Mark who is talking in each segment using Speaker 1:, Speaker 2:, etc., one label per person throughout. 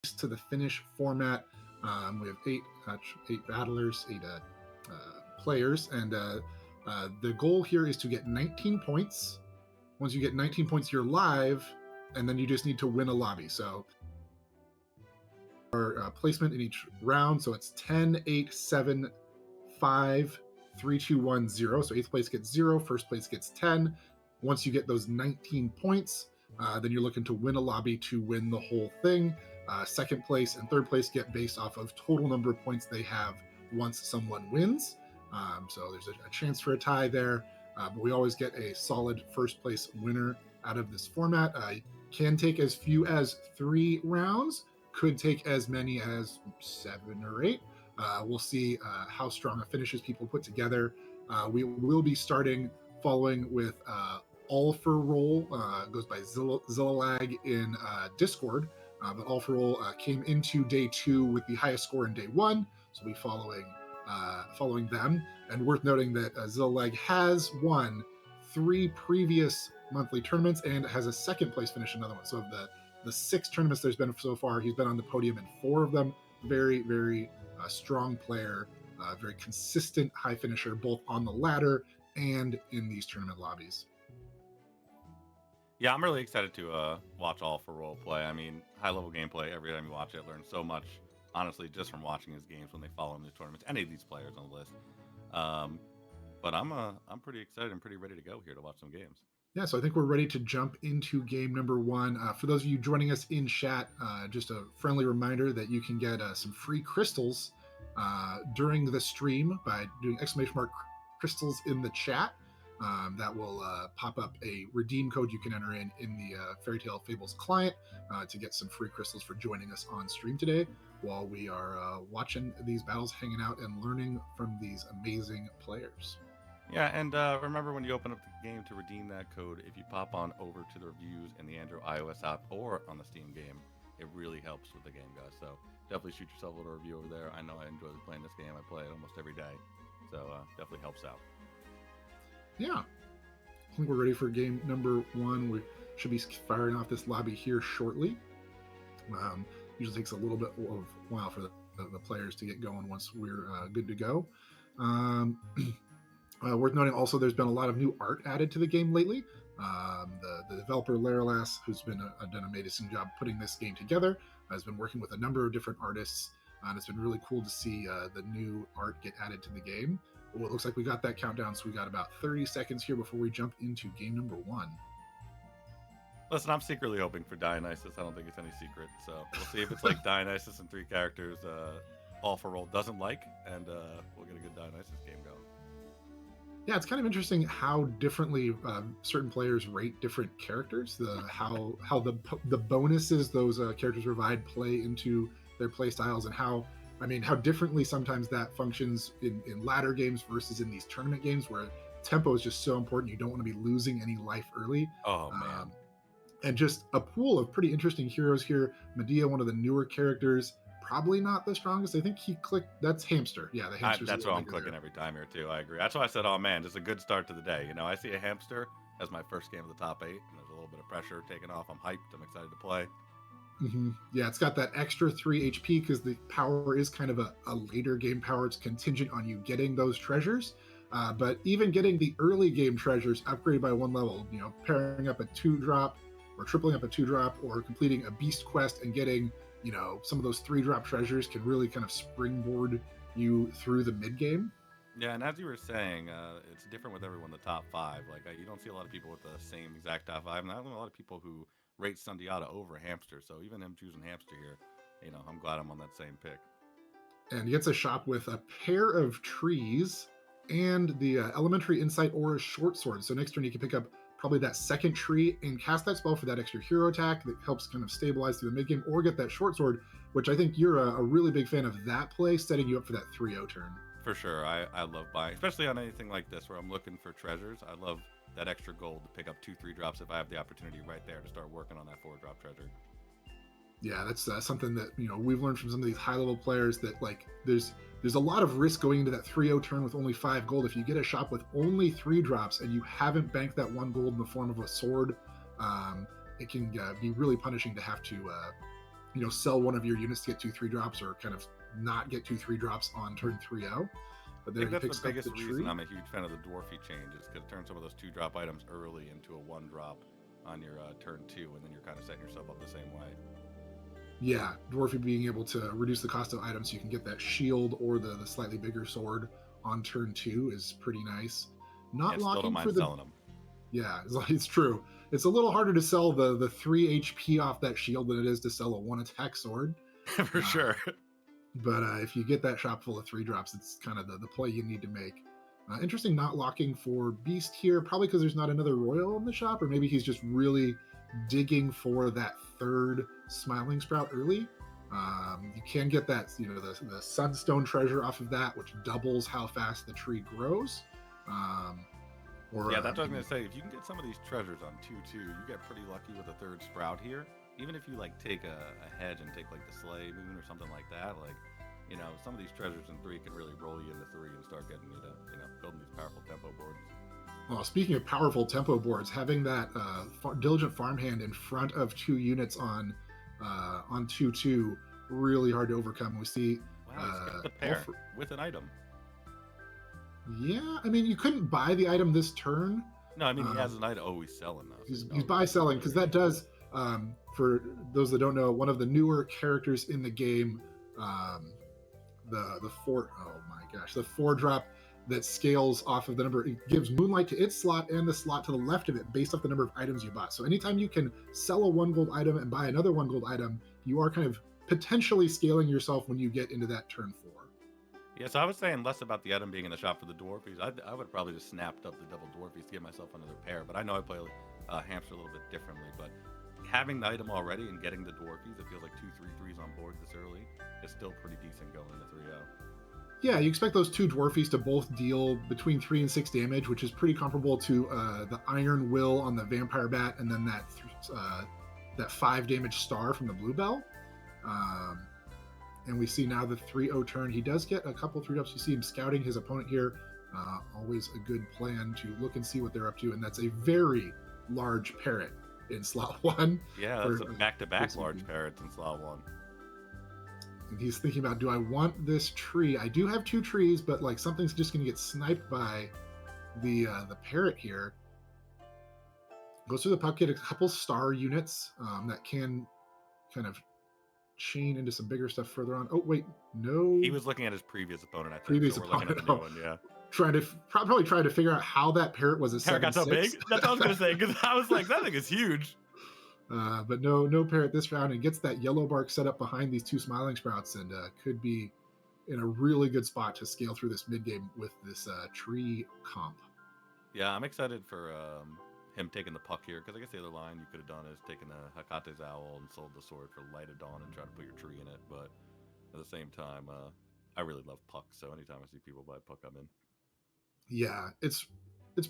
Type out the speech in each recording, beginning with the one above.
Speaker 1: to the finish format. We have eight battlers, eight players, and the goal here is to get 19 points. Once you get 19 points, you're live, and then you just need to win a lobby. So our placement in each round, so it's 10, 8, 7, 5, 3, 2, 1, 0. So 8th place gets 0, 1st place gets 10. Once you get those 19 points, then you're looking to win a lobby to win the whole thing. 2nd place and 3rd place get based off of total number of points they have once someone wins. So there's a chance for a tie there, but we always get a solid 1st place winner out of this format. Can take as few as 3 rounds, could take as many as 7 or 8. We'll see how strong a finishes people put together. We will be starting following with All for Roll, goes by Zillalag in Discord, but All for Roll came into day 2 with the highest score in day 1, so we'll be following them. And worth noting that Zillalag has won 3 previous monthly tournaments and has a 2nd place finish in another one. So of the 6 tournaments there's been so far, he's been on the podium in 4 of them. Very, very strong player, very consistent high finisher, both on the ladder and in these tournament lobbies.
Speaker 2: Yeah, I'm really excited to watch All for Role play. I mean, high level gameplay. Every time you watch it, learn so much. Honestly, just from watching his games when they follow him in the tournaments, any of these players on the list. But I'm pretty excited and pretty ready to go here to watch some games.
Speaker 1: Yeah, so I think we're ready to jump into game number 1. For those of you joining us in chat, just a friendly reminder that you can get some free crystals during the stream by doing ! crystals in the chat. That will pop up a redeem code you can enter in the Fairy Tale Fables client to get some free crystals for joining us on stream today while we are watching these battles, hanging out, and learning from these amazing players.
Speaker 2: Yeah, and remember when you open up the game to redeem that code, if you pop on over to the reviews in the Android iOS app or on the Steam game, it really helps with the game, guys. So definitely shoot yourself a little review over there. I know I enjoy playing this game. I play it almost every day. So definitely helps out.
Speaker 1: Yeah. I think we're ready for game number 1. We should be firing off this lobby here shortly. Usually takes a little bit of a while for the players to get going once we're good to go. Worth noting also, there's been a lot of new art added to the game lately. The developer Laralas, who's been done an amazing job putting this game together, has been working with a number of different artists, and it's been really cool to see the new art get added to the game. Well, it looks like we got that countdown, so we got about 30 seconds here before we jump into game number 1.
Speaker 2: Listen, I'm secretly hoping for Dionysus. I don't think it's any secret, so we'll see if it's like Dionysus and 3 characters All for Roll doesn't like, and we'll get a good Dionysus game going.
Speaker 1: Yeah, it's kind of interesting how differently certain players rate different characters. How the bonuses those characters provide play into their play styles, and how differently sometimes that functions in ladder games versus in these tournament games where tempo is just so important. You don't want to be losing any life early.
Speaker 2: Oh man!
Speaker 1: And just a pool of pretty interesting heroes here. Medea, one of the newer characters. Probably not the strongest. I think he clicked. That's Hamster. Yeah, the hamster.
Speaker 2: That's what I'm clicking every time here too. I agree. That's why I said, "Oh man, just a good start to the day." You know, I see a hamster as my first game of the top 8, and there's a little bit of pressure taken off. I'm hyped. I'm excited to play.
Speaker 1: Mm-hmm. Yeah, it's got that extra 3 HP because the power is kind of a later game power. It's contingent on you getting those treasures. But even getting the early game treasures upgraded by 1 level, pairing up a 2-drop or tripling up a 2-drop or completing a beast quest and getting some of those 3-drop treasures can really kind of springboard you through the mid game.
Speaker 2: Yeah, and as you were saying, it's different with everyone. The top 5, like you don't see a lot of people with the same exact top 5, and I don't know a lot of people who rate Sundiata over Hamster. So even him choosing Hamster here, I'm glad I'm on that same pick.
Speaker 1: And he gets a shop with a pair of trees and the Elementary Insight Aura short sword. So next turn you can pick up probably that 2nd tree and cast that spell for that extra hero attack that helps kind of stabilize through the mid game, or get that short sword, which I think you're a really big fan of that play, setting you up for that 3-0 turn.
Speaker 2: For sure. I love buying, especially on anything like this where I'm looking for treasures. I love that extra gold to pick up 2-3 drops if I have the opportunity right there to start working on that 4-drop treasure.
Speaker 1: Yeah, that's something that we've learned from some of these high-level players, that there's a lot of risk going into that 3-0 turn with only 5 gold. If you get a shop with only 3 drops and you haven't banked that 1 gold in the form of a sword, it can be really punishing to have to sell one of your units to get 2/3 drops, or kind of not get 2/3 drops on turn 3-0. But
Speaker 2: I
Speaker 1: there
Speaker 2: think
Speaker 1: he
Speaker 2: that's
Speaker 1: picks
Speaker 2: the
Speaker 1: up
Speaker 2: biggest
Speaker 1: the
Speaker 2: reason
Speaker 1: tree.
Speaker 2: I'm a huge fan of the dwarfy change is because it turns some of those 2-drop items early into a 1-drop on your turn 2, and then you're kind of setting yourself up the same way.
Speaker 1: Yeah, dwarfy being able to reduce the cost of items so you can get that shield or the slightly bigger sword on turn 2 is pretty nice. Not
Speaker 2: And still don't
Speaker 1: locking for
Speaker 2: mind
Speaker 1: the
Speaker 2: selling them.
Speaker 1: Yeah, it's true. It's a little harder to sell the 3 HP off that shield than it is to sell a 1 attack sword.
Speaker 2: For
Speaker 1: Uh,
Speaker 2: sure.
Speaker 1: But if you get that shop full of 3 drops, it's kind of the play you need to make. Interesting not locking for Beast here, probably because there's not another Royal in the shop, or maybe he's just really digging for that third Smiling Sprout early. You can get that, the Sunstone treasure off of that, which doubles how fast the tree grows.
Speaker 2: Yeah, that's what I was gonna say. If you can get some of these treasures on 2/2, you get pretty lucky with a third sprout here. Even if you like take a hedge and take like the Slay Moon or something like that, like some of these treasures in 3 can really roll you into 3 and start getting you to building these powerful tempo boards.
Speaker 1: Well, speaking of powerful tempo boards, having that diligent farmhand in front of 2 units on 2/2 really hard to overcome. We see
Speaker 2: Wow, he's got the pair with an item.
Speaker 1: Yeah, I mean, you couldn't buy the item this turn.
Speaker 2: No, I mean he has an item. Oh, he's selling though.
Speaker 1: He's buy selling, because that does, for those that don't know, one of the newer characters in the game, the 4, oh my gosh, the 4-drop that scales off of the number. It gives moonlight to its slot and the slot to the left of it based off the number of items you bought. So anytime you can sell a 1 gold item and buy another 1 gold item, you are kind of potentially scaling yourself when you get into that turn 4.
Speaker 2: Yeah, so I was saying less about the item being in the shop for the dwarfies. I would probably just snapped up the double dwarfies to give myself another pair. But I know I play hamster a little bit differently. But having the item already and getting the dwarfies, it feels like 2/3/3s on board this early is still pretty decent going into 3-0.
Speaker 1: Yeah, you expect those 2 dwarfies to both deal between 3 and 6 damage, which is pretty comparable to the Iron Will on the Vampire Bat, and then that 5 damage star from the Bluebell. And we see now the 3-0 turn. He does get a couple 3-drops. You see him scouting his opponent here. Always a good plan to look and see what they're up to, and that's a very large parrot in slot 1.
Speaker 2: Yeah, that's a back-to-back large parrots in slot 1.
Speaker 1: And he's thinking about, do I want this tree? I do have 2 trees, but like something's just going to get sniped by the parrot here. Goes through the puck, get a couple star units that can kind of chain into some bigger stuff further on. Oh wait, no.
Speaker 2: He was looking at his previous opponent. I think.
Speaker 1: Previous
Speaker 2: so we're
Speaker 1: opponent.
Speaker 2: looking at the new one. Yeah.
Speaker 1: Probably trying to figure out how that parrot was a 7/6.
Speaker 2: Parrot got so big. That's what I was gonna say, because I was like, that thing is huge.
Speaker 1: But no parrot this round, and gets that yellow bark set up behind these 2 Smiling Sprouts, and could be in a really good spot to scale through this mid game with this tree comp.
Speaker 2: Yeah, I'm excited for him taking the puck here, because I guess the other line you could have done is taken the Hekate's Owl and sold the sword for Light of Dawn and try to put your tree in it. But at the same time, I really love puck, so anytime I see people buy puck, I'm in.
Speaker 1: Yeah, it's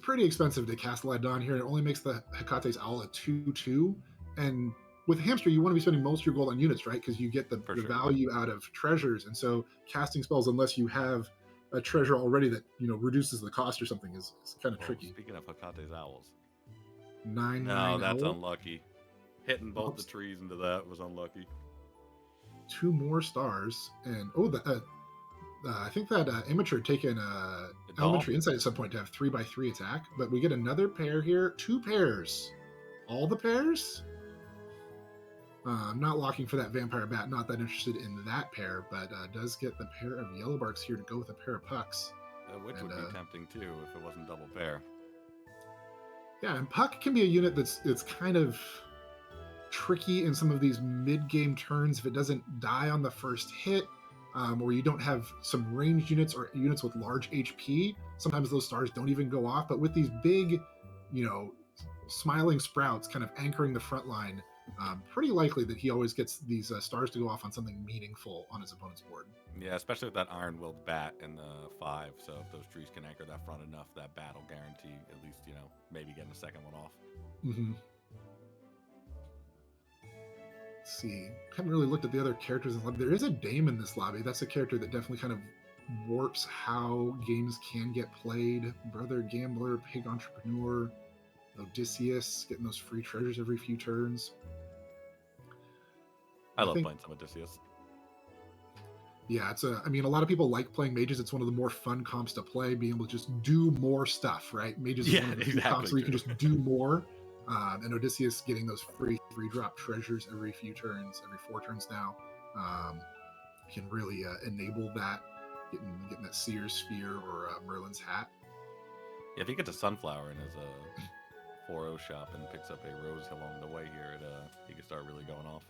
Speaker 1: pretty expensive to cast Light of Dawn here. It only makes the Hekate's Owl a 2/2, and with Hamster, you want to be spending most of your gold on units, right? Because you get the value out of treasures, and so casting spells, unless you have a treasure already that reduces the cost or something, is kind of tricky.
Speaker 2: Speaking of Hekate's Owls,
Speaker 1: 9/9
Speaker 2: no, that's
Speaker 1: owl.
Speaker 2: Unlucky. Hitting both the trees into that was unlucky.
Speaker 1: 2 more stars, and I think that Amateur had taken Elementary Insight at some point to have 3/3 attack, but we get another pair here. 2 pairs. All the pairs? I'm not locking for that Vampire Bat, not that interested in that pair, but does get the pair of Yellow Barks here to go with a pair of Pucks.
Speaker 2: Which would be tempting too if it wasn't double pair.
Speaker 1: Yeah, and Puck can be a unit that's kind of tricky in some of these mid-game turns if it doesn't die on the first hit, or you don't have some ranged units or units with large HP. Sometimes those stars don't even go off, but with these big, Smiling Sprouts kind of anchoring the front line, pretty likely that he always gets these stars to go off on something meaningful on his opponent's board.
Speaker 2: Yeah, especially with that Iron-Willed Bat in the 5. So if those trees can anchor that front enough, that bat will guarantee at least, maybe getting a second one off.
Speaker 1: Mm-hmm. Let's see. Haven't really looked at the other characters in the lobby. There is a Dame in this lobby. That's a character that definitely kind of warps how games can get played. Brother Gambler, Pig Entrepreneur, Odysseus, getting those free treasures every few turns.
Speaker 2: I
Speaker 1: I
Speaker 2: love
Speaker 1: think,
Speaker 2: playing some Odysseus.
Speaker 1: yeah, I mean, a lot of people like playing mages. It's one of the more fun comps to play, being able to just do more stuff, right? Mages is
Speaker 2: Yeah,
Speaker 1: one of the few comps
Speaker 2: exactly
Speaker 1: where you can
Speaker 2: true.
Speaker 1: just do more. And Odysseus getting those free drop treasures every few turns, every 4 turns now, um, can really enable that, getting that Seer's Sphere or Merlin's Hat.
Speaker 2: Yeah, if he gets a sunflower in his 4-0 shop and picks up a rose along the way here, he can start really going off.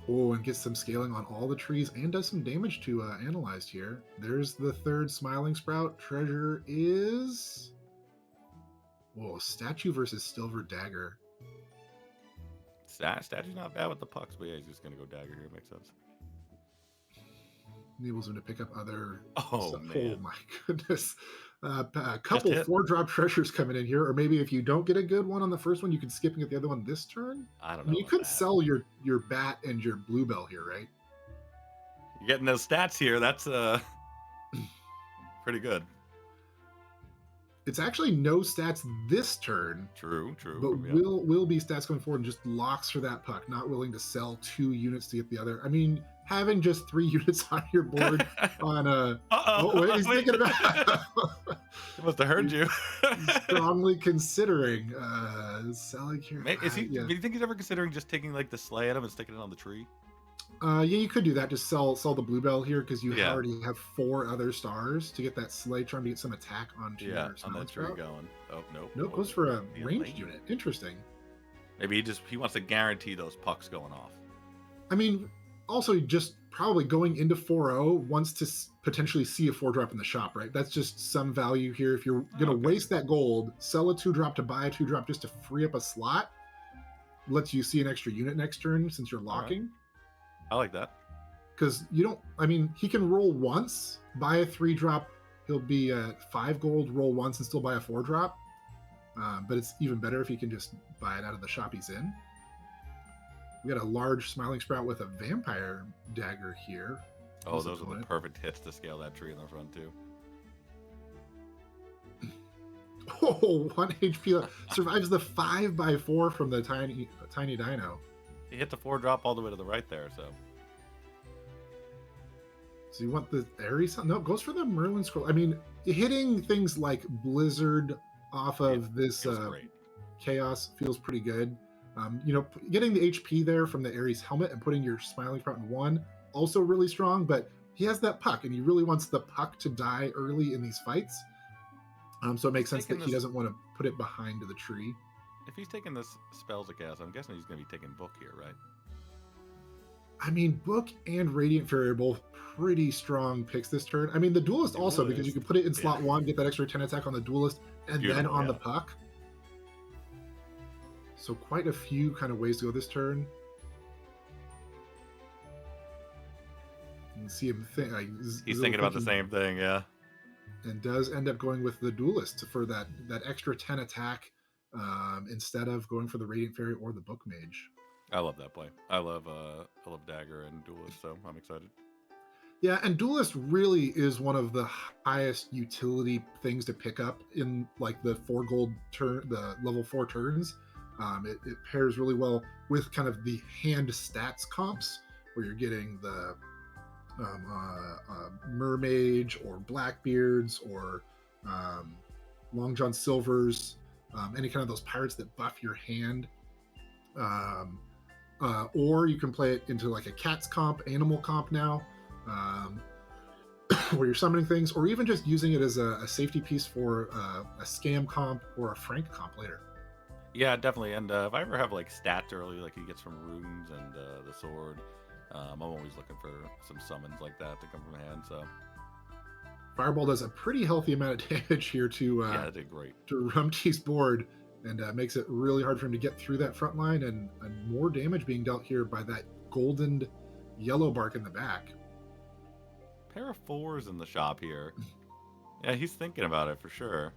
Speaker 1: Oh, and gets some scaling on all the trees and does some damage to Analyzed here. There's the third Smiling Sprout. Treasure is... Whoa, Statue versus Silver Dagger.
Speaker 2: Statue's not bad with the pucks, but yeah, he's just gonna go dagger here. Makes sense.
Speaker 1: Enables him to pick up other
Speaker 2: Oh
Speaker 1: stuff.
Speaker 2: man,
Speaker 1: Oh my goodness. A
Speaker 2: just
Speaker 1: couple
Speaker 2: hit.
Speaker 1: 4-drop treasures coming in here, or maybe if you don't get a good one on the first one, you can skip and get the other one this turn.
Speaker 2: I don't
Speaker 1: I
Speaker 2: know
Speaker 1: mean, you
Speaker 2: about
Speaker 1: could
Speaker 2: that.
Speaker 1: sell your bat and your bluebell here, right?
Speaker 2: You're getting those stats here. That's pretty good.
Speaker 1: It's actually no stats this turn,
Speaker 2: True.
Speaker 1: but
Speaker 2: Yeah.
Speaker 1: will be stats going forward and just locks for that puck. Not willing to sell 2 units to get the other. I mean, having just 3 units on your board on a oh wait, he's thinking about
Speaker 2: He must have heard you.
Speaker 1: strongly considering selling here.
Speaker 2: Is he?
Speaker 1: Yeah.
Speaker 2: Do you think he's ever considering just taking like the sleigh at him and sticking it on the tree?
Speaker 1: Yeah, you could do that. Just sell the bluebell here because you
Speaker 2: Yeah.
Speaker 1: already have 4 other stars to get that sleigh charm to get some attack onto
Speaker 2: Yeah,
Speaker 1: your
Speaker 2: on that tree
Speaker 1: Sprout.
Speaker 2: going. Oh nope.
Speaker 1: Nope,
Speaker 2: Oh,
Speaker 1: goes for a
Speaker 2: the
Speaker 1: ranged
Speaker 2: lane.
Speaker 1: unit. Interesting.
Speaker 2: Maybe he wants to guarantee those pucks going off.
Speaker 1: I mean, also just probably going into 4-0 wants to potentially see a 4-drop in the shop, right? That's just some value here. If you're going to
Speaker 2: Okay.
Speaker 1: waste that gold, sell a 2-drop to buy a 2-drop just to free up a slot. Lets you see an extra unit next turn since you're locking.
Speaker 2: I like that.
Speaker 1: Because you don't, I mean, he can roll once, buy a 3-drop. He'll be 5 gold, roll once, and still buy a 4-drop. But it's even better if he can just buy it out of the shop he's in. We got a large Smiling Sprout with a Vampire Dagger here.
Speaker 2: Oh, those are the perfect hits to scale that tree in the front too.
Speaker 1: Oh, 1 HP survives the 5x4 from the tiny dino.
Speaker 2: He hit the 4-drop all the way to the right there, so.
Speaker 1: So you want the Ares? No, it goes for the Merlin Scroll. I mean, hitting things like Blizzard off of this Chaos feels pretty good. You know, getting the HP there from the Ares helmet and putting your Smiling Sprout in 1, also really strong, but he has that puck, and he really wants the puck to die early in these fights. So it makes sense that he doesn't want to put it behind the tree.
Speaker 2: If he's taking this spells to cast, I'm guessing he's going to be taking Book here, right?
Speaker 1: I mean, Book and Radiant Fury are both pretty strong picks this turn. I mean, the Duelist also, because you can put it in slot 1, get that extra 10 attack on the Duelist, and then on the puck. So quite a few kind of ways to go this turn. You can see him think.
Speaker 2: He's thinking about the same thing, yeah.
Speaker 1: And does end up going with the Duelist for that extra 10 attack instead of going for the Radiant Fairy or the Book Mage.
Speaker 2: I love that play. I love Dagger and Duelist, so I'm excited.
Speaker 1: Yeah, and Duelist really is one of the highest utility things to pick up in like the 4 gold turn, the level 4 turns. It pairs really well with kind of the hand stats comps where you're getting the Mermage or Blackbeards or Long John Silvers, any kind of those pirates that buff your hand. Or you can play it into like a Cats comp, Animal comp now, where you're summoning things, or even just using it as a safety piece for a Scam comp or a Frank comp later.
Speaker 2: Yeah, definitely. And if I ever have like stats early, like he gets from runes and the sword, I'm always looking for some summons like that to come from hand. So
Speaker 1: Fireball does a pretty healthy amount of damage here to
Speaker 2: that did great
Speaker 1: to Rumty's board, and makes it really hard for him to get through that front line, and more damage being dealt here by that golden yellow bark in the back.
Speaker 2: Pair of 4s in the shop here. Yeah, he's thinking about it for sure.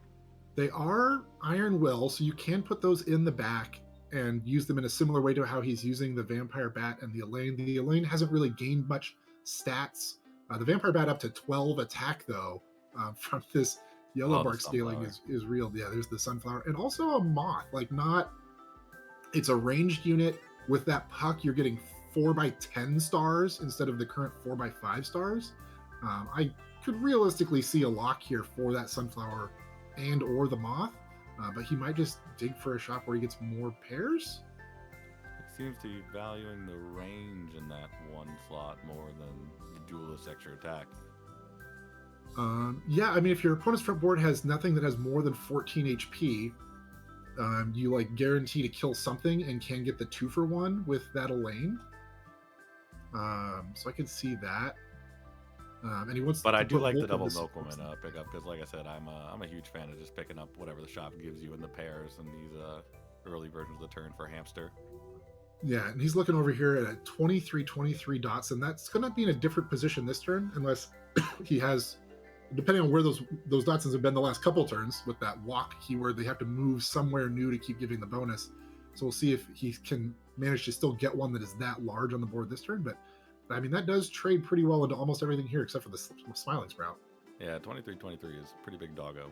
Speaker 1: They are Iron Will, so you can put those in the back and use them in a similar way to how he's using the Vampire Bat and the Elaine. The Elaine hasn't really gained much stats. The Vampire Bat up to 12 attack, though, from this yellow bark scaling is real. Yeah, there's the Sunflower. And also a Moth. Like, not... It's a ranged unit. with that puck, you're getting 4x10 stars instead of the current 4x5 stars. I could realistically see a lock here for that Sunflower and or the Moth, but he might just dig for a shop where he gets more pairs.
Speaker 2: He seems to be valuing the range in that one slot more than the duelist extra attack.
Speaker 1: Yeah, I mean, if your opponent's front board has nothing that has more than 14 HP, you like guarantee to kill something and can get the 2-for-1 with that Elaine. So I can see that. And he wants,
Speaker 2: but I
Speaker 1: to
Speaker 2: do
Speaker 1: put
Speaker 2: like the
Speaker 1: both of
Speaker 2: double
Speaker 1: his
Speaker 2: Milkwoman
Speaker 1: supports in.
Speaker 2: pickup because, like I said, I'm a huge fan of just picking up whatever the shop gives you in the pairs and these early versions of the turn for Hamster.
Speaker 1: Yeah, and he's looking over here at a 23 dots, and that's going to be in a different position this turn, unless he has, depending on where those dots have been the last couple turns, with that walk keyword, they have to move somewhere new to keep giving the bonus. So we'll see if he can manage to still get one that is that large on the board this turn, but I mean, that does trade pretty well into almost everything here except for the Smiling Sprout.
Speaker 2: Yeah, 23 is pretty big doggo.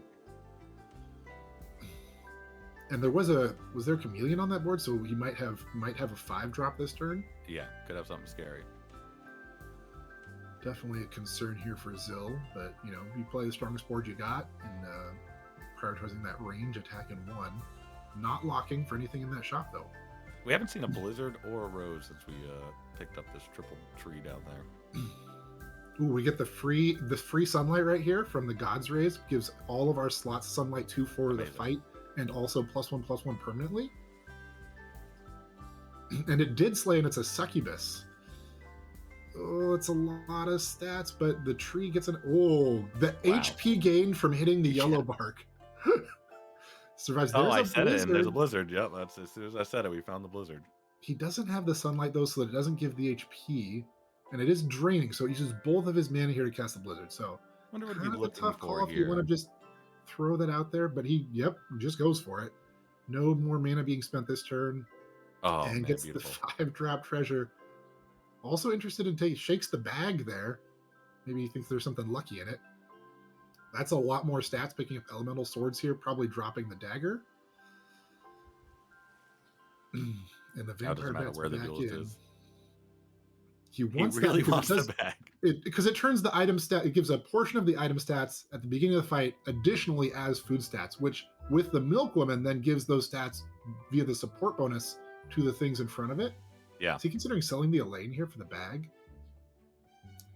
Speaker 1: And there was there a Chameleon on that board, so he might have a 5-drop this turn.
Speaker 2: Yeah, could have something scary.
Speaker 1: Definitely a concern here for Zill, but you know, you play the strongest board you got and prioritizing that range attack in 1. Not locking for anything in that shop though.
Speaker 2: We haven't seen a Blizzard or a Rose since we picked up this triple tree down there.
Speaker 1: Ooh, we get the free sunlight right here from the God's Rays. Gives all of our slots sunlight 2 for the fight, and also +1/+1 permanently. And it did slay, and it's a succubus. Oh, it's a lot of stats, but the tree gets the HP gain from hitting the yellow bark. Survives.
Speaker 2: Oh, I said it, and there's a blizzard. Yep, that's as soon as I said it, we found the blizzard.
Speaker 1: He doesn't have the sunlight though, so that it doesn't give the HP, and it is draining, so it uses both of his mana here to cast the blizzard. So
Speaker 2: wonder what
Speaker 1: kind
Speaker 2: he's
Speaker 1: of a tough call
Speaker 2: here.
Speaker 1: if you want to just throw that out there, but he just goes for it. No more mana being spent this turn.
Speaker 2: Oh,
Speaker 1: and
Speaker 2: man,
Speaker 1: gets
Speaker 2: beautiful.
Speaker 1: the 5-drop treasure. Also interested in shakes the bag there. Maybe he thinks there's something lucky in it. That's a lot more stats, picking up elemental swords here, probably dropping the dagger. And the vampire
Speaker 2: matter where the duelist is.
Speaker 1: He wants
Speaker 2: the bag.
Speaker 1: Because it turns the item stat, it gives a portion of the item stats at the beginning of the fight additionally as food stats, which with the Milkwoman then gives those stats via the support bonus to the things in front of it.
Speaker 2: Yeah.
Speaker 1: Is he considering selling the Elaine here for the bag?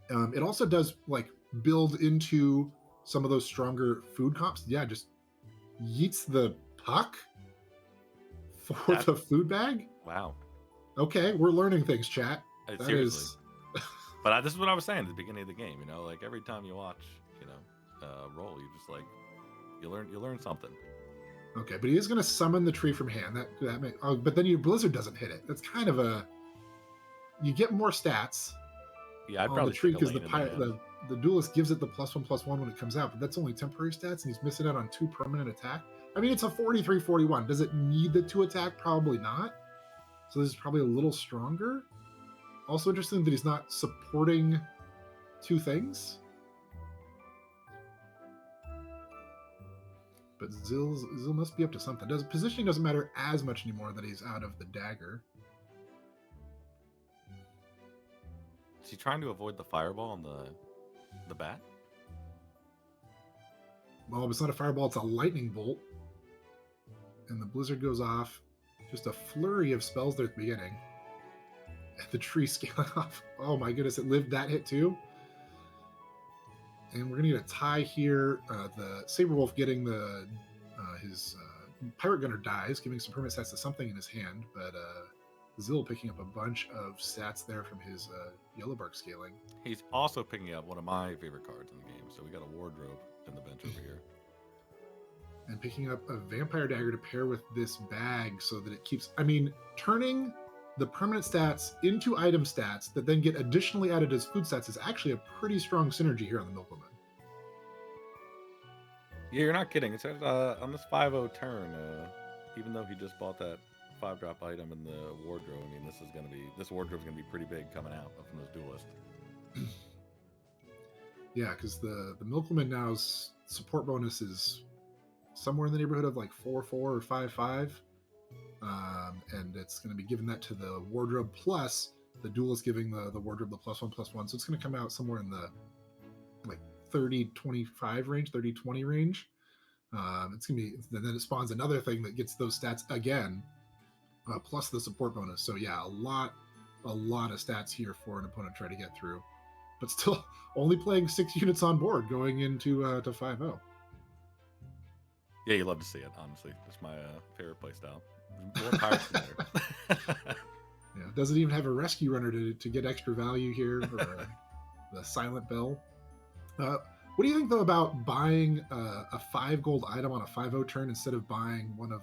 Speaker 1: It also does like build into some of those stronger food comps. Yeah, just yeets the puck for the food bag.
Speaker 2: Wow.
Speaker 1: Okay, we're learning things, chat.
Speaker 2: Seriously. But this is what I was saying at the beginning of the game. You know, like every time you watch, roll, you just like you learn something.
Speaker 1: Okay, but he is going to summon the tree from hand. But then your blizzard doesn't hit it. That's kind of you get more stats.
Speaker 2: Yeah, I'd
Speaker 1: on
Speaker 2: probably
Speaker 1: the tree because the duelist gives it the +1/+1 when it comes out, but that's only temporary stats, and he's missing out on 2 permanent attack. I mean, it's a 43/41. Does it need the 2 attack? Probably not. So this is probably a little stronger. Also interesting that he's not supporting 2 things. But Zill must be up to something. Positioning doesn't matter as much anymore that he's out of the dagger.
Speaker 2: Is he trying to avoid the fireball on the bat?
Speaker 1: Well, it's not a fireball, it's a lightning bolt. And the blizzard goes off. Just a flurry of spells there at the beginning. And the tree scaling off. Oh my goodness, it lived that hit too. And we're going to get a tie here. The Saberwolf getting his Pirate Gunner dies, giving some permanent stats to something in his hand. But Zill picking up a bunch of stats there from his Yellow Bark scaling.
Speaker 2: He's also picking up one of my favorite cards in the game. So we got a Wardrobe in the bench over here.
Speaker 1: And picking up a Vampire Dagger to pair with this bag so that it keeps... I mean, turning the permanent stats into item stats that then get additionally added as food stats is actually a pretty strong synergy here on the Milkwoman.
Speaker 2: Yeah, you're not kidding. It says on this 5-0 turn, even though he just bought that 5-drop item in the wardrobe, I mean, this wardrobe's gonna be pretty big coming out from this duelist.
Speaker 1: Yeah, because the Milkwoman now's support bonus is somewhere in the neighborhood of like 4/4 or 5/5. and it's going to be giving that to the wardrobe plus the duelist giving the wardrobe the +1/+1. So it's going to come out somewhere in the like 30-25 range, 30-20 range. It's going to be, and then it spawns another thing that gets those stats again, plus the support bonus. So yeah, a lot of stats here for an opponent to try to get through, but still only playing 6 units on board going into to 5-0.
Speaker 2: Yeah, you love to see it, honestly. That's my favorite playstyle. More pirates better.
Speaker 1: Yeah, doesn't even have a rescue runner to get extra value here, or the silent bell. What do you think though about buying a 5 gold item on a 5-0 turn instead of buying one of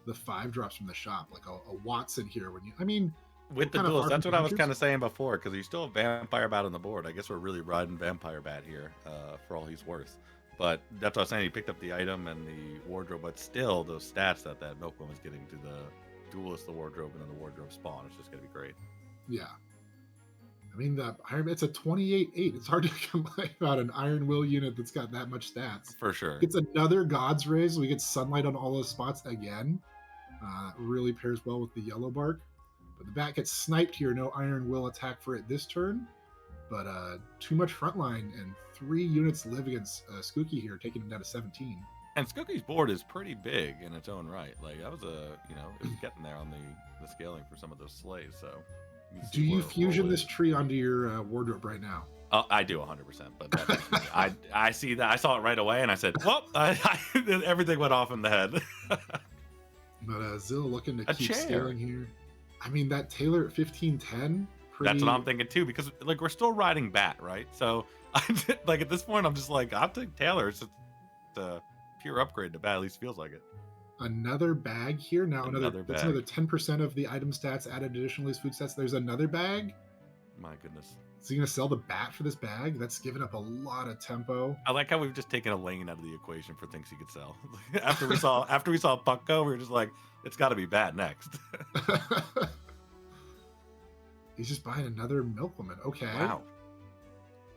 Speaker 1: the 5 drops from the shop, like a Watson here? When you, I mean,
Speaker 2: with the duels, that's what I was kind of saying before, because you still have Vampire Bat on the board. I guess we're really riding Vampire Bat here for all he's worth. But that's what I was saying. He picked up the item and the wardrobe, but still those stats that Milkman is getting to the duelist, the wardrobe, and then the wardrobe spawn, it's just going to be great.
Speaker 1: Yeah. I mean, it's a 28-8. It's hard to complain about an Iron Will unit that's got that much stats.
Speaker 2: For sure.
Speaker 1: It's another God's Rays. We get sunlight on all those spots again. Really pairs well with the yellow bark. But the bat gets sniped here. No Iron Will attack for it this turn. But too much frontline, and 3 units live against Skooky here, taking him down to 17.
Speaker 2: And Skooky's board is pretty big in its own right. Like, that was it was getting there on the scaling for some of those slays. So,
Speaker 1: do you fusion this tree onto your wardrobe right now?
Speaker 2: Oh, I do 100%. But I see that. I saw it right away, and I said, "Well," everything went off in the head.
Speaker 1: But Zill looking to keep scaling here. I mean, that Taylor at 15-10.
Speaker 2: That's what I'm thinking too, because like we're still riding Bat, right? So like at this point, I'm just like, I'll take Taylor. It's just a pure upgrade to Bat. At least feels like it.
Speaker 1: Another bag here now. That's another 10% of the item stats added additionally as food stats. There's another bag.
Speaker 2: My goodness.
Speaker 1: Is he gonna sell the Bat for this bag? That's giving up a lot of tempo.
Speaker 2: I like how we've just taken a lane out of the equation for things he could sell. after we saw Puck go, we were just like, it's got to be Bat next.
Speaker 1: He's just buying another Milkwoman. Okay.
Speaker 2: Wow.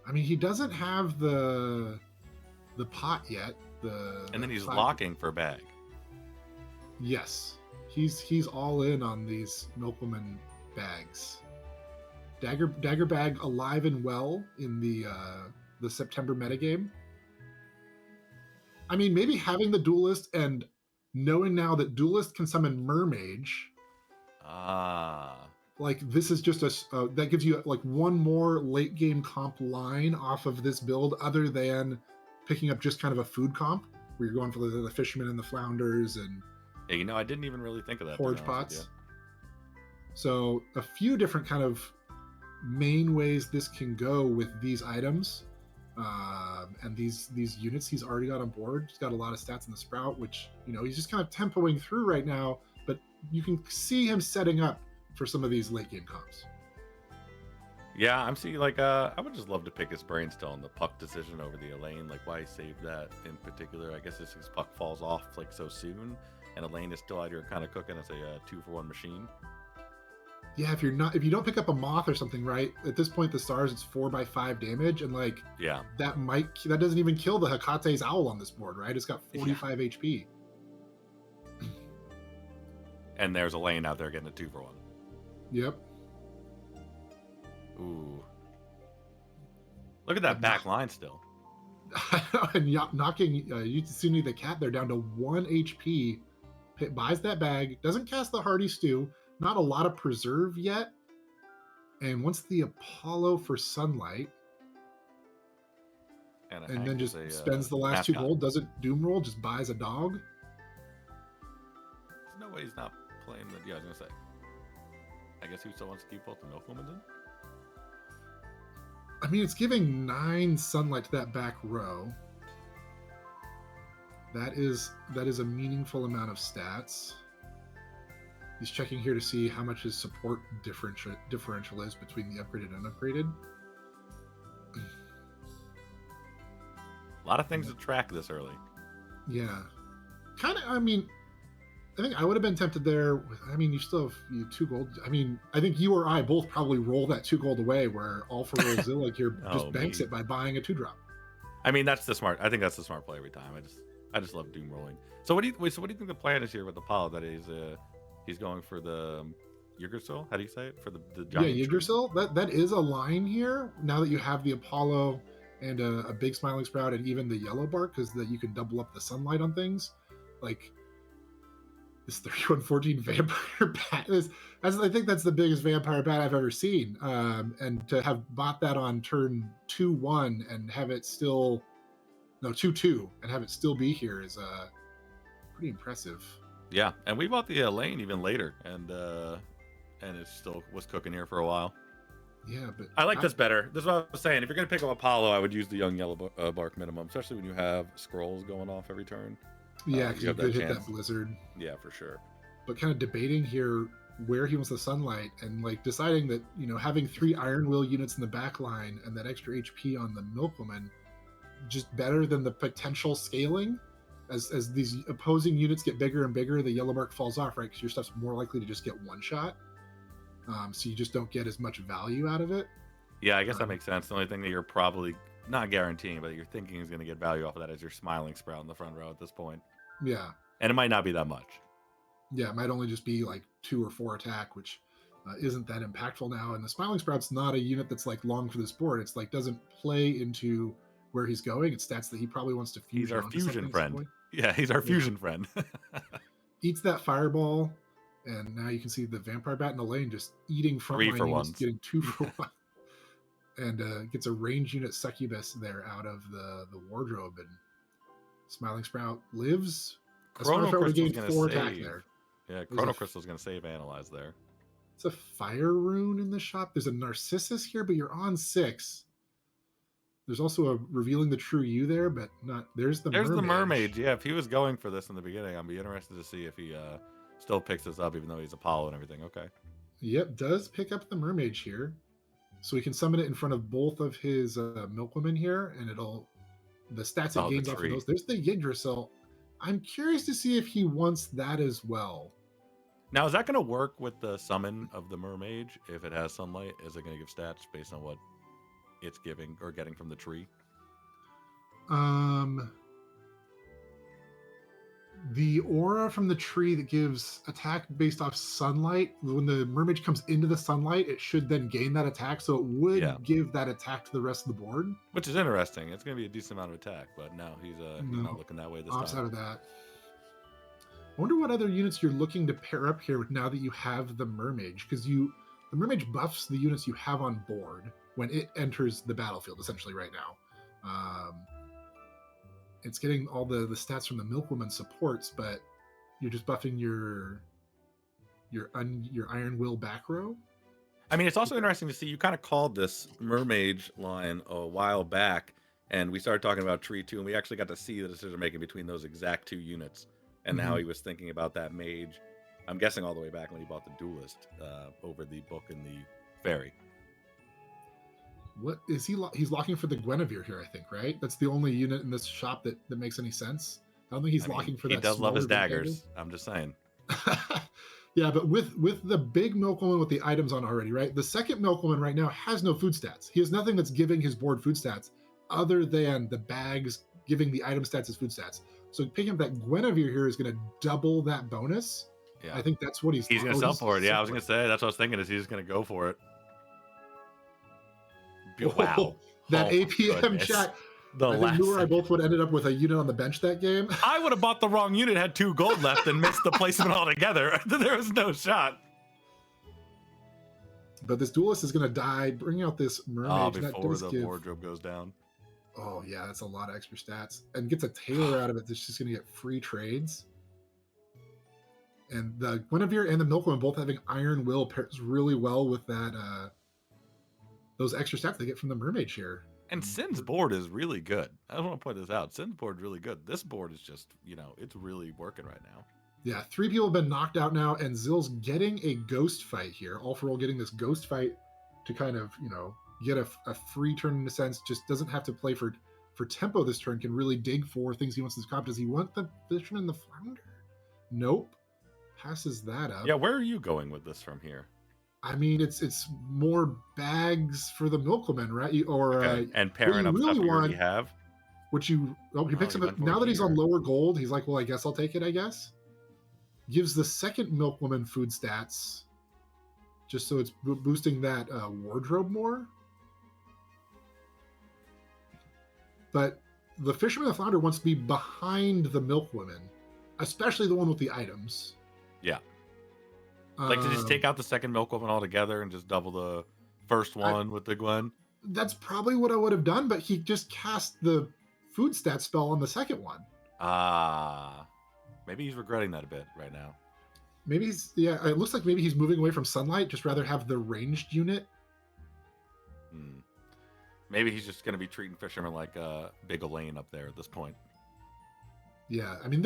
Speaker 1: I mean, he doesn't have the pot yet.
Speaker 2: And then he's locking for a bag.
Speaker 1: Yes. He's all in on these Milkwoman bags. Dagger bag alive and well in the September metagame. I mean, maybe having the duelist and knowing now that duelist can summon Mermage. Like, this is just that gives you like one more late game comp line off of this build, other than picking up just kind of a food comp where you're going for the fishermen and the flounders and
Speaker 2: yeah, I didn't even really think of that.
Speaker 1: Forage pots. So a few different kind of main ways this can go with these items, and these units he's already got on board. He's got a lot of stats in the Sprout, which he's just kind of tempoing through right now, but you can see him setting up for some of these late game comps.
Speaker 2: Yeah, I'm seeing like I would just love to pick his brain still on the Puck decision over the Elaine, like why he saved that in particular. I guess it's his Puck falls off like so soon, and Elaine is still out here kind of cooking as a 2-for-1 machine.
Speaker 1: Yeah, if you don't pick up a Moth or something, right? At this point, the stars it's 4/5 damage, and like that doesn't even kill the Hekate's owl on this board, right? It's got 45 HP.
Speaker 2: And there's Elaine out there getting a 2-for-1.
Speaker 1: Yep.
Speaker 2: Ooh. Look at that back line still.
Speaker 1: And knocking Yutsuni the cat there down to 1 HP. Buys that bag, doesn't cast the Hearty Stew, not a lot of preserve yet. And once the Apollo for sunlight, and then just spends the last mascot. 2 gold, doesn't doom roll, just buys a dog.
Speaker 2: There's no way he's not playing the. Yeah, I was gonna say. I guess he still wants to keep both the Milkwomans in.
Speaker 1: I mean, it's giving 9 sunlight to that back row. That is a meaningful amount of stats. He's checking here to see how much his support differential is between the upgraded and unupgraded.
Speaker 2: A lot of things to track this early.
Speaker 1: Yeah. Kind of, I mean, I think I would have been tempted there. You still have 2 gold. I mean, I think you or I both probably roll that 2 gold away, where all for roll Zilla here just banks it by buying a 2-drop.
Speaker 2: I mean, that's the smart. I think that's the smart play every time. I just love doom rolling. So what do you think the plan is here with Apollo? That he's going for the Yggdrasil? How do you say it? For the
Speaker 1: Yeah,
Speaker 2: giant tree?
Speaker 1: Yggdrasil. That is a line here. Now that you have the Apollo and a big smiling sprout and even the yellow bark, because that you can double up the sunlight on things. Like this 3114 vampire bat is, I think that's the biggest vampire bat I've ever seen. And to have bought that on turn 2-1 and have it still, no, 2-2 and have it still be here is pretty impressive.
Speaker 2: Yeah, and we bought the lane even later, and it still was cooking here for a while.
Speaker 1: Yeah, but
Speaker 2: I like this better. This is what I was saying. If you're gonna pick up Apollo, I would use the young yellow bark minimum, especially when you have scrolls going off every turn.
Speaker 1: Yeah, because you could hit that blizzard.
Speaker 2: Yeah, for sure.
Speaker 1: But kind of debating here where he wants the sunlight and like deciding that, you know, having 3 Iron Will units in the back line and that extra HP on the Milkwoman just better than the potential scaling. As these opposing units get bigger and bigger, the yellow mark falls off, right? Because your stuff's more likely to just get one shot. So you just don't get as much value out of it.
Speaker 2: Yeah, I guess that makes sense. The only thing that you're probably not guaranteeing, but you're thinking is going to get value off of that is your smiling sprout in the front row at this point.
Speaker 1: Yeah.
Speaker 2: And it might not be that much.
Speaker 1: Yeah, it might only just be like 2 or 4 attack, which isn't that impactful now. And the smiling sprout's not a unit that's like long for this board. It's like doesn't play into where he's going. It's stats that he probably wants to fuse.
Speaker 2: He's our fusion friend. Yeah, he's our fusion friend.
Speaker 1: Eats that fireball, and now you can see the vampire bat in the lane just eating frontline units, getting 2 for 1. And gets a range unit succubus there out of the wardrobe, and smiling sprout lives.
Speaker 2: Chrono Crystal's going to
Speaker 1: attack there.
Speaker 2: Yeah, Chrono Crystal's going to save Analyze there.
Speaker 1: It's a fire rune in the shop. There's a Narcissus here, but you're on 6. There's also a revealing the true you there, but not. There's the
Speaker 2: mermaid. Yeah, if he was going for this in the beginning, I'd be interested to see if he still picks this up, even though he's Apollo and everything. Okay.
Speaker 1: Yep, does pick up the mermaid here, so he can summon it in front of both of his Milkwomen here, and the stats it gains off of those. There's the Yggdrasil. I'm curious to see if he wants that as well.
Speaker 2: Now, is that going to work with the summon of the mermaid? If it has sunlight, is it going to give stats based on what it's giving or getting from the tree?
Speaker 1: The aura from the tree that gives attack based off sunlight, when the mermaid comes into the sunlight, it should then gain that attack, so it would give that attack to the rest of the board.
Speaker 2: Which is interesting. It's going to be a decent amount of attack, but no, he's not looking that way this time.
Speaker 1: Out of that. I wonder what other units you're looking to pair up here now that you have the mermaid, because the mermaid buffs the units you have on board when it enters the battlefield, essentially right now. It's getting all the stats from the Milkwoman supports, but you're just buffing your Iron Will back row.
Speaker 2: I mean, it's also interesting to see you kind of called this mermaid line a while back, and we started talking about Tree 2, and we actually got to see the decision making between those exact 2 units, and how he was thinking about that mage. I'm guessing all the way back when he bought the Duelist over the book and the Fairy.
Speaker 1: What is he? He's locking for the Guinevere here, I think, right? That's the only unit in this shop that makes any sense. I don't think he's locking for that.
Speaker 2: He does love his daggers. I'm just saying.
Speaker 1: Yeah, but with the big Milkwoman with the items on already, right? The second Milkwoman right now has no food stats. He has nothing that's giving his board food stats other than the bags giving the item stats as food stats. So picking up that Guinevere here is going to double that bonus. Yeah. I think that's what he's
Speaker 2: going to sell for it. Yeah, I was going to say, that's what I was thinking, is he's just going to go for it. Wow.
Speaker 1: That APM chat. I think you and I both would have ended up with a unit on the bench that game.
Speaker 2: I would have bought the wrong unit, had 2 gold left, and missed the placement altogether. There was no shot.
Speaker 1: But this Duelist is going to die. Bring out this mermaid.
Speaker 2: Before the wardrobe goes down.
Speaker 1: Oh, yeah, that's a lot of extra stats. And gets a Tailor out of it that's just going to get free trades. And the Guinevere and the Milkwoman both having Iron Will pairs really well with that those extra stats they get from the mermaid here.
Speaker 2: And Sin's board is really good. I want to point this out. Sin's board is really good. This board is just, it's really working right now.
Speaker 1: Yeah, 3 people have been knocked out now, and Zill's getting a ghost fight here. All for all getting this ghost fight to kind of, get a free turn in a sense. Just doesn't have to play for tempo this turn. Can really dig for things he wants in his comp. Does he want the Fisherman and the Flounder? Nope. Passes that up.
Speaker 2: Yeah, where are you going with this from here?
Speaker 1: I mean, it's more bags for the Milkwoman, right? Or
Speaker 2: and pairing up stuff you already have.
Speaker 1: which he picks
Speaker 2: he
Speaker 1: up
Speaker 2: went for
Speaker 1: now
Speaker 2: it
Speaker 1: that he's on
Speaker 2: here.
Speaker 1: lower gold. He's like, well, I guess I'll take it. I guess gives the second milkwoman food stats, just so it's boosting that wardrobe more. But the fisherman and the flounder wants to be behind the milkwoman, especially the one with the items.
Speaker 2: Yeah. Like to just take out the second milkwoman altogether and just double the first one with the Gwen.
Speaker 1: That's probably what I would have done, but he just cast the food stat spell on the second one.
Speaker 2: Maybe he's regretting that a bit right now.
Speaker 1: Maybe it looks like maybe he's moving away from sunlight, just rather have the ranged unit.
Speaker 2: Maybe he's just going to be treating fishermen like Big Elaine up there at this point.
Speaker 1: Yeah, I mean,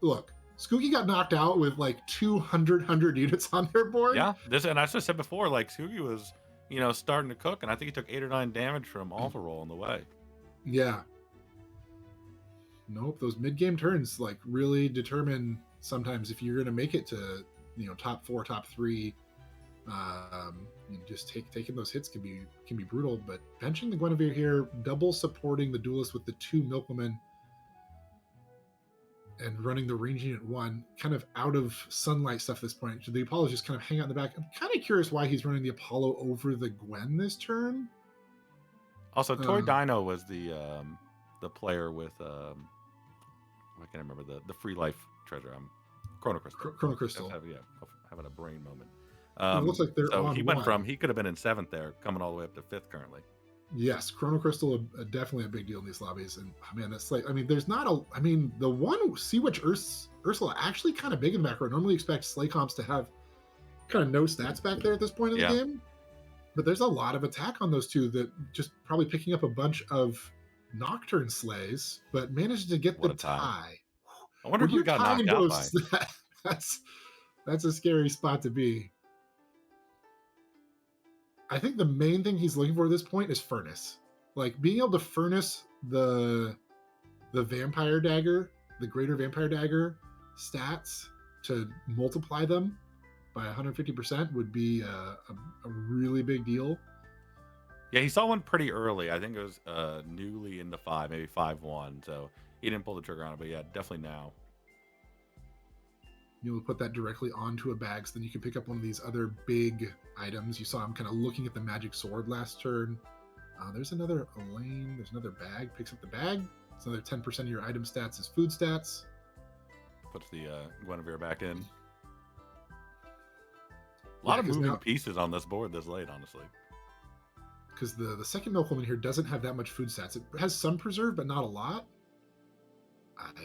Speaker 1: look, Skooky got knocked out with like 200 units on their board.
Speaker 2: Yeah, and as I said before, like Skooky was, starting to cook, and I think he took 8 or 9 damage from Alpha Roll on the way.
Speaker 1: Yeah. Nope, those mid-game turns like really determine sometimes if you're going to make it to top 4, top 3. Just taking those hits can be brutal. But benching the Guinevere here, double supporting the duelist with the 2 milkwomen, and running the range unit 1, kind of out of sunlight stuff at this point. So the Apollo just kind of hang out in the back. I'm kind of curious why he's running the Apollo over the Gwen this turn.
Speaker 2: Also, Toy Dino was the player with I can't remember the free life treasure. Chrono Crystal.
Speaker 1: Chrono Crystal.
Speaker 2: Having a brain moment.
Speaker 1: It looks like they're on
Speaker 2: he could have been in 7th there, coming all the way up to 5th currently.
Speaker 1: Yes, Chrono Crystal definitely a big deal in these lobbies, and man, that's like, I mean, the one Sea Witch Ursula actually kind of big in the background. Normally expect Slay comps to have kind of no stats back there at this point in the game, but there's a lot of attack on those two that just probably picking up a bunch of Nocturne Slays, but managed to get the tie.
Speaker 2: I wonder who got knocked out by.
Speaker 1: That's a scary spot to be. I think the main thing he's looking for at this point is Furnace. Like being able to Furnace the Vampire Dagger, the Greater Vampire Dagger stats to multiply them by 150% would be a really big deal.
Speaker 2: Yeah, he saw one pretty early. I think it was newly into 5, maybe 5-1. So he didn't pull the trigger on it, but yeah, definitely now.
Speaker 1: You'll put that directly onto a bag, so then you can pick up one of these other big items. You saw him kind of looking at the magic sword last turn. There's another Elaine. There's another bag. Picks up the bag. It's another 10% of your item stats is food stats.
Speaker 2: Puts the Guinevere back in. A lot of moving pieces on this board this late, honestly.
Speaker 1: Because the second milkwoman here doesn't have that much food stats. It has some preserve, but not a lot.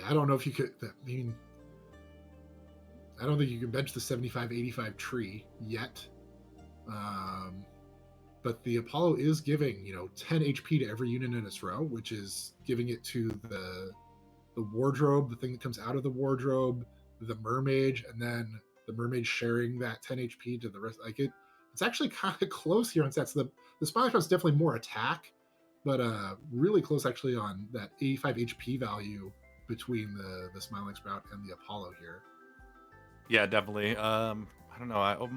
Speaker 1: I don't know if you could. I don't think you can bench the 75-85 tree yet. But the Apollo is giving, 10 HP to every unit in its row, which is giving it to the wardrobe, the thing that comes out of the wardrobe, the mermaid, and then the mermaid sharing that 10 HP to the rest. Like it's actually kind of close here on stats. So the Smiling Sprout's definitely more attack, but really close actually on that 85 HP value between the Smiling Sprout and the Apollo here.
Speaker 2: Yeah, definitely. I don't know.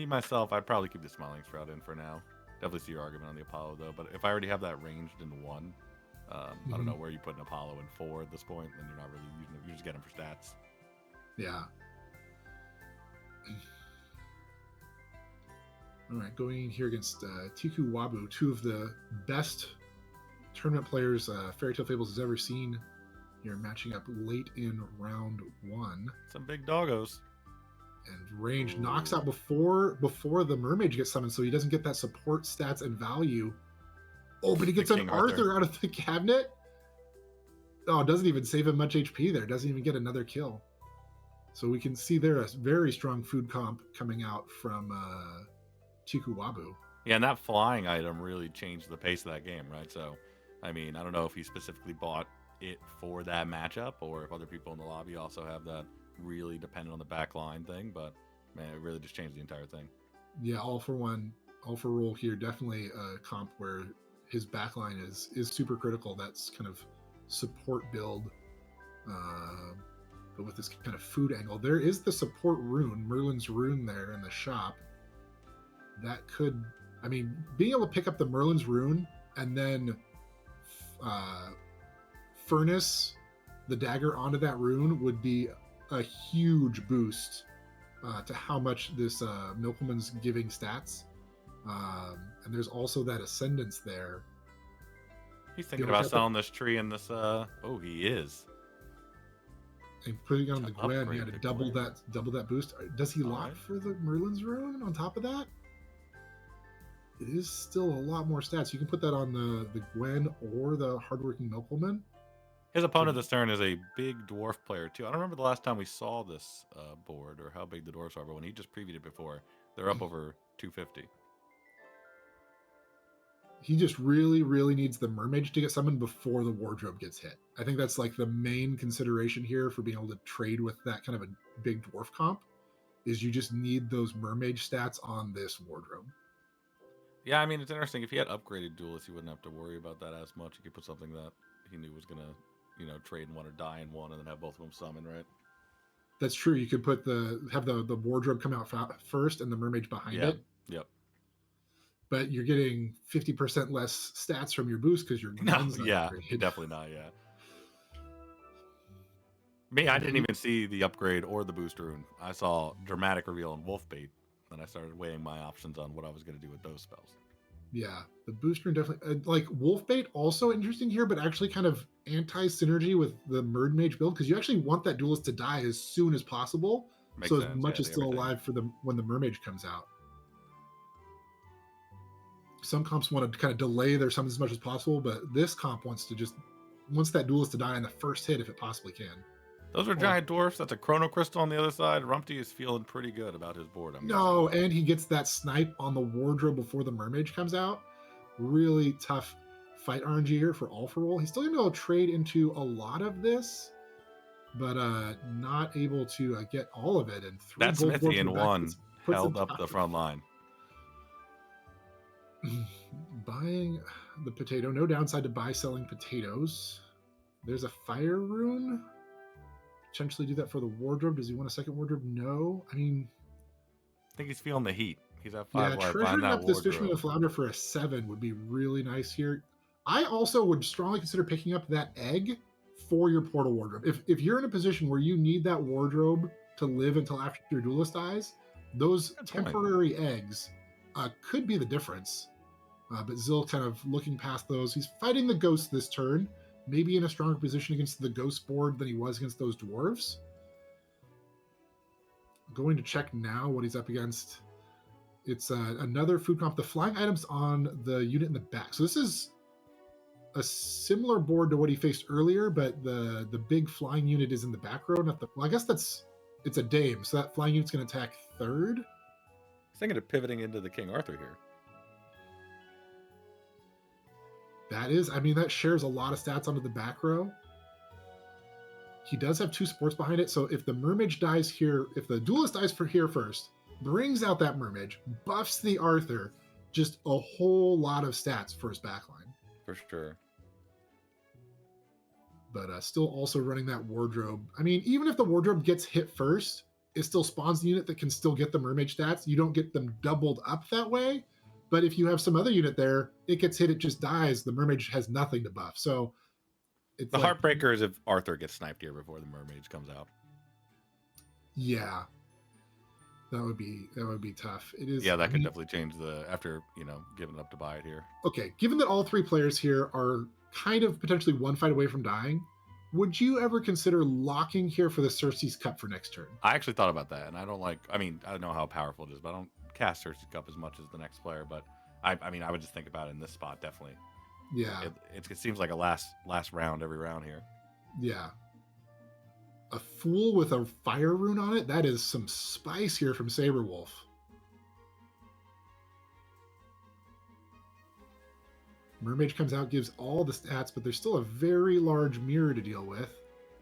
Speaker 2: Myself, I'd probably keep the Smiling Sprout in for now. Definitely see your argument on the Apollo, though. But if I already have that ranged in 1, I don't know where you put an Apollo in 4 at this point, then you're not really using it. You're just getting for stats.
Speaker 1: Yeah. All right, going here against Tiku Wabu, 2 of the best tournament players Fairy Tale Fables has ever seen. Here matching up late in round 1.
Speaker 2: Some big doggos.
Speaker 1: And range knocks out before the mermaid gets summoned, so he doesn't get that support stats and value. Oh, but he gets an Arthur out of the cabinet. Oh, it doesn't even save him much HP there. Doesn't even get another kill. So we can see there a very strong food comp coming out from Tiku Wabu.
Speaker 2: Yeah, and that flying item really changed the pace of that game, right? So, I mean, I don't know if he specifically bought it for that matchup or if other people in the lobby also have that really dependent on the back line thing, but man, it really just changed the entire thing. Yeah,
Speaker 1: all for roll here, definitely a comp where his backline is super critical. That's kind of support build, but with this kind of food angle. There is the support rune, Merlin's rune there in the shop. That could, I mean, being able to pick up the Merlin's rune and then furnace the dagger onto that rune would be a huge boost to how much this Milkwoman's giving stats. And there's also that ascendance there.
Speaker 2: He's thinking about selling this tree and this. He is.
Speaker 1: And putting it on the Gwen, he had to double that boost. Does he lock for the Merlin's rune on top of that? It is still a lot more stats. You can put that on the Gwen or the hardworking Milkwoman.
Speaker 2: His opponent this turn is a big dwarf player too. I don't remember the last time we saw this board or how big the dwarfs are, but when he just previewed it before, they're up over 250.
Speaker 1: He just really, really needs the mermage to get summoned before the wardrobe gets hit. I think that's like the main consideration here for being able to trade with that kind of a big dwarf comp, is you just need those mermage stats on this wardrobe.
Speaker 2: Yeah, I mean, it's interesting. If he had upgraded duelists, he wouldn't have to worry about that as much. He could put something that he knew was going to, trade in one or die in one and then have both of them summoned, right?
Speaker 1: That's true. You could have the wardrobe come out first and the mermage behind it.
Speaker 2: Yep.
Speaker 1: But you're getting 50% less stats from your boost because your gun's not upgraded.
Speaker 2: Definitely not. Yeah. Me, I didn't even see the upgrade or the boost rune. I saw dramatic reveal and Wolfbait, and I started weighing my options on what I was going to do with those spells.
Speaker 1: Yeah, the boost rune definitely like Wolfbait also interesting here, but actually kind of anti-synergy with the Mage build because you actually want that duelist to die as soon as possible, Makes sense. As much as still alive for when the Mermage comes out. Some comps want to kind of delay their summons as much as possible, but this comp wants that duelist to die in the first hit if it possibly can.
Speaker 2: Those are giant dwarfs. That's a Chrono Crystal on the other side. Rumpty is feeling pretty good about his board.
Speaker 1: And he gets that snipe on the wardrobe before the Mermage comes out. Really tough fight RNG here for All for Roll. He's still going to be able to trade into a lot of this, but not able to get all of it. And
Speaker 2: that Smithy in one held up the front line.
Speaker 1: Buying the potato. No downside to selling potatoes. There's a fire rune. Potentially do that for the wardrobe. Does he want a second wardrobe? No. I mean,
Speaker 2: I think he's feeling the heat. He's at 5 life.
Speaker 1: Treasuring up this Fishman with Flounder for a 7 would be really nice here. I also would strongly consider picking up that egg for your portal wardrobe. If you're in a position where you need that wardrobe to live until after your duelist dies, those temporary eggs could be the difference. But Zill kind of looking past those. He's fighting the ghost this turn, maybe in a stronger position against the ghost board than he was against those dwarves. Going to check now what he's up against. It's another food comp. The flying items on the unit in the back. So this is a similar board to what he faced earlier, but the big flying unit is in the back row. I guess it's a dame, so that flying unit's going to attack third.
Speaker 2: I was thinking of pivoting into the King Arthur here.
Speaker 1: That shares a lot of stats onto the back row. He does have 2 supports behind it, so if the Mermage dies here, if the duelist dies here first, brings out that Mermage, buffs the Arthur, just a whole lot of stats for his backline.
Speaker 2: For sure.
Speaker 1: But still also running that wardrobe. I mean, even if the wardrobe gets hit first, it still spawns the unit that can still get the Mermage stats. You don't get them doubled up that way. But if you have some other unit there, it gets hit, it just dies. The Mermage has nothing to buff. So
Speaker 2: it's the heartbreaker is if Arthur gets sniped here before the Mermage comes out.
Speaker 1: Yeah. That would be tough. It is.
Speaker 2: Yeah, that could definitely change after giving up to buy it here.
Speaker 1: Okay, given that all 3 players here are kind of potentially one fight away from dying, would you ever consider locking here for the Cersei's Cup for next turn?
Speaker 2: I actually thought about that, and I don't know how powerful it is, but I don't cast Cersei's Cup as much as the next player. But I would just think about it in this spot, definitely.
Speaker 1: Yeah.
Speaker 2: It seems like a last round every round here.
Speaker 1: Yeah. A Fool with a fire rune on it? That is some spice here from Saberwolf. Mermage comes out, gives all the stats, but there's still a very large mirror to deal with.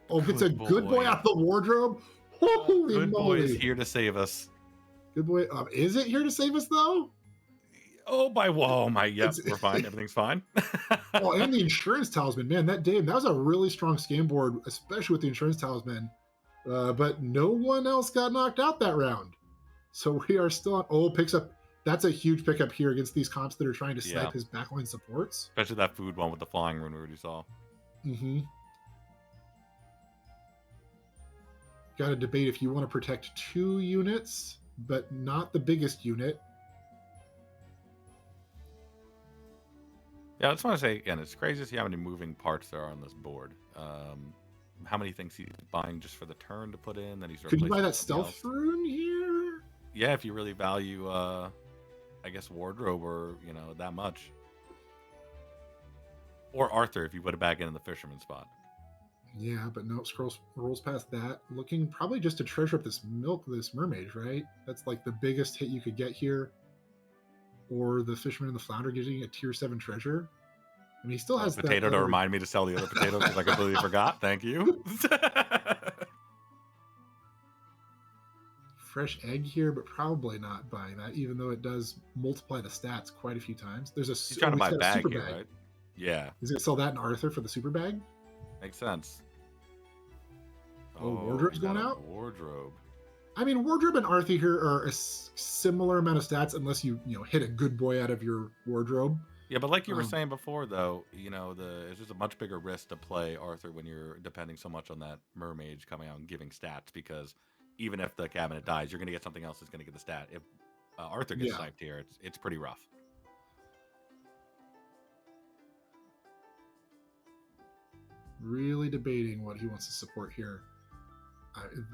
Speaker 1: Oh, it's a good boy out the wardrobe? Holy
Speaker 2: good
Speaker 1: moly.
Speaker 2: boy is here to save us.
Speaker 1: Good boy. Is it here to save us, though?
Speaker 2: We're fine. Everything's fine.
Speaker 1: And the Insurance Talisman. Man, that was a really strong scam board, especially with the Insurance Talisman. But no one else got knocked out that round. So we are still on. Picks up. That's a huge pickup here against these comps that are trying to snipe his backline supports.
Speaker 2: Especially that food one with the flying rune we already saw.
Speaker 1: Mm-hmm. got to debate if you want to protect 2 units, but not the biggest unit.
Speaker 2: Yeah, I just want to say again, it's crazy to see how many moving parts there are on this board. How many things he's buying just for the turn to put in that he's
Speaker 1: Could you
Speaker 2: replacing
Speaker 1: buy that
Speaker 2: with something
Speaker 1: stealth
Speaker 2: else.
Speaker 1: rune here?
Speaker 2: Yeah, if you really value, I guess wardrobe or that much, or Arthur if you put it back in the fisherman spot.
Speaker 1: Yeah, but no, rolls past that. Looking probably just to treasure up this mermaid, right? That's like the biggest hit you could get here. Or the fisherman and the flounder getting a tier 7 treasure. I mean, he still has
Speaker 2: potato
Speaker 1: that
Speaker 2: to remind me to sell the other potato because I completely forgot. Thank you.
Speaker 1: Fresh egg here, but probably not buying that, even though it does multiply the stats quite a few times. There's
Speaker 2: He's trying to buy a bag
Speaker 1: super
Speaker 2: here,
Speaker 1: bag.
Speaker 2: right? Yeah.
Speaker 1: He's gonna sell that in Arthur for the super bag.
Speaker 2: Makes sense.
Speaker 1: Wardrobe's going out.
Speaker 2: Wardrobe.
Speaker 1: I mean, wardrobe and Arthur here are a similar amount of stats, unless you hit a good boy out of your wardrobe.
Speaker 2: Yeah, but like you were saying before, though, it's just a much bigger risk to play Arthur when you're depending so much on that mermaid coming out and giving stats, because even if the cabinet dies, you're going to get something else that's going to get the stat. If Arthur gets sniped here, it's pretty rough.
Speaker 1: Really debating what he wants to support here.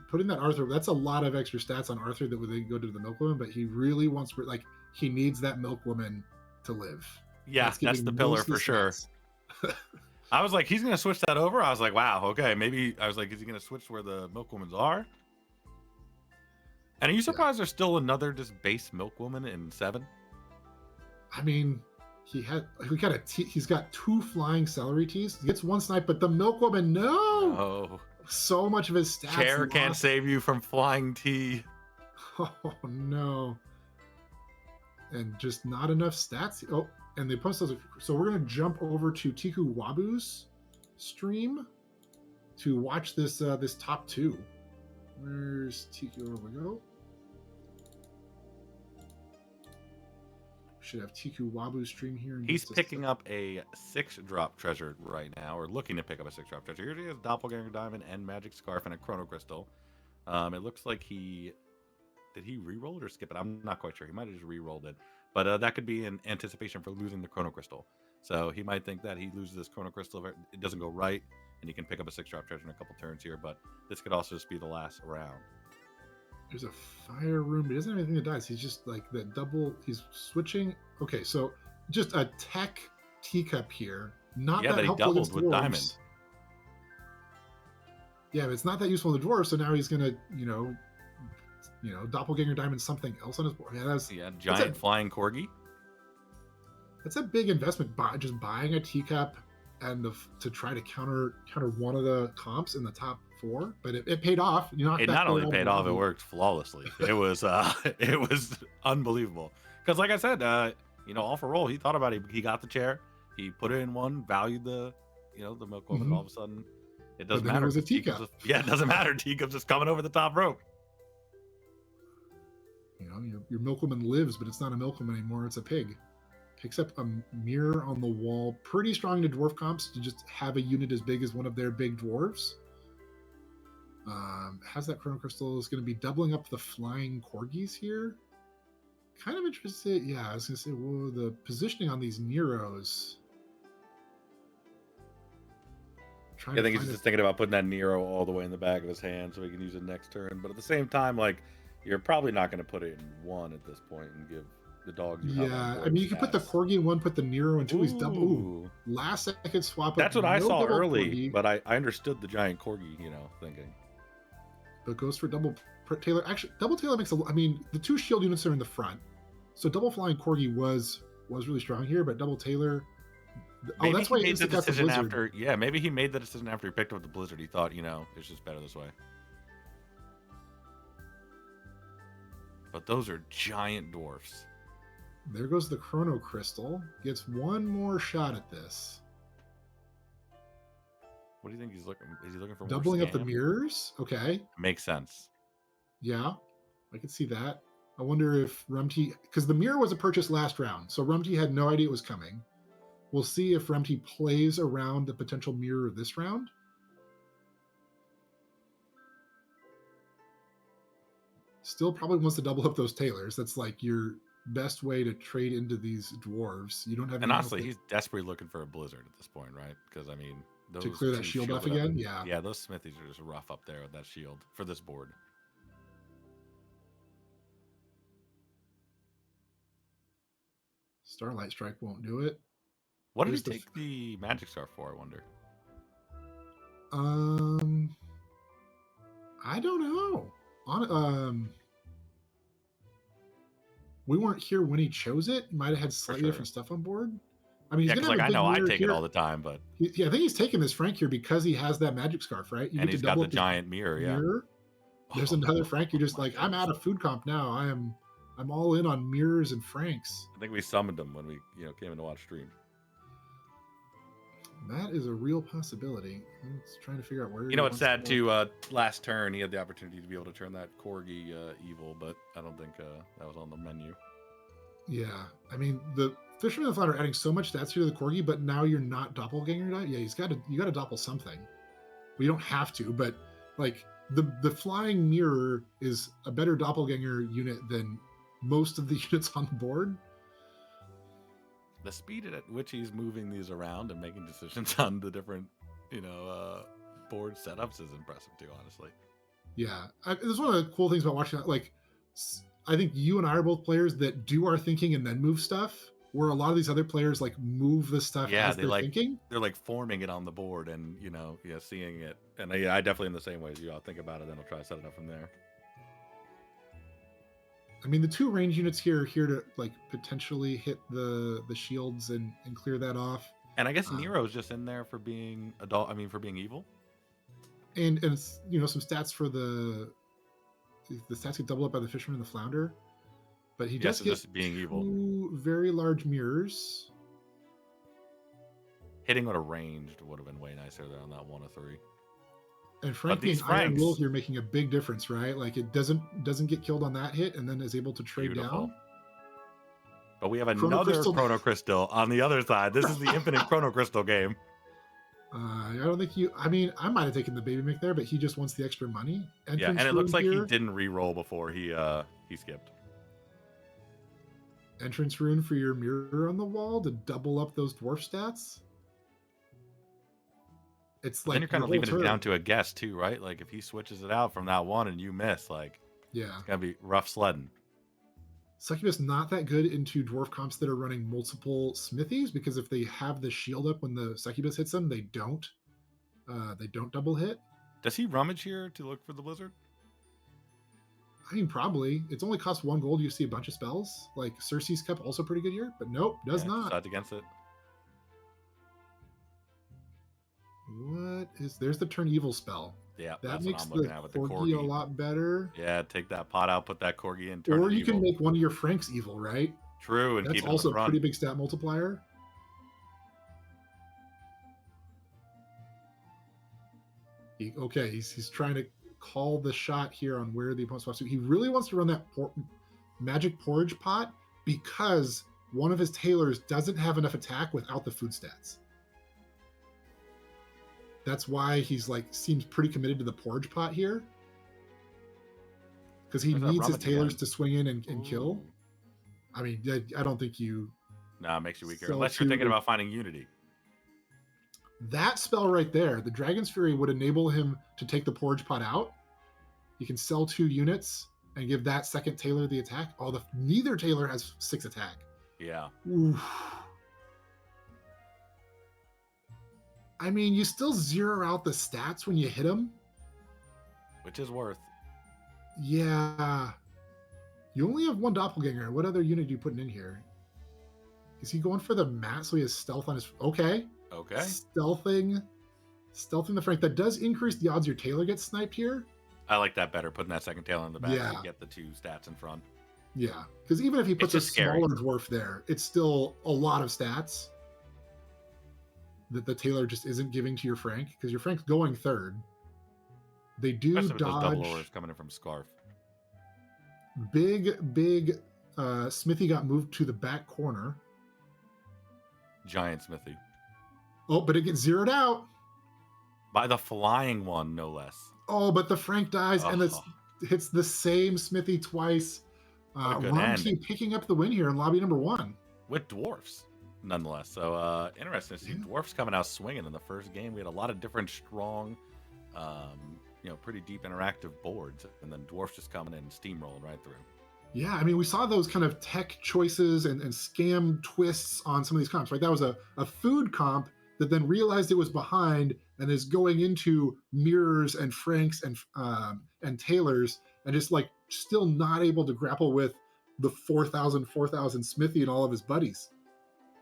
Speaker 1: Putting that Arthur, that's a lot of extra stats on Arthur that would then go to the Milkwoman, but he really wants, like, he needs that Milkwoman to live.
Speaker 2: Yeah, that's the pillar for sure. I was like, he's going to switch that over. I was like, wow, okay. Maybe I was like, is he going to switch where the Milkwomans are? And are you surprised there's still another just base Milkwoman in 7?
Speaker 1: I mean, he's got 2 flying celery teas. He gets 1 snipe, but the Milkwoman, no!
Speaker 2: Oh.
Speaker 1: So much of his stats.
Speaker 2: Chair can't save you from flying tea.
Speaker 1: Oh, no. And just not enough stats. Oh, and they post those. So we're going to jump over to Tiku Wabu's stream to watch this this top 2. Where's Tiku? Where we go? Should have Tiku Wabu stream here.
Speaker 2: He's picking up a 6-drop treasure right now, or looking to pick up a 6-drop treasure. Here he has Doppelganger Diamond and Magic Scarf and a Chrono Crystal. It looks like did he re-roll it or skip it? I'm not quite sure. He might have just re-rolled it. But that could be in anticipation for losing the Chrono Crystal. So he might think that he loses this Chrono Crystal if it doesn't go right, and he can pick up a 6-drop treasure in a couple turns here. But this could also just be the last round.
Speaker 1: There's a fire room, but he doesn't have anything that dies. He's just like the double. He's switching. Okay, so just a tech teacup here. Not that helpful against dwarves. With diamond. Yeah, but it's not that useful to dwarves. So now he's gonna, doppelganger diamond something else on his board. Yeah,
Speaker 2: giant flying corgi.
Speaker 1: That's a big investment. Just buying a teacup and to try to counter one of the comps in the top 4, but it paid off.
Speaker 2: It not only paid off, it worked flawlessly. It was unbelievable. Because like I said, all for roll, he thought about it. He got the chair, he put it in 1, valued the Milkwoman, and all of a sudden it doesn't matter. It was a teacup. It doesn't matter. Teacup's just coming over the top rope.
Speaker 1: Your Milkwoman lives, but it's not a Milkwoman anymore. It's a pig. Picks up a mirror on the wall. Pretty strong to dwarf comps to just have a unit as big as one of their big dwarves. Has that Chrono Crystal. Is going to be doubling up the flying corgis here. Kind of interested. Yeah, I was going to say, whoa, the positioning on these Neros.
Speaker 2: I think he's just thinking about putting that Nero all the way in the back of his hand so he can use it next turn. But at the same time, like, you're probably not going to put it in 1 at this point and give the dog.
Speaker 1: Yeah, I mean, you can put the corgi in 1, put the Nero in 2. He's double. Ooh, last second swap.
Speaker 2: That's what I saw early, corgi. But I understood the giant corgi, thinking.
Speaker 1: But goes for double Taylor. Actually, double Taylor makes I mean, the 2 shield units are in the front, so double flying corgi was really strong here. But double Taylor.
Speaker 2: Maybe that's why he made the decision after. Yeah, maybe he made the decision after he picked up the Blizzard. He thought, it's just better this way. But those are giant dwarfs.
Speaker 1: There goes the Chrono Crystal. Gets 1 more shot at this.
Speaker 2: What do you think he's looking? Is he looking for
Speaker 1: doubling up the mirrors? Okay,
Speaker 2: makes sense.
Speaker 1: Yeah, I can see that. I wonder if Rumty, because the mirror was a purchase last round, so Rumty had no idea it was coming. We'll see if Rumty plays around the potential mirror this round. Still probably wants to double up those tailors. That's like your best way to trade into these dwarves. You don't have
Speaker 2: And
Speaker 1: any
Speaker 2: honestly, he's desperately looking for a blizzard at this point, right? Because I mean,
Speaker 1: to
Speaker 2: those
Speaker 1: clear that
Speaker 2: two
Speaker 1: shield off
Speaker 2: shielded up.
Speaker 1: again. Yeah.
Speaker 2: Yeah, those smithies are just rough up there with that shield for this board.
Speaker 1: Starlight Strike won't do it.
Speaker 2: What did he take the magic scarf for? I wonder.
Speaker 1: I don't know. We weren't here when he chose it. He might have had slightly different stuff on board. I mean, he's gonna have
Speaker 2: like
Speaker 1: a big
Speaker 2: I know I take
Speaker 1: here.
Speaker 2: it all the time, but
Speaker 1: yeah, I think he's taking this Frank here because he has that magic scarf, right?
Speaker 2: You and he's got the giant mirror. Yeah.
Speaker 1: There's another Frank. You're just like, goodness. I'm out of food comp now. I'm all in on mirrors and Franks.
Speaker 2: I think we summoned him when we came in to watch stream.
Speaker 1: That is a real possibility. I'm just trying to figure out where.
Speaker 2: You know what's sad too? Last turn, he had the opportunity to be able to turn that corgi evil, but I don't think that was on the menu.
Speaker 1: Yeah, I mean the Fisherman and the Flounder adding so much stats here to the corgi, but now you're not doppelganger. Yeah, you got to doppel something. We don't have to, but like the flying mirror is a better doppelganger unit than most of the units on the board.
Speaker 2: The speed at which he's moving these around and making decisions on the different, board setups is impressive too, honestly.
Speaker 1: Yeah, this is one of the cool things about watching. Like, I think you and I are both players that do our thinking and then move stuff. Where a lot of these other players like move the stuff as they're thinking.
Speaker 2: They're like forming it on the board and seeing it. And I definitely in the same way as you. I'll think about it, then I'll try to set it up from there.
Speaker 1: I mean, the 2 range units here are here to like potentially hit the shields and clear that off.
Speaker 2: And I guess Nero's just in there for being for being evil.
Speaker 1: And it's, some stats for the stats get doubled up by the Fisherman and the Flounder. But he does get
Speaker 2: just being evil.
Speaker 1: 2 very large mirrors.
Speaker 2: Hitting with a ranged would have been way nicer there on that 1 of 3.
Speaker 1: And Frank being Iron Will here making a big difference, right? Like it doesn't get killed on that hit and then is able to trade down.
Speaker 2: But we have another Chrono Crystal on the other side. This is the infinite Chrono Crystal game.
Speaker 1: I don't think I might have taken the Baby Mick there, but he just wants the extra money.
Speaker 2: And it looks like he didn't re-roll before he skipped.
Speaker 1: Entrance rune for your mirror on the wall to double up those dwarf stats. It's like
Speaker 2: then you're kind of leaving it down to a guess too, right? Like if he switches it out from that one and you miss, like it's gonna be rough sledding.
Speaker 1: Succubus not that good into dwarf comps that are running multiple smithies because if they have the shield up when the Succubus hits them, they don't double hit.
Speaker 2: Does he rummage here to look for the blizzard?
Speaker 1: I mean, probably. It's only cost 1 gold. You see a bunch of spells. Like Circe's Cup, also pretty good here, but nope, does not.
Speaker 2: Decides against it.
Speaker 1: There's the turn evil spell.
Speaker 2: Yeah,
Speaker 1: that makes the corgi a lot better.
Speaker 2: Yeah, take that pot out, put that corgi in.
Speaker 1: Or you can make one of your Franks evil, right?
Speaker 2: True, and
Speaker 1: that's also a pretty big stat multiplier. He's trying to call the shot here on where the opponent's wants to. He really wants to run that magic porridge pot because one of his tailors doesn't have enough attack without the food stats. That's why he's seems pretty committed to the porridge pot here. Because he needs his tailors to swing in and kill. I mean, I don't think you...
Speaker 2: Nah, it makes you weaker. Unless you're thinking about finding unity.
Speaker 1: That spell right there, the Dragon's Fury, would enable him to take the porridge pot out. He can sell 2 units and give that second tailor the attack. Oh, neither tailor has 6 attack.
Speaker 2: Yeah.
Speaker 1: Oof. I mean, you still zero out the stats when you hit him.
Speaker 2: Which is worth.
Speaker 1: Yeah. You only have 1 doppelganger. What other unit are you putting in here? Is he going for the mat so he has stealth on his... Okay. Stealthing the Frank. That does increase the odds your tailor gets sniped here.
Speaker 2: I like that better, putting that second tailor in the back to get the 2 stats in front.
Speaker 1: Yeah, because even if he puts a smaller dwarf there, it's still a lot of stats that the tailor just isn't giving to your Frank, because your Frank's going 3rd. They do dodge.
Speaker 2: Double orders coming in from Scarf.
Speaker 1: Big Smithy got moved to the back corner.
Speaker 2: Giant Smithy.
Speaker 1: Oh, but it gets zeroed out.
Speaker 2: By the flying one, no less.
Speaker 1: Oh, but the Frank dies, and hits the same Smithy twice.
Speaker 2: What a good
Speaker 1: Rumty
Speaker 2: ending
Speaker 1: picking up the win here in lobby number 1.
Speaker 2: with dwarfs, nonetheless. So interesting to see
Speaker 1: Yeah.
Speaker 2: dwarfs coming out swinging in the first game. We had a lot of different strong, pretty deep interactive boards, and then dwarfs just coming in and steamrolling right through.
Speaker 1: Yeah, I mean, we saw those kind of tech choices and scam twists on some of these comps, right? That was a food comp that then realized it was behind and is going into mirrors and Franks and Taylors and just like still not able to grapple with the 4,000 Smithy and all of his buddies.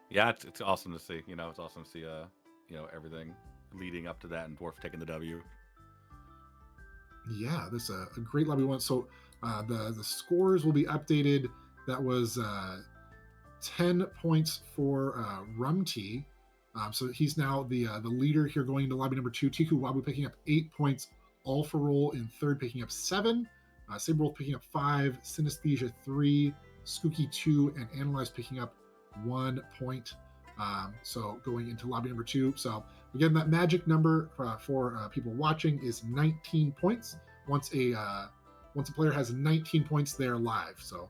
Speaker 2: Yeah, it's awesome to see. It's awesome to see everything leading up to that and dwarf taking the W.
Speaker 1: Yeah, this is a great lobby one. So the scores will be updated. That was 10 points for Rumty. So he's now the leader here going into lobby number 2. Tiku Wabu picking up 8 points. All for Roll in third, picking up 7. Saber Wolf picking up 5. Synesthesia 3. Skooky 2. And Analyze picking up 1 point. So going into lobby number 2. So again, that magic number for people watching is 19 points. Once a player has 19 points, they're live. So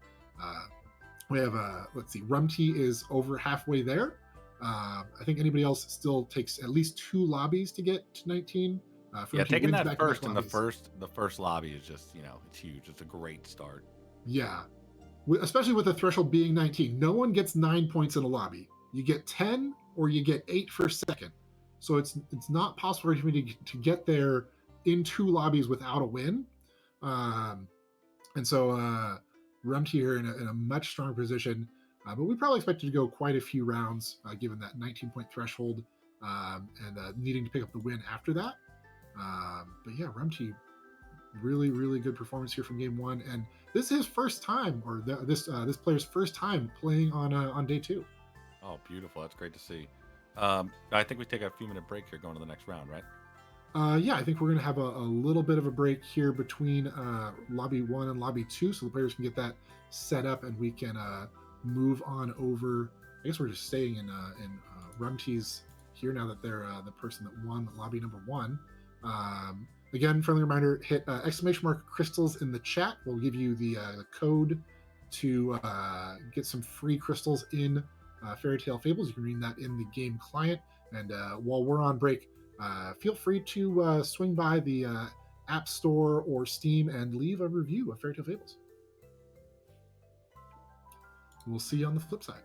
Speaker 1: we have let's see, Rumty is over halfway there. I think anybody else still takes at least 2 lobbies to get to 19.
Speaker 2: Yeah,
Speaker 1: Rumty
Speaker 2: taking
Speaker 1: wins
Speaker 2: that
Speaker 1: back-to-back
Speaker 2: first in the
Speaker 1: lobbies.
Speaker 2: first lobby is just it's huge. It's a great start.
Speaker 1: Yeah, especially with the threshold being 19. No one gets 9 points in a lobby. You get 10 or you get 8 for second. So it's not possible for me to get there in 2 lobbies without a win. And so Rumty here in a much stronger position. But we probably expected to go quite a few rounds given that 19-point threshold and needing to pick up the win after that. But yeah, Rumty, really, really good performance here from game 1. And this is his first time, or this player's first time playing on day 2.
Speaker 2: Oh, beautiful. That's great to see. I think we take a few minute break here going to the next round, right?
Speaker 1: Yeah, I think we're going to have a little bit of a break here between lobby 1 and lobby 2 so the players can get that set up and we can move on over. I guess we're just staying in Rumty's here now that they're the person that won lobby number 1. Again, friendly reminder, hit ! crystals in the chat. We'll give you the code to get some free crystals in Fairy Tale Fables. You can read that in the game client. And while we're on break, feel free to swing by the App Store or Steam and leave a review of Fairy Tale Fables. We'll see you on the flip side.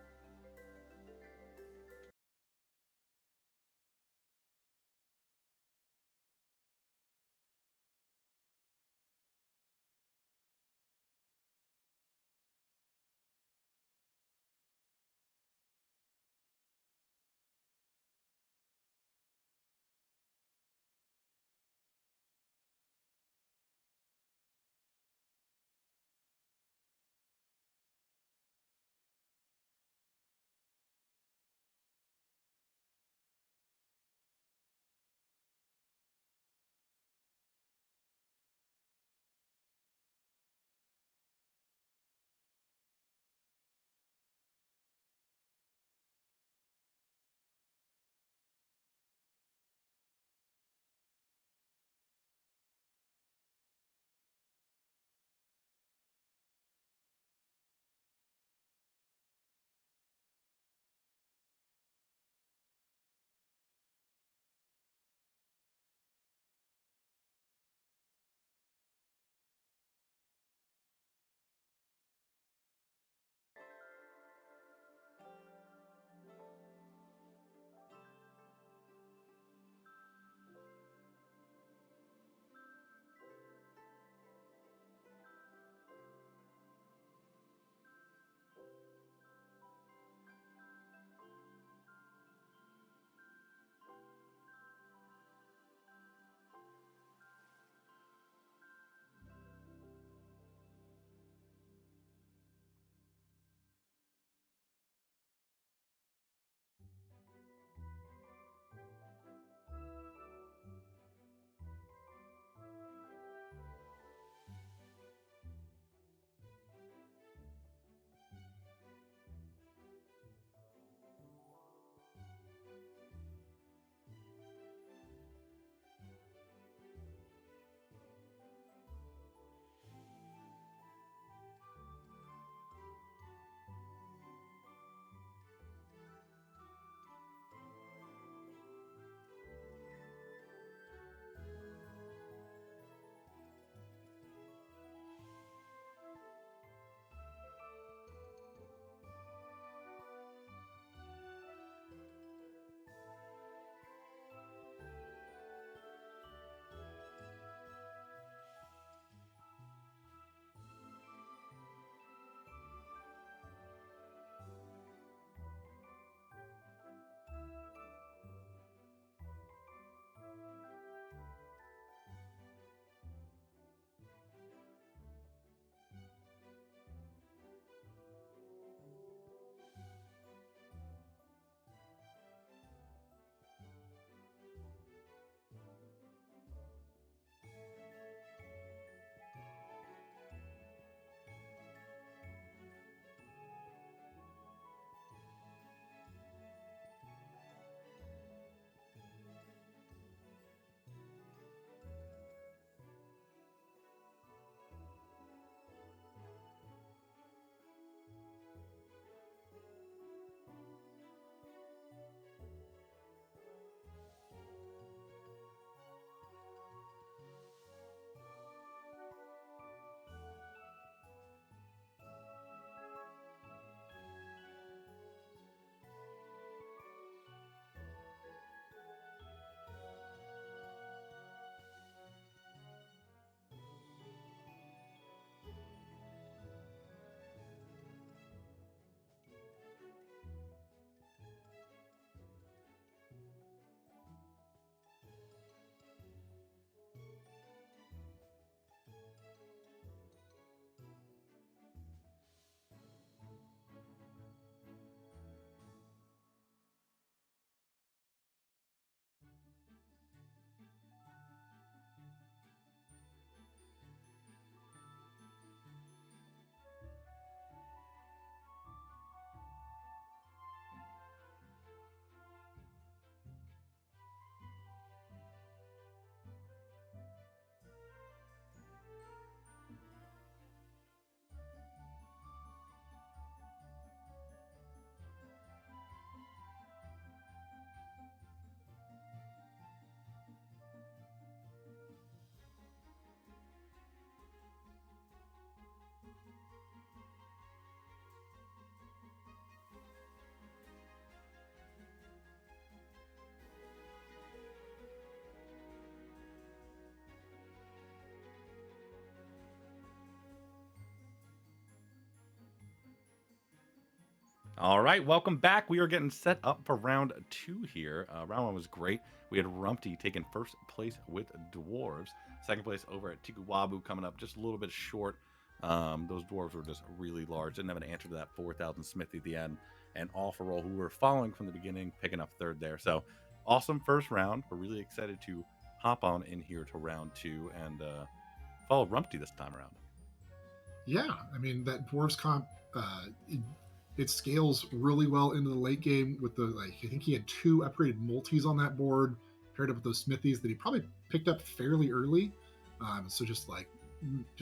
Speaker 2: All right, welcome back. We are getting set up for round 2 here. Round 1 was great. We had Rumpty taking first place with Dwarves. Second place over at Tikuwabu coming up just a little bit short. Those Dwarves were just really large. Didn't have an answer to that 4,000 Smithy at the end. And All for Roll, who were following from the beginning, picking up third there. So awesome first round. We're really excited to hop on in here to round 2 and follow Rumpty this time around.
Speaker 1: Yeah, I mean that Dwarves comp, it scales really well into the late game with the I think he had 2 upgraded multis on that board paired up with those smithies that he probably picked up fairly early. So just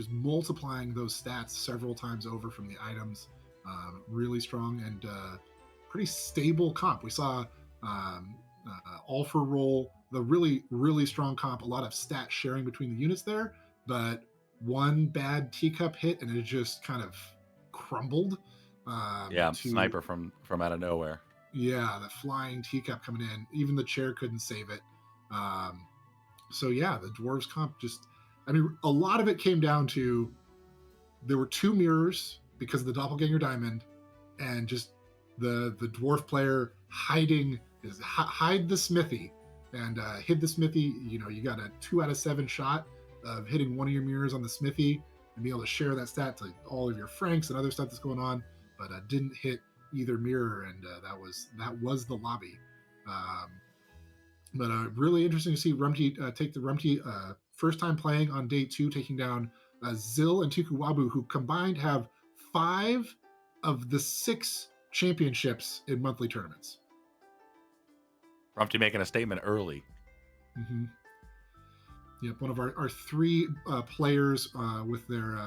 Speaker 1: multiplying those stats several times over from the items, really strong and pretty stable comp. We saw All for Roll, the really strong comp, a lot of stat sharing between the units there, but one bad teacup hit and it just kind of crumbled.
Speaker 2: Sniper from out of nowhere.
Speaker 1: Yeah, the flying teacup coming in. Even the chair couldn't save it. So yeah, the Dwarves comp a lot of it came down to there were 2 mirrors because of the Doppelganger Diamond, and just the Dwarf player hide the Smithy and hid the Smithy. You got a 2 out of 7 shot of hitting one of your mirrors on the Smithy and be able to share that stat to all of your Franks and other stuff that's going on, but didn't hit either mirror, and that was the lobby. But really interesting to see Rumpty take the Rumpty first time playing on day 2, taking down Zill and Tikuwabu, who combined have 5 of the 6 championships in monthly tournaments.
Speaker 2: Rumpty making a statement early.
Speaker 1: Mm-hmm. Yep, one of our 3 players with their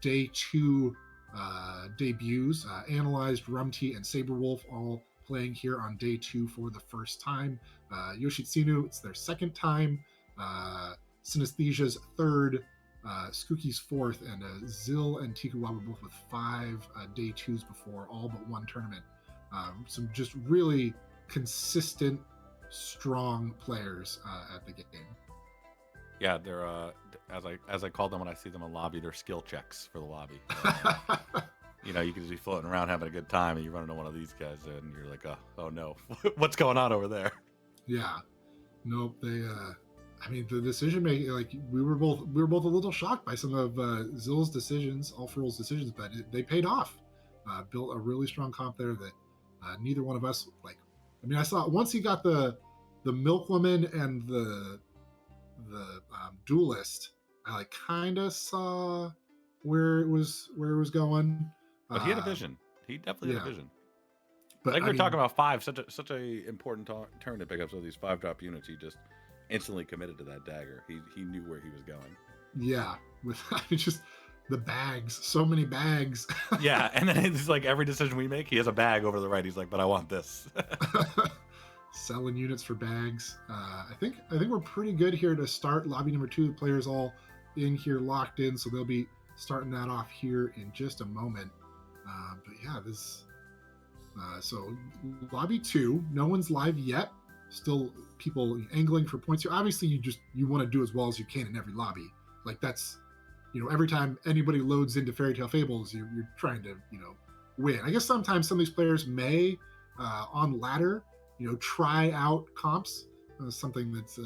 Speaker 1: day 2 debuts, Analyzed, Rumpty, and Saberwolf all playing here on day 2 for the first time. Yoshitsunu, it's their second time. Synesthesia's third. Skooky's fourth, and Zill and Tikuwabu both with 5 day 2s before, all but one tournament. Some just really consistent, strong players at the game.
Speaker 2: Yeah, they're as I call them when I see them in lobby, they're skill checks for the lobby. You can just be floating around having a good time, and you run into one of these guys, and you're like, oh no, what's going on over there?
Speaker 1: Yeah, nope. They, the decision making, we were both a little shocked by some of Zill's decisions, All for Roll's decisions, but they paid off. Built a really strong comp there that neither one of us I saw once he got the Milkwoman and the Duelist, I kind of saw where it was going.
Speaker 2: But he had a vision. He definitely had a vision.
Speaker 1: But
Speaker 2: we're talking about 5, such a important turn to pick up some of these 5-drop units. He just instantly committed to that dagger. He knew where he was going.
Speaker 1: Yeah, with just the bags, so many bags.
Speaker 2: Yeah, and then it's like every decision we make, he has a bag over the right. He's like, but I want this.
Speaker 1: Selling units for bags. I think we're pretty good here to start lobby number 2. The players all in here locked in, so they'll be starting that off here in just a moment. But yeah, this. So lobby 2, no one's live yet. Still people angling for points here. Obviously, you want to do as well as you can in every lobby. That's, every time anybody loads into Fairy Tale Fables, you're trying to win. I guess sometimes some of these players may on ladder try out comps. Something that's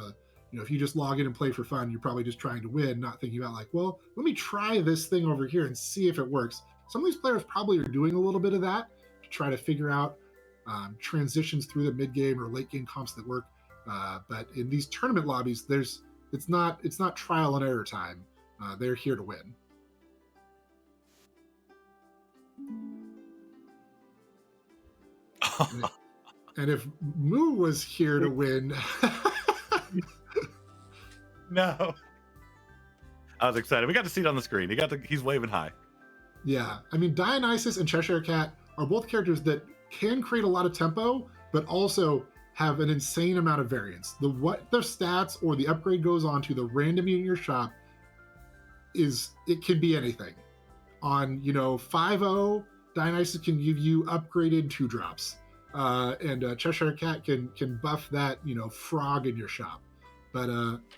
Speaker 1: if you just log in and play for fun, you're probably just trying to win, not thinking about let me try this thing over here and see if it works. Some of these players probably are doing a little bit of that to try to figure out transitions through the mid game or late game comps that work. But in these tournament lobbies, it's not trial and error time. They're here to win. And if Moo was here to win,
Speaker 2: no, I was excited. We got to see it on the screen. He's waving high.
Speaker 1: Yeah, Dionysus and Cheshire Cat are both characters that can create a lot of tempo, but also have an insane amount of variance. What the stats or the upgrade goes on to the random unit in your shop it can be anything. On 5-0, Dionysus can give you upgraded 2-drops. And Cheshire Cat can buff that frog in your shop. But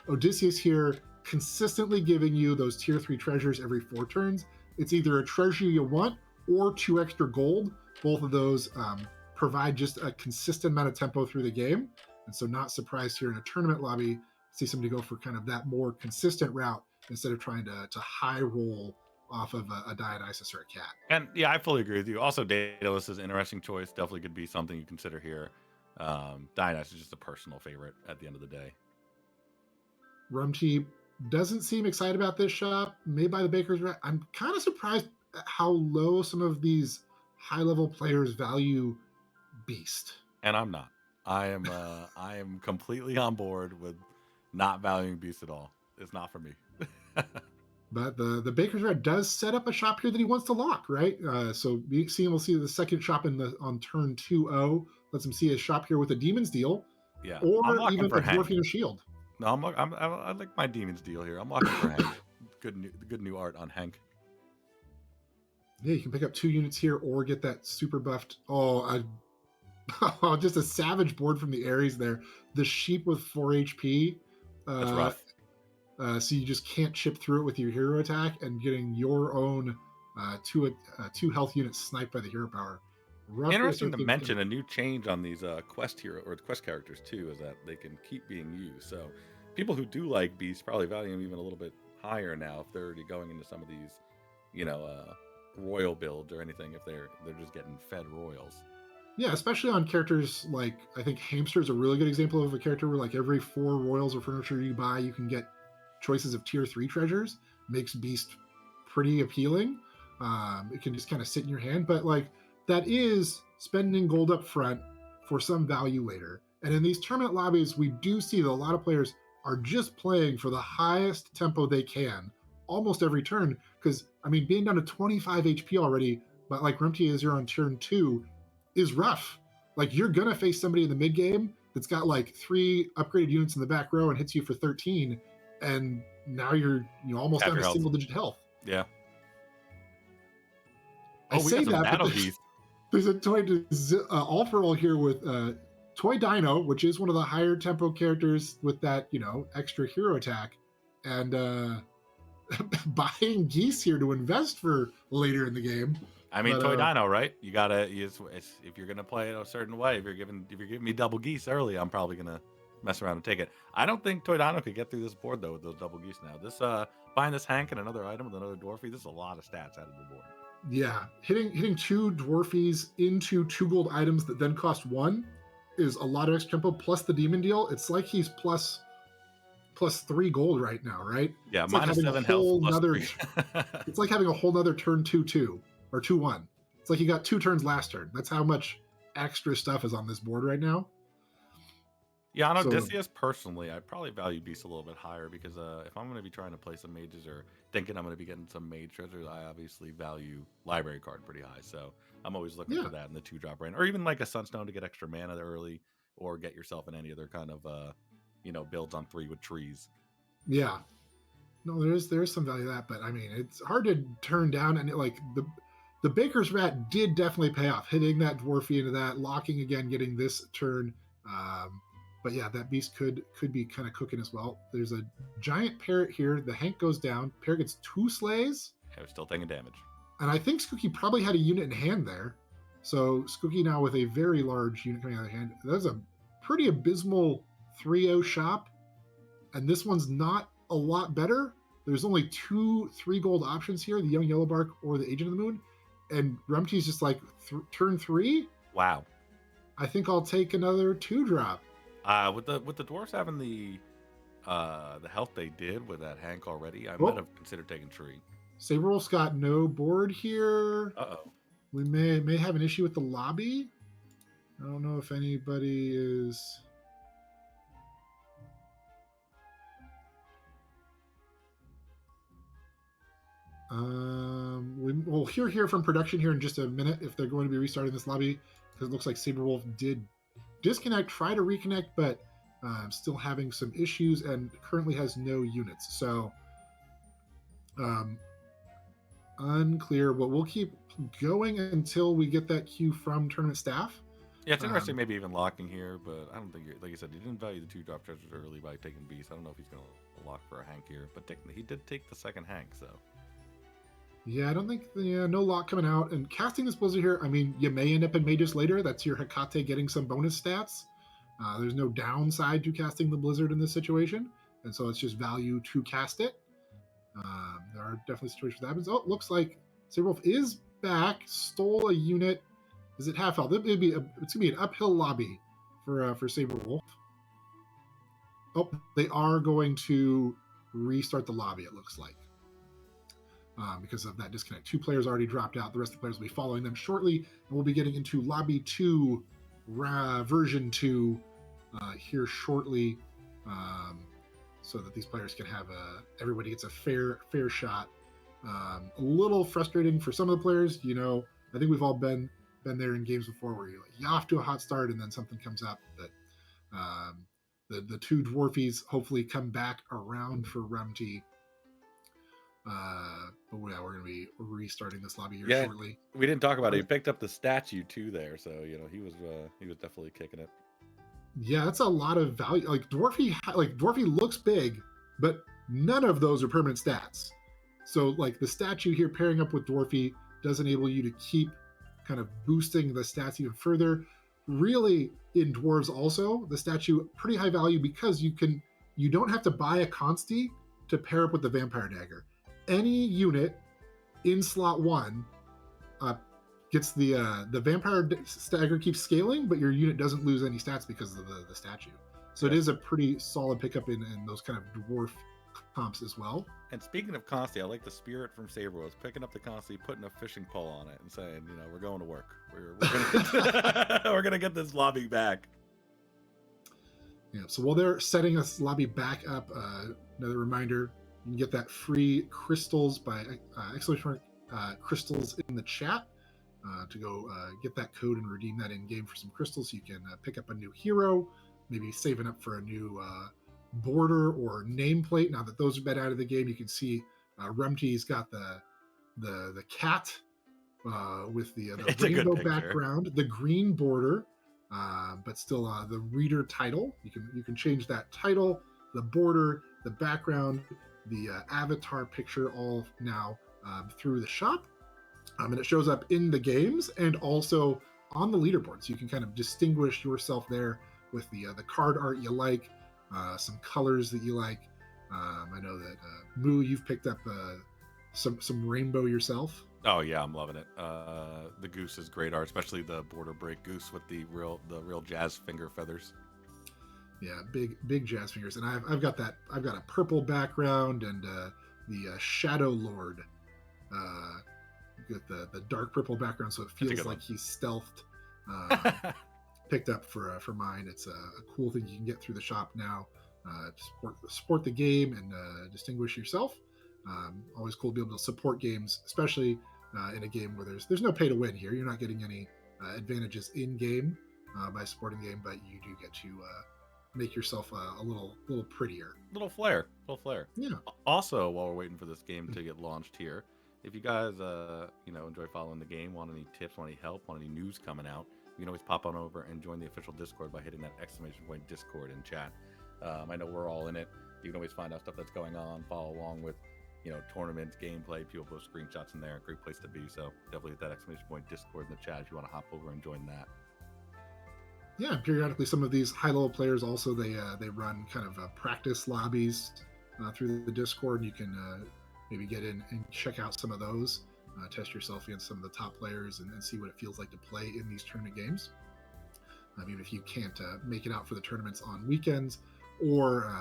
Speaker 1: Odysseus here consistently giving you those tier 3 treasures every 4 turns. It's either a treasure you want or 2 extra gold. Both of those provide just a consistent amount of tempo through the game. And so, not surprised here in a tournament lobby, see somebody go for kind of that more consistent route instead of trying to high roll off of a Dionysus or a cat.
Speaker 2: And yeah, I fully agree with you. Also, Daedalus is an interesting choice. Definitely could be something you consider here. Dionysus is just a personal favorite at the end of the day.
Speaker 1: Rumty doesn't seem excited about this shop made by the Baker's Rat. I'm kind of surprised at how low some of these high level players value Beast.
Speaker 2: And I'm not. I am completely on board with not valuing Beast at all. It's not for me.
Speaker 1: But the Baker's Rat does set up a shop here that he wants to lock, right? So we'll see the second shop on turn 2-0. Lets him see a shop here with a Demon's Deal.
Speaker 2: Yeah,
Speaker 1: Or even a Dwarfian Shield.
Speaker 2: No, I like my Demon's Deal here. I'm locking for Hank. Good new art on Hank.
Speaker 1: Yeah, you can pick up 2 units here or get that super buffed. Just a savage board from the Ares there. The sheep with 4 HP.
Speaker 2: That's rough.
Speaker 1: So you just can't chip through it with your hero attack, and getting your own 2 health units sniped by the hero power.
Speaker 2: Interesting to mention a new change on these quest characters too is that they can keep being used. So people who do like Beast probably value them even a little bit higher now if they're already going into some of these, royal builds or anything. If they're just getting fed royals.
Speaker 1: Yeah, especially on characters like, I think Hamster is a really good example of a character where like every 4 royals or furniture you buy, you can get choices of tier 3 treasures. Makes Beast pretty appealing. It can just kind of sit in your hand, but like that is spending gold up front for some value later. And in these tournament lobbies, we do see that a lot of players are just playing for the highest tempo they can almost every turn. Because, I mean, being down to 25 HP already, but like Rumty is here on turn 2, is rough. Like, you're going to face somebody in the mid game that's got like 3 upgraded units in the back row and hits you for 13. And now you're almost down to single digit health.
Speaker 2: Yeah.
Speaker 1: I say that, but there's a toy all for all here with Toy Dino, which is one of the higher tempo characters with that, extra hero attack. And buying Geese here to invest for later in the game.
Speaker 2: I mean, Toy Dino, right? You gotta if you're gonna play it a certain way. If you're giving me double Geese early, I'm probably gonna mess around and take it. I don't think Toy Dino could get through this board though with those double Geese now. This buying this Hank and another item with another Dwarfy, this is a lot of stats out of the board.
Speaker 1: Yeah, hitting 2 Dwarfies into 2 gold items that then cost 1 is a lot of extra tempo plus the Demon Deal. It's like he's plus 3 gold right now, right?
Speaker 2: Yeah,
Speaker 1: it's
Speaker 2: minus
Speaker 1: like
Speaker 2: 7 health plus 3.
Speaker 1: It's like having a whole nother turn 2-2 or 2-1. It's like you got 2 turns last turn. That's how much extra stuff is on this board right now.
Speaker 2: Yeah, on Odysseus, personally, I'd probably value Beast a little bit higher because if I'm going to be trying to play some mages or thinking I'm going to be getting some mage treasures, I obviously value library card pretty high. So I'm always looking for that in the 2-drop range, or even like a Sunstone to get extra mana early, or get yourself in any other kind of builds on 3 with trees.
Speaker 1: Yeah, no, there's some value to that, but I mean, it's hard to turn down, and the Baker's Rat did definitely pay off, hitting that Dwarfy into that, locking again, getting this turn. But yeah, that Beast could be kind of cooking as well. There's a giant parrot here. The Hank goes down. Parrot gets 2 slays.
Speaker 2: Yeah, we're still taking damage.
Speaker 1: And I think Skooky probably had a unit in hand there. So Skooky now with a very large unit coming out of hand. That's a pretty abysmal 3-0 shop. And this one's not a lot better. There's only 2 3 gold options here, the Young Yellow Bark or the Agent of the Moon. And Rumty's just like, turn 3?
Speaker 2: Wow.
Speaker 1: I think I'll take another 2-drop.
Speaker 2: With the dwarves having the health they did with that Hank already, I might have considered taking Tree.
Speaker 1: Saber Wolf's got no board here.
Speaker 2: Uh-oh.
Speaker 1: We may have an issue with the lobby. I don't know if anybody is... We'll hear from production here in just a minute if they're going to be restarting this lobby, because it looks like Saber Wolf did disconnect, try to reconnect, but still having some issues and currently has no units. So unclear, but we'll keep going until we get that cue from tournament staff.
Speaker 2: Yeah, it's interesting maybe even locking here, but I don't think, like you said, he didn't value the 2-drop treasures early by taking Beast. I don't know if he's going to lock for a Hank here, but he did take the second Hank, so.
Speaker 1: Yeah, I don't think no lot coming out and casting this blizzard here. I mean, you may end up in Magus later. That's your Hecate getting some bonus stats. There's no downside to casting the blizzard in this situation, and so it's just value to cast it. There are definitely situations that happens. Oh, it looks like Saberwolf is back. Stole a unit. Is it half health? It's gonna be an uphill lobby for Saberwolf. Oh, they are going to restart the lobby. It looks like. Because of that disconnect. 2 players already dropped out. The rest of the players will be following them shortly, and we'll be getting into Lobby 2, version 2, here shortly, so that these players can have everybody gets a fair shot. A little frustrating for some of the players. I think we've all been there in games before where you're off to a hot start and then something comes up. But the 2 dwarfies hopefully come back around for Rumty. But yeah, we're going to be restarting this lobby here shortly.
Speaker 2: We didn't talk about it. He picked up the statue too there, so he was definitely kicking it.
Speaker 1: Yeah, that's a lot of value. Like Dwarfy looks big, but none of those are permanent stats. So like the statue here pairing up with Dwarfy does enable you to keep kind of boosting the stats even further. Really, in dwarves also, the statue pretty high value because you don't have to buy a Consti to pair up with the vampire dagger. Any unit in slot 1 gets the vampire dagger keeps scaling, but your unit doesn't lose any stats because of the statue. So it is a pretty solid pickup in those kind of dwarf comps as well.
Speaker 2: And speaking of Consti, I like the spirit from Saberwolf picking up the Consti, putting a fishing pole on it, and saying, we're going to work. We're gonna get this lobby back.
Speaker 1: Yeah. So while they're setting this lobby back up, another reminder: you can get that free crystals by exclamation crystals in the chat to go get that code and redeem that in game for some crystals. So you can pick up a new hero, maybe saving up for a new border or nameplate. Now that those have been out of the game, you can see Rumty's got the cat with the rainbow background, the green border, but still the reader title. You can change that title, the border, the background, the avatar picture, all now through the shop, and it shows up in the games and also on the leaderboard. So you can kind of distinguish yourself there with the card art you like, some colors that you like. I know that Moo, you've picked up some rainbow yourself.
Speaker 2: Oh yeah, I'm loving it. The goose is great art, especially the border break goose with the real jazz finger feathers.
Speaker 1: Yeah, big jazz fingers, and I've got a purple background and the Shadow Lord with the dark purple background, so it feels like he's stealthed. Picked up for mine. It's a cool thing you can get through the shop now to support the game and distinguish yourself. Always cool to be able to support games, especially in a game where there's no pay to win here. You're not getting any advantages in game by supporting the game, but you do get to make yourself a little prettier.
Speaker 2: Little flair.
Speaker 1: Yeah.
Speaker 2: Also, while we're waiting for this game to get launched here, if you guys enjoy following the game, want any tips, want any help, want any news coming out, you can always pop on over and join the official Discord by hitting that exclamation point Discord in chat. I know we're all in it. You can always find out stuff that's going on, follow along with tournaments, gameplay, people post screenshots in there. Great place to be. So definitely hit that exclamation point Discord in the chat if you want to hop over and join that.
Speaker 1: Yeah, periodically some of these high-level players also they run kind of practice lobbies through the Discord. You can maybe get in and check out some of those, test yourself against some of the top players, and see what it feels like to play in these tournament games. Even if you can't make it out for the tournaments on weekends, or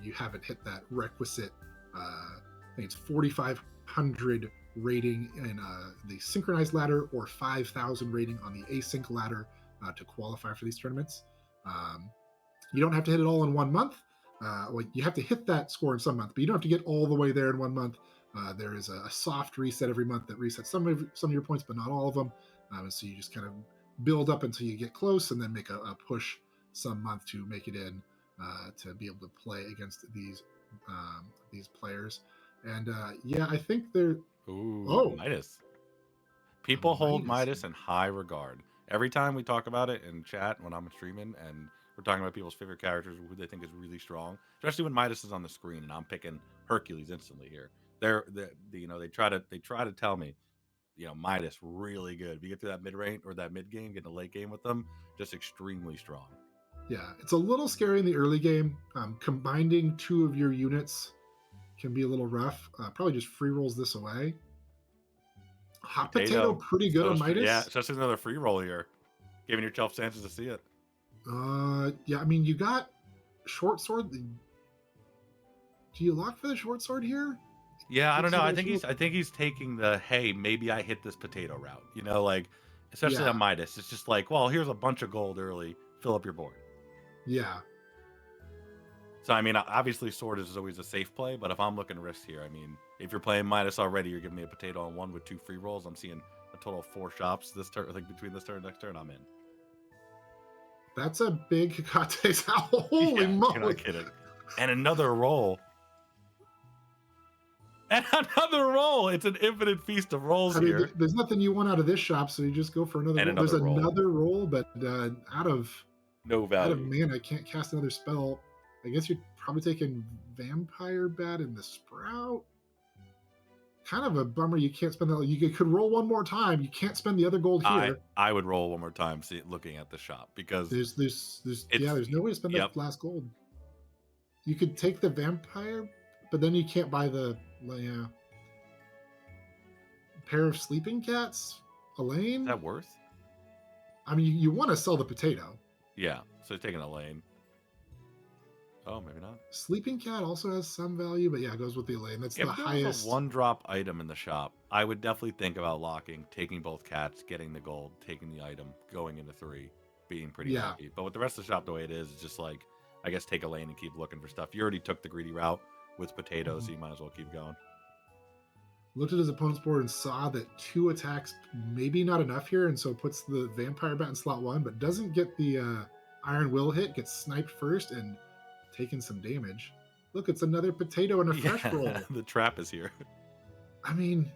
Speaker 1: you haven't hit that requisite, I think it's 4,500 rating in the synchronized ladder or 5,000 rating on the async ladder to qualify for these tournaments. You don't have to hit it all in 1 month. You have to hit that score in some month, but you don't have to get all the way there in 1 month. There is a soft reset every month that resets some of your points, but not all of them. So you just kind of build up until you get close, and then make a push some month to make it in to be able to play against these players. And I think they're
Speaker 2: Midas. People hold Midas in high regard. Every time we talk about it in chat when I'm streaming and we're talking about people's favorite characters, who they think is really strong, especially when Midas is on the screen and I'm picking Hercules instantly here. they try to tell me, Midas really good. If you get to that mid range or that mid game, get in a late game with them, just extremely strong.
Speaker 1: Yeah, it's a little scary in the early game. Combining two of your units can be a little rough. Probably just free rolls this away. Hot potato, pretty good on Midas.
Speaker 2: Yeah, especially another free roll here, giving yourself chances to see it.
Speaker 1: Yeah, I mean, you got short sword. Do you lock for the short sword here?
Speaker 2: Yeah, I don't know. I think he's taking the, hey, maybe I hit this potato route. Like especially on Midas, it's just like, well, here's a bunch of gold early, fill up your board.
Speaker 1: Yeah.
Speaker 2: So I mean, obviously sword is always a safe play, but if I'm looking risk here, I mean, if you're playing Midas already, you're giving me a potato on one with 2 free rolls. I'm seeing a total of 4 shops this turn. Like between this turn and next turn, I'm in.
Speaker 1: That's a big Hecate's Howl. Holy moly!
Speaker 2: You're not kidding. And another roll. And another roll. It's an infinite feast of rolls here.
Speaker 1: There's nothing you want out of this shop, so you just go for another roll. There's another roll, but out of
Speaker 2: no value.
Speaker 1: Out of mana, I can't cast another spell. I guess you're probably taking Vampire Bat and the Sprout. Kind of a bummer you can't spend that. You could roll one more time. You can't spend the other gold here.
Speaker 2: I would roll one more time looking at the shop because
Speaker 1: there's no way to spend that last gold. You could take the Vampire, but then you can't buy the pair of Sleeping Cats. Elaine?
Speaker 2: Is that worth?
Speaker 1: I mean, you want to sell the potato.
Speaker 2: Yeah, so taking Elaine. Oh, maybe not.
Speaker 1: Sleeping Cat also has some value, but yeah, it goes with the Elaine. That's the highest.
Speaker 2: If a 1-drop item in the shop, I would definitely think about locking, taking both cats, getting the gold, taking the item, going into 3, being pretty happy. But with the rest of the shop the way it is, it's just like, I guess take Elaine and keep looking for stuff. You already took the greedy route with potatoes, so you might as well keep going.
Speaker 1: Looked at his opponent's board and saw that 2 attacks maybe not enough here, and so puts the Vampire Bat in slot 1, but doesn't get the Iron Will hit, gets sniped first, and taking some damage. Look, it's another potato and a fresh roll.
Speaker 2: The trap is here.
Speaker 1: I mean,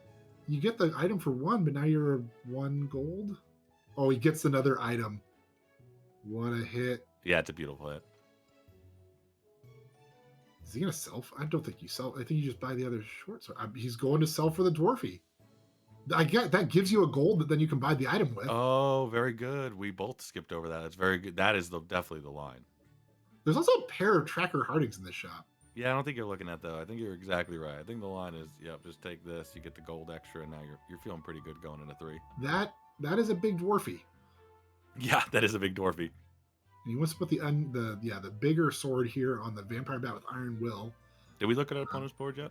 Speaker 1: you get the item for 1, but now you're 1 gold. Oh, he gets another item. What a hit.
Speaker 2: Yeah, it's a beautiful hit.
Speaker 1: Is he going to sell? I don't think you sell. I think you just buy the other short sword. He's going to sell for the Dwarfy. I get that gives you a gold that then you can buy the item with.
Speaker 2: Oh, very good. We both skipped over that. It's very good. That is definitely the line.
Speaker 1: There's also a pair of Tracker Hardings in this shop.
Speaker 2: Yeah, I don't think you're looking at though. I think you're exactly right. I think the line is, just take this. You get the gold extra, and now you're feeling pretty good going into 3.
Speaker 1: That is a big Dwarfy.
Speaker 2: Yeah, that is a big Dwarfy.
Speaker 1: And he wants to put the bigger sword here on the Vampire Bat with Iron Will.
Speaker 2: Did we look at our opponent's board yet?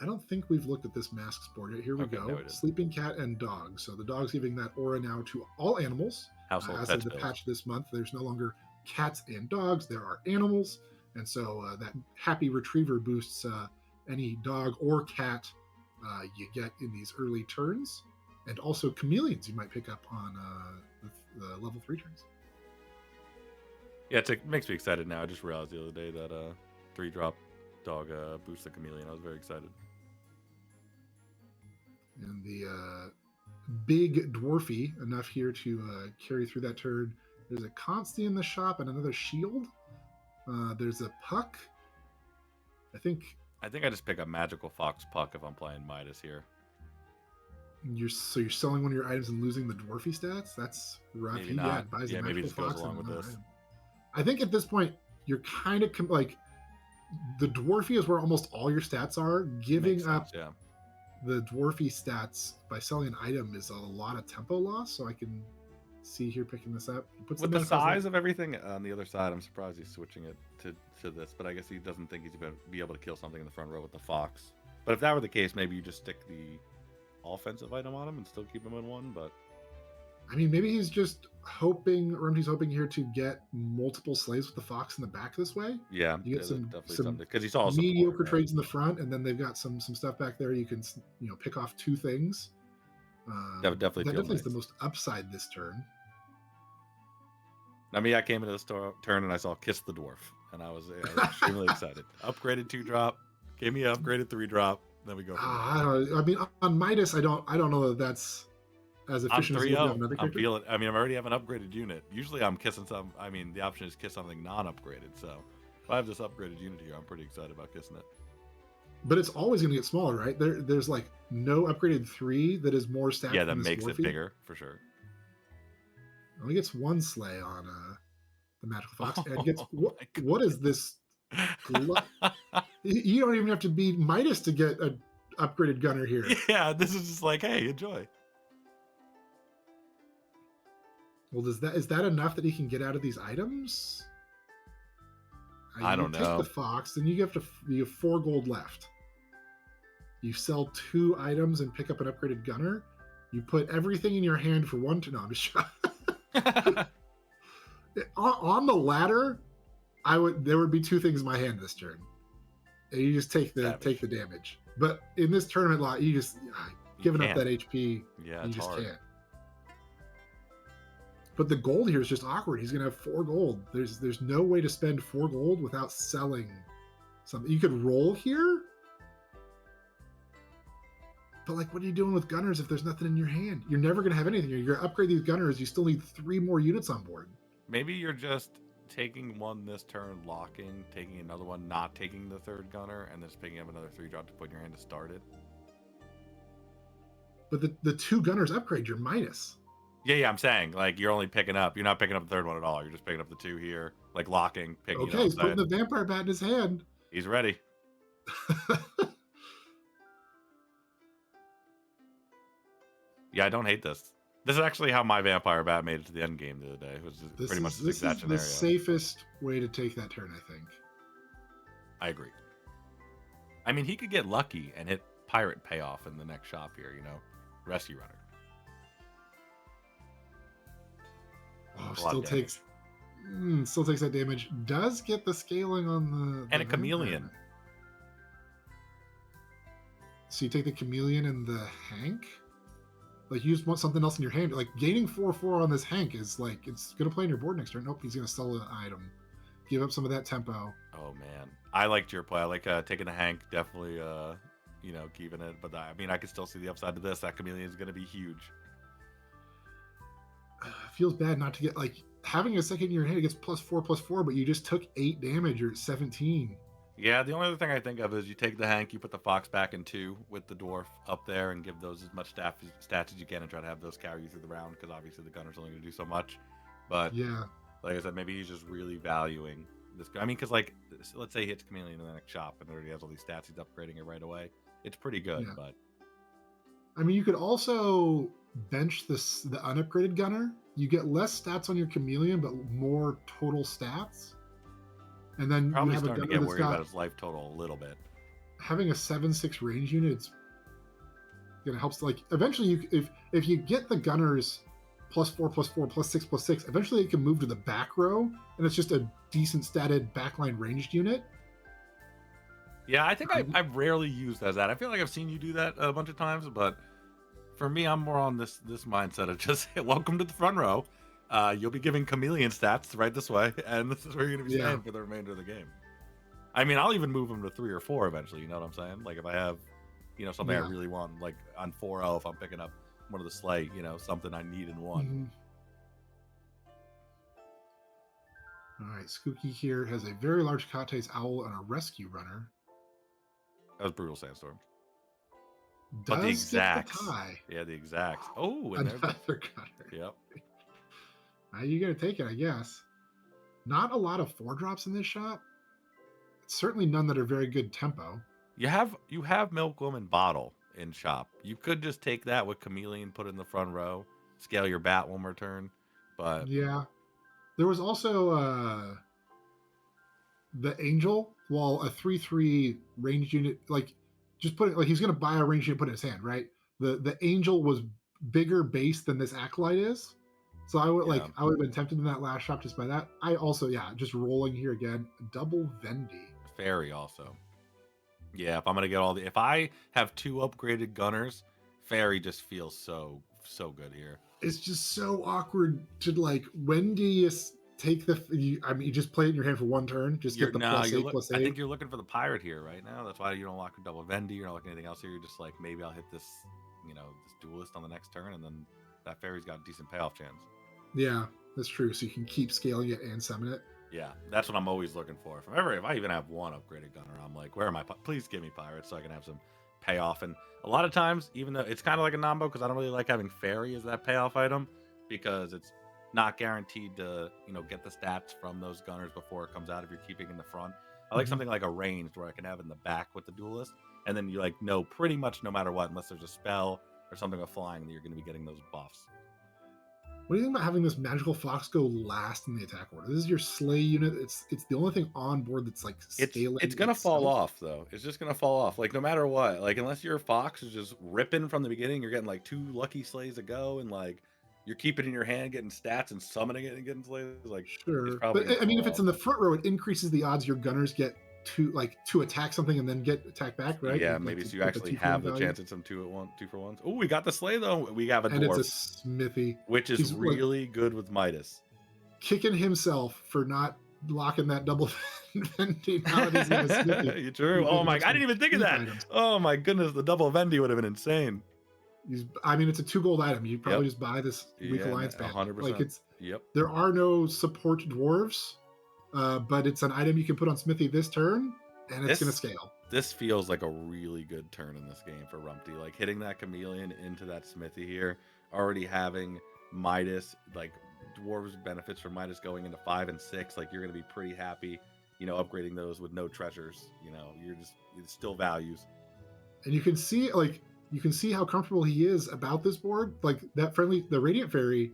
Speaker 1: I don't think we've looked at this Mask's board yet. Here we go. Sleeping Cat and Dog. So the dog's giving that aura now to all animals.
Speaker 2: Household
Speaker 1: as
Speaker 2: pets
Speaker 1: of the patch this month, there's no longer cats and dogs. There are animals. And so that Happy Retriever boosts any dog or cat you get in these early turns. And also chameleons you might pick up on the level 3 turns.
Speaker 2: Yeah, it makes me excited now. I just realized the other day that 3-drop dog boosts the chameleon. I was very excited.
Speaker 1: And the big Dwarfy, enough here to carry through that turn. There's a Consti in the shop and another shield. There's a Puck. I think
Speaker 2: I just pick a Magical Fox Puck if I'm playing Midas here.
Speaker 1: You're selling one of your items and losing the Dwarfy stats? That's rough.
Speaker 2: Maybe not.
Speaker 1: Buys a
Speaker 2: maybe it just
Speaker 1: Fox
Speaker 2: goes along with this.
Speaker 1: Item. I think at this point, you're kind of like the Dwarfy is where almost all your stats are. Giving up the Dwarfy stats by selling an item is a lot of tempo loss. So I can see here picking this up.
Speaker 2: With the size of everything on the other side, I'm surprised he's switching it to this. But I guess he doesn't think he's going to be able to kill something in the front row with the Fox. But if that were the case, maybe you just stick the offensive item on him and still keep him in 1. But
Speaker 1: I mean, maybe he's just hoping, or he's hoping here to get multiple slaves with the Fox in the back this way.
Speaker 2: Yeah,
Speaker 1: you get some
Speaker 2: because he's also
Speaker 1: mediocre trades in the front, and then they've got some stuff back there. You can pick off 2 things.
Speaker 2: That would definitely
Speaker 1: is the most upside this turn.
Speaker 2: I mean, I came into this turn and I saw Kiss the Dwarf, and I was extremely excited. Upgraded 2-drop, gave me an upgraded 3-drop. Then we go.
Speaker 1: I mean, on Midas, I don't know that that's as efficient as another character.
Speaker 2: I'm feeling. I mean, I already have an upgraded unit. Usually, I'm kissing some. I mean, the option is kiss something non-upgraded. So, if I have this upgraded unit here, I'm pretty excited about kissing it.
Speaker 1: But it's always going to get smaller, right? There's like no upgraded 3 that is more
Speaker 2: Yeah,
Speaker 1: stats
Speaker 2: that
Speaker 1: than this
Speaker 2: makes it
Speaker 1: Morphe.
Speaker 2: bigger for sure.
Speaker 1: Only gets 1 sleigh on the Magical Fox, and gets
Speaker 2: Oh my
Speaker 1: what is this? You don't even have to be Midas to get a upgraded gunner here.
Speaker 2: Yeah, this is just like, hey, enjoy.
Speaker 1: Well, is that enough that he can get out of these items?
Speaker 2: I
Speaker 1: You
Speaker 2: don't
Speaker 1: take the
Speaker 2: know.
Speaker 1: fox, then you have 4 gold left. You sell 2 items and pick up an upgraded gunner. You put everything in your hand for 1 to. No, I'm just on the ladder. There would be 2 things in my hand this turn. And you just take the damage. But in this tournament lot, you just giving up that HP.
Speaker 2: Yeah,
Speaker 1: you
Speaker 2: it's
Speaker 1: just
Speaker 2: hard.
Speaker 1: can't. But the gold here is just awkward. He's gonna have 4 gold. There's no way to spend 4 gold without selling something. You could roll here, but like, what are you doing with gunners if there's nothing in your hand? You're never gonna have anything. You're gonna upgrade these gunners. You still need 3 more units on board.
Speaker 2: Maybe you're just taking one this turn, locking, taking another one, not taking the 3rd gunner, and then just picking up another 3 drop to put in your hand to start it.
Speaker 1: But the 2 gunners upgrade your Midas.
Speaker 2: Yeah, I'm saying, like, you're only picking up, you're not picking up the 3rd one at all. You're just picking up the 2 here, like locking, picking.
Speaker 1: Okay, he's putting the vampire bat in his hand.
Speaker 2: He's ready. Yeah, I don't hate this. This is actually how my vampire bat made it to the end game the other day. It was pretty much the exact scenario.
Speaker 1: This is the safest way to take that turn, I think.
Speaker 2: I agree. I mean, he could get lucky and hit pirate payoff in the next shop here, rescue runner.
Speaker 1: Oh, still takes that damage. Does get the scaling on
Speaker 2: and a chameleon.
Speaker 1: So you take the chameleon and the Hank. Like, you just want something else in your hand. Like, gaining 4/4 on this Hank is like, it's gonna play on your board next turn. Nope, he's gonna sell an item, give up some of that tempo.
Speaker 2: Oh man, I liked your play. I like taking the Hank. Definitely, keeping it. But I mean, I can still see the upside to this. That chameleon is gonna be huge.
Speaker 1: Feels bad not to get, like, having a second in your hand. It gets +4/+4, but you just took 8 damage. You're at 17.
Speaker 2: Yeah, the only other thing I think of is you take the Hank, you put the fox back in 2 with the dwarf up there, and give those as much stats as you can, and try to have those carry you through the round, because obviously the gunner's only going to do so much. But yeah, like I said, maybe he's just really valuing this. I mean, because like, let's say he hits chameleon in the next shop and already has all these stats, he's upgrading it right away. It's pretty good, but
Speaker 1: I mean, you could also bench the unupgraded gunner. You get less stats on your chameleon, but more total stats. And then
Speaker 2: probably
Speaker 1: you have
Speaker 2: starting to get worried about his life total a little bit.
Speaker 1: Having a 7/6 range unit, it's gonna help. Like, eventually, if you get the gunners +4/+4 +6/6, eventually it can move to the back row, and it's just a decent statted backline ranged unit.
Speaker 2: Yeah, I think I've rarely used as that. I feel like I've seen you do that a bunch of times, but for me, I'm more on this mindset of just, hey, welcome to the front row. You'll be giving chameleon stats right this way, and this is where you're going to be staying for the remainder of the game. I mean, I'll even move them to 3 or 4 eventually, you know what I'm saying? Like, if I have, something I really want, like on 4-0, if I'm picking up one of the sleigh, something I need in 1.
Speaker 1: Mm-hmm. All right, Skooky here has a very large Kate's owl and a rescue runner.
Speaker 2: That was Brutal Sandstorm.
Speaker 1: But the exacts.
Speaker 2: Yeah, the exacts. Oh, and
Speaker 1: another gunner.
Speaker 2: Yep.
Speaker 1: You gotta take it, I guess. Not a lot of 4-drops in this shop. Certainly none that are very good tempo.
Speaker 2: You have Milk Woman Bottle in shop. You could just take that with Chameleon, put it in the front row, scale your bat one more turn. But
Speaker 1: yeah, there was also the Angel. While a 3/3 ranged unit, like, just put it, like, he's gonna buy a ranged unit, put it in his hand, right? The Angel was bigger base than this Acolyte is. So I would I would have been tempted in that last shop just by that. I also, just rolling here again, double Vendy.
Speaker 2: Fairy also. Yeah, if I'm gonna get if I have 2 upgraded gunners, Fairy just feels so good here.
Speaker 1: It's just so awkward to, like, when do you take you just play it in your hand for 1 turn, just get the +8/+8.
Speaker 2: I think you're looking for the pirate here right now. That's why you don't lock a double Vendy. You're not looking at anything else here. You're just like, maybe I'll hit this, this duelist on the next turn, and then that Fairy's got a decent payoff chance.
Speaker 1: Yeah, that's true. So you can keep scaling it and summon it.
Speaker 2: Yeah, that's what I'm always looking for. If I even have one upgraded gunner, I'm like, where am I? Please give me pirates so I can have some payoff. And a lot of times, even though it's kind of like a nombo, because I don't really like having fairy as that payoff item, because it's not guaranteed to get the stats from those gunners before it comes out if you're keeping in the front. I like
Speaker 1: Mhm.
Speaker 2: something like a ranged where I can have it in the back with the duelist, and then you like know pretty much no matter what, unless there's a spell or something with flying, that you're going to be getting those buffs.
Speaker 1: What do you think about having this magical fox go last in the attack order? This is your slay unit. It's the only thing on board that's like
Speaker 2: It's
Speaker 1: scaling
Speaker 2: gonna fall
Speaker 1: itself.
Speaker 2: off though. It's just gonna fall off. Like no matter what. Like unless your fox is just ripping from the beginning, you're getting like 2 lucky slays a go, and like you're keeping it in your hand, getting stats and summoning it and getting slays. Like it's
Speaker 1: Sure,
Speaker 2: probably
Speaker 1: but
Speaker 2: gonna
Speaker 1: I mean,
Speaker 2: fall
Speaker 1: if it's
Speaker 2: off.
Speaker 1: in the front row, it increases the odds your gunners get to attack something and then get attacked back, right?
Speaker 2: Yeah,
Speaker 1: Like
Speaker 2: maybe
Speaker 1: to
Speaker 2: so you
Speaker 1: get the
Speaker 2: actually
Speaker 1: 2 for 1
Speaker 2: have the
Speaker 1: value.
Speaker 2: chance at some 2 for 1s. Oh, we got the slay though. We have a
Speaker 1: And it's
Speaker 2: dwarf,
Speaker 1: a smithy.
Speaker 2: which is
Speaker 1: He's like
Speaker 2: really good with Midas.
Speaker 1: kicking himself for not locking that double vending now that he's got a smithy.
Speaker 2: You true.
Speaker 1: He's
Speaker 2: Oh
Speaker 1: picking
Speaker 2: my!
Speaker 1: up
Speaker 2: I didn't
Speaker 1: some
Speaker 2: even think of
Speaker 1: cheap
Speaker 2: that.
Speaker 1: items.
Speaker 2: Oh my goodness, the double Vendy would have been insane.
Speaker 1: I mean, it's a 2 gold item. You probably
Speaker 2: Yep.
Speaker 1: just buy this weak
Speaker 2: Yeah,
Speaker 1: alliance bandit. Like
Speaker 2: 100%.
Speaker 1: it's
Speaker 2: Yep.
Speaker 1: there are no support dwarves, but it's an item you can put on Smithy this turn, and it's going to
Speaker 2: This
Speaker 1: scale.
Speaker 2: this feels like a really good turn in this game for Rumpty. Like hitting that chameleon into that smithy here, already having Midas, like dwarves benefits from Midas going into 5 and 6. Like you're gonna be pretty happy, upgrading those with no treasures. It's still values.
Speaker 1: And you can see how comfortable he is about this board. Like the Radiant Fairy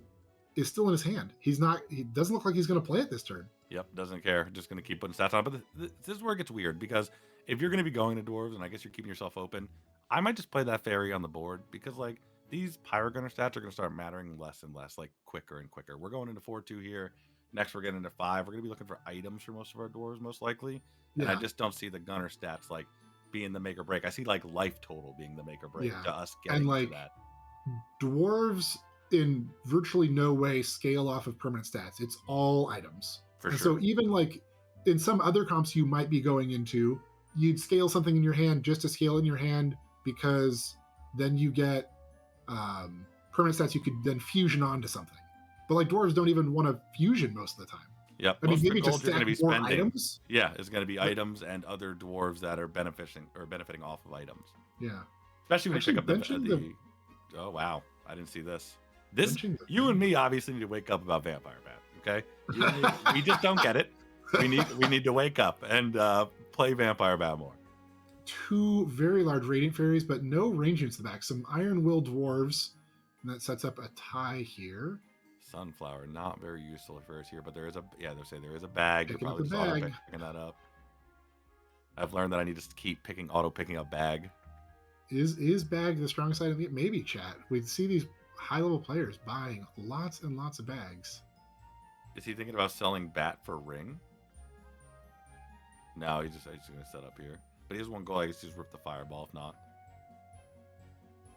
Speaker 1: is still in his hand. He doesn't look like he's going to play it this turn.
Speaker 2: Yep, doesn't care. Just gonna keep putting stats on. But this is where it gets weird because if you're gonna be going to dwarves, and I guess you're keeping yourself open, I might just play that fairy on the board because like these pyro gunner stats are gonna start mattering less and less, like quicker and quicker. We're going into 4-2 here. Next, we're getting into 5. We're gonna be looking for items for most of our dwarves, most likely. And I
Speaker 1: Yeah,
Speaker 2: just don't see the gunner stats like being the make or break. I see like life total being the make or break
Speaker 1: yeah.
Speaker 2: to us
Speaker 1: And
Speaker 2: getting to
Speaker 1: like
Speaker 2: that.
Speaker 1: dwarves in virtually no way scale off of permanent stats. It's all items.
Speaker 2: For
Speaker 1: And
Speaker 2: sure.
Speaker 1: so even like in some other comps you might be going into, you'd scale something in your hand just to scale in your hand because then you get permanent stats you could then fusion onto something. But like dwarves don't even want to fusion most of the time.
Speaker 2: Yep.
Speaker 1: I mean,
Speaker 2: Most of the
Speaker 1: maybe to
Speaker 2: gold you're going
Speaker 1: stack
Speaker 2: to be
Speaker 1: more
Speaker 2: spending,
Speaker 1: items.
Speaker 2: yeah, is going to be
Speaker 1: But
Speaker 2: items and other dwarves that are benefiting off of items.
Speaker 1: yeah,
Speaker 2: Especially when you pick
Speaker 1: actually
Speaker 2: up the. Oh wow, I didn't see this. You and me obviously need to wake up about Vampire Bat. Okay, you and me, we just don't get it. We need to wake up and play Vampire Bat more.
Speaker 1: 2 very large Radiant Fairies, but no range units in the back. Some Iron Will Dwarves, and that sets up a tie here.
Speaker 2: Sunflower, not very useful for us here, but there is a bag. You're
Speaker 1: Picking up
Speaker 2: probably
Speaker 1: the
Speaker 2: just auto
Speaker 1: bag.
Speaker 2: picking that up. I've learned that I need to keep auto picking up bag.
Speaker 1: Is bag the strong side of it? Maybe, chat. We see these high level players buying lots and lots of bags.
Speaker 2: Is he thinking about selling bat for ring? No, he's just going to set up here. But he has 1 goal. I guess just rip the fireball. If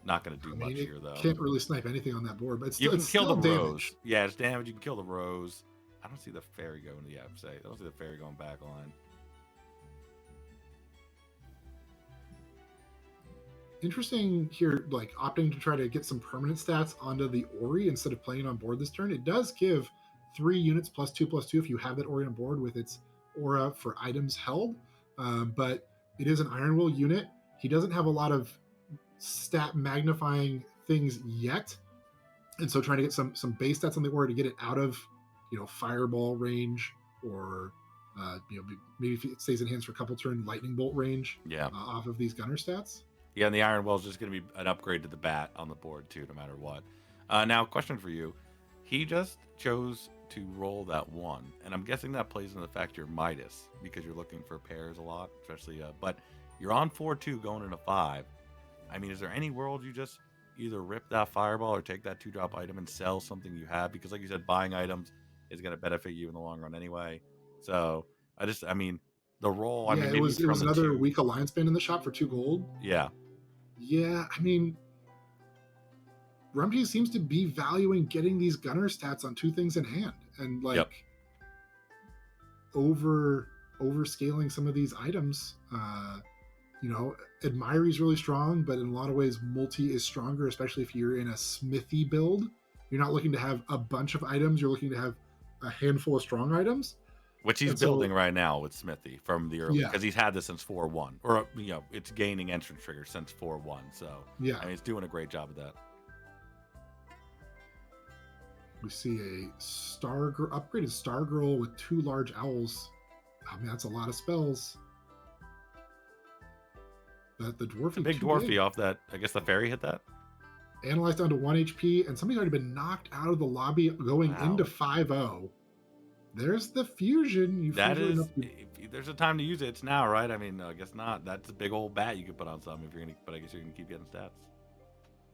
Speaker 2: not going to do much here though.
Speaker 1: Can't really snipe anything on that board, but
Speaker 2: You can
Speaker 1: it's
Speaker 2: kill
Speaker 1: still
Speaker 2: the
Speaker 1: damage.
Speaker 2: rose. Yeah, it's damage. You can kill the rose. I don't see the fairy going. Yeah, I don't see the fairy going back line.
Speaker 1: Interesting here, like opting to try to get some permanent stats onto the Ori instead of playing on board this turn. It does give 3 units +2/+2 if you have that Ori on board with its aura for items held. But it is an Iron Will unit. He doesn't have a lot of stat magnifying things yet, and so trying to get some base stats on the Aura to get it out of fireball range or maybe if it stays in hands for a couple turn lightning bolt range.
Speaker 2: Yeah.
Speaker 1: Off of these gunner stats.
Speaker 2: Yeah, and the Iron Well is just going to be an upgrade to the bat on the board too, no matter what. Now, question for you: he just chose to roll that 1, and I'm guessing that plays into the fact you're Midas because you're looking for pairs a lot, especially. But you're on 4-2 going into 5. I mean, is there any world you just either rip that fireball or take that 2-drop item and sell something you have? Because, like you said, buying items is going to benefit you in the long run anyway. So I mean, the roll.
Speaker 1: Yeah,
Speaker 2: I mean, maybe
Speaker 1: it was
Speaker 2: from
Speaker 1: another weak alliance band in the shop for 2 gold.
Speaker 2: Yeah.
Speaker 1: Yeah, I mean, Rumpty seems to be valuing getting these gunner stats on 2 things in hand, and like overscaling some of these items. Admire is really strong, but in a lot of ways, multi is stronger, especially if you're in a smithy build. You're not looking to have a bunch of items; you're looking to have a handful of strong items.
Speaker 2: Which he's
Speaker 1: And so,
Speaker 2: building right now with Smithy from the early,
Speaker 1: yeah,
Speaker 2: because he's had this since 4.1, or it's gaining entrance trigger since 4.1. So
Speaker 1: yeah,
Speaker 2: I mean, he's doing a great job of that.
Speaker 1: we see a upgraded Star Girl with 2 large owls. I mean, that's a lot of spells. But the
Speaker 2: It's a
Speaker 1: dwarfy
Speaker 2: big
Speaker 1: too big.
Speaker 2: dwarfy off that. I guess the fairy hit that.
Speaker 1: Analyzed down to 1 HP, and somebody's already been knocked out of the lobby going into 5-0. There's the fusion. You
Speaker 2: That
Speaker 1: fuse
Speaker 2: is,
Speaker 1: enough.
Speaker 2: if there's a time to use it, it's now, right? I mean, I guess not. That's a big old bat you could put on something if you're gonna, but I guess you're gonna keep getting stats.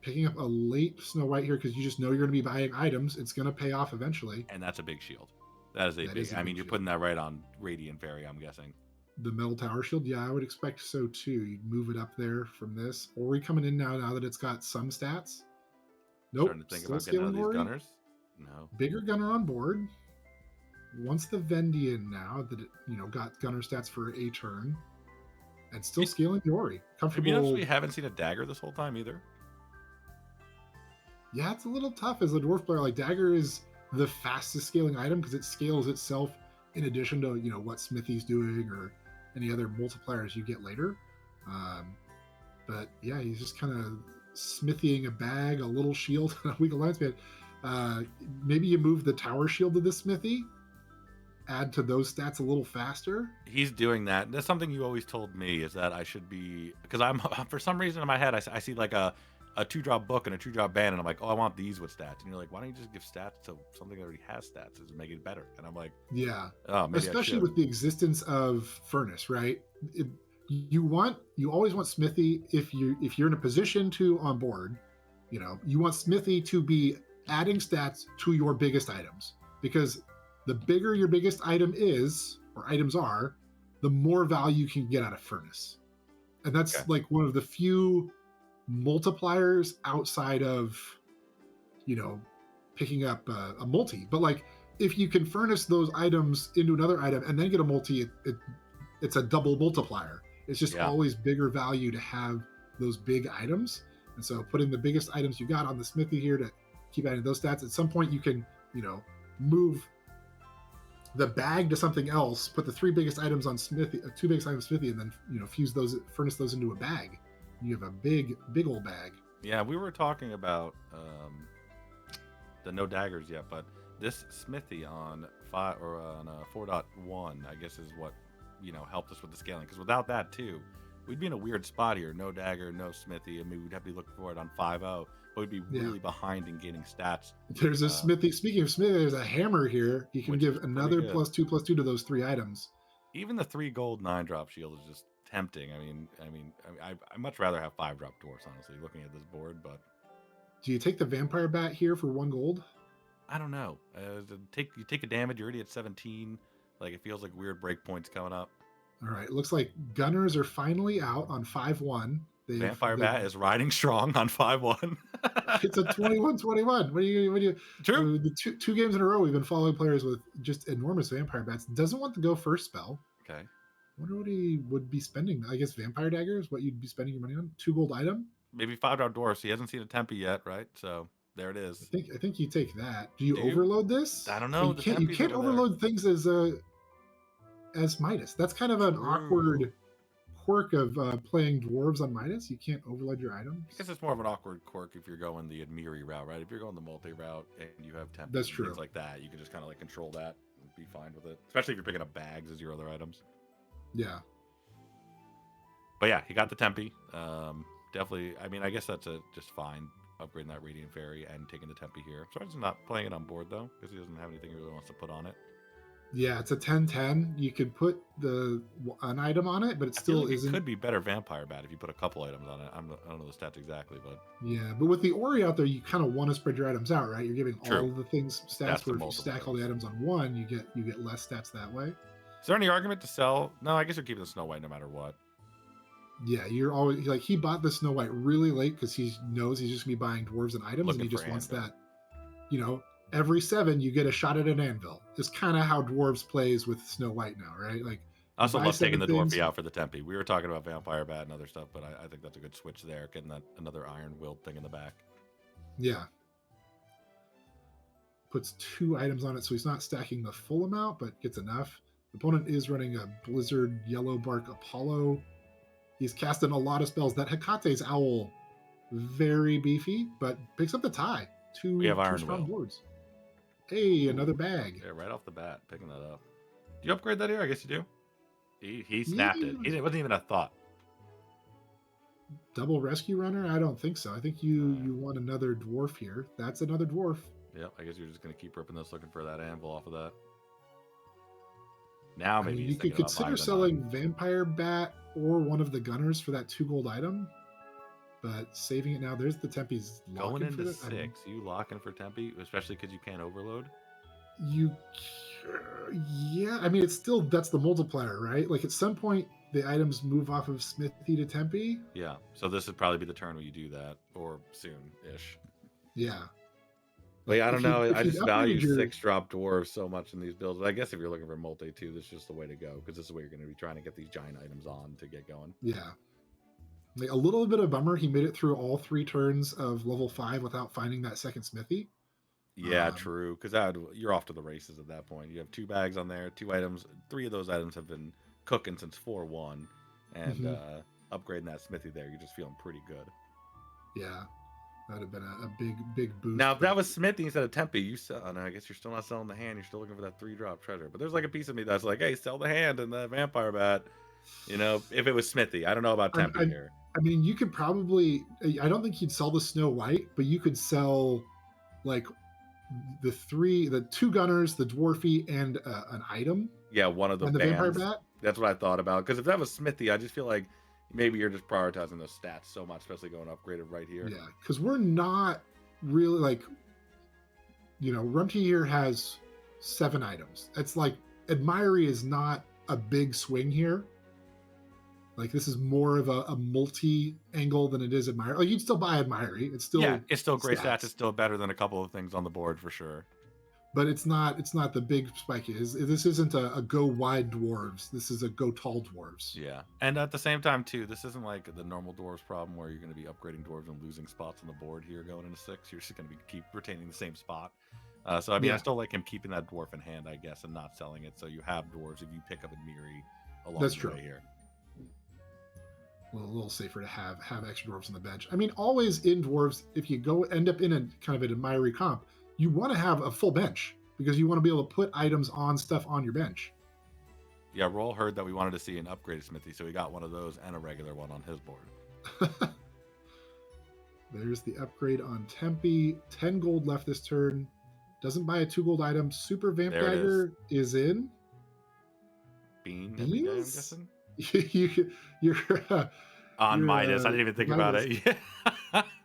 Speaker 1: Picking up a late Snow White here because you just know you're going to be buying items. It's going to pay off eventually.
Speaker 2: And that's a big shield. That is a big. I mean, you're
Speaker 1: shield.
Speaker 2: putting that right on Radiant Fairy, I'm guessing.
Speaker 1: The metal tower shield, yeah, I would expect so too. You'd move it up there from this. Or are we coming in now that it's got some stats? Nope.
Speaker 2: Starting to think
Speaker 1: Still
Speaker 2: about getting out of these
Speaker 1: Ori.
Speaker 2: gunners. No.
Speaker 1: Bigger gunner on board. Once the Vendian now that it, got gunner stats for a turn. And still scaling the Ori. Comfortable.
Speaker 2: To be honest, we haven't seen a dagger this whole time either.
Speaker 1: Yeah, it's a little tough as a dwarf player. Like, dagger is the fastest scaling item because it scales itself in addition to what Smithy's doing or any other multipliers you get later. But yeah, he's just kind of smithying a bag, a little shield, and a weak alliance man. Maybe you move the tower shield to the smithy, add to those stats a little faster.
Speaker 2: He's doing that. That's something you always told me, is that I should be, because I'm for some reason in my head I see like a 2-drop book and a 2-drop band, and I'm like, oh, I want these with stats. And you're like, why don't you just give stats to something that already has stats? Does it make it better? And I'm like,
Speaker 1: yeah.
Speaker 2: Oh, maybe
Speaker 1: especially with the existence of furnace, right? You always want Smithy if you're in a position to on board, you want Smithy to be adding stats to your biggest items, because the bigger your biggest item is or items are, the more value you can get out of furnace. And that's like one of the few multipliers outside of picking up a multi. But like, if you can furnace those items into another item and then get a multi, it's a double multiplier. It's just always bigger value to have those big items. And so putting the biggest items you got on the smithy here to keep adding those stats, at some point you can move the bag to something else, put the 3 biggest items on smithy, 2 biggest items smithy, and then furnace those into a bag. You have a big old bag.
Speaker 2: Yeah, we were talking about the no daggers yet, but this smithy on 4.1, I guess, is what helped us with the scaling. Because without that too, we'd be in a weird spot here. No dagger, no smithy. I mean, we'd have to be looking for it on 5.0, but we'd be really behind in gaining stats.
Speaker 1: There's a smithy. Speaking of smithy, there's a hammer here. You can give another +2/+2 to those 3 items.
Speaker 2: Even the 3 gold 9-drop shield is just tempting. I mean, I'd much rather have 5-drop dwarfs, honestly, looking at this board. But
Speaker 1: do you take the vampire bat here for 1 gold?
Speaker 2: I don't know. You take a damage. You're already at 17. Like, it feels like weird breakpoints coming up.
Speaker 1: All right. Looks like gunners are finally out on 5-1.
Speaker 2: Vampire bat is riding strong on 5-1.
Speaker 1: It's a 21-21. What do you?
Speaker 2: True.
Speaker 1: The two games in a row, we've been following players with just enormous vampire bats. Doesn't want to go first spell.
Speaker 2: Okay.
Speaker 1: I wonder what he would be spending. I guess vampire dagger is what you'd be spending your money on. 2 gold item.
Speaker 2: Maybe 5-drop dwarfs. He hasn't seen a Tempe yet, right? So there it is.
Speaker 1: I think you take that. Do you overload this?
Speaker 2: I don't know.
Speaker 1: You can't overload things as Midas. That's kind of an awkward quirk of playing dwarves on Midas. You can't overload your items.
Speaker 2: I guess it's more of an awkward quirk if you're going the Admiri route, right? If you're going the multi route and you have Tempe,
Speaker 1: that's true.
Speaker 2: Things like that, you can just kind of like control that and be fine with it. Especially if you're picking up bags as your other items.
Speaker 1: Yeah.
Speaker 2: But yeah, he got the Tempe. Definitely. I mean, I guess that's just fine. Upgrading that Radiant Fairy and taking the Tempe here. So he's not playing it on board though, because he doesn't have anything he really wants to put on it.
Speaker 1: Yeah, it's a 10-10. You could put an item on it, but it still isn't.
Speaker 2: It could be better Vampire Bat if you put a couple items on it. I don't know the stats exactly, but
Speaker 1: yeah. But with the Ori out there, you kind of want to spread your items out, right? You're giving all of the things stats. Where if you stack all the items on one, you get less stats that way.
Speaker 2: Is there any argument to sell? No, I guess you're keeping the Snow White no matter what.
Speaker 1: Yeah, you're always like, he bought the Snow White really late because he knows he's just gonna be buying dwarves and items, and he just wants that. Every 7 you get a shot at an anvil. It's kind of how dwarves plays with Snow White now, right? Like,
Speaker 2: I also love taking the dwarfy out for the Tempe. We were talking about Vampire Bat and other stuff, but I think that's a good switch there, getting that another Iron Willed thing in the back.
Speaker 1: Yeah. Puts 2 items on it, so he's not stacking the full amount, but gets enough. Opponent is running a Blizzard Yellow Bark Apollo. He's casting a lot of spells. That Hecate's Owl, very beefy, but picks up the tie.
Speaker 2: We have
Speaker 1: Two
Speaker 2: Iron
Speaker 1: strong
Speaker 2: Will.
Speaker 1: boards. Hey, another bag.
Speaker 2: Yeah, right off the bat, picking that up. Do you upgrade that here? I guess you do. He snapped it. It wasn't even a thought.
Speaker 1: Double Rescue Runner? I don't think so. I think you want another dwarf here. That's another dwarf.
Speaker 2: Yep, I guess you're just going to keep ripping this, looking for that anvil off of that. Now maybe
Speaker 1: you could consider selling Vampire Bat or one of the Gunners for that 2 gold item, but saving it now. There's the Tempe's
Speaker 2: going into 6. You locking for Tempe, especially because you can't overload.
Speaker 1: Yeah. I mean, it's still that's the multiplier, right? Like at some point, the items move off of Smithy to Tempe.
Speaker 2: Yeah. So this would probably be the turn where you do that, or soon-ish.
Speaker 1: Yeah.
Speaker 2: But yeah, I don't know. I just value 6-drop dwarves so much in these builds. But I guess if you're looking for multi too, this is just the way to go, because this is where you're going to be trying to get these giant items on to get going.
Speaker 1: Yeah. Like a little bit of bummer, he made it through all 3 turns of level 5 without finding that second Smithy.
Speaker 2: Yeah, true. Because you're off to the races at that point. You have 2 bags on there, 2 items. 3 of those items have been cooking since 4-1, and upgrading that Smithy there, you're just feeling pretty good.
Speaker 1: Yeah. That'd have been a big boost.
Speaker 2: Now, if that was Smithy instead of Tempe, you sell. No, I guess you're still not selling the hand. You're still looking for that 3-drop treasure. But there's like a piece of me that's like, hey, sell the hand and the Vampire Bat. You know, if it was Smithy. I don't know about Tempe here.
Speaker 1: I mean, you could probably. I don't think you'd sell the Snow White, but you could sell like the 2 Gunners, the Dwarfy, and an item.
Speaker 2: Yeah, one of the
Speaker 1: Vampire Bat.
Speaker 2: That's what I thought about. Because if that was Smithy, I just feel like maybe you're just prioritizing those stats so much, especially going upgraded right here.
Speaker 1: Yeah, because we're not really like, Rumty here has 7 items. It's like Admirey is not a big swing here. Like this is more of a multi-angle than it is Admirey. Like you'd still buy Admirey. It's still
Speaker 2: great stats. It's still better than a couple of things on the board for sure.
Speaker 1: But it's not the big spike. This isn't a go wide dwarves. This is a go tall dwarves.
Speaker 2: Yeah, and at the same time too, this isn't like the normal dwarves problem where you're going to be upgrading dwarves and losing spots on the board here going into 6. You're just going to keep retaining the same spot. So I mean, I still like him keeping that dwarf in hand, I guess, and not selling it. So you have dwarves if you pick up Admirey along the way here.
Speaker 1: Well, a little safer to have extra dwarves on the bench. I mean, always in dwarves, if you end up in a kind of an Admirey comp, you want to have a full bench because you want to be able to put items on stuff on your bench.
Speaker 2: Yeah, Roll heard that we wanted to see an upgraded Smithy, so he got one of those and a regular one on his board.
Speaker 1: There's the upgrade on Tempe. 10 gold left this turn. Doesn't buy a 2 gold item. Super Vamp Dagger is in.
Speaker 2: Beans? Every day, I'm guessing?
Speaker 1: You're
Speaker 2: on Midas. I didn't even think about it.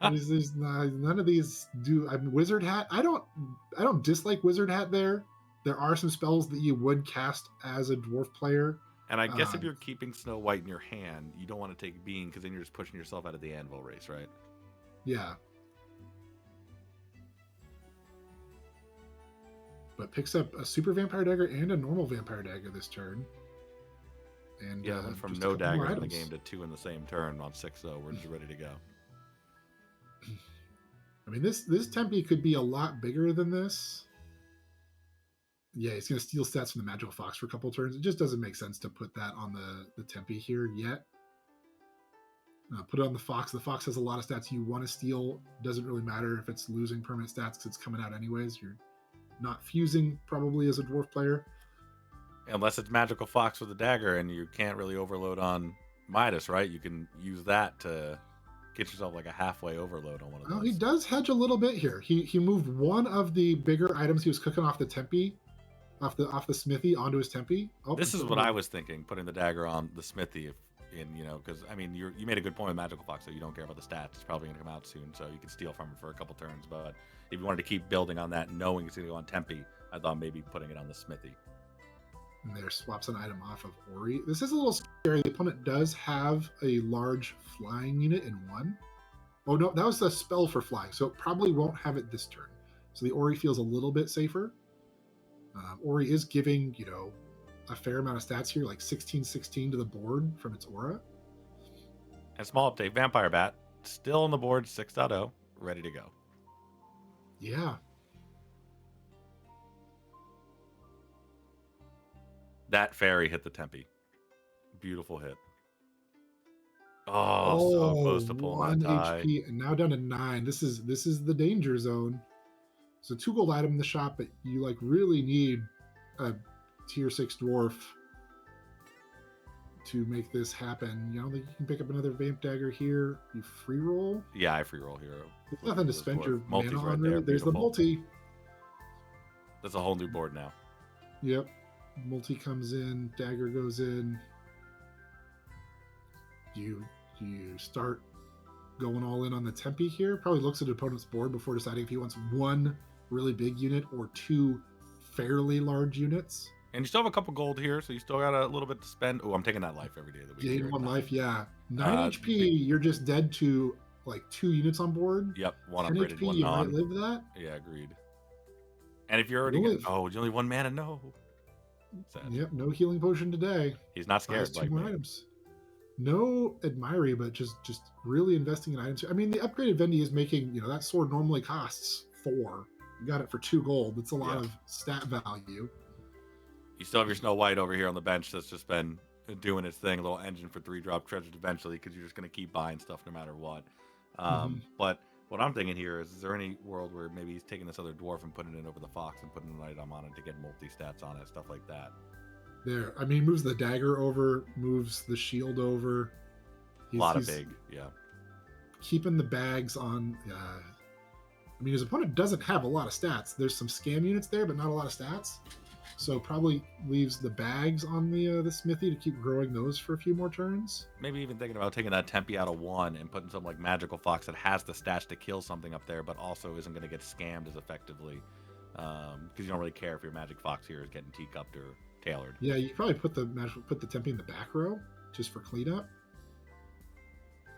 Speaker 1: There's none of these do. I mean, Wizard Hat. I don't dislike Wizard Hat. There are some spells that you would cast as a dwarf player.
Speaker 2: And I guess if you're keeping Snow White in your hand, you don't want to take Bean because then you're just pushing yourself out of the anvil race, right?
Speaker 1: Yeah. But picks up a Super Vampire Dagger and a normal Vampire Dagger this turn. And
Speaker 2: yeah, went from no dagger in the game to 2 in the same turn on 6-0. We're just ready to go.
Speaker 1: I mean, this Tempe could be a lot bigger than this. Yeah, he's going to steal stats from the Magical Fox for a couple turns. It just doesn't make sense to put that on the Tempe here yet. Put it on the Fox. The Fox has a lot of stats you want to steal. Doesn't really matter if it's losing permanent stats because it's coming out anyways. You're not fusing probably as a dwarf player.
Speaker 2: Unless it's Magical Fox with a dagger and you can't really overload on Midas, right? You can use that to get yourself like a halfway overload on one of those.
Speaker 1: He does hedge a little bit here. He moved one of the bigger items he was cooking off the Tempe, off the Smithy onto his Tempe.
Speaker 2: Oh, this is what I was thinking, putting the dagger on the Smithy because I mean you made a good point with Magical Fox, so you don't care about the stats. It's probably going to come out soon, so you can steal from it for a couple turns. But if you wanted to keep building on that, knowing it's going to go on Tempe, I thought maybe putting it on the Smithy.
Speaker 1: And there swaps an item off of Ori. This is a little scary. The opponent does have a large flying unit in 1. Oh no, that was the spell for flying, so it probably won't have it this turn. So the Ori feels a little bit safer. Ori is giving, a fair amount of stats here, like 16/16 to the board from its aura.
Speaker 2: And small update, Vampire Bat, still on the board, 6.0, ready to go.
Speaker 1: Yeah.
Speaker 2: That fairy hit the Tempe. Beautiful hit. Oh, so
Speaker 1: Oh,
Speaker 2: close to pulling that
Speaker 1: 1
Speaker 2: tie.
Speaker 1: HP and now down to 9. This is the danger zone. So 2 gold item in the shop, but you like really need a tier 6 dwarf to make this happen. You don't think you can pick up another vamp dagger here? You free roll?
Speaker 2: Yeah, I free roll here.
Speaker 1: There's nothing to spend your
Speaker 2: Multi's
Speaker 1: mana
Speaker 2: right
Speaker 1: on,
Speaker 2: there.
Speaker 1: really. There's the
Speaker 2: Beautiful.
Speaker 1: multi.
Speaker 2: That's a whole new board now.
Speaker 1: Yep. Multi comes in, dagger goes in. You start going all in on the Tempe here. Probably looks at the opponent's board before deciding if he wants 1 really big unit or 2 fairly large units.
Speaker 2: And you still have a couple gold here, so you still got a little bit to spend. Oh, I'm taking that life every day of the week.
Speaker 1: Gain 1 life, yeah. 9 HP, you're just dead to like 2 units on board.
Speaker 2: Yep, 1
Speaker 1: 10
Speaker 2: upgraded,
Speaker 1: HP,
Speaker 2: 1
Speaker 1: you
Speaker 2: non.
Speaker 1: might live that.
Speaker 2: Yeah, agreed. And if you're already getting, you only 1 mana, no.
Speaker 1: Sad. Yep, no healing potion today.
Speaker 2: He's not scared.
Speaker 1: Buys 2 more items. No Admirey, but just really investing in items. I mean, the upgraded Vendi is making, that sword normally costs 4. You got it for 2 gold. That's a lot of stat value.
Speaker 2: You still have your Snow White over here on the bench that's just been doing its thing, a little engine for 3-drop treasures eventually, because you're just going to keep buying stuff no matter what. But what I'm thinking here is there any world where maybe he's taking this other dwarf and putting it over the fox and putting an item on it to get multi-stats on it, stuff like that?
Speaker 1: There. I mean, he moves the dagger over, moves the shield over.
Speaker 2: A lot of big, yeah.
Speaker 1: Keeping the bags on. I mean, his opponent doesn't have a lot of stats. There's some scam units there, but not a lot of stats. So probably leaves the bags on the smithy to keep growing those for a few more turns.
Speaker 2: Maybe even thinking about taking that Tempe out of 1 and putting something like Magical Fox that has the stats to kill something up there, but also isn't going to get scammed as effectively. Because you don't really care if your Magic Fox here is getting teacupped or tailored.
Speaker 1: Yeah, you could probably put the Tempe in the back row just for cleanup.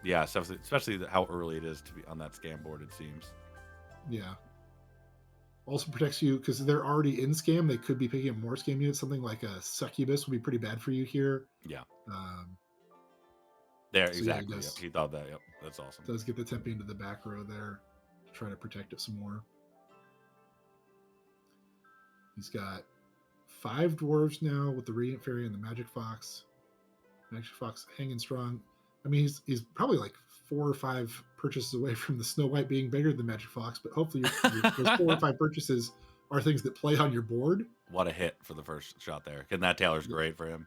Speaker 2: Yeah, especially how early it is to be on that scam board, it seems.
Speaker 1: Yeah. Also protects you because they're already in scam. They could be picking up more scam units. Something like a succubus would be pretty bad for you here.
Speaker 2: Yeah.
Speaker 1: So
Speaker 2: exactly.
Speaker 1: Yeah,
Speaker 2: he thought that. Yep, that's awesome.
Speaker 1: Does get the Tempe into the back row there to try to protect it some more. He's got 5 dwarves now with the Radiant Fairy and the Magic Fox. Magic Fox hanging strong. I mean, he's probably like 4 or 5 purchases away from the Snow White being bigger than Magic Fox, but hopefully those 4 or 5 purchases are things that play on your board.
Speaker 2: What a hit for the first shot there. And that Taylor's great for him.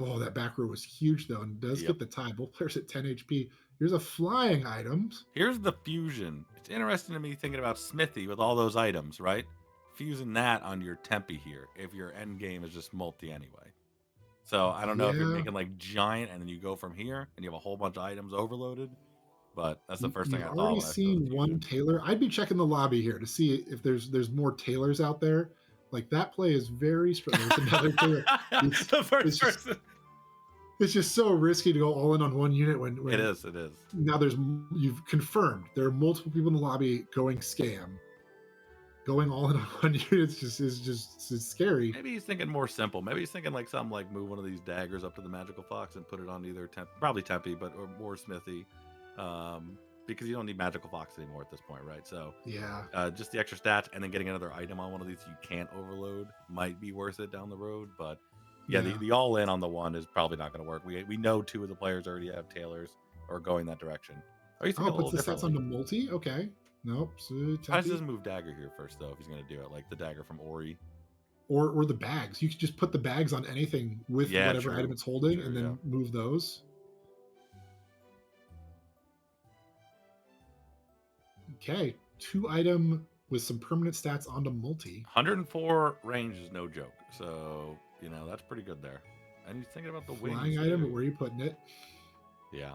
Speaker 1: Oh, that back row was huge, though, and does get the tie. Both players at 10 HP. Here's a flying item.
Speaker 2: Here's the fusion. It's interesting to me thinking about Smithy with all those items, right? Fusing that on your Tempe here, if your end game is just multi anyway. So I don't know if you're making like giant and then you go from here and you have a whole bunch of items overloaded. But that's the first thing I thought.
Speaker 1: I've already seen 1 tailor. I'd be checking the lobby here to see if there's more tailors out there. Like, that play is very strong. Another tailor.
Speaker 2: The first person.
Speaker 1: It's just so risky to go all in on 1 unit when
Speaker 2: it is.
Speaker 1: Now you've confirmed there are multiple people in the lobby going scam. Going all in on 1 unit is just scary.
Speaker 2: Maybe he's thinking more simple. Maybe he's thinking like something like move one of these daggers up to the Magical Fox and put it on either probably Tempe, or more Smithy. Because you don't need Magical Fox anymore at this point, right? So
Speaker 1: yeah,
Speaker 2: just the extra stats and then getting another item on one of these you can't overload might be worth it down the road. But the all in on the 1 is probably not going to work. We know 2 of the players already have tailors or going that direction.
Speaker 1: Puts the stats on the multi. Okay, nope. So
Speaker 2: how does this move dagger here first though? If he's going to do it, like the dagger from Ori,
Speaker 1: or the bags. You could just put the bags on anything with whatever item it's holding, and then move those. Okay, 2 item with some permanent stats onto multi.
Speaker 2: 104 range is no joke. So, that's pretty good there. And you're thinking about the
Speaker 1: flying item, but where are you putting it?
Speaker 2: Yeah.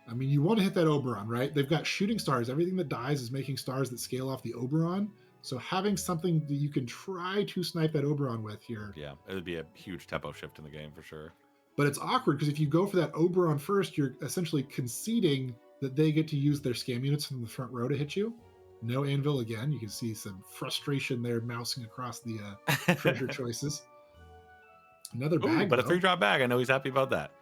Speaker 1: I mean, you want to hit that Oberon, right? They've got shooting stars. Everything that dies is making stars that scale off the Oberon. So having something that you can try to snipe that Oberon with here.
Speaker 2: Yeah, it would be a huge tempo shift in the game for sure.
Speaker 1: But it's awkward because if you go for that Oberon first, you're essentially conceding that they get to use their scam units from the front row to hit you. No anvil again. You can see some frustration there mousing across the treasure choices. Another bag,
Speaker 2: but a 3-drop bag. I know he's happy about that.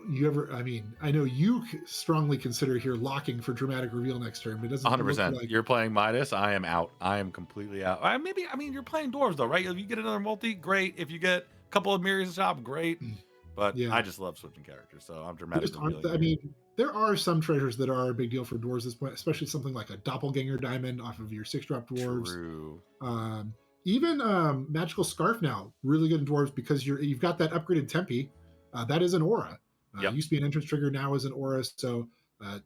Speaker 1: You ever? I mean, I know you strongly consider here locking for dramatic reveal next turn, but it doesn't look
Speaker 2: 100%.
Speaker 1: like.
Speaker 2: You're playing Midas. I am out. I am completely out. Maybe. I mean, you're playing dwarves though, right? If you get another multi, great. If you get a couple of mirrors shop, great. But
Speaker 1: Yeah,
Speaker 2: I just love switching characters, so I'm dramatic
Speaker 1: just aren't.
Speaker 2: revealing
Speaker 1: I
Speaker 2: here.
Speaker 1: mean, there are some treasures that are a big deal for dwarves at this point, especially something like a doppelganger diamond off of your 6-drop dwarves.
Speaker 2: True.
Speaker 1: Um, even magical scarf now really good in dwarves because you've got that upgraded tempe. That is an aura.
Speaker 2: Yep.
Speaker 1: Used to be an entrance trigger, now is an aura. So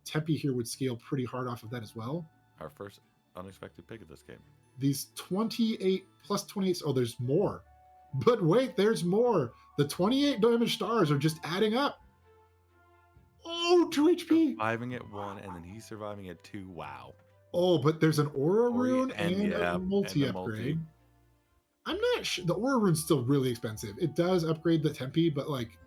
Speaker 1: tempe here would scale pretty hard off of that as well.
Speaker 2: Our first unexpected pick of this game.
Speaker 1: These 28 plus 28. Oh, there's more. But wait, there's more. The 28 damage stars are just adding up. Oh, 2 HP.
Speaker 2: Surviving at 1, and then he's surviving at 2. Wow.
Speaker 1: Oh, but there's an aura rune and
Speaker 2: yeah,
Speaker 1: a multi
Speaker 2: and a
Speaker 1: upgrade.
Speaker 2: multi.
Speaker 1: I'm not sure. The aura rune's still really expensive. It does upgrade the tempe, but like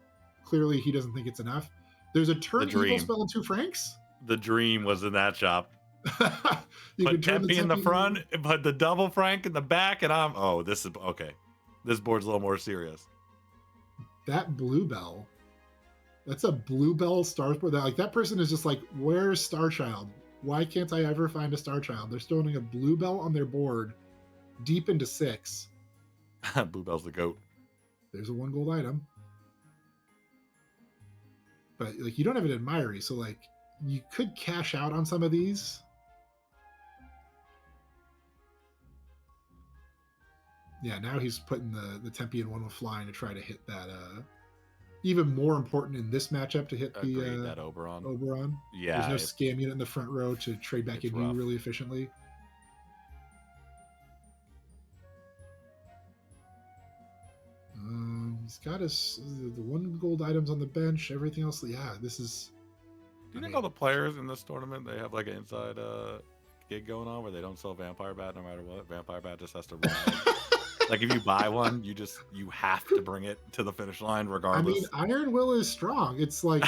Speaker 1: clearly he doesn't think it's enough. There's a turn evil spell in 2 francs.
Speaker 2: The dream was in that shop.
Speaker 1: You
Speaker 2: put
Speaker 1: can turn
Speaker 2: tempe in the front, but the double frank in the back, and this is okay. This board's a little more serious.
Speaker 1: That bluebell. That's a bluebell star board. That person is just like, where's Starchild? Why can't I ever find a Starchild? They're stoning a bluebell on their board deep into 6.
Speaker 2: Bluebell's the goat.
Speaker 1: There's a 1 gold item. But like you don't have an admiree, so like you could cash out on some of these. Yeah, now he's putting the tempe in 1 with flying to try to hit that even more important in this matchup to hit
Speaker 2: that Oberon.
Speaker 1: Yeah. There's no scam unit in the front row to trade back into you really efficiently. He's got the 1 gold items on the bench. Everything else, yeah, this is.
Speaker 2: Do you think all the players in this tournament, they have like an inside gig going on where they don't sell Vampire Bat no matter what? Vampire Bat just has to ride. Like if you buy one, you have to bring it to the finish line regardless.
Speaker 1: I mean, Iron Will is strong. It's like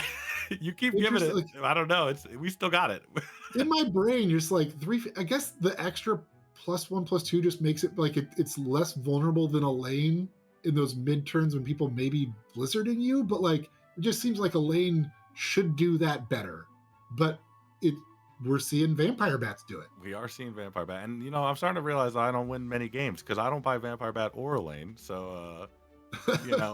Speaker 2: you keep giving it. Like, I don't know. We still got it.
Speaker 1: In my brain, you're just like 3. I guess the extra +1/+2 just makes it like it's less vulnerable than Elaine in those mid turns when people maybe blizzarding you. But like it just seems like Elaine should do that better. But we're seeing Vampire Bats do it.
Speaker 2: We are seeing Vampire Bat. And, I'm starting to realize I don't win many games because I don't buy Vampire Bat or Elaine. So,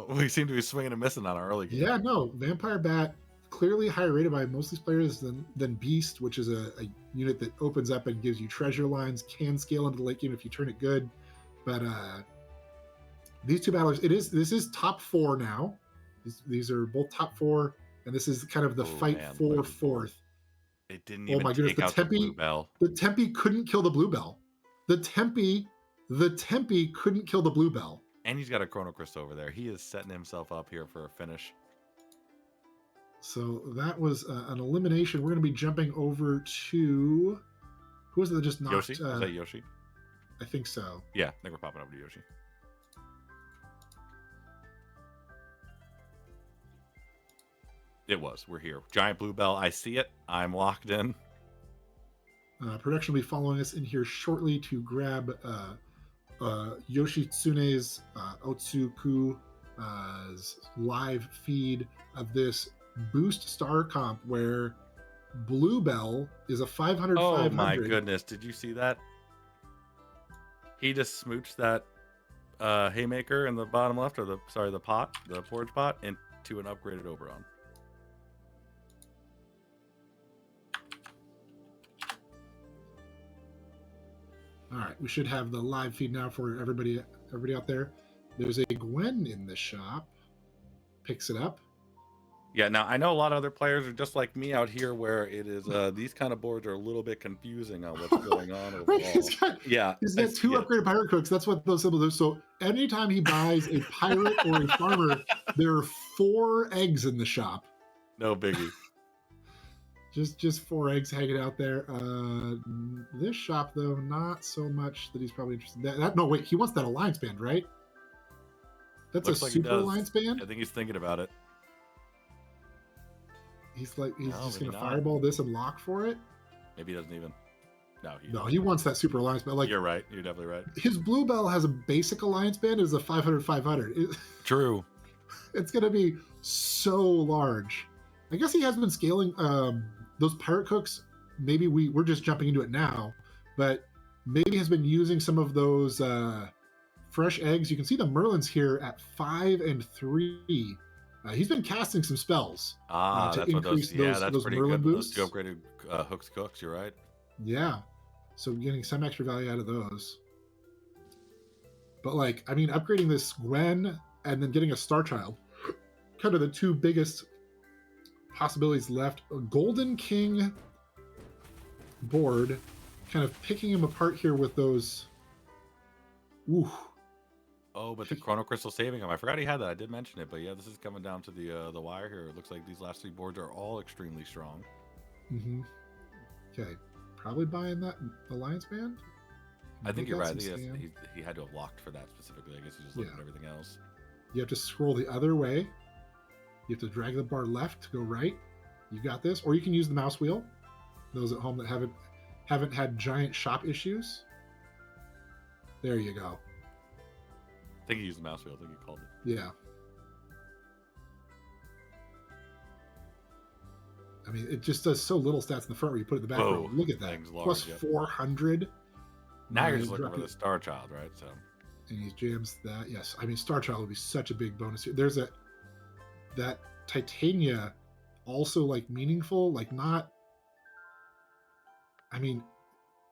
Speaker 2: we seem to be swinging and missing on our early game.
Speaker 1: Yeah, no. Vampire Bat, clearly higher rated by most of these players than Beast, which is a unit that opens up and gives you treasure lines, can scale into the late game if you turn it good. But these 2 battlers, this is top 4 now. These are both top 4, and this is kind of the fight for 4th.
Speaker 2: It didn't even take out the bluebell.
Speaker 1: The tempe couldn't kill the bluebell. The tempe couldn't kill the bluebell.
Speaker 2: And he's got a Chrono Crystal over there. He is setting himself up here for a finish.
Speaker 1: So that was an elimination. We're going to be jumping over to who was it that just knocked?
Speaker 2: Yoshi? Is that Yoshi?
Speaker 1: I think so.
Speaker 2: Yeah, I think we're popping over to Yoshi. It was. We're here. Giant bluebell. I see it. I'm locked in.
Speaker 1: Production will be following us in here shortly to grab Yoshitsune's Otsuku's live feed of this boost star comp where Bluebell is a 500.
Speaker 2: Oh my goodness. Did you see that? He just smooched that haymaker in the bottom left, or the porridge pot, into an upgraded Oberon.
Speaker 1: All right, we should have the live feed now for everybody out there. There's a Gwen in the shop. Picks it up.
Speaker 2: Yeah, now I know a lot of other players are just like me out here, where it is these kind of boards are a little bit confusing on what's going on overall.
Speaker 1: He's got 2 upgraded pirate cooks. That's what those symbols are. So anytime he buys a pirate or a farmer, there are 4 eggs in the shop.
Speaker 2: No biggie.
Speaker 1: Just 4 eggs hanging out there. This shop, though, not so much that he's probably interested in that. No, wait, he wants that alliance band, right? That's Looks a like super alliance band?
Speaker 2: I think he's thinking about it.
Speaker 1: He's just going to fireball this and lock for it?
Speaker 2: Maybe he doesn't even.
Speaker 1: No, he wants that super alliance band. Like,
Speaker 2: you're right. You're definitely right.
Speaker 1: His Bluebell has a basic alliance band. It's a 500/500.
Speaker 2: True.
Speaker 1: It's going to be so large. I guess he has been scaling those pirate cooks. Maybe we're just jumping into it now, but maybe has been using some of those fresh eggs. You can see the Merlins here at 5 and 3. He's been casting some spells
Speaker 2: Ah,
Speaker 1: to
Speaker 2: that's what those.
Speaker 1: increase
Speaker 2: Yeah, that's
Speaker 1: those
Speaker 2: pretty
Speaker 1: Merlin
Speaker 2: good. Those
Speaker 1: boosts.
Speaker 2: 2 upgraded hooks cooks. You're right.
Speaker 1: Yeah, so getting some extra value out of those. But like, I mean, upgrading this Gwen and then getting a Star Child, kind of the 2 biggest possibilities left. A Golden King board, kind of picking him apart here with those. Ooh.
Speaker 2: Oh, but the Chrono Crystal saving him. I forgot he had that. I did mention it, but yeah, this is coming down to the wire here. It looks like these last 3 boards are all extremely strong.
Speaker 1: Mm-hmm. Okay, probably buying that Alliance Band.
Speaker 2: I think you're right. He had to have locked for that specifically. I guess he just looked at everything else.
Speaker 1: You have to scroll the other way. You have to drag the bar left to go right. You got this, or you can use the mouse wheel. Those at home that haven't had giant shop issues. There you go.
Speaker 2: I think he used the mouse wheel. I think he called it.
Speaker 1: Yeah. I mean, it just does so little stats in the front where you put it in the back.
Speaker 2: Whoa,
Speaker 1: look at that. Plus 400.
Speaker 2: Now you're just looking for the Star Child, right? So.
Speaker 1: And he jams that. Yes. I mean, Star Child would be such a big bonus here. There's that Titania also like meaningful, like not. I mean,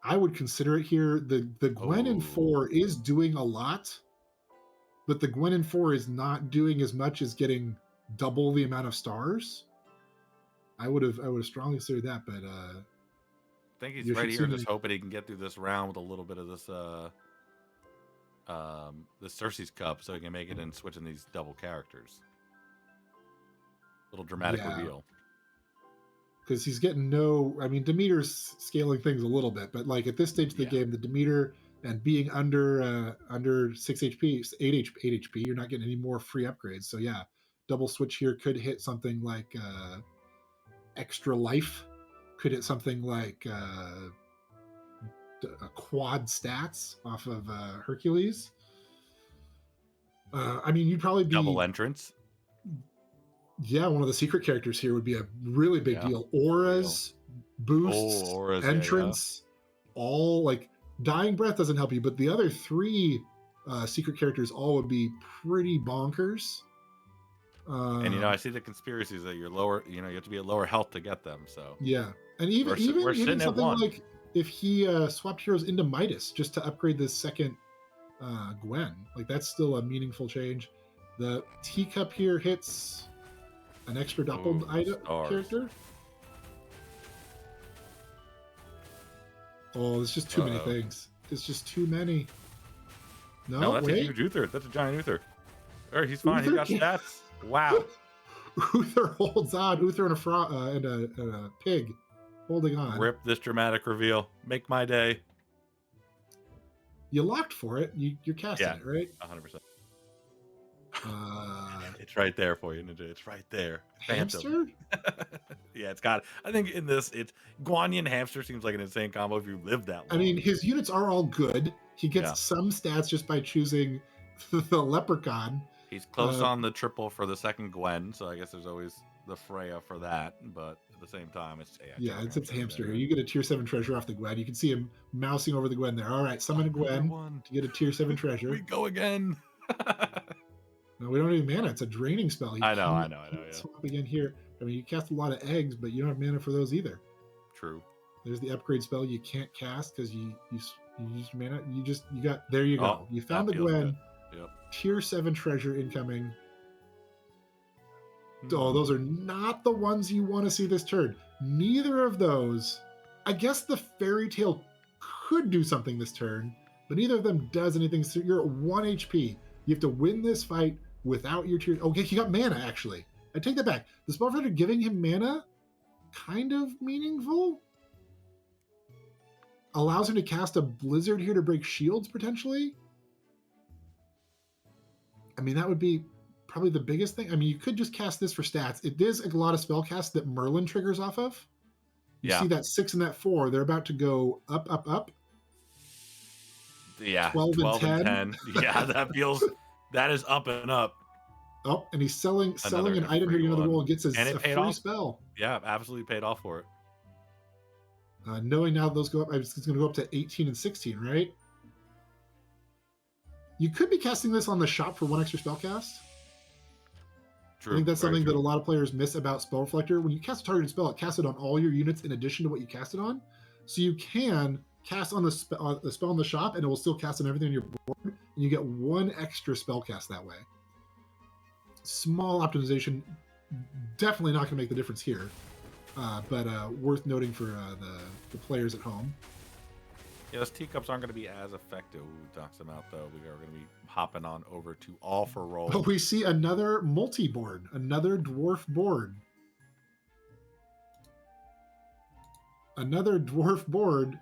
Speaker 1: I would consider it here. The Gwen in 4 is doing a lot, but the Gwen in 4 is not doing as much as getting double the amount of stars. I would have strongly considered that, but
Speaker 2: I think he's right here just hoping he can get through this round with a little bit of this the Cersei's Cup so he can make it and switch in these double characters. Little dramatic reveal. Because
Speaker 1: he's getting I mean, Demeter's scaling things a little bit, but like at this stage of the game, the Demeter and being under 6 HP, 8 HP, you're not getting any more free upgrades. So yeah, double switch here could hit something like extra life, could hit something like quad stats off of Hercules. I mean, you'd probably be
Speaker 2: double entrance.
Speaker 1: Yeah, one of the secret characters here would be a really big deal. Auras, boosts, entrance, all like Dying Breath doesn't help you, but the other 3 secret characters all would be pretty bonkers.
Speaker 2: And I see the conspiracies that you're lower. You have to be at lower health to get them. So
Speaker 1: yeah, and even something like if he swapped heroes into Midas just to upgrade this second Gwen, like that's still a meaningful change. The teacup here hits an extra doubled item character. Oh, there's just too many things. It's just too many.
Speaker 2: No, that's a huge Uther. That's a giant Uther. He's fine. He got stats. Wow.
Speaker 1: Uther holds on. Uther and a pig holding on.
Speaker 2: Rip this dramatic reveal. Make my day.
Speaker 1: You locked for it. You're casting it, right?
Speaker 2: 100%. It's right there for you, Ninja. It's right there.
Speaker 1: Hamster?
Speaker 2: Yeah, it's got. I think in this, it's Guanyin hamster seems like an insane combo if you live that long.
Speaker 1: I mean, his units are all good. He gets some stats just by choosing the leprechaun.
Speaker 2: He's close on the triple for the second Gwen, so I guess there's always the Freya for that. But at the same time, it's
Speaker 1: it's hamster. There. You get a tier 7 treasure off the Gwen. You can see him mousing over the Gwen there. All right, summon a Gwen to get a tier 7 treasure.
Speaker 2: We go again.
Speaker 1: No, we don't need mana. It's a draining spell.
Speaker 2: I know. Yeah.
Speaker 1: Swap again here. I mean, you cast a lot of eggs, but you don't have mana for those either.
Speaker 2: True.
Speaker 1: There's the upgrade spell you can't cast because you used mana. There you go.
Speaker 2: Oh,
Speaker 1: you found the Gwen.
Speaker 2: Yep.
Speaker 1: Tier 7 treasure incoming. Oh, those are not the ones you want to see this turn. Neither of those. I guess the fairy tale could do something this turn, but neither of them does anything. So you're at 1 HP. You have to win this fight without your tier. Okay, he got mana, actually. I take that back. The spell fighter giving him mana, kind of meaningful. Allows him to cast a blizzard here to break shields, potentially. I mean, that would be probably the biggest thing. I mean, you could just cast this for stats. It is a lot of spell casts that Merlin triggers off of. You see that 6 and that 4. They're about to go up, up, up.
Speaker 2: Yeah,
Speaker 1: 12 and 10.
Speaker 2: Yeah, that is up and up.
Speaker 1: Oh, and he's selling
Speaker 2: Another
Speaker 1: an item here.
Speaker 2: free
Speaker 1: You know the
Speaker 2: one.
Speaker 1: roll and gets
Speaker 2: And it
Speaker 1: a
Speaker 2: paid
Speaker 1: free
Speaker 2: off.
Speaker 1: spell.
Speaker 2: Yeah, absolutely paid off for it.
Speaker 1: Knowing now those go up, it's going to go up to 18 and 16, right? You could be casting this on the shop for 1 extra spell cast.
Speaker 2: True.
Speaker 1: I think that's
Speaker 2: very
Speaker 1: something
Speaker 2: true.
Speaker 1: that a lot of players miss about Spell Reflector. When you cast a targeted spell, it casts it on all your units in addition to what you cast it on. So you can cast on the spell in the shop, and it will still cast on everything on your board, and you get 1 extra spell cast that way. Small optimization, definitely not going to make the difference here, but worth noting for the players at home.
Speaker 2: Yeah, those teacups aren't going to be as effective. We talked them out, though. We are going to be hopping on over to All for Roll.
Speaker 1: Oh, we see another multi-board, another dwarf board. Another dwarf board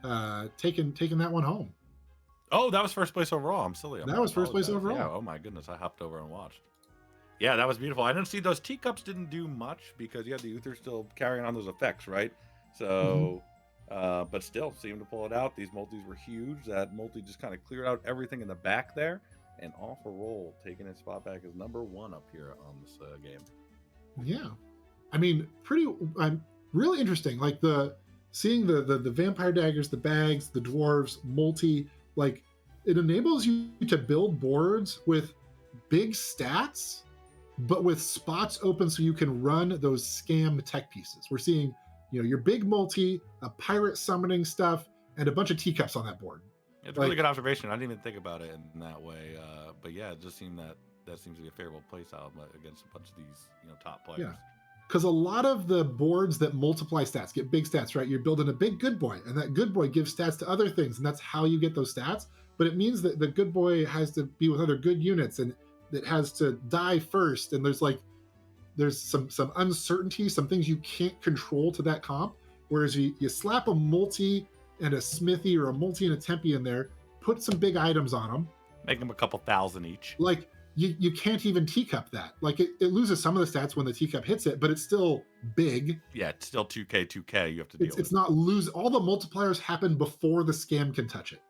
Speaker 1: taking that one home.
Speaker 2: Oh, that was first place overall. I'm silly.
Speaker 1: That was first place overall.
Speaker 2: Yeah, oh my goodness. I hopped over and watched. Yeah, that was beautiful. I didn't see those teacups didn't do much because you had the Uther still carrying on those effects, right? So, but still seemed to pull it out. These multis were huge. That multi just kind of cleared out everything in the back there. And All for Roll taking his spot back as number 1 up here on this game.
Speaker 1: Yeah, I mean, really interesting. Like seeing the vampire daggers, the bags, the dwarves, multi. Like it enables you to build boards with big stats, but with spots open so you can run those scam tech pieces. We're seeing, your big multi, a pirate summoning stuff, and a bunch of teacups on that board.
Speaker 2: It's a really good observation. I didn't even think about it in that way. But yeah, it just seemed that seems to be a favorable play style against a bunch of these top players.
Speaker 1: Yeah. Because a lot of the boards that multiply stats get big stats, right? You're building a big good boy, and that good boy gives stats to other things, and that's how you get those stats. But it means that the good boy has to be with other good units, and that has to die first. And there's some uncertainty, some things you can't control to that comp. Whereas you slap a multi and a smithy or a multi and a tempi in there, put some big items on them,
Speaker 2: make them a couple thousand each.
Speaker 1: Like you can't even teacup that. Like it loses some of the stats when the teacup hits it, but it's still big.
Speaker 2: Yeah, it's still 2K. You have to deal with.
Speaker 1: It's not lose. All the multipliers happen before the scam can touch it.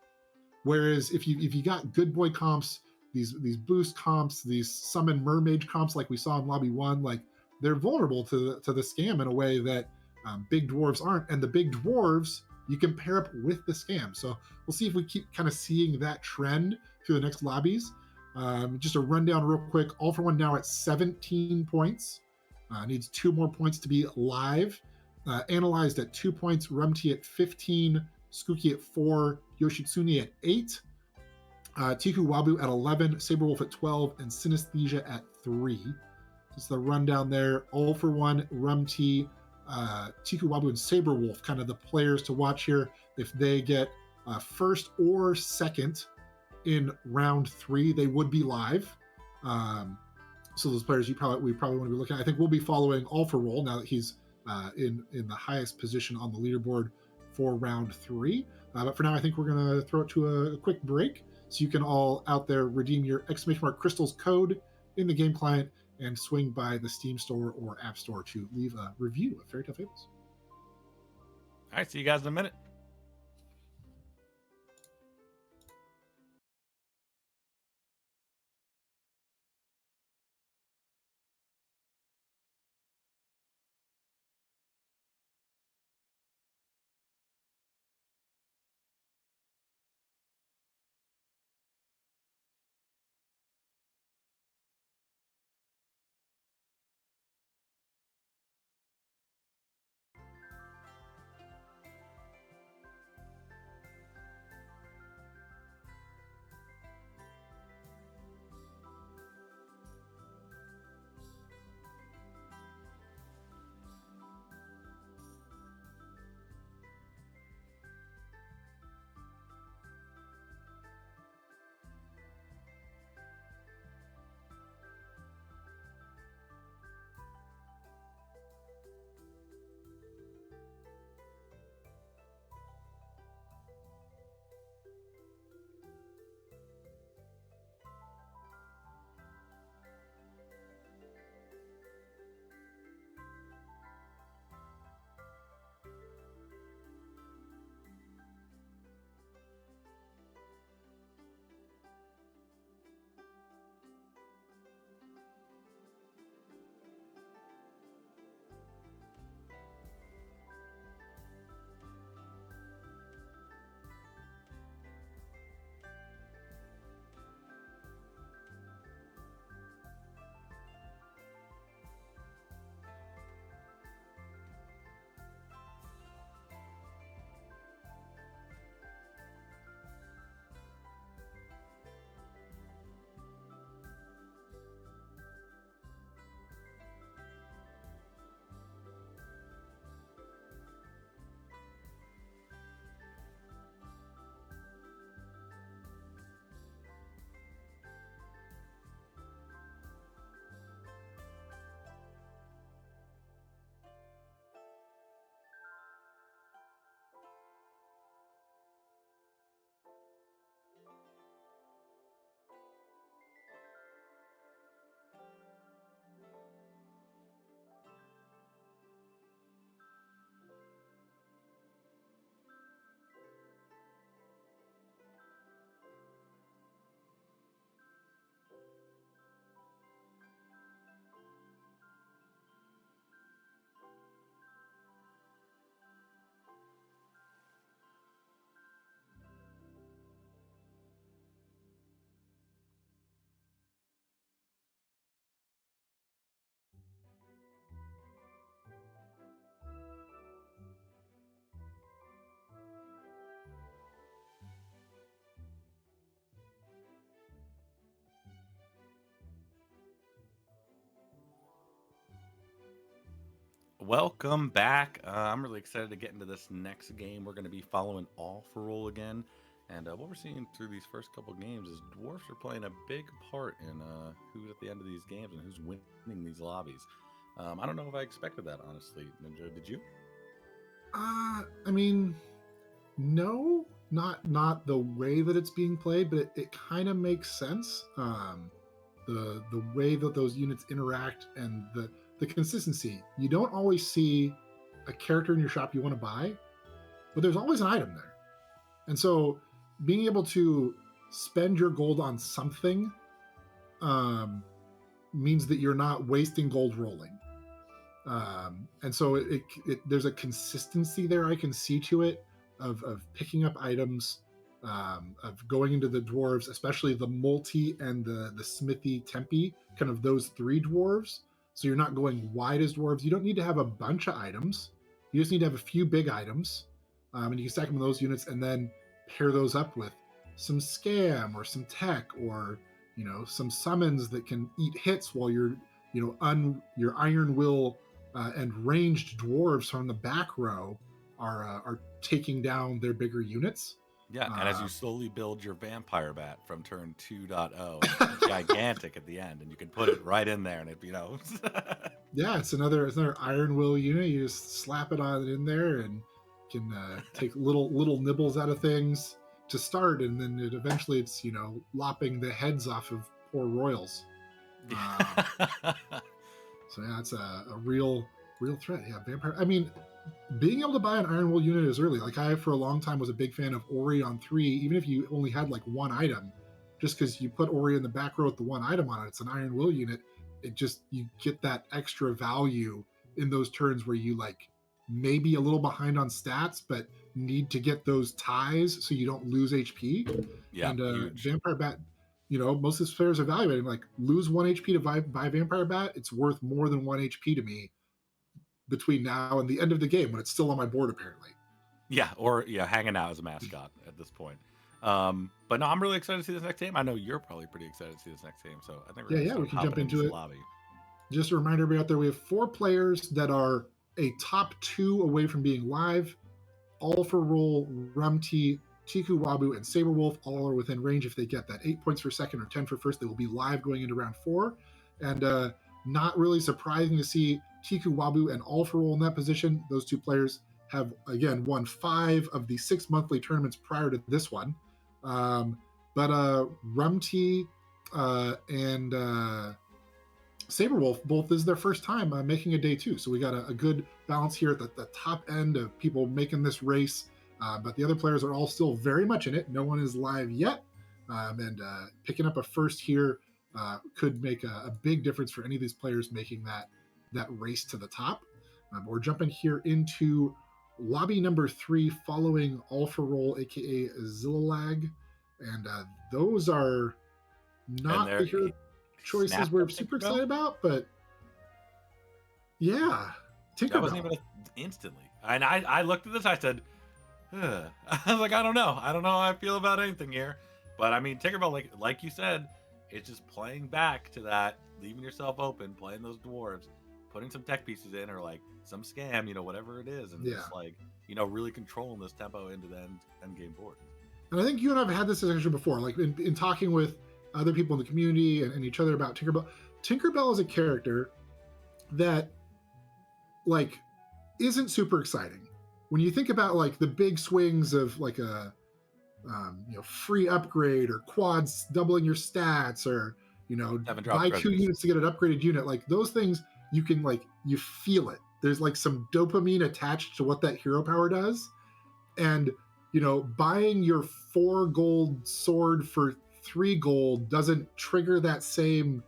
Speaker 1: Whereas if you got good boy comps, these boost comps, these summon mermaid comps like we saw in lobby 1, like they're vulnerable to the scam in a way that big dwarves aren't. And the big dwarves you can pair up with the scam. So we'll see if we keep kind of seeing that trend through the next lobbies. Just a rundown real quick. All for One now at 17 points. Needs 2 more points to be live. Analyzed at 2 points. Rumty at 15. Skooky at 4. Yoshitsune at 8. Tiku Wabu at 11. Saberwolf at 12. And Synesthesia at 3. Just the rundown there. All for One, Rumty, Tiku Wabu, and Saberwolf, kind of the players to watch here. If they get first or second in round 3, they would be live. So those players we probably want to be looking at. I think we'll be following All for Roll now that he's in the highest position on the leaderboard for round 3. But for now, I think we're going to throw it to a quick break so you can all out there redeem your !Crystals code in the game client and swing by the Steam store or App Store to leave a review of Fairy Tale Fables.
Speaker 2: All right, see you guys in a minute. Welcome back. I'm really excited to get into this next game. We're going to be following All for Roll again. And what we're seeing through these first couple games is dwarfs are playing a big part in who's at the end of these games and who's winning these lobbies. I don't know if I expected that, honestly. Ninja, did you?
Speaker 1: I mean, no, not the way that it's being played, but it kind of makes sense. The way that those units interact and the consistency. You don't always see a character in your shop you want to buy, but there's always an item there. And so being able to spend your gold on something means that you're not wasting gold rolling. And so there's a consistency there I can see to it of picking up items, of going into the dwarves, especially the multi and the smithy tempi, kind of those three dwarves. So you're not going wide as dwarves. You don't need to have a bunch of items. You just need to have a few big items, and you can stack them in those units, and then pair those up with some scam or some tech or some summons that can eat hits while your iron will and ranged dwarves from the back row are taking down their bigger units.
Speaker 2: Yeah, and as you slowly build your vampire bat from turn 2.0, it's gigantic at the end, and you can put it right in there, and
Speaker 1: Yeah, it's another iron will unit. You just slap it on in there and can take little nibbles out of things to start, and then eventually it's lopping the heads off of poor royals. So yeah, it's a real threat. Yeah, vampire. I mean, being able to buy an iron will unit is early. Like I, for a long time, was a big fan of Ori on 3, even if you only had like one item, just because you put Ori in the back row with the one item on it. It's an iron will unit. You get that extra value in those turns where you like maybe a little behind on stats, but need to get those ties so you don't lose HP.
Speaker 2: Yeah,
Speaker 1: and vampire bat. Most of the players are evaluating like lose 1 HP to buy vampire bat. It's worth more than 1 HP to me between now and the end of the game when it's still on my board apparently.
Speaker 2: Yeah, or hanging out as a mascot at this point. But no, I'm really excited to see this next game. I know you're probably pretty excited to see this next game, so I think
Speaker 1: we can jump into it.
Speaker 2: Lobby.
Speaker 1: Just a reminder, everybody out there, we have 4 players that are a top 2 away from being live. All for Roll, Rumty, Tiku Wabu, and Saberwolf all are within range if they get that 8 points for second or 10 for first. They will be live going into round 4. And not really surprising to see Tiku Wabu and All for Roll in that position. Those 2 players have, again, won 5 of the 6 monthly tournaments prior to this one. But Rumty and Saberwolf both is their first time making a day 2. So we got a good balance here at the top end of people making this race. But the other players are all still very much in it. No one is live yet. And picking up a first here could make a big difference for any of these players making that race to the top. We're jumping here into lobby number 3 following All for Roll, aka Zillalag. And those are not the hero choices we're super excited about, but yeah, Tinkerbell.
Speaker 2: That wasn't even instantly. And I looked at this, I said, I was like, I don't know how I feel about anything here. But I mean, Tinkerbell, like you said, it's just playing back to that, leaving yourself open, playing those dwarves, putting some tech pieces in, or like some scam, whatever it is, and just like, really controlling this tempo into the end game board.
Speaker 1: And I think you and I have had this discussion before, like in talking with other people in the community and each other about Tinkerbell. Tinkerbell is a character that like isn't super exciting. When you think about like the big swings of like a free upgrade or quads doubling your stats, or buy 2 units to get an upgraded unit, like those things you can you feel it. There's like some dopamine attached to what that hero power does. And buying your 4 gold sword for 3 gold doesn't trigger that same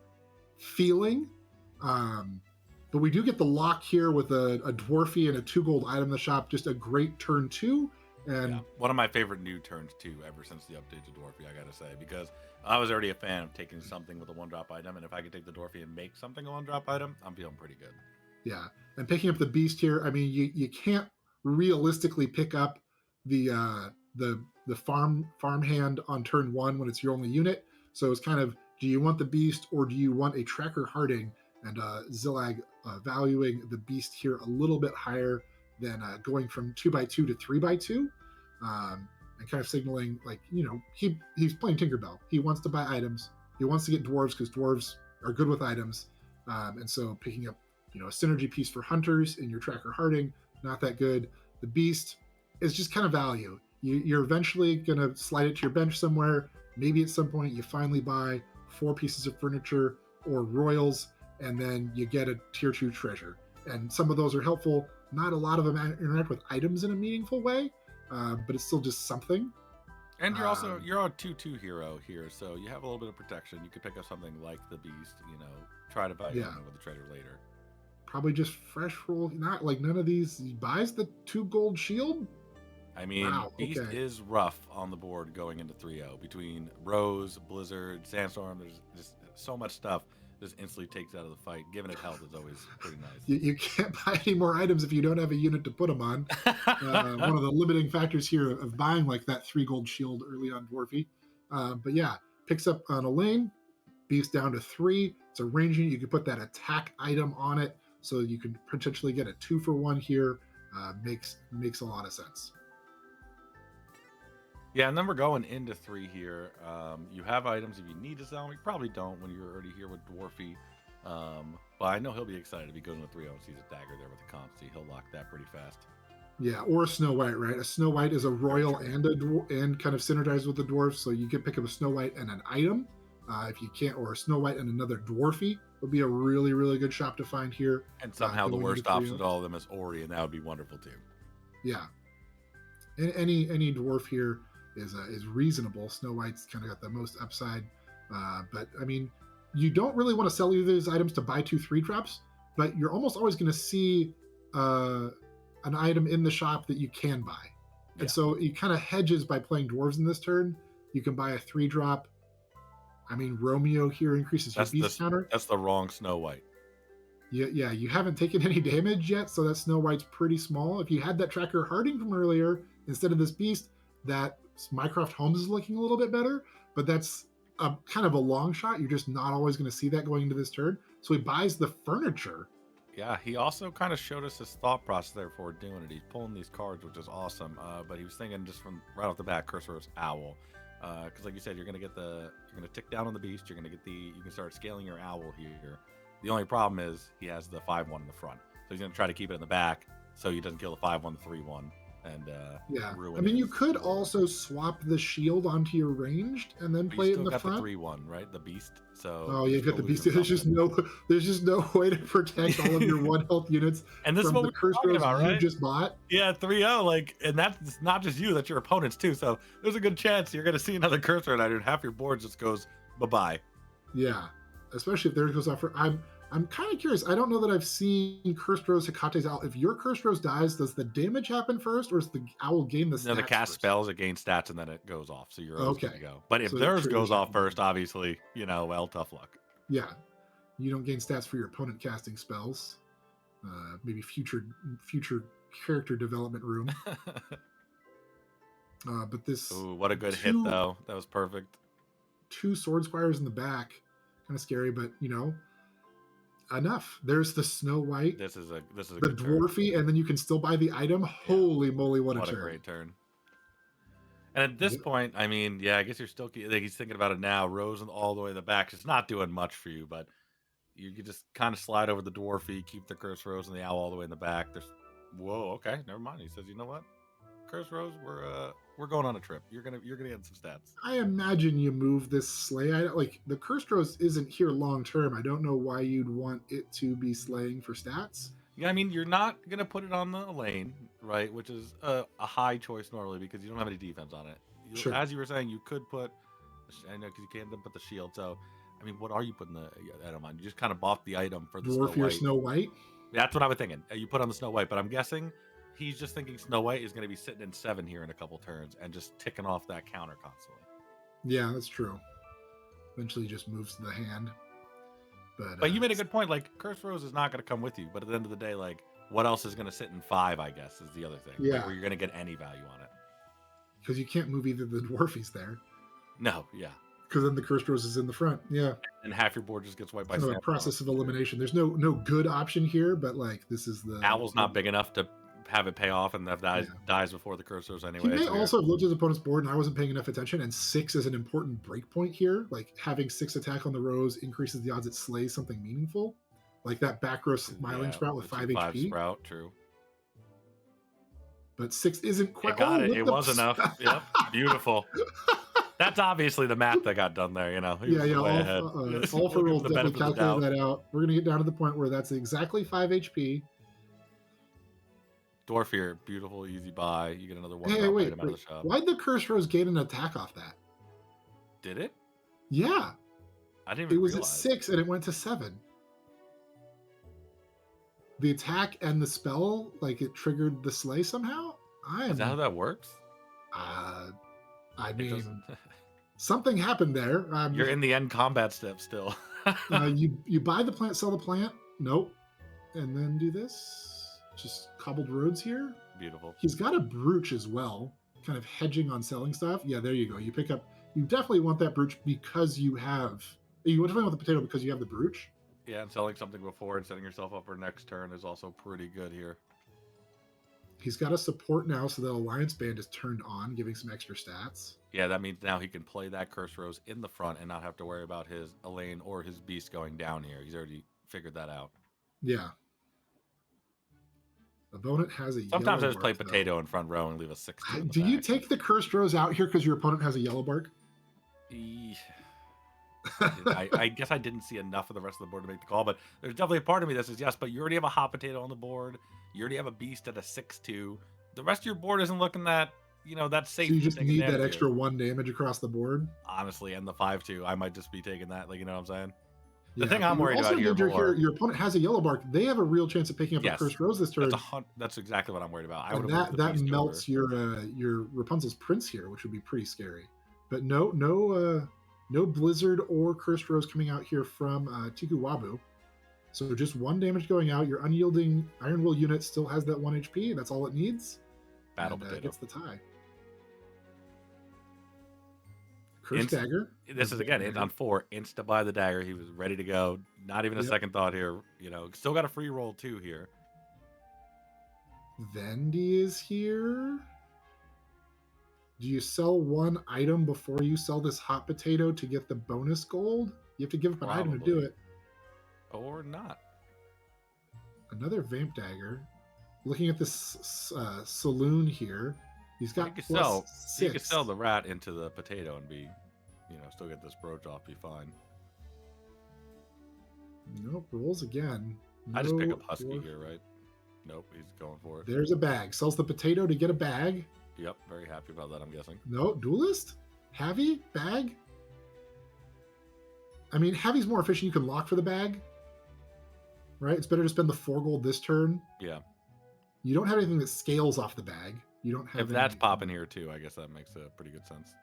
Speaker 1: feeling. But we do get the lock here with a Dwarfy and a 2 gold item in the shop. Just a great turn 2. And
Speaker 2: one of my favorite new turns too, ever since the update to Dwarfy, I gotta say, because I was already a fan of taking something with a 1-drop item, and if I could take the Dwarfy and make something a 1-drop item, I'm feeling pretty good.
Speaker 1: Yeah, and picking up the Beast here, I mean, you can't realistically pick up the farm hand on turn 1 when it's your only unit. So it's kind of, do you want the Beast or do you want a Tracker Harding? And Zillag valuing the beast here a little bit higher than going from 2x2 to 3x2. And kind of signaling, like, he's playing Tinkerbell. He wants to buy items. He wants to get dwarves because dwarves are good with items. And so picking up, a synergy piece for hunters in your tracker Harding, not that good. The beast is just kind of value. You're eventually going to slide it to your bench somewhere. Maybe at some point you finally buy 4 pieces of furniture or royals, and then you get a tier 2 treasure. And some of those are helpful. Not a lot of them interact with items in a meaningful way, but it's still just something.
Speaker 2: And you're also you're a 2/2 hero here, so you have a little bit of protection. You could pick up something like the beast, try to buy something with the treasure later.
Speaker 1: Probably just fresh roll. Not like none of these. He buys the 2 gold shield.
Speaker 2: I mean, Beast is rough on the board going into 3-0 between Rose, Blizzard, Sandstorm. There's just so much stuff just instantly takes out of the fight. Giving it health is always pretty nice.
Speaker 1: You can't buy any more items if you don't have a unit to put them on. One of the limiting factors here of buying like that 3 gold shield early on Dwarfy. But yeah, picks up on a lane, Beast down to 3. It's a range unit. You can put that attack item on it, so you can potentially get a 2-for-1 here. Makes a lot of sense.
Speaker 2: Yeah, and then we're going into 3 here. You have items if you need to sell them. You probably don't when you're already here with Dwarfy. But I know he'll be excited if he goes into 3-0 and sees a dagger there with the Consti. He'll lock that pretty fast.
Speaker 1: Yeah, or a Snow White, right? A Snow White is a royal and kind of synergized with the dwarf, so you can pick up a Snow White and an item. If you can't, or a Snow White and another Dwarfy would be a really, really good shop to find here.
Speaker 2: And somehow the worst option to all of them is Ori, and that would be wonderful too.
Speaker 1: Yeah, and any dwarf here is reasonable. Snow White's kind of got the most upside, but I mean, you don't really want to sell either of these items to buy 2 3-drops, but you're almost always going to see an item in the shop that you can buy. Yeah. And so it kind of hedges by playing dwarves in this turn. You can buy a 3-drop. I mean, Romeo here increases your beast counter.
Speaker 2: That's the wrong Snow White.
Speaker 1: Yeah, you haven't taken any damage yet, so that Snow White's pretty small. If you had that tracker Harding from earlier instead of this beast, that Mycroft Holmes is looking a little bit better, but that's kind of a long shot. You're just not always going to see that going into this turn. So he buys the furniture.
Speaker 2: Yeah, he also kind of showed us his thought process there before doing it. He's pulling these cards, which is awesome. But he was thinking just from right off the bat, Cursor's Owl. Because like you said, you're gonna tick down on the beast. You can start scaling your owl here. The only problem is he has the 5/1 in the front, so he's gonna try to keep it in the back so he doesn't kill the 5/1, 3/1, and ruin.
Speaker 1: I mean, you could also swap the shield onto your ranged and then play it in the front.
Speaker 2: The 3/1, right? The beast. So
Speaker 1: you've got the beast. There's just no way to protect all of your 1 health units.
Speaker 2: And this is what
Speaker 1: the curse rose right? You just bought.
Speaker 2: Yeah, 3-0, and that's not just you, that's your opponents too. So there's a good chance you're gonna see another curse rose and half your board just goes bye-bye.
Speaker 1: Yeah. Especially if theirs goes off. I'm kind of curious. I don't know that I've seen Cursed Rose Hecate's Owl. If your Cursed Rose dies, does the damage happen first, or does the owl gain the stats?
Speaker 2: No, the cast
Speaker 1: first?
Speaker 2: spells, it gains stats, and then it goes off. So you're okay to go. But if
Speaker 1: so
Speaker 2: theirs goes off first, obviously, tough luck.
Speaker 1: Yeah. You don't gain stats for your opponent casting spells. Maybe future character development room. But this...
Speaker 2: Ooh, what a good hit, though. That was perfect.
Speaker 1: 2 Sword Squires in the back. Kind of scary, but, enough. There's the Snow White.
Speaker 2: This is a
Speaker 1: the
Speaker 2: good
Speaker 1: Dwarfy,
Speaker 2: turn.
Speaker 1: And then you can still buy the item. Holy moly, what a turn.
Speaker 2: What a great turn. And at this point, I mean, I guess you're still he's thinking about it now. Rose all the way in the back. It's not doing much for you, but you can just kind of slide over the Dwarfy, keep the Curse Rose and the Owl all the way in the back. Whoa, okay, never mind. He says, you know what? Curse Rose, we're going on a trip. You're gonna get some stats.
Speaker 1: I imagine you move this slay item. Like, the Cursed Rose isn't here long term. I don't know why you'd want it to be slaying for stats.
Speaker 2: Yeah, I mean, you're not gonna put it on the lane, right? Which is a high choice normally because you don't have any defense on it.
Speaker 1: Sure.
Speaker 2: As you were saying, you could put. I know because you can't put the shield. So, I mean, what are you putting the item on? You just kind of bought the item for the
Speaker 1: Snow White.
Speaker 2: That's what I was thinking. You put on the Snow White, but I'm guessing he's just thinking Snow White is going to be sitting in 7 here in a couple turns and just ticking off that counter constantly.
Speaker 1: Yeah, that's true. Eventually just moves to the hand.
Speaker 2: But you made a good point. Like, Curse Rose is not going to come with you. But at the end of the day, like, what else is going to sit in 5, I guess, is the other thing.
Speaker 1: Yeah.
Speaker 2: Like, where you're going to get any value on it.
Speaker 1: Because you can't move either the Dwarfies there.
Speaker 2: No, yeah.
Speaker 1: Because then the Cursed Rose is in the front. Yeah.
Speaker 2: And half your board just gets wiped by
Speaker 1: Kind of a
Speaker 2: Sand
Speaker 1: process of
Speaker 2: Storm.
Speaker 1: elimination. There's no good option here, but like this is the
Speaker 2: Owl's not big enough to have it pay off, and that dies before the Cursors anyway.
Speaker 1: He may
Speaker 2: so
Speaker 1: also have looked at his opponent's board, and I wasn't paying enough attention. And 6 is an important breakpoint here. Like having 6 attack on the Rose increases the odds it slays something meaningful, like that back row Smiling Sprout with 5 HP.
Speaker 2: Sprout, true.
Speaker 1: But 6 isn't quite.
Speaker 2: It got it. It was enough. Yep, beautiful. That's obviously the math that got done there. You know.
Speaker 1: All for rolls definitely calculate that out. We're gonna get down to the point where that's exactly 5 HP.
Speaker 2: Dwarfier, beautiful, easy buy. You get another one.
Speaker 1: Wait. Out of the shop. Why'd the Cursed Rose gain an attack off that?
Speaker 2: Did it?
Speaker 1: Yeah.
Speaker 2: I didn't even
Speaker 1: It was
Speaker 2: realize.
Speaker 1: at 6 and it went to 7. The attack and the spell, like it triggered the slay somehow?
Speaker 2: Is that how that works?
Speaker 1: I mean, something happened there.
Speaker 2: You're in the end combat step still.
Speaker 1: You buy the plant, sell the plant. Nope. And then do this. Just cobbled roads here.
Speaker 2: Beautiful.
Speaker 1: He's got a brooch as well, kind of hedging on selling stuff. Yeah, there you go. You pick up. You definitely want that brooch because you have. You definitely want the potato because you have the brooch.
Speaker 2: Yeah, and selling something before and setting yourself up for next turn is also pretty good here.
Speaker 1: He's got a support now, so the Alliance Band is turned on, giving some extra stats.
Speaker 2: Yeah, that means now he can play that Curse Rose in the front and not have to worry about his Elaine or his Beast going down here. He's already figured that out.
Speaker 1: Yeah. Opponent has a
Speaker 2: Sometimes I
Speaker 1: yellow
Speaker 2: just play
Speaker 1: bark,
Speaker 2: potato
Speaker 1: though.
Speaker 2: in front row and leave a 6.
Speaker 1: Do you take the Cursed Rose out here because your opponent has a yellow bark?
Speaker 2: I guess I didn't see enough of the rest of the board to make the call, but there's definitely a part of me that says yes, but you already have a hot potato on the board. You already have a Beast at a 6/2. The rest of your board isn't looking that, that's safe.
Speaker 1: So you just need that extra 1 damage across the board?
Speaker 2: Honestly, and the 5/2, I might just be taking that, you know what I'm saying? The thing I'm worried about here,
Speaker 1: your opponent has a yellow bark. They have a real chance of picking up a Cursed Rose this turn.
Speaker 2: That's exactly what I'm worried about.
Speaker 1: That melts your Rapunzel's Prince here, which would be pretty scary. But no Blizzard or Cursed Rose coming out here from Tiku Wabu. So just 1 damage going out. Your unyielding Iron Will unit still has that 1 HP. That's all it needs.
Speaker 2: Battle potato
Speaker 1: gets the tie. Cursed Dagger.
Speaker 2: This is again on 4. Insta buy the dagger. He was ready to go. Not even a second thought here. Still got a free roll 2 here.
Speaker 1: Vendi is here. Do you sell 1 item before you sell this hot potato to get the bonus gold? You have to give up an item to do it.
Speaker 2: Or not.
Speaker 1: Another Vamp Dagger. Looking at this saloon here, he's got
Speaker 2: You
Speaker 1: +6.
Speaker 2: could sell the rat into the potato and be, still get this brooch off, be fine.
Speaker 1: Nope, rolls again.
Speaker 2: I just pick up Husky here, right? Nope, he's going for it.
Speaker 1: There's a bag. Sells the potato to get a bag.
Speaker 2: Yep, very happy about that, I'm guessing.
Speaker 1: No, Duelist? Heavy? Bag? I mean, Heavy's more efficient. You can lock for the bag. Right? It's better to spend the 4 gold this turn.
Speaker 2: Yeah.
Speaker 1: You don't have anything that scales off the bag. You don't have.
Speaker 2: If that's popping here too, I guess that makes a pretty good sense.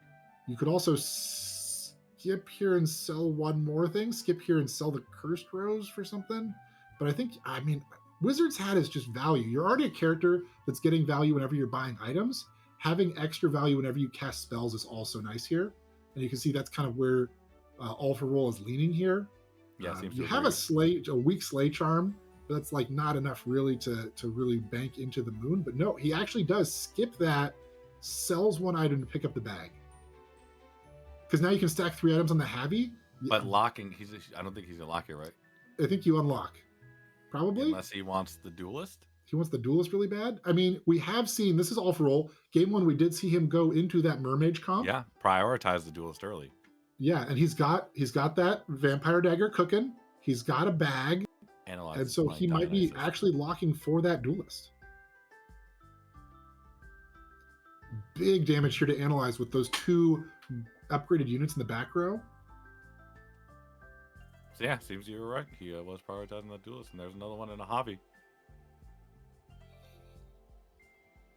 Speaker 1: You could also skip here and sell 1 more thing. Skip here and sell the Cursed Rose for something. But I mean, Wizard's Hat is just value. You're already a character that's getting value whenever you're buying items. Having extra value whenever you cast spells is also nice here. And you can see that's kind of where All for Roll is leaning here.
Speaker 2: Yeah,
Speaker 1: you have a weak slay charm, but that's like not enough really to really bank into the moon. But no, he actually does skip that, sells 1 item to pick up the bag. Because now you can stack 3 items on the Heavy.
Speaker 2: But locking, I don't think he's gonna lock here, right?
Speaker 1: I think you unlock. Probably.
Speaker 2: Unless he wants the Duelist.
Speaker 1: He wants the Duelist really bad. I mean, we have seen, this is All for Roll. Game 1, we did see him go into that Mermage comp.
Speaker 2: Yeah, prioritize the Duelist early.
Speaker 1: Yeah, and he's got that Vampire Dagger cooking. He's got a bag. And so he might be actually locking for that Duelist. Big damage here to analyze with those 2 upgraded units in the back row.
Speaker 2: So yeah, seems you were right. He was prioritizing that Duelist, and there's another one in a hobby.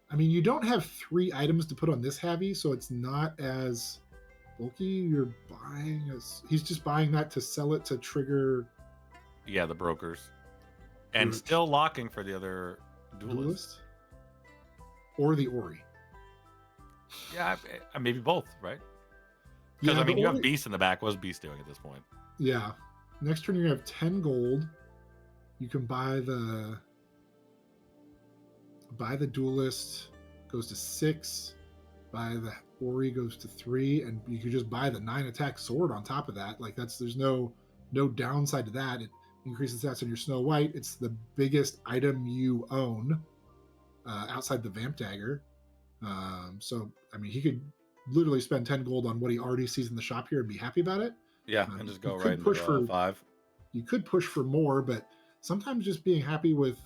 Speaker 1: I mean, you don't have 3 items to put on this Heavy, so it's not as bulky. You're buying he's just buying that to sell it to trigger.
Speaker 2: Yeah, the brokers, and still locking for the other Duelist.
Speaker 1: Or the Ori.
Speaker 2: Yeah, maybe both, right? Because
Speaker 1: Yeah,
Speaker 2: I
Speaker 1: the
Speaker 2: mean, you have
Speaker 1: only
Speaker 2: Beast in the back. What's Beast doing at this point?
Speaker 1: yeah. Next turn you're gonna have 10 gold. You can buy the duelist, goes to 6. Buy the Ori, goes to 3, and you could just buy the 9 attack sword on top of that. Like there's no downside to that. It increases stats on your Snow White. It's the biggest item you own outside the Vamp Dagger. So I mean, he could literally spend 10 gold on what he already sees in the shop here and be happy about it.
Speaker 2: Yeah, and just go
Speaker 1: You
Speaker 2: right
Speaker 1: could push
Speaker 2: into
Speaker 1: for
Speaker 2: 5.
Speaker 1: you could push for more, but sometimes just being happy with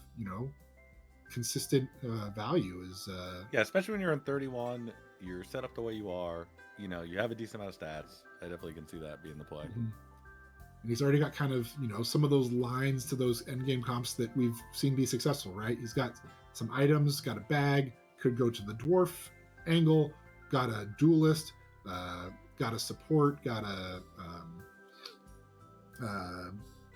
Speaker 1: consistent value is
Speaker 2: Yeah, especially when you're in 31, you're set up the way you are. You have a decent amount of stats. I definitely can see that being the play.
Speaker 1: Mhm. And he's already got kind of some of those lines to those end game comps that we've seen be successful, right? He's got some items, got a bag, could go to the dwarf angle, got a duelist, got a support, got a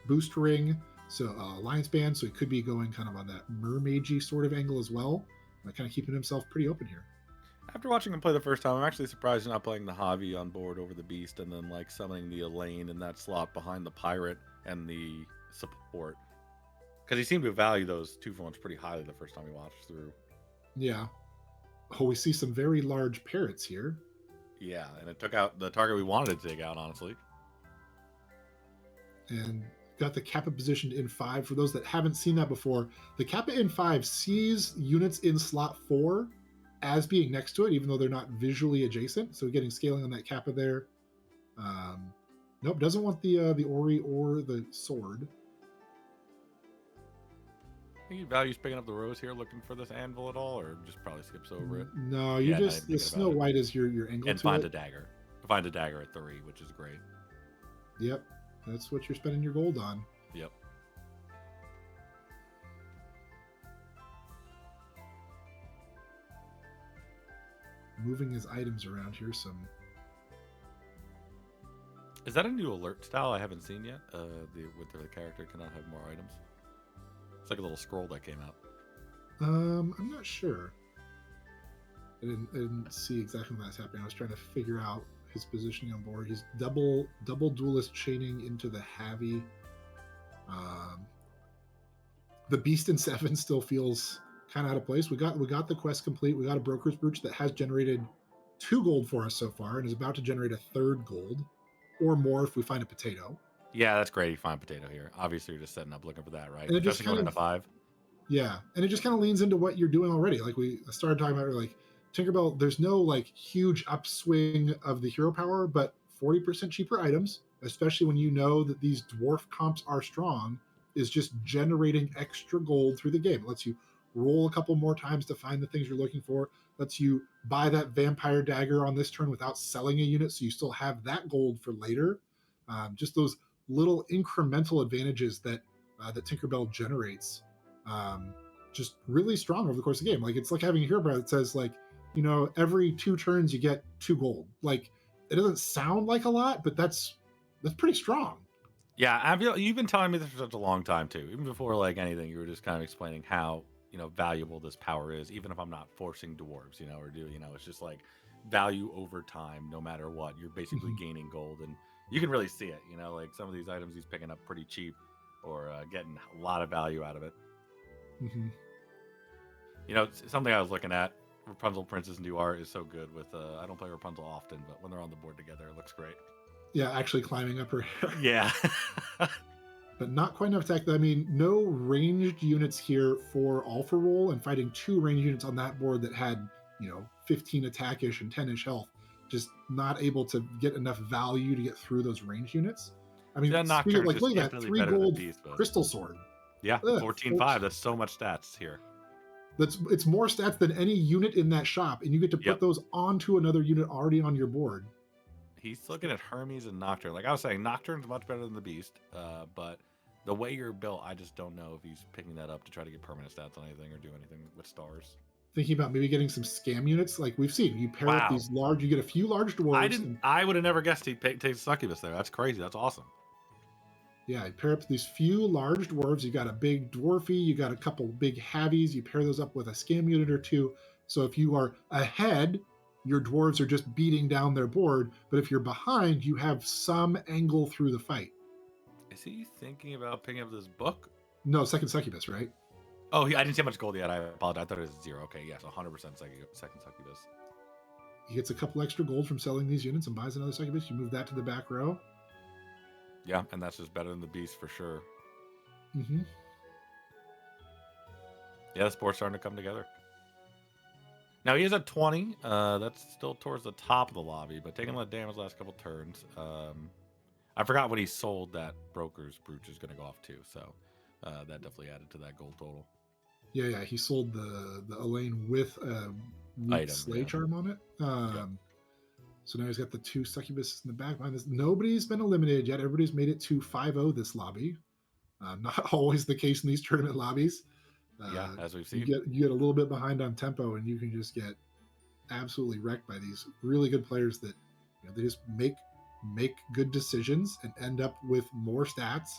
Speaker 1: boost ring, so alliance band, so he could be going kind of on that mermaid-y sort of angle as well, kind of keeping himself pretty open here.
Speaker 2: After watching him play the first time, I'm actually surprised you're not playing the Javi on board over the Beast and then like summoning the Elaine in that slot behind the Pirate and the support. Because he seemed to value those 2 phones pretty highly the first time we watched through.
Speaker 1: Yeah. Oh, we see some very large parrots here.
Speaker 2: Yeah, and it took out the target we wanted to take out, honestly.
Speaker 1: And got the Kappa positioned in 5. For those that haven't seen that before, the Kappa in 5 sees units in slot 4 as being next to it, even though they're not visually adjacent. So getting scaling on that Kappa there. Nope, doesn't want the Ori or the sword.
Speaker 2: I think he values picking up the rose here, looking for this anvil at all, or just probably skips over it.
Speaker 1: No, you just the Snow White is your angle
Speaker 2: and
Speaker 1: to
Speaker 2: find
Speaker 1: it.
Speaker 2: a dagger. Find a dagger at 3, which is great.
Speaker 1: Yep, that's what you're spending your gold on.
Speaker 2: Yep.
Speaker 1: Moving his items around here, some.
Speaker 2: Is that a new alert style I haven't seen yet? Where the character cannot have more items. It's like a little scroll that came out.
Speaker 1: I'm not sure. I didn't see exactly when that's happening. I was trying to figure out his positioning on board. He's double duelist chaining into the Javi. The Beast in 7 still feels kind of out of place. We got the quest complete. We got a Broker's Brooch that has generated 2 gold for us so far and is about to generate a 3rd gold or more if we find a potato.
Speaker 2: Yeah, that's great. You find potato here. Obviously, you're just setting up looking for that, right?
Speaker 1: And it just
Speaker 2: going into 5.
Speaker 1: Yeah, and it just kind of leans into what you're doing already. Like we started talking about, like Tinkerbell. There's no like huge upswing of the hero power, but 40% cheaper items, especially when you know that these dwarf comps are strong, is just generating extra gold through the game. It lets you roll a couple more times to find the things you're looking for. Lets you buy that vampire dagger on this turn without selling a unit, so you still have that gold for later. Just those little incremental advantages that Tinkerbell generates. Just really strong over the course of the game. Like it's like having a hero power that says like, every 2 turns you get 2 gold. Like it doesn't sound like a lot, but that's pretty strong.
Speaker 2: Yeah, you've been telling me this for such a long time too. Even before like anything, you were just kind of explaining how valuable this power is. Even if I'm not forcing dwarves, or it's just like value over time. No matter what, you're basically gaining gold, and you can really see it. Like some of these items he's picking up pretty cheap, or getting a lot of value out of it.
Speaker 1: Mm-hmm.
Speaker 2: Something I was looking at. Rapunzel Princess New Art is so good with. I don't play Rapunzel often, but when they're on the board together, it looks great.
Speaker 1: Yeah, actually climbing up her hair.
Speaker 2: Yeah.
Speaker 1: But not quite enough attack. I mean, no ranged units here for all for roll, and fighting 2 ranged units on that board that had 15 attack-ish and 10-ish health. Just not able to get enough value to get through those ranged units. I mean, look at that 3 gold Beast, crystal sword.
Speaker 2: Yeah, 14-5. That's so much stats here.
Speaker 1: It's more stats than any unit in that shop, and you get to put those onto another unit already on your board.
Speaker 2: He's looking at Hermes and Nocturne. Like I was saying, Nocturne's much better than the Beast, but the way you're built, I just don't know if he's picking that up to try to get permanent stats on anything or do anything with stars.
Speaker 1: Thinking about maybe getting some scam units, like we've seen. You pair up these large, you get a few large dwarves.
Speaker 2: I would have never guessed he'd take Succubus there. That's crazy. That's awesome.
Speaker 1: Yeah, you pair up these few large dwarves. You got a big dwarfy, you got a couple big havies. You pair those up with a scam unit or 2. So if you are ahead, your dwarves are just beating down their board. But if you're behind, you have some angle through the fight.
Speaker 2: Is he thinking about picking up this book?
Speaker 1: No, second succubus, right?
Speaker 2: Oh, I didn't see how much gold yet. I apologize. I thought it was 0. Okay, yes, 100% second succubus.
Speaker 1: He gets a couple extra gold from selling these units and buys another succubus. You move that to the back row.
Speaker 2: Yeah, and that's just better than the beast for sure.
Speaker 1: Mm-hmm.
Speaker 2: Yeah, the sport's starting to come together. Now he is at 20. That's still towards the top of the lobby, but taking a lot of damage last couple turns. I forgot what he sold that broker's brooch is going to go off to, so that definitely added to that gold total.
Speaker 1: Yeah. He sold the Elaine with a slay charm on it. So now he's got the 2 succubus in the back behind this. Nobody's been eliminated yet. Everybody's made it to 5-0 this lobby. Not always the case in these tournament lobbies.
Speaker 2: Yeah, as we've seen.
Speaker 1: You get a little bit behind on tempo, and you can just get absolutely wrecked by these really good players that they just make good decisions and end up with more stats.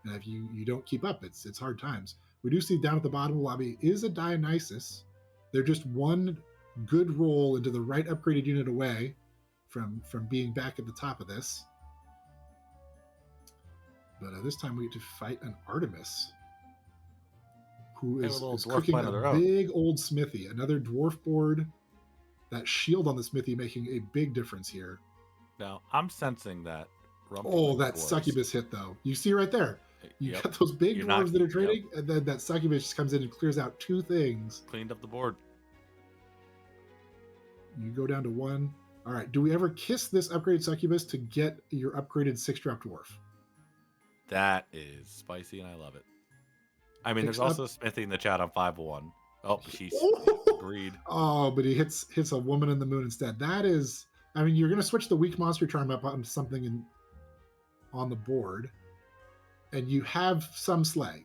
Speaker 1: And if you don't keep up, it's hard times. We do see down at the bottom of the lobby is a Dionysus. They're just one good roll into the right upgraded unit away from being back at the top of this. But this time we get to fight an Artemis, who is cooking a big old smithy. Another dwarf board. That shield on the smithy making a big difference here.
Speaker 2: Now, I'm sensing that.
Speaker 1: That succubus hit, though. You see right there. You got those big dwarves that are trading, and then that succubus just comes in and clears out 2 things.
Speaker 2: Cleaned up the board.
Speaker 1: You go down to 1. All right. Do we ever kiss this upgraded succubus to get your upgraded 6-drop dwarf?
Speaker 2: That is spicy, and I love it. I mean, there's also Smithy in the chat on 501. Oh, she's agreed.
Speaker 1: Oh, but he hits a woman in the moon instead. That is, I mean, you're going to switch the weak monster charm up on something on the board, and you have some slay.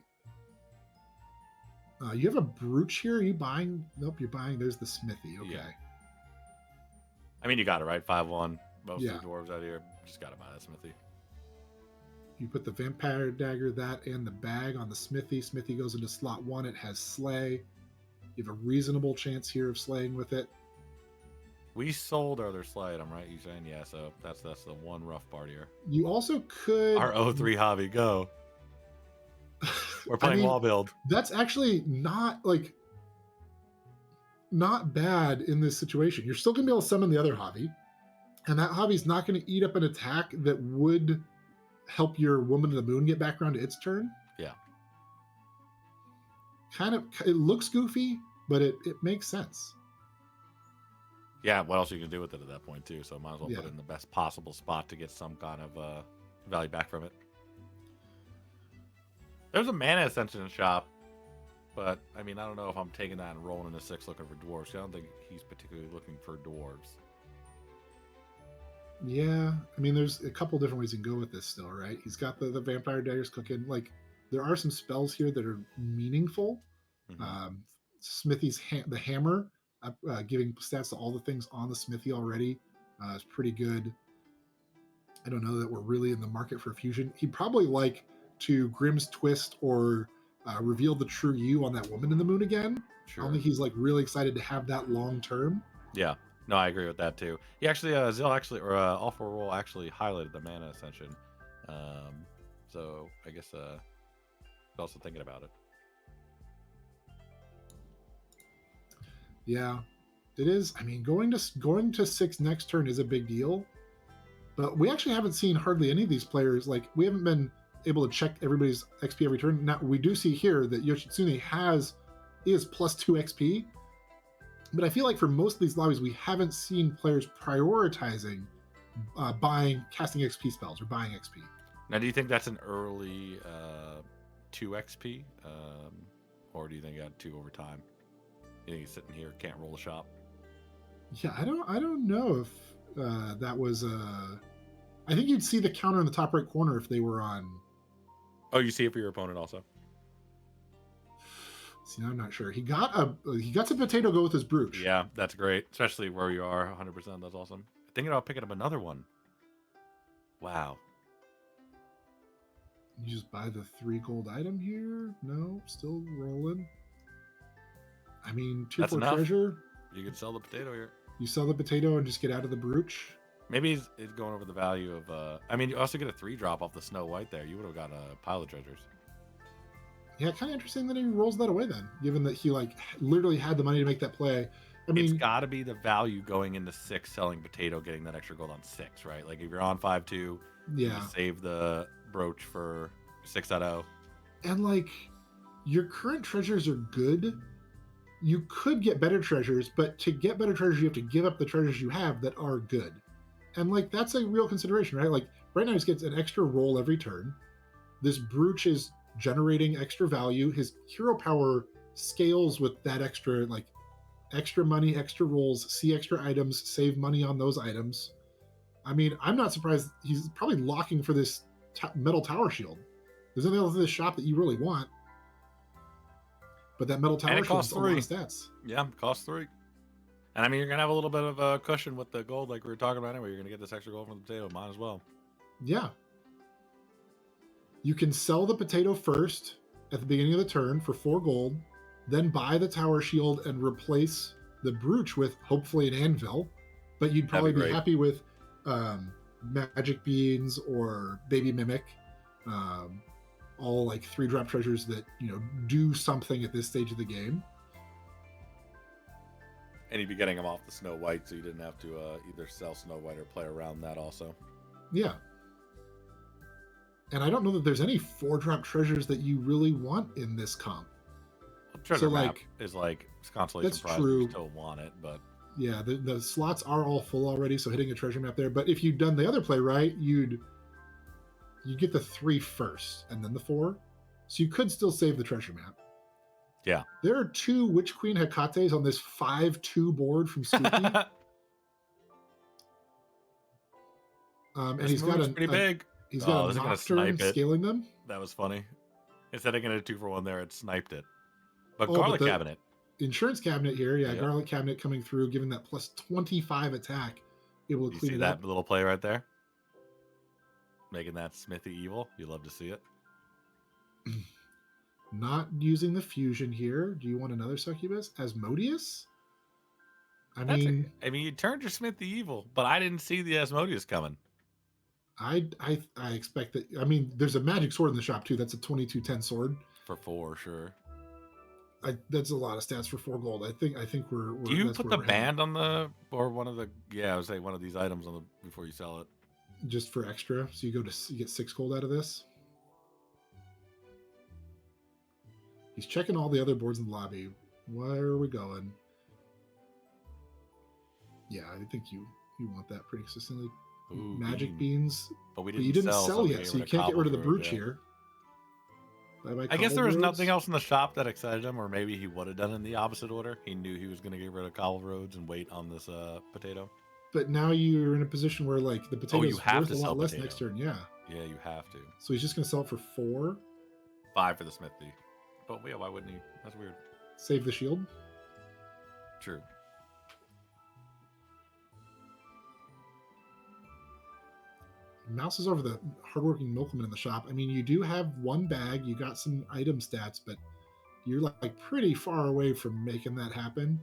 Speaker 1: You have a brooch here. Are you buying? Nope, you're buying. There's the smithy. Okay.
Speaker 2: Yeah. I mean, you got it right. 5-1. Most of the dwarves out here just got to buy that smithy.
Speaker 1: You put the vampire dagger, that, and the bag on the smithy. Smithy goes into slot 1. It has slay. You have a reasonable chance here of slaying with it.
Speaker 2: We sold our other slay item, right? You saying? Yeah, so that's the one rough part here.
Speaker 1: You also could...
Speaker 2: Our O3 hobby, go. We're playing wall build.
Speaker 1: That's actually not bad in this situation. You're still going to be able to summon the other hobby, and that hobby's not going to eat up an attack that would help your Woman of the Moon get back around to its turn.
Speaker 2: Yeah.
Speaker 1: It looks goofy, but it makes sense.
Speaker 2: Yeah, what else you can do with it at that point too? So might as well put it in the best possible spot to get some kind of value back from it. There's a mana ascension shop, but I mean, I don't know if I'm taking that and rolling into 6 looking for dwarves. I don't think he's particularly looking for dwarves.
Speaker 1: Yeah, I mean, there's a couple different ways you can go with this still, right? He's got the vampire daggers cooking. Like, there are some spells here that are meaningful. Mm-hmm. Smithy's the hammer, giving stats to all the things on the smithy already, is pretty good. I don't know that we're really in the market for fusion. He'd probably like to Grimm's Twist or reveal the true you on that Woman in the Moon again. Sure. I don't think he's like really excited to have that long term.
Speaker 2: Yeah. No, I agree with that too. He actually, Zill actually, or All For Roll actually highlighted the mana ascension. So I guess also thinking about it.
Speaker 1: Yeah, it is. I mean, going to 6 next turn is a big deal, but we actually haven't seen hardly any of these players. Like, we haven't been able to check everybody's XP every turn. Now we do see here that Yoshitsune is plus 2 XP. But I feel like for most of these lobbies, we haven't seen players prioritizing casting XP spells or buying XP.
Speaker 2: Now, do you think that's an early 2 XP? Or do you think you got 2 over time? You think he's sitting here, can't roll the shop?
Speaker 1: Yeah, I don't know if that was... I think you'd see the counter in the top right corner if they were on...
Speaker 2: Oh, you see it for your opponent also?
Speaker 1: See, I'm not sure. He got some potato go with his brooch.
Speaker 2: Yeah, that's great. Especially where you are, 100%. That's awesome. Thinking about picking up another one. Wow.
Speaker 1: You just buy the 3 gold item here? No, still rolling. I mean, 2 for treasure.
Speaker 2: You can sell the potato here.
Speaker 1: You sell the potato and just get out of the brooch.
Speaker 2: Maybe he's going over the value of. I mean, you also get a 3-drop off the Snow White there. You would have got a pile of treasures.
Speaker 1: Yeah, kind of interesting that he rolls that away then, given that he like literally had the money to make that play. I mean,
Speaker 2: it's got to be the value going into 6 selling potato, getting that extra gold on 6, right? Like if you're on 5-2,
Speaker 1: yeah,
Speaker 2: you just save the brooch for 6-0.
Speaker 1: And like your current treasures are good. You could get better treasures, but to get better treasures, you have to give up the treasures you have that are good. And like that's a real consideration, right? Like right now, he gets an extra roll every turn. This brooch is generating extra value. His hero power scales with that extra, like extra money, extra rolls, see extra items, save money on those items. I mean, I'm not surprised. He's probably locking for this metal tower shield. There's nothing else in this shop that you really want. But that metal tower shield is a lot of stats.
Speaker 2: Yeah, costs 3. And I mean, you're going to have a little bit of a cushion with the gold like we were talking about anyway. You're going to get this extra gold from the potato. Might as well.
Speaker 1: Yeah. You can sell the potato first at the beginning of the turn for 4 gold, then buy the tower shield and replace the brooch with hopefully an anvil. But you'd probably be happy with magic beans or baby mimic. All like 3-drop treasures that, you know, do something at this stage of the game.
Speaker 2: And you'd be getting them off the Snow White, so you didn't have to either sell Snow White or play around that also.
Speaker 1: Yeah. And I don't know that there's any 4-drop treasures that you really want in this comp.
Speaker 2: Treasure map is like consolation prize. True. You still want it, but
Speaker 1: yeah, the slots are all full already, so hitting a treasure map there. But if you'd done the other play right, you get the 3 first and then the 4. So you could still save the treasure map.
Speaker 2: Yeah.
Speaker 1: There are 2 Witch Queen Hecates on this 5-2 board from Scoopy. And he's got
Speaker 2: pretty big.
Speaker 1: He's got a Nocturne scaling them.
Speaker 2: That was funny. Instead of getting a 2-for-1 there, it sniped it. But Garlic Cabinet.
Speaker 1: Insurance Cabinet here. Yeah, Garlic Cabinet coming through, giving that plus 25 attack. Able to clean it up.
Speaker 2: That little play right there? Making that Smithy evil. You love to see it.
Speaker 1: Not using the fusion here. Do you want another succubus? Asmodeus? I mean,
Speaker 2: you turned your Smithy evil, but I didn't see the Asmodeus coming.
Speaker 1: I expect that. I mean, there's a magic sword in the shop too. That's a 2210 sword
Speaker 2: for 4, sure.
Speaker 1: That's a lot of stats for 4 gold. I think we're.
Speaker 2: Do you put the band on the or one of the? Yeah, I would say one of these items on the before you sell it.
Speaker 1: Just for extra, so you get 6 gold out of this. He's checking all the other boards in the lobby. Where are we going? Yeah, I think you want that pretty consistently.
Speaker 2: Ooh,
Speaker 1: magic beans,
Speaker 2: but
Speaker 1: you didn't sell yet, so you can't get rid of the brooch here.
Speaker 2: I guess there was nothing else in the shop that excited him, or maybe he would have done it in the opposite order. He knew he was going to get rid of cobble roads and wait on this potato.
Speaker 1: But now you're in a position where like the potato is worth a lot less next turn. Yeah.
Speaker 2: Yeah, you have to.
Speaker 1: So he's just going to sell it for 4.
Speaker 2: 5 for the smithy. But yeah, why wouldn't he? That's weird.
Speaker 1: Save the shield.
Speaker 2: True.
Speaker 1: Mouse is over the hardworking milkman in the shop. I mean, you do have 1 bag. You got some item stats, but you're like pretty far away from making that happen.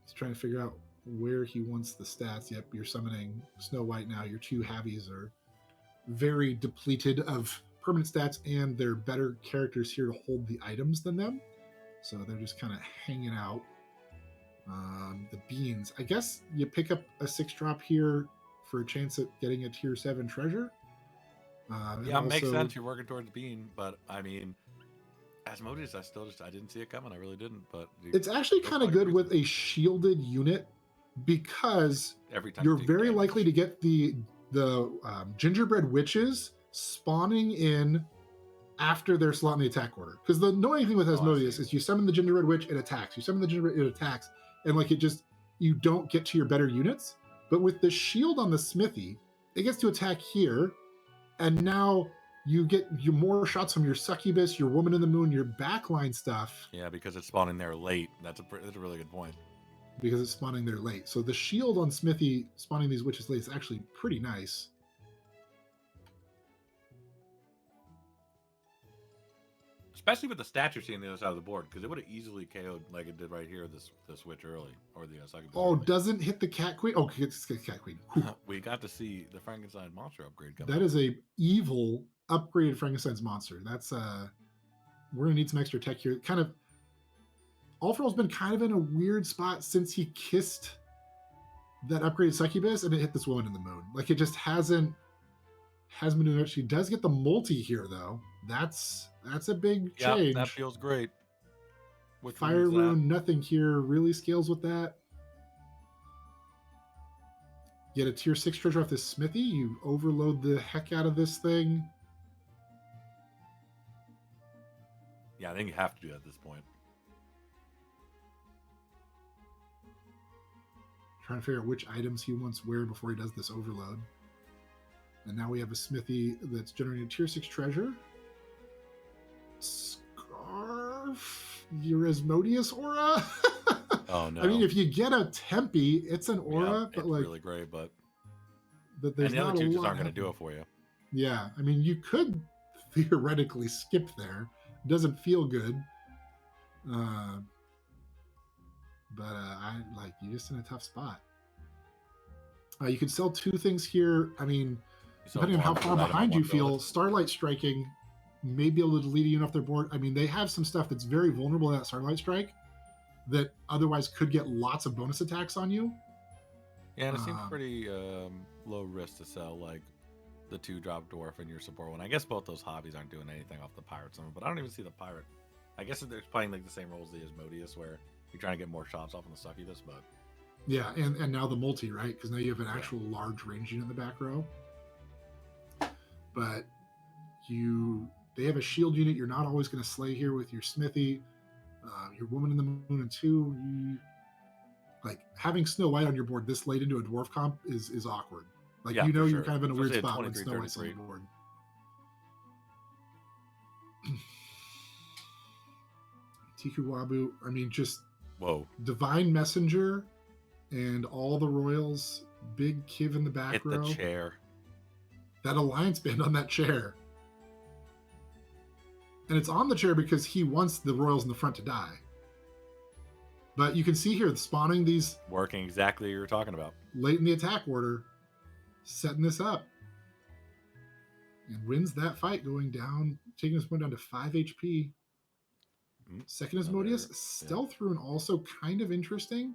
Speaker 1: He's trying to figure out where he wants the stats. Yep, you're summoning Snow White now. Your 2 Havies are very depleted of permanent stats, and they're better characters here to hold the items than them. So they're just kind of hanging out. The beans. I guess you pick up a 6-drop here for a chance at getting a tier 7 treasure.
Speaker 2: Yeah, makes sense. You're working towards bean, but I mean, Asmodeus, I didn't see it coming. I really didn't. But
Speaker 1: it's actually kind of good with a shielded unit because every time you're very likely to get the gingerbread witches spawning in after their slot in the attack order. Because the annoying thing with Asmodeus is you summon the gingerbread witch, it attacks. You summon the gingerbread, it attacks. And like you don't get to your better units. But with the shield on the smithy, it gets to attack here. And now you get your more shots from your succubus, your woman in the moon, your backline stuff.
Speaker 2: Yeah, because it's spawning there late. That's a really good point.
Speaker 1: Because it's spawning there late. So the shield on smithy spawning these witches late is actually pretty nice.
Speaker 2: especially with the statue seeing the other side of the board, because it would have easily KO'd like it did right here the switch early, or the succubus
Speaker 1: Oh,
Speaker 2: early.
Speaker 1: doesn't hit the cat queen. Oh, it's cat queen.
Speaker 2: We got to see the Frankenstein monster upgrade come
Speaker 1: That
Speaker 2: out.
Speaker 1: is a evil upgraded Frankenstein's monster. That's we're gonna need some extra tech here. Kind of, Allfro's been kind of in a weird spot since he kissed that upgraded succubus and it hit this woman in the moon. Like it just hasn't been doing it. She does get the multi here though. That's a big change.
Speaker 2: Yeah, that feels great. Which
Speaker 1: Fire rune, nothing here really scales with that. Get a tier 6 treasure off this smithy. You overload the heck out of this thing.
Speaker 2: Yeah, I think you have to do that at this point.
Speaker 1: Trying to figure out which items he wants where before he does this overload. And now we have a smithy that's generating a tier 6 treasure. Scarf. Your Asmodeus aura.
Speaker 2: Oh no!
Speaker 1: I mean, if you get a Tempe, it's an aura,
Speaker 2: yeah,
Speaker 1: but
Speaker 2: it's
Speaker 1: like
Speaker 2: really great. But
Speaker 1: there's
Speaker 2: and the
Speaker 1: not
Speaker 2: other two
Speaker 1: a
Speaker 2: just
Speaker 1: lot
Speaker 2: aren't going to do it for you.
Speaker 1: Yeah, I mean, you could theoretically skip there. It doesn't feel good, but I like you're just in a tough spot. You could sell 2 things here. I mean, depending on how far behind you feel, Starlight Striking may be able to delete a unit off their board. I mean, they have some stuff that's very vulnerable to that Starlight Strike that otherwise could get lots of bonus attacks on you.
Speaker 2: Yeah, and it seems pretty low risk to sell like the 2-drop dwarf and your support one. I guess both those hobbies aren't doing anything off the pirate summon, but I don't even see the pirate. I guess they're playing like the same roles as the Asmodeus, where you're trying to get more shots off on the succubus, but
Speaker 1: yeah, and now the multi, right? Because now you have an actual large range unit in the back row. But they have a shield unit. You're not always going to slay here with your smithy. Your woman in the moon and 2. Like having Snow White on your board this late into a dwarf comp is awkward. Like
Speaker 2: yeah,
Speaker 1: you're
Speaker 2: sure.
Speaker 1: kind of in a weird spot when Snow White's on the board. Tiku Wabu, I mean, just Divine Messenger and all the royals, big Kiv in the back row.
Speaker 2: Hit the chair.
Speaker 1: That alliance band on that chair. And it's on the chair because he wants the royals in the front to die. But you can see here spawning these
Speaker 2: working exactly what you were talking about.
Speaker 1: Late in the attack order, setting this up. And wins that fight, going down, taking this one down to 5 HP. Second Asmodeus, stealth rune also kind of interesting.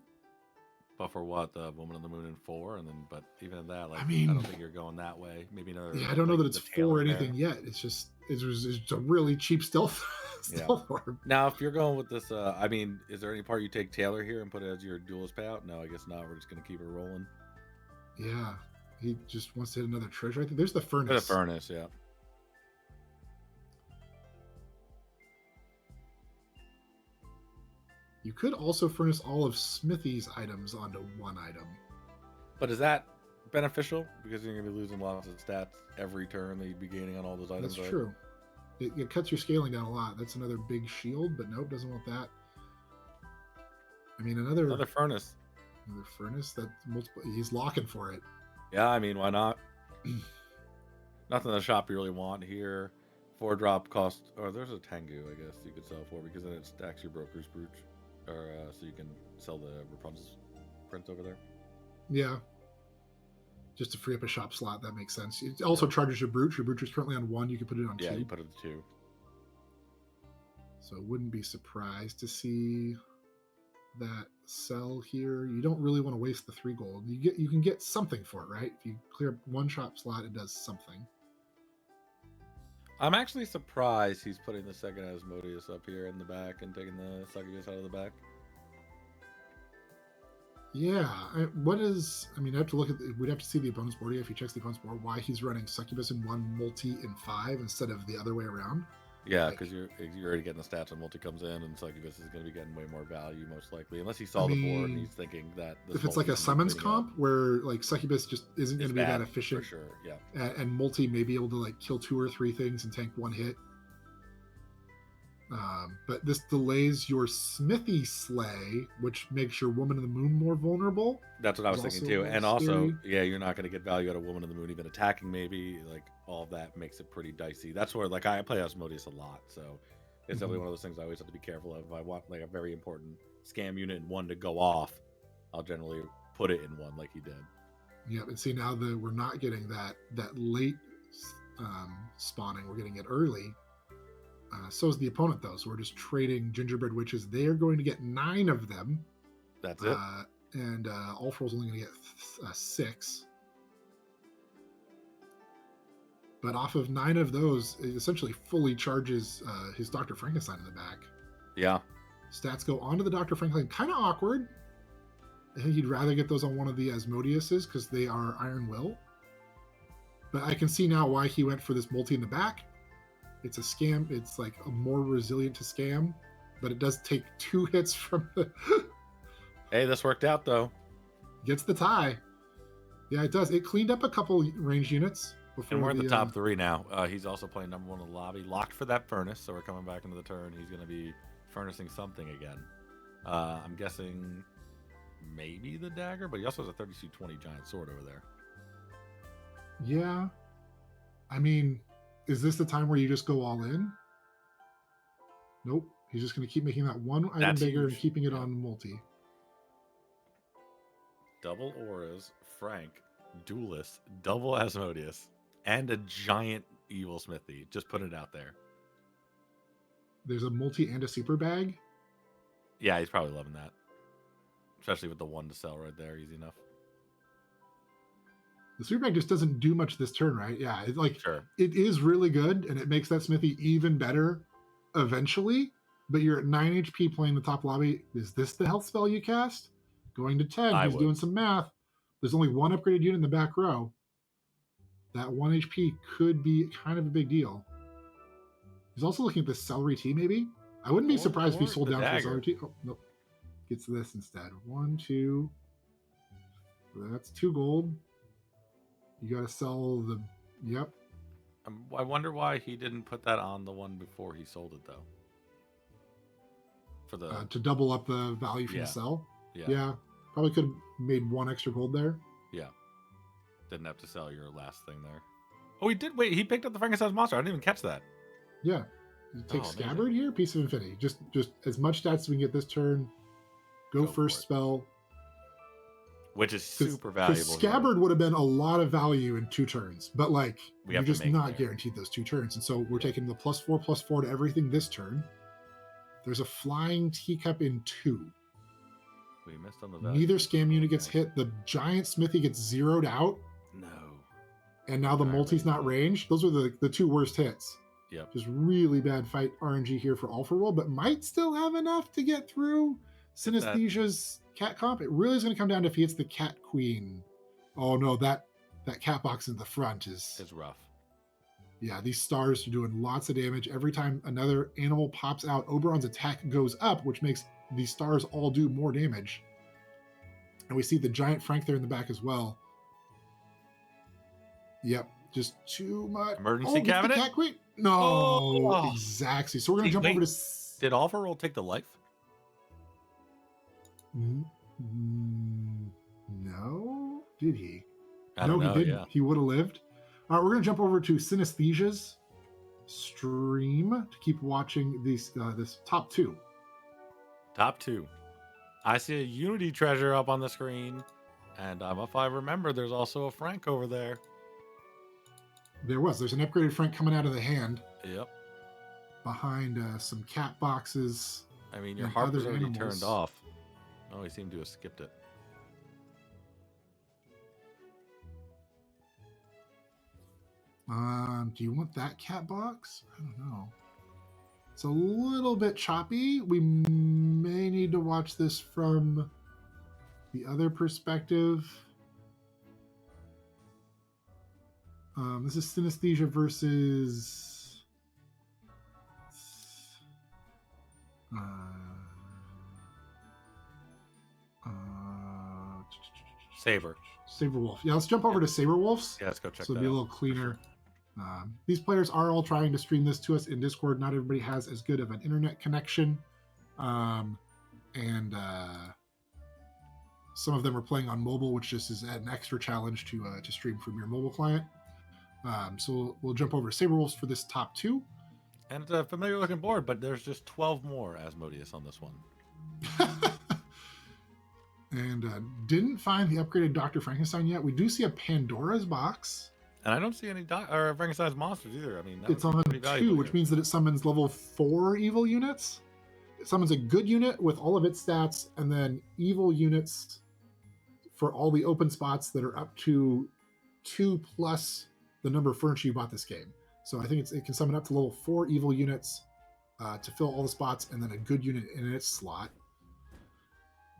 Speaker 2: But for what? The Woman on the Moon in 4, and then but even in that, like I mean, I don't think you're going that way. Maybe another.
Speaker 1: Yeah, I don't know that it's for anything yet. It's just it's a really cheap stealth orb.
Speaker 2: Now, if you're going with this, I mean, is there any part you take Taylor here and put it as your duelist payout? No, I guess not. We're just gonna keep it rolling.
Speaker 1: Yeah, he just wants to hit another treasure. I think there's the furnace.
Speaker 2: There's the furnace, yeah.
Speaker 1: You could also furnace all of Smithy's items onto one item.
Speaker 2: But is that beneficial? Because you're going to be losing lots of stats every turn that you'd be gaining on all those items.
Speaker 1: That's true. It cuts your scaling down a lot. That's another big shield, but nope, doesn't want that. I mean, another
Speaker 2: furnace.
Speaker 1: Another furnace. That multiple. He's locking for it.
Speaker 2: Yeah, I mean, why not? Nothing in the shop you really want here. 4-drop cost. Or there's a Tengu, I guess you could sell for because then it stacks your broker's brooch. Or so you can sell the Rapunzel's prince over there.
Speaker 1: Yeah. Just to free up a shop slot, that makes sense. It also charges your brooch. Your brooch is currently on 1. You can put it on 2.
Speaker 2: Yeah, you put it on 2.
Speaker 1: So wouldn't be surprised to see that sell here. You don't really want to waste the 3 gold. You can get something for it, right? If you clear up 1 shop slot, it does something.
Speaker 2: I'm actually surprised he's putting the second Asmodeus up here in the back and taking the succubus out of the back.
Speaker 1: Yeah, I mean, I have to look at. We'd have to see the opponent's board if he checks the opponent's board. Why he's running succubus in 1, multi in 5 instead of the other way around.
Speaker 2: Yeah, because you're already getting the stats when multi comes in, and succubus is going to be getting way more value most likely, unless he saw the board and he's thinking that.
Speaker 1: If it's like a summons comp where like succubus just isn't going to be that efficient,
Speaker 2: for sure, yeah,
Speaker 1: and multi may be able to like kill 2 or 3 things and tank 1 hit. But this delays your smithy slay, which makes your Woman in the Moon more vulnerable.
Speaker 2: That's what I was thinking too. And also, yeah, you're not going to get value out of Woman in the Moon, even attacking maybe. Like all of that makes it pretty dicey. That's where like I play Asmodeus a lot, so It's definitely one of those things I always have to be careful of. If I want like a very important scam unit and one to go off, I'll generally put it in one like he did.
Speaker 1: Yep, and see now that we're not getting that late spawning, we're getting it early. So is the opponent though. So we're just trading gingerbread witches. They are going to get 9 of them.
Speaker 2: That's it.
Speaker 1: And Ulfrol's only going to get 6. But off of 9 of those, it essentially fully charges his Dr. Frankenstein in the back.
Speaker 2: Yeah.
Speaker 1: Stats go onto the Dr. Frankenstein. Kind of awkward. I think he'd rather get those on one of the Asmodeus's because they are Iron Will. But I can see now why he went for this multi in the back. It's a scam. It's like a more resilient to scam, but it does take 2 hits from the...
Speaker 2: Hey, this worked out though.
Speaker 1: Gets the tie. Yeah, it does. It cleaned up a couple ranged units.
Speaker 2: And we're in the top 3 now. He's also playing number 1 in the lobby. Locked for that furnace, so we're coming back into the turn. He's going to be furnacing something again. I'm guessing maybe the dagger, but he also has a 32-20 giant sword over there.
Speaker 1: Yeah. I mean, is this the time where you just go all in? Nope. He's just going to keep making that one item bigger and keeping it on multi.
Speaker 2: Double auras, Frank, duelist, double Asmodeus, and a giant evil smithy. Just put it out there.
Speaker 1: There's a multi and a super bag.
Speaker 2: Yeah, he's probably loving that. Especially with the 1 to sell right there, easy enough.
Speaker 1: The super bag just doesn't do much this turn, right? Yeah, it's like
Speaker 2: sure.
Speaker 1: It is really good, and it makes that smithy even better eventually. But you're at 9 HP playing the top lobby. Is this the health spell you cast? Going to 10. He's doing some math. There's only 1 upgraded unit in the back row. That 1 HP could be kind of a big deal. He's also looking at the celery tea, maybe? I wouldn't be surprised if he sold down for celery tea. Oh, nope. Gets this instead. 1, 2. That's 2 gold. You got to sell the... Yep.
Speaker 2: I wonder why he didn't put that on the one before he sold it, though. For the
Speaker 1: to double up the value from the sell. Yeah. Probably could have made 1 extra gold there.
Speaker 2: Yeah. Didn't have to sell your last thing there. Oh, he did. Wait, he picked up the Frankenstein's monster. I didn't even catch that.
Speaker 1: Yeah. You take Scabbard here, Piece of Infinity. Just as much stats as we can get this turn. Go first spell.
Speaker 2: Which is super valuable.
Speaker 1: Scabbard would have been a lot of value in 2 turns. But like, you're just not guaranteed those 2 turns. And so we're taking the +4/+4 to everything this turn. There's a flying teacup in 2.
Speaker 2: We missed on the value.
Speaker 1: Neither scam unit gets hit. The giant smithy gets zeroed out.
Speaker 2: No.
Speaker 1: And now the multi's not ranged. Those are the 2 worst hits.
Speaker 2: Yep.
Speaker 1: Just really bad fight RNG here for Ulfrol, but might still have enough to get through Synesthesia's cat comp. It really is going to come down to if he hits the cat queen. Oh no, that cat box in the front is
Speaker 2: rough.
Speaker 1: Yeah, these stars are doing lots of damage. Every time another animal pops out, Oberon's attack goes up, which makes these stars all do more damage. And we see the giant Frank there in the back as well. Yep, just too much.
Speaker 2: Emergency cabinet?
Speaker 1: Cat queen? No, exactly. So we're going to jump over to...
Speaker 2: Did Ulfrol take the life?
Speaker 1: No, did he?
Speaker 2: I don't know,
Speaker 1: he didn't.
Speaker 2: Yeah.
Speaker 1: He would have lived. All right, we're going to jump over to Synesthesia's stream to keep watching these this top 2.
Speaker 2: Top 2. I see a Unity treasure up on the screen, and if I remember, there's also a Frank over there.
Speaker 1: There's an upgraded Frank coming out of the hand.
Speaker 2: Yep.
Speaker 1: Behind some cat boxes.
Speaker 2: I mean, your harp is already turned off. Oh, he seemed to have skipped it.
Speaker 1: Do you want that cat box? I don't know. It's a little bit choppy. We may need to watch this from the other perspective. This is Synesthesia versus Saberwolf. Yeah, let's jump over to Saberwolf's.
Speaker 2: Yeah, let's go check
Speaker 1: so
Speaker 2: that
Speaker 1: it'll be a
Speaker 2: out.
Speaker 1: little cleaner. These players are all trying to stream this to us in Discord. Not everybody has as good of an internet connection. And some of them are playing on mobile, which just is an extra challenge to stream from your mobile client. So we'll jump over to Saberwolves for this top 2.
Speaker 2: And it's a familiar looking board, but there's just 12 more Asmodeus on this one.
Speaker 1: And didn't find the upgraded Dr. Frankenstein yet. We do see a Pandora's box.
Speaker 2: And I don't see any or Frankenstein's monsters either. I mean, that
Speaker 1: It's
Speaker 2: would be
Speaker 1: on
Speaker 2: pretty
Speaker 1: 2,
Speaker 2: valuable
Speaker 1: which
Speaker 2: here.
Speaker 1: means that it summons level 4 evil units. It summons a good unit with all of its stats, and then evil units for all the open spots that are up to 2 plus the number of furniture you bought this game. So I think it can summon up to level 4 evil units to fill all the spots, and then a good unit in its slot.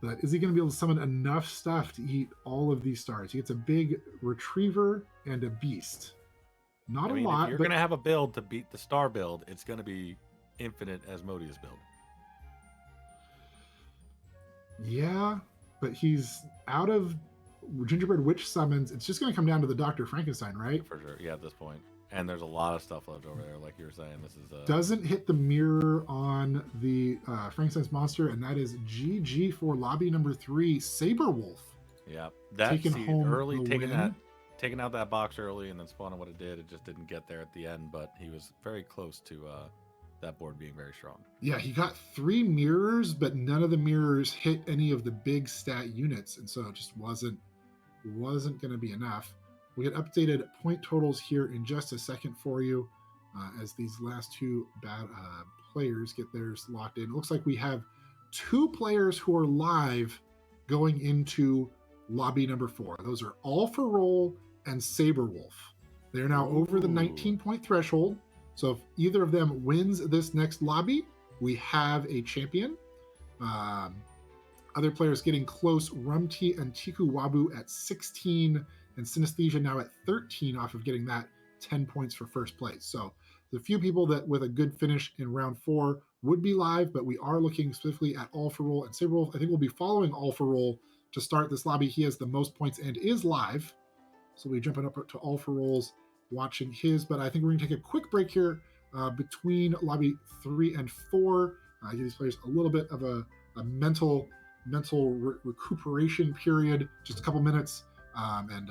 Speaker 1: But is he going to be able to summon enough stuff to eat all of these stars? He gets a big retriever and a beast. Not a lot.
Speaker 2: If you're going to have a build to beat the star build, it's going to be infinite Asmodeus build.
Speaker 1: Yeah, but he's out of Gingerbread Witch summons. It's just going to come down to the Dr. Frankenstein, right?
Speaker 2: For sure. Yeah, at this point. And there's a lot of stuff left over there, like you were saying. This is
Speaker 1: doesn't hit the mirror on the Frankenstein's monster, and that is GG for lobby number 3, Saberwolf.
Speaker 2: Yeah, that's
Speaker 1: taking home
Speaker 2: early,
Speaker 1: the
Speaker 2: taking out that box early, and then spawning what it did. It just didn't get there at the end, but he was very close to that board being very strong.
Speaker 1: Yeah, he got 3 mirrors, but none of the mirrors hit any of the big stat units, and so it just wasn't going to be enough. We'll get updated point totals here in just a second for you as these last 2 players get theirs locked in. It looks like we have 2 players who are live going into lobby number 4. Those are All for Roll and Saberwolf. They're now over the 19-point threshold. So if either of them wins this next lobby, we have a champion. Other players getting close. Rumty and Tiku Wabu at 16, and Synesthesia now at 13 off of getting that 10 points for first place. So the few people that with a good finish in round 4 would be live, but we are looking specifically at All for Roll and Saberwolf. I think we'll be following All for Roll to start this lobby. He has the most points and is live. So we're jumping up to All for Rolls, watching his. But I think we're going to take a quick break here between lobby 3 and 4. Give these players a little bit of a mental recuperation period, just a couple minutes, and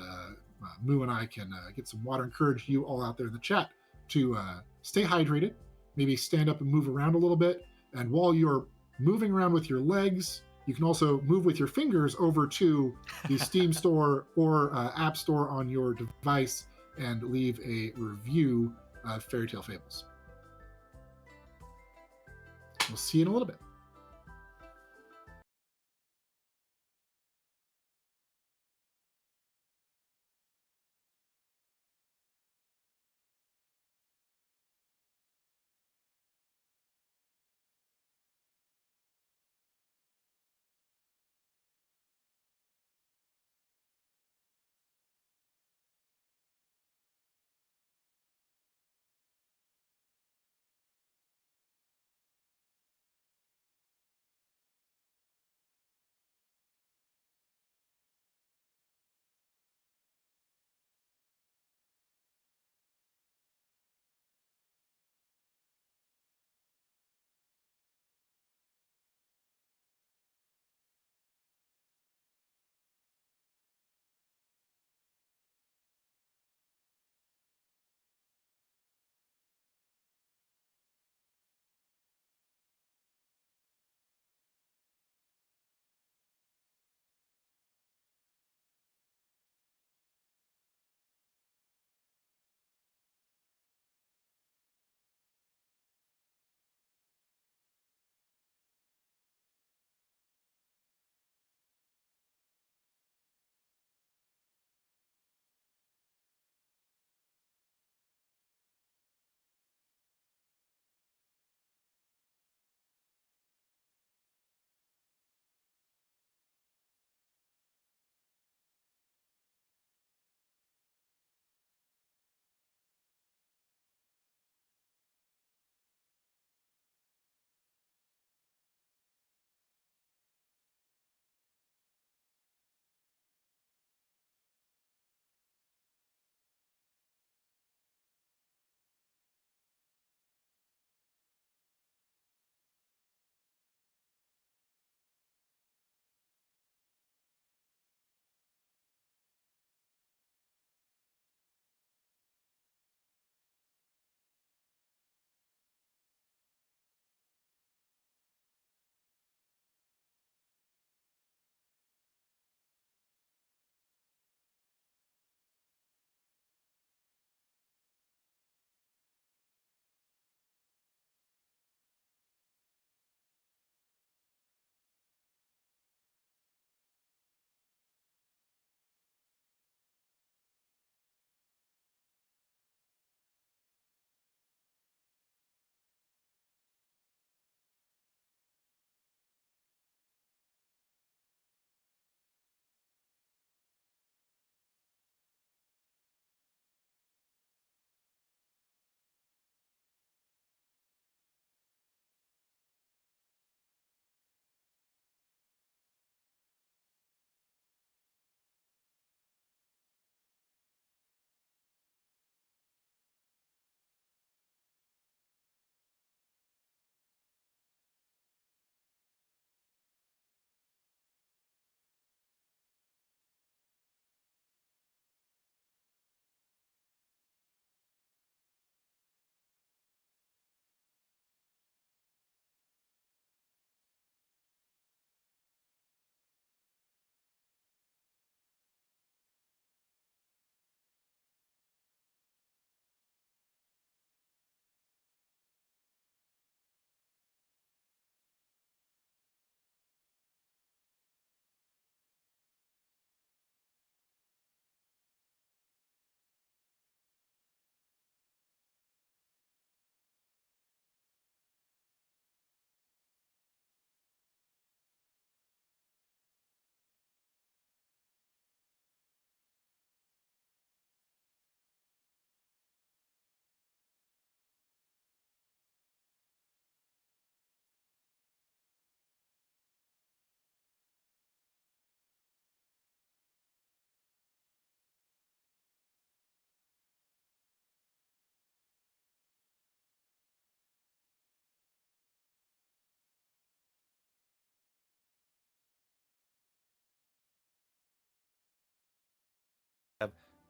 Speaker 1: Moo and I can get some water. Encourage you all out there in the chat to stay hydrated, maybe stand up and move around a little bit. And while you're moving around with your legs, you can also move with your fingers over to the Steam store or App Store on your device and leave a review of Fairy Tale Fables. We'll see you in a little bit.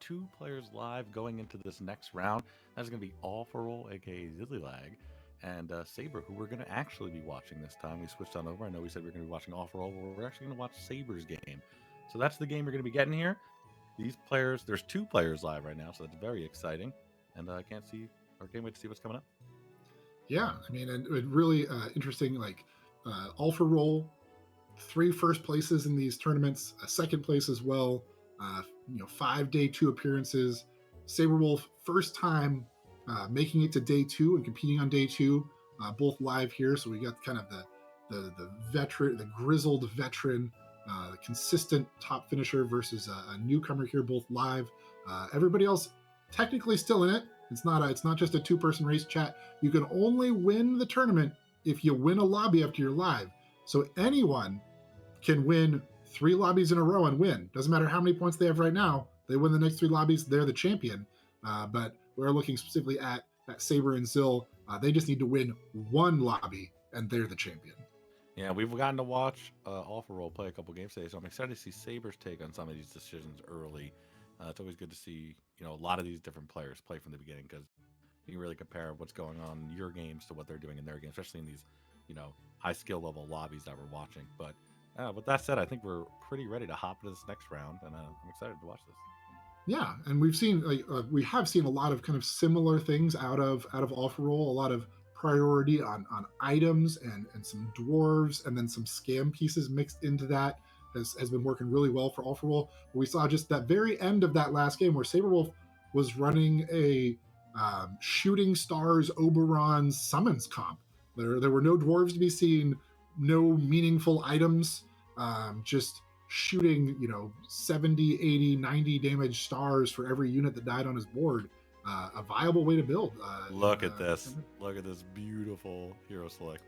Speaker 2: 2 players live going into this next round. That's going to be All for Roll, aka Zillylag, and Saber, who we're going to actually be watching this time. We switched on over. I know we said we are going to be watching All for Roll, but we're actually going to watch Saber's game. So that's the game you're going to be getting here. These players, there's 2 players live right now, so that's very exciting. And I can't wait to see what's coming up.
Speaker 1: Yeah, I mean, and it really interesting, like All for Roll, 3 first places in these tournaments, a second place as well, 5 day 2 appearances. Saberwolf, first time making it to day 2 and competing on day 2, both live here. So we got kind of the veteran, the grizzled veteran, the consistent top finisher versus a newcomer here, both live. Everybody else technically still in it. It's not just a 2-person race, chat. You can only win the tournament if you win a lobby after you're live. So anyone can win 3 lobbies in a row and win. Doesn't matter how many points they have right now. They win the next 3 lobbies, they're the champion. But we're looking specifically at Saber and Zill. They just need to win 1 lobby and they're the champion.
Speaker 2: Yeah, we've gotten to watch All for Roll play a couple games today, so I'm excited to see Saber's take on some of these decisions early. It's always good to see a lot of these different players play from the beginning, because you can really compare what's going on in your games to what they're doing in their games, especially in these high skill level lobbies that we're watching. But with that said, I think we're pretty ready to hop into this next round, and I'm excited to watch this.
Speaker 1: Yeah, and we have seen a lot of kind of similar things out of All for Roll. A lot of priority on items and some dwarves, and then some scam pieces mixed into that has been working really well for All for Roll. We saw just that very end of that last game where Saberwolf was running a Shooting Stars Oberon summons comp. There were no dwarves to be seen, no meaningful items, just shooting 70, 80, 90 damage stars for every unit that died on his board. A viable way to build.
Speaker 2: Look at this beautiful hero select.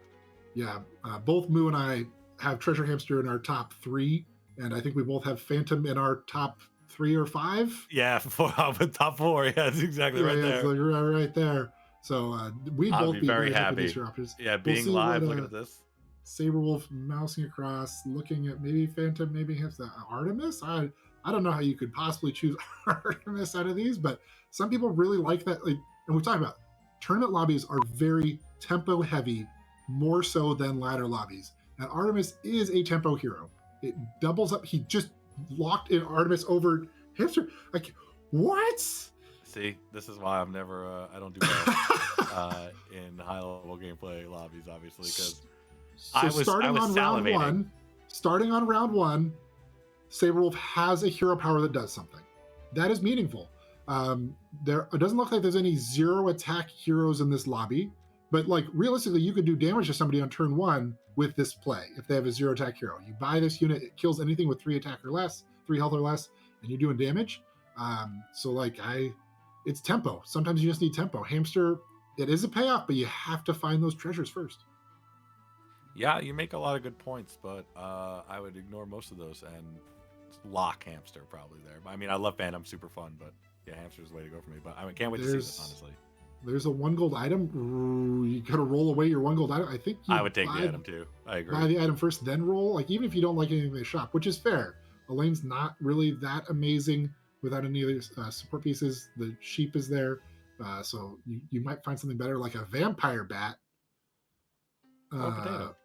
Speaker 1: Yeah, both Moo and I have Treasure Hamster in our top 3, and I think we both have Phantom in our top 3 or 5.
Speaker 2: Yeah, top 4. Yeah, that's exactly right there.
Speaker 1: So you're right there. So we'd both be very happy with these options.
Speaker 2: Yeah, being live, looking at this.
Speaker 1: Saberwolf mousing across, looking at maybe Phantom, maybe Artemis. I don't know how you could possibly choose Artemis out of these, but some people really like that. And we're talking about tournament lobbies are very tempo heavy, more so than ladder lobbies. And Artemis is a tempo hero. It doubles up. He just locked in Artemis over Hamster. Like, what?
Speaker 2: See, this is why I don't do well in high level gameplay lobbies, obviously, because I was salivating.
Speaker 1: Starting on round 1, Saberwolf has a hero power that does something. That is meaningful. It doesn't look like there's any 0 attack heroes in this lobby, but realistically, you could do damage to somebody on turn 1 with this play if they have a 0 attack hero. You buy this unit, it kills anything with 3 attack or less, 3 health or less, and you're doing damage. It's tempo. Sometimes you just need tempo. Hamster, it is a payoff, but you have to find those treasures first.
Speaker 2: Yeah, you make a lot of good points, but I would ignore most of those and lock Hamster probably there. I mean, I love Phantom, super fun, but yeah, Hamster's the way to go for me. But I can't wait to see this, honestly.
Speaker 1: There's a 1 gold item. You gotta roll away your 1 gold item. I think
Speaker 2: I would take the item too. I agree.
Speaker 1: Buy the item first, then roll. Even if you don't like anything in the shop, which is fair. Elaine's not really that amazing without any other support pieces. The sheep is there, so you might find something better, like a vampire bat.
Speaker 2: Potato.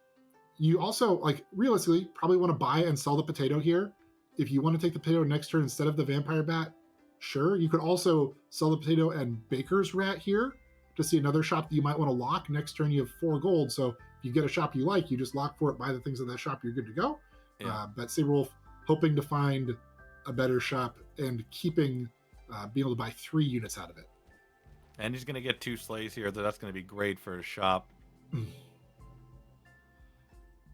Speaker 1: You also realistically probably want to buy and sell the potato here. If you want to take the potato next turn instead of the vampire bat, sure. You could also sell the potato and baker's rat here to see another shop that you might want to lock. Next turn you have 4 gold, so if you get a shop you like, you just lock for it, buy the things in that shop, you're good to go. Yeah. But Saberwolf hoping to find a better shop and keeping being able to buy 3 units out of it.
Speaker 2: And he's going to get 2 slays here. That's going to be great for his shop.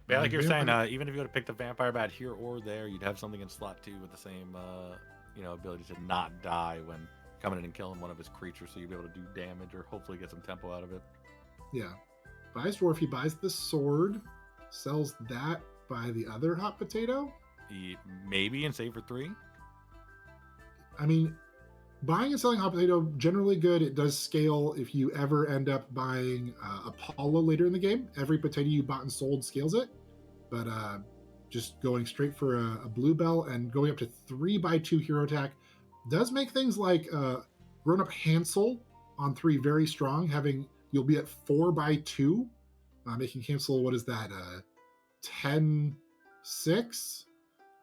Speaker 2: Yeah, like you're saying, even if you were to pick the vampire bat here or there, you'd have something in slot 2 with the same, ability to not die when coming in and killing one of his creatures, so you'd be able to do damage or hopefully get some tempo out of it.
Speaker 1: Yeah. Buys dwarf, he buys the sword, sells that, buy the other hot potato.
Speaker 2: Maybe and save for 3.
Speaker 1: I mean, buying and selling hot potato, generally good. It does scale if you ever end up buying Apollo later in the game. Every potato you bought and sold scales it. But just going straight for a blue bell and going up to 3x2 hero attack, Does make things like grown-up Hansel on 3 very strong. You'll be at 4/2, making Hansel, what is that? 10/6,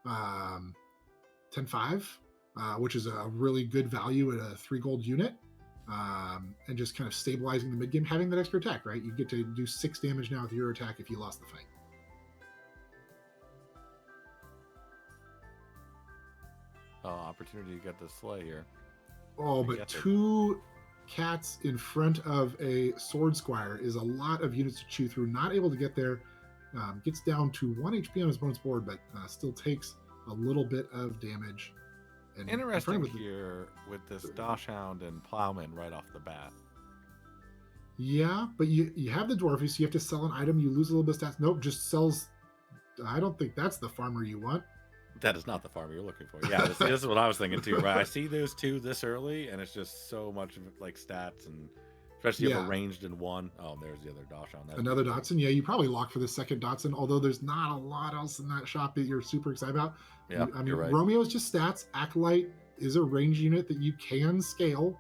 Speaker 1: 10/5, which is a really good value at a 3 gold unit. And just kind of stabilizing the mid game, having that extra attack, right? You get to do 6 damage now with your attack if you lost the fight.
Speaker 2: Opportunity to get the sleigh here.
Speaker 1: Oh, but 2 cats in front of a sword squire is a lot of units to chew through. Not able to get there. Gets down to 1 HP on his opponent's board, but still takes a little bit of damage.
Speaker 2: And interesting here with this Dachshund and Plowman right off the bat.
Speaker 1: Yeah, but you have the Dwarfy, so you have to sell an item. You lose a little bit of stats. Nope, just sells. I don't think that's the farmer you want.
Speaker 2: That is not the farmer you're looking for. Yeah, this is what I was thinking too, right? I see those 2 this early, and it's just so much like stats, and especially if arranged in 1. Oh, there's the other Dachshund.
Speaker 1: Another Dachshund. Yeah, you probably lock for the second Dachshund, although there's not a lot else in that shop that you're super excited about.
Speaker 2: Yeah,
Speaker 1: I mean,
Speaker 2: you're right.
Speaker 1: Romeo is just stats. Acolyte is a range unit that you can scale.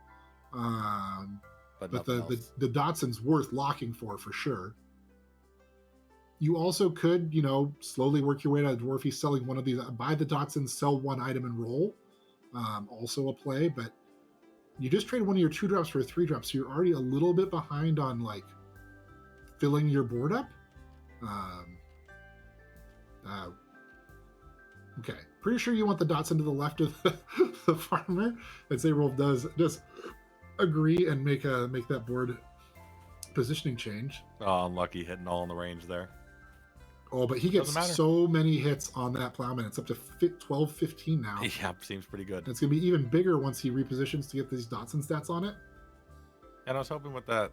Speaker 1: But the Dachshund's worth locking for sure. You also could, slowly work your way to Dwarfy, selling one of these. Buy the Dachshund, sell 1 item, and roll. Also a play, but you just trade one of your 2 drops for a 3 drop, so you're already a little bit behind on like filling your board up. Okay, pretty sure you want the Dachshund to the left of the farmer. And say Rolf does just agree and make that board positioning change.
Speaker 2: Oh, unlucky, hitting all in the range there.
Speaker 1: Oh, but he gets so many hits on that Plowman. It's up to 12, 15 now.
Speaker 2: Yeah, seems pretty good.
Speaker 1: And it's going to be even bigger once he repositions to get these Dachshund stats on it.
Speaker 2: And I was hoping with that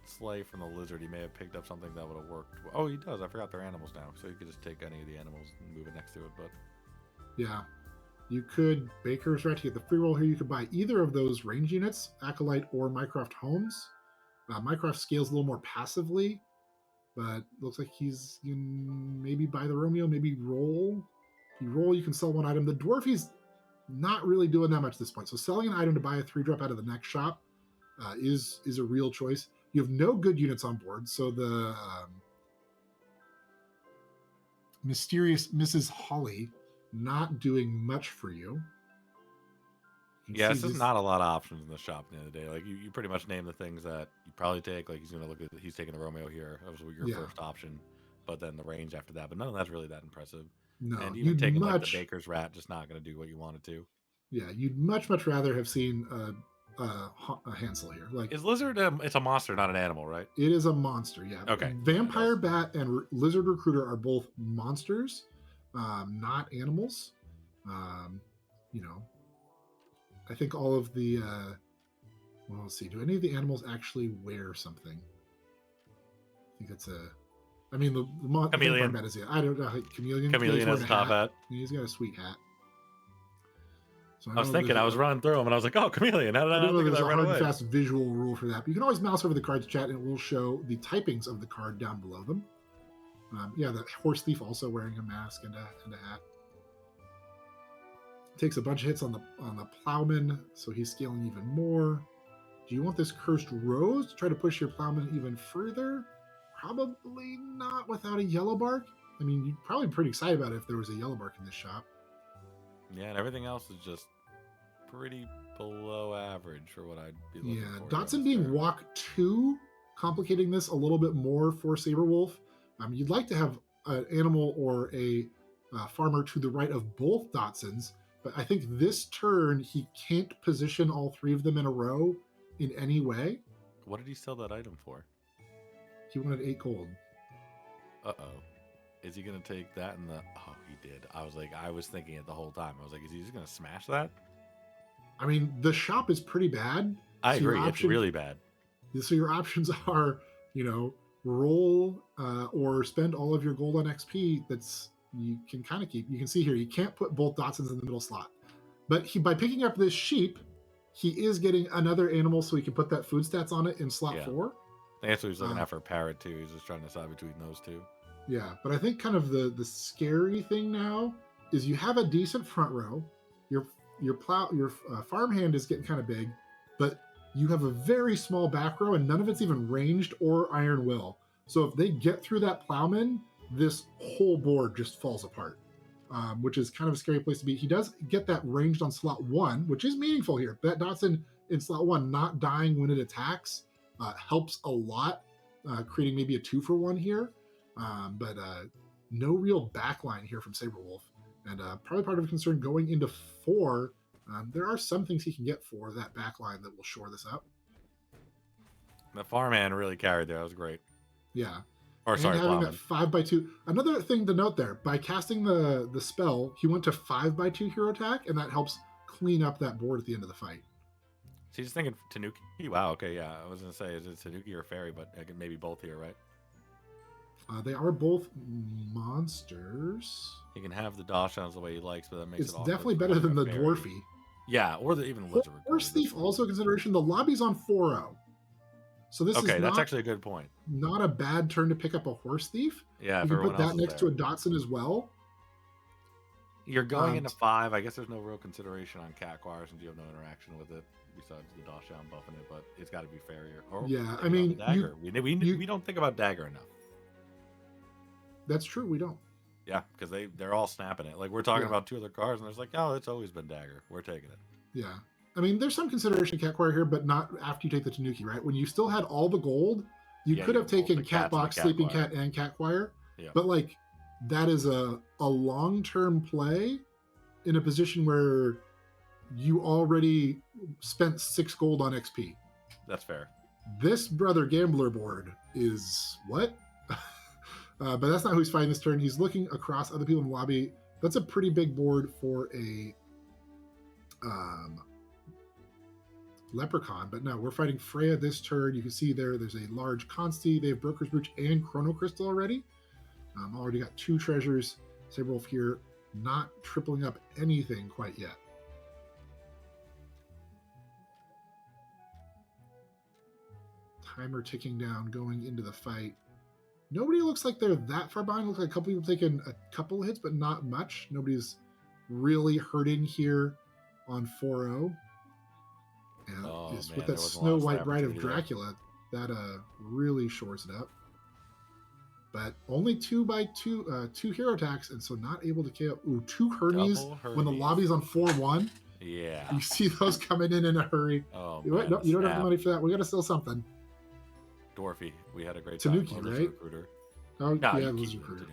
Speaker 2: sleigh from the lizard, he may have picked up something that would have worked. Oh, he does. I forgot they're animals now. So you could just take any of the animals and move it next to it. But
Speaker 1: yeah, you could Baker's Rat to get the free roll here. You could buy either of those range units, Acolyte or Mycroft Homes. Mycroft scales a little more passively, but looks like you maybe buy the Romeo, maybe roll. If you roll, you can sell 1 item. The Dwarfy's not really doing that much at this point. So selling an item to buy a 3 drop out of the next shop is a real choice. You have no good units on board, so the mysterious Mrs. Holly not doing much for you.
Speaker 2: Yeah, this is not a lot of options in the shop at the end of the day. Like you pretty much name the things that you probably take. Like he's taking the Romeo here. That was your first option, but then the range after that. But none of that's really that impressive.
Speaker 1: No,
Speaker 2: and even taking like the Baker's Rat, just not going to do what you wanted to.
Speaker 1: Yeah, you'd much rather have seen a Hansel here. Like,
Speaker 2: is Lizard? It's a monster, not an animal, right?
Speaker 1: It is a monster. Yeah.
Speaker 2: Okay.
Speaker 1: Vampire Bat and Lizard Recruiter are both monsters, not animals. I think all of the. Well, let's see. Do any of the animals actually wear something? I think it's a. I mean, the
Speaker 2: Chameleon.
Speaker 1: Bat is it. I don't know. Chameleon.
Speaker 2: Chameleon has a top hat.
Speaker 1: He's got a sweet hat.
Speaker 2: So I was thinking, I was running through them, and I was like, "Oh, Chameleon!" How did I not think of that right away?
Speaker 1: There's a hard and fast visual rule for that. But you can always mouse over the card to chat, and it will show the typings of the card down below them. The Horse Thief also wearing a mask and a hat. Takes a bunch of hits on the Plowman, so he's scaling even more. Do you want this Cursed Rose to try to push your Plowman even further? Probably not without a Yellow Bark. I mean, you'd probably be pretty excited about it if there was a Yellow Bark in this shop.
Speaker 2: Yeah, and everything else is just pretty below average for what I'd be looking for.
Speaker 1: Yeah, Dachshund being walk 2, complicating this a little bit more for Saberwolf. You'd like to have an animal or a farmer to the right of both Dachshunds, but I think this turn he can't position all 3 of them in a row in any way.
Speaker 2: What did he sell that item for?
Speaker 1: He wanted 8 gold.
Speaker 2: Uh-oh. Is he going to take that and the... Oh, he did. I was thinking it the whole time. I was like, is he just going to smash that?
Speaker 1: I mean, the shop is pretty bad.
Speaker 2: I agree. It's really bad.
Speaker 1: So your options are, roll or spend all of your gold on XP. You can kind of keep. You can see here, you can't put both Dachshunds in the middle slot. But by picking up this sheep, he is getting another animal so he can put that food stats on it in slot 4.
Speaker 2: I think that's what he's looking at for Parrot, too. He's just trying to decide between those 2.
Speaker 1: Yeah, but I think kind of the scary thing now is you have a decent front row. Your your farmhand is getting kind of big, but you have a very small back row and none of it's even ranged or iron will. So if they get through that plowman, this whole board just falls apart, which is kind of a scary place to be. He does get that ranged on slot 1, which is meaningful here. That Dotson in slot 1 not dying when it attacks helps a lot, creating maybe a 2-for-1 here. But no real backline here from Saberwolf. And probably part of concern going into 4. There are some things he can get for that backline that will shore this up.
Speaker 2: The farmhand really carried there. That was great.
Speaker 1: Yeah.
Speaker 2: Or
Speaker 1: and
Speaker 2: sorry,
Speaker 1: having
Speaker 2: plowman.
Speaker 1: that 5x2. Another thing to note there, by casting the spell, he went to 5x2 hero attack, and that helps clean up that board at the end of the fight.
Speaker 2: So he's thinking Tanuki. Wow, okay, yeah. I was going to say, is it Tanuki or Fairy, but maybe both here, right?
Speaker 1: They are both monsters.
Speaker 2: He can have the Dachshunds the way he likes, but that makes
Speaker 1: it's
Speaker 2: it awkward.
Speaker 1: definitely better than the Dwarfy.
Speaker 2: Yeah, or even the Lizard.
Speaker 1: Horse Thief also a consideration. The lobby's on 4-0. So this is
Speaker 2: that's actually a good point.
Speaker 1: Not a bad turn to pick up a Horse Thief.
Speaker 2: Yeah,
Speaker 1: you can put that next to a Dotson as well.
Speaker 2: You're going into 5. I guess there's no real consideration on Catquire since you have no interaction with it besides the Dachshund buffing it, but it's got to be Farrier. Or
Speaker 1: yeah, I mean,
Speaker 2: Dagger. We don't think about Dagger enough.
Speaker 1: That's true. We don't.
Speaker 2: Yeah, because they're all snapping it. Like we're talking about 2 other cards, and it's like, oh, it's always been Dagger. We're taking it.
Speaker 1: Yeah. I mean, there's some consideration of Catquire here, but not after you take the Tanuki, right? When you still had all the gold, you could have taken Catbox, Sleeping Cat, and Catquire.
Speaker 2: Yeah.
Speaker 1: But like, that is a long-term play in a position where you already spent 6 gold on XP.
Speaker 2: That's fair.
Speaker 1: This Brother Gambler board is what? But that's not who he's fighting this turn. He's looking across other people in the lobby. That's a pretty big board for a Leprechaun, but no, we're fighting Freya this turn. You can see there's a large Consti. They have Broker's Brooch and Chrono Crystal already. Already got 2 treasures. Saberwolf here, not tripling up anything quite yet. Timer ticking down, going into the fight. Nobody looks like they're that far behind. Looks like a couple people taking a couple of hits, but not much. Nobody's really hurting here on 4-0. And with that Snow White Bride of Dracula, that really shores it up. But only 2x2 2 hero attacks, and so not able to KO. Ooh, 2 Hermes when the lobby's on 4-1.
Speaker 2: Yeah.
Speaker 1: You see those coming in a hurry.
Speaker 2: Oh,
Speaker 1: no, you don't have the money for that. We got to steal something.
Speaker 2: Dwarfy, we had a great
Speaker 1: Tanuki,
Speaker 2: time.
Speaker 1: right?
Speaker 2: Recruiter.
Speaker 1: Oh, no, yeah, Lizard Recruiter.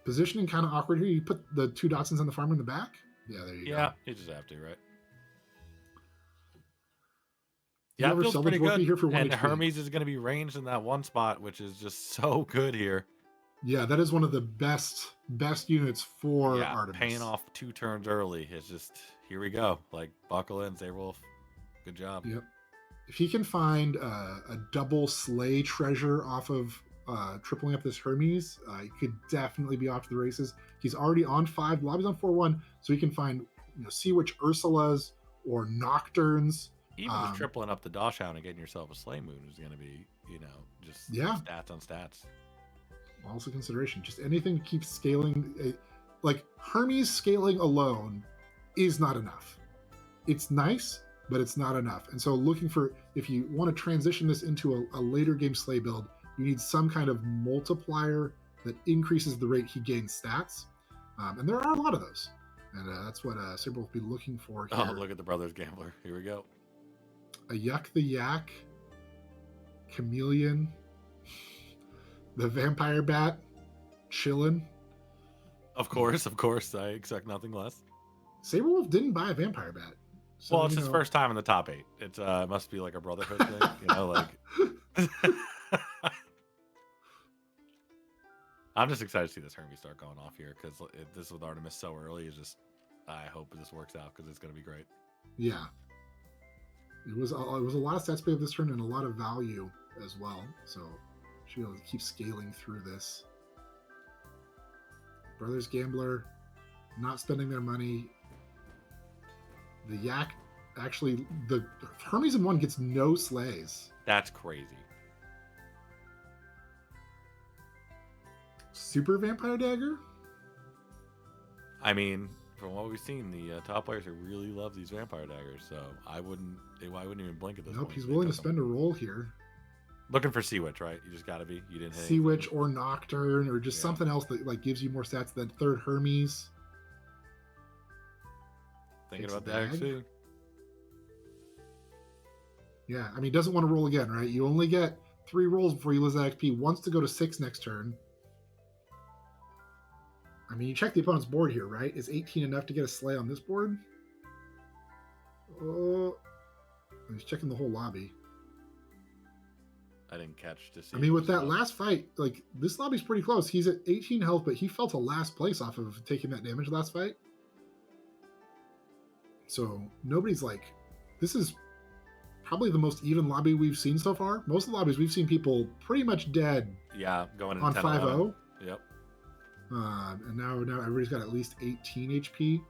Speaker 1: Positioning kind of awkward here. You put the 2 Dotsons on the farm in the back. Yeah, there you go.
Speaker 2: Yeah, you just have to, right?
Speaker 1: Yeah, it feels pretty good. Here for 1
Speaker 2: and
Speaker 1: HP.
Speaker 2: Hermes is going to be ranged in that one spot, which is just so good here.
Speaker 1: Yeah, that is one of the best units for Artemis.
Speaker 2: Paying off 2 turns early. It's just, here we go. Like, buckle in, Saberwolf. Good job.
Speaker 1: Yep. If he can find a double slay treasure off of tripling up this Hermes, he could definitely be off to the races. He's already on 5, lobby's on 4-1, so he can find Sea Witch Ursulas or Nocturnes.
Speaker 2: Even just tripling up the Dachshund and getting yourself a Slay Moon is going to be, just stats on stats.
Speaker 1: Also consideration. Just anything to keep scaling. Like, Hermes scaling alone is not enough. It's nice, but it's not enough. And so looking for, if you want to transition this into a later game Slay build, you need some kind of multiplier that increases the rate he gains stats. And there are a lot of those. And that's what Saber will be looking for here.
Speaker 2: Oh, look at the Brothers Gambler. Here we go.
Speaker 1: A Yuck the Yak, Chameleon, the Vampire Bat, chillin'.
Speaker 2: Of course, I expect nothing less.
Speaker 1: Saberwolf didn't buy a Vampire Bat. So,
Speaker 2: well, it's his first time in the top 8. It must be like a Brotherhood thing, like. I'm just excited to see this Hermes start going off here because this with Artemis so early is just. I hope this works out because it's going to be great.
Speaker 1: Yeah, it was a lot of stats of this turn and a lot of value as well. So should be able to keep scaling through this. Brothers Gambler, not spending their money. The Yak, actually, the Hermes in 1 gets no slays.
Speaker 2: That's crazy.
Speaker 1: Super Vampire Dagger?
Speaker 2: I mean, from what we've seen, the top players who really love these vampire daggers. So I wouldn't even blink at this
Speaker 1: Nope,
Speaker 2: point.
Speaker 1: he's
Speaker 2: They
Speaker 1: willing to
Speaker 2: took 'em.
Speaker 1: spend a roll here.
Speaker 2: Looking for Sea Witch, right? You just got to be. You didn't hit
Speaker 1: Sea Witch
Speaker 2: anything.
Speaker 1: or Nocturne or just
Speaker 2: Yeah.
Speaker 1: something else that like gives you more stats than third Hermes.
Speaker 2: Thinking
Speaker 1: Takes
Speaker 2: about the
Speaker 1: a dag.
Speaker 2: XP.
Speaker 1: Yeah, I mean, doesn't want to roll again, right? You only get 3 rolls before you lose that XP. Wants to go to 6 next turn. I mean, you check the opponent's board here, right? Is 18 enough to get a sleigh on this board? Oh, he's checking the whole lobby.
Speaker 2: I didn't catch to see.
Speaker 1: I mean, with that last fight, like, this lobby's pretty close. He's at 18 health, but he fell to last place off of taking that damage last fight. So nobody's like, this is probably the most even lobby we've seen so far. Most of the lobbies we've seen people pretty much dead.
Speaker 2: Yeah, going into
Speaker 1: on 5-0.
Speaker 2: Yep.
Speaker 1: And now everybody's got at least 18 HP.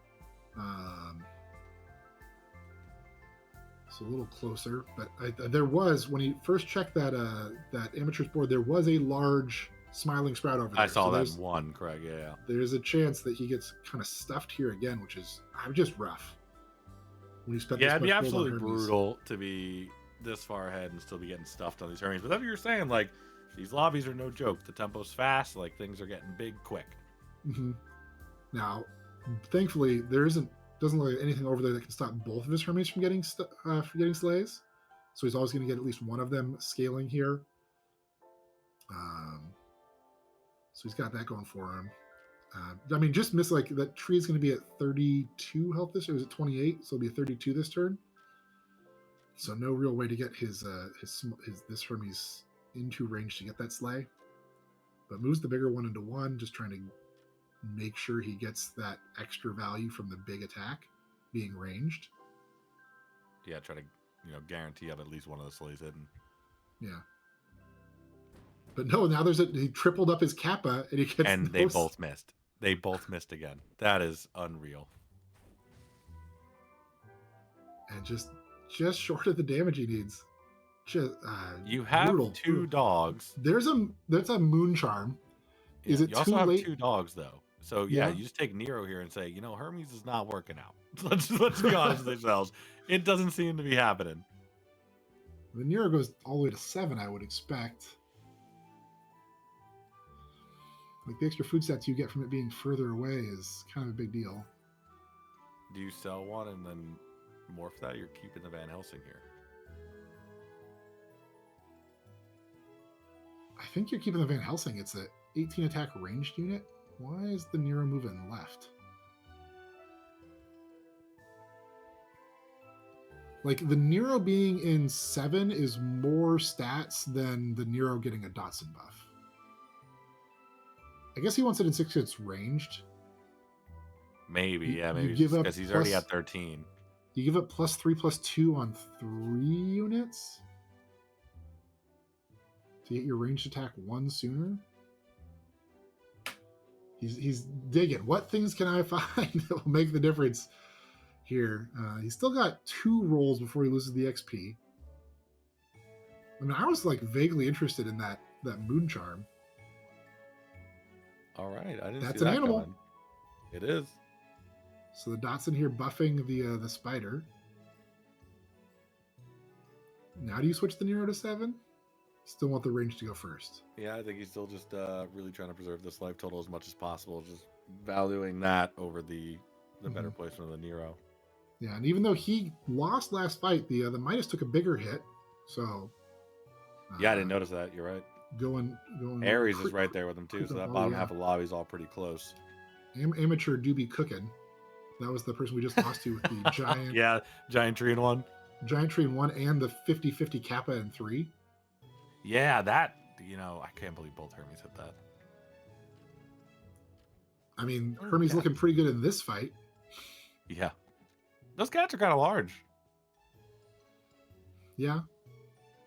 Speaker 1: It's a little closer, but there was, when he first checked that amateur's board, there was a large smiling sprout over there.
Speaker 2: I saw that one, Craig. Yeah.
Speaker 1: There's a chance that he gets kind of stuffed here again, which is just rough. When you spent
Speaker 2: It'd be absolutely brutal to be this far ahead and still be getting stuffed on these Hermes. But that's what you're saying, like, these lobbies are no joke. The tempo's fast, like things are getting big quick.
Speaker 1: Mm-hmm. Now, thankfully, doesn't look like anything over there that can stop both of his Hermes from getting sleighs. So he's always going to get at least one of them scaling here. So he's got that going for him. I mean, just miss, like, that tree is going to be at 32 health this turn. It was at 28, so it'll be 32 this turn. So no real way to get his this Hermes into range to get that sleigh. But moves the bigger one into 1, just trying to make sure he gets that extra value from the big attack being ranged.
Speaker 2: Yeah, try to guarantee up at least one of the sleighs hidden.
Speaker 1: Yeah. But no, now he tripled up his kappa and he gets.
Speaker 2: And they both missed. They both missed again. That is unreal. And
Speaker 1: just short of the damage he needs. Just
Speaker 2: you have
Speaker 1: brutal,
Speaker 2: 2 dogs.
Speaker 1: There's a moon charm.
Speaker 2: Yeah,
Speaker 1: is it
Speaker 2: you
Speaker 1: too
Speaker 2: also have
Speaker 1: late?
Speaker 2: 2 dogs though. So yeah, you just take Nero here and say, Hermes is not working out. Let's be honest with ourselves. It doesn't seem to be happening.
Speaker 1: The Nero goes all the way to 7, I would expect. Like, the extra food stats you get from it being further away is kind of a big deal.
Speaker 2: Do you sell one and then morph that? You're keeping the Van Helsing here.
Speaker 1: I think you're keeping the Van Helsing. It's a 18 attack ranged unit. Why is the Nero moving left? Like, the Nero being in 7 is more stats than the Nero getting a Dotson buff. I guess he wants it in 6 because it's ranged.
Speaker 2: Maybe, yeah,
Speaker 1: You
Speaker 2: maybe
Speaker 1: give up
Speaker 2: because he's already at 13.
Speaker 1: You give up +3/+2 on 3 units to get your ranged attack 1 sooner. He's digging. What things can I find that will make the difference here? He's still got 2 rolls before he loses the XP. I mean, I was like vaguely interested in that moon charm.
Speaker 2: All right, I didn't
Speaker 1: That's
Speaker 2: see
Speaker 1: an
Speaker 2: that
Speaker 1: animal.
Speaker 2: coming. It is.
Speaker 1: So the Dotson here buffing the spider. Now do you switch the Nero to 7? Still want the range to go first.
Speaker 2: Yeah, I think he's still just really trying to preserve this life total as much as possible, just valuing that over the better placement of the Nero.
Speaker 1: Yeah, and even though he lost last fight, the Midas took a bigger hit. So
Speaker 2: yeah, I didn't notice that. You're right.
Speaker 1: Going.
Speaker 2: Ares is right there with him too, so that bottom half of the lobby is all pretty close.
Speaker 1: Amateur do be cooking. That was the person we just lost to with the giant.
Speaker 2: Yeah, giant tree in 1.
Speaker 1: Giant tree in 1 and the 50/50 kappa in 3.
Speaker 2: Yeah, that, I can't believe both Hermes hit that.
Speaker 1: I mean, Hermes looking pretty good in this fight.
Speaker 2: Yeah. Those cats are kind of large.
Speaker 1: Yeah.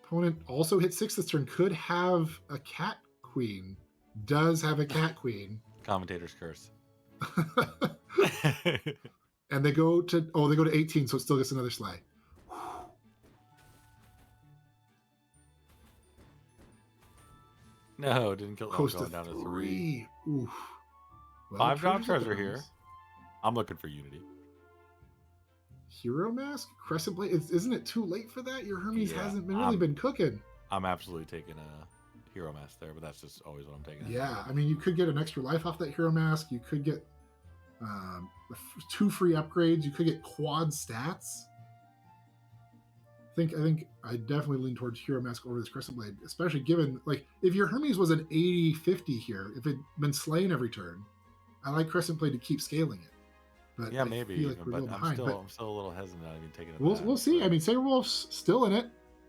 Speaker 1: Opponent also hit 6 this turn. Could have a cat queen. Does have a cat queen.
Speaker 2: Commentator's curse.
Speaker 1: And they go to 18, so it still gets another sleigh.
Speaker 2: No, didn't kill.
Speaker 1: Close
Speaker 2: Going
Speaker 1: to
Speaker 2: down to
Speaker 1: 3. Oof. Well,
Speaker 2: 5 drop treasure here. I'm looking for Unity.
Speaker 1: Hero Mask? Crescent Blade? Isn't it too late for that? Your Hermes
Speaker 2: Yeah,
Speaker 1: hasn't really been cooking.
Speaker 2: I'm absolutely taking a Hero Mask there, but that's just always what I'm taking.
Speaker 1: Yeah, I mean, you could get an extra life off that Hero Mask. You could get 2 free upgrades. You could get quad stats. I think I definitely lean towards Hero Mask over this Crescent Blade, especially given, like, if your Hermes was an 80-50 here, if it'd been slain every turn, I like Crescent Blade to keep scaling it. But
Speaker 2: Yeah,
Speaker 1: I
Speaker 2: maybe
Speaker 1: feel
Speaker 2: even,
Speaker 1: like we're
Speaker 2: but
Speaker 1: going
Speaker 2: I'm
Speaker 1: behind.
Speaker 2: still a little hesitant on even taking it.
Speaker 1: We'll see.
Speaker 2: So.
Speaker 1: I mean, Saberwolf's still in it.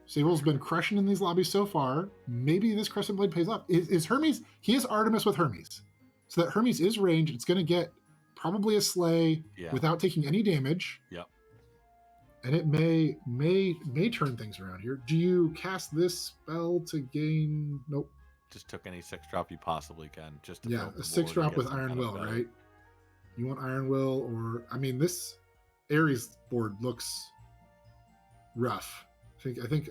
Speaker 1: Saberwolf's been crushing in these lobbies so far. Maybe this Crescent Blade pays off. Is Hermes? He is Artemis with Hermes, so that Hermes is ranged. It's going to get probably a slay without taking any damage.
Speaker 2: Yep.
Speaker 1: And it may turn things around here. Do you cast this spell to gain? Nope.
Speaker 2: Just took any 6-drop you possibly can. Just to
Speaker 1: a 6-drop with Iron Will, right? You want Iron Will, or I mean, this Ares board looks rough. I think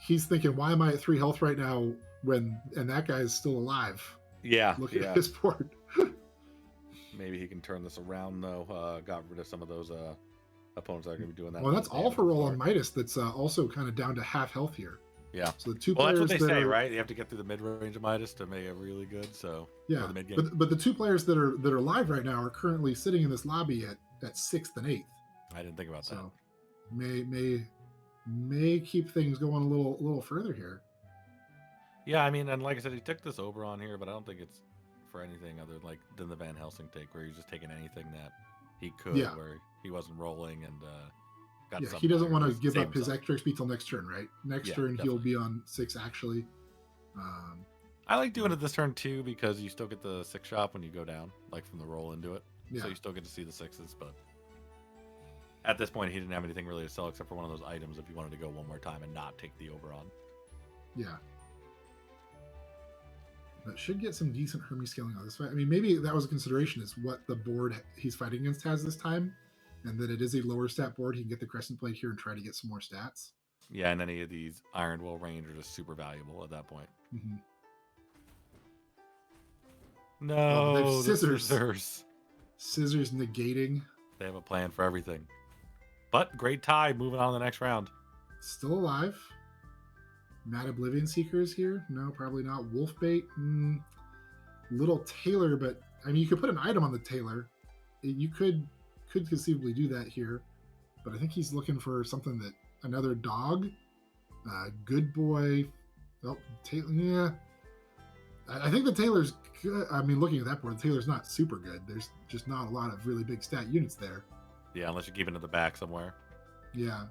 Speaker 1: he's thinking, why am I at 3 health right now and that guy is still alive?
Speaker 2: Yeah.
Speaker 1: Look at his board.
Speaker 2: Maybe he can turn this around though. Got rid of some of those opponents that are going to be doing that.
Speaker 1: Well, that's all for roll on Midas. That's also kind of down to half health here.
Speaker 2: Yeah.
Speaker 1: So the 2 players.
Speaker 2: That's what they say, right? You have to get through the mid range of Midas to make it really good. So
Speaker 1: yeah,
Speaker 2: the mid-game.
Speaker 1: But the 2 players that are live right now are currently sitting in this lobby at 6th and 8th.
Speaker 2: I didn't think about that.
Speaker 1: May keep things going a little further here.
Speaker 2: Yeah, I mean, and like I said, he took this Oberon here, but I don't think it's for anything other than the Van Helsing take, where he's just taking anything that he could, where he wasn't rolling and got.
Speaker 1: Yeah, he doesn't want to give up his extra XP till next turn, right? Next turn
Speaker 2: definitely.
Speaker 1: He'll be on 6 actually.
Speaker 2: I like doing it this turn too because you still get the 6 shop when you go down, like from the roll into it. Yeah. So you still get to see the 6s, but at this point he didn't have anything really to sell except for one of those items if you wanted to go one more time and not take the Oberon.
Speaker 1: Yeah. But should get some decent Hermes scaling on this fight. I mean, maybe that was a consideration, is what the board he's fighting against has this time, and that it is a lower stat board. He can get the Crescent Blade here and try to get some more stats.
Speaker 2: Yeah, and any of these Iron Will range are just super valuable at that point.
Speaker 1: Mm-hmm.
Speaker 2: No,
Speaker 1: scissors. Scissors negating.
Speaker 2: They have a plan for everything. But great tie, moving on to the next round.
Speaker 1: Still alive. Mad Oblivion Seeker is here? No, probably not. Wolfbait? Little Tailor, but I mean, you could put an item on the Tailor. You could conceivably do that here, but I think he's looking for something that another dog. Good boy. Oh, Tailor. Yeah, I think the Tailor's good. I mean, looking at that board, the Tailor's not super good. There's just not a lot of really big stat units there.
Speaker 2: Yeah, unless you keep it in the back somewhere.
Speaker 1: Yeah.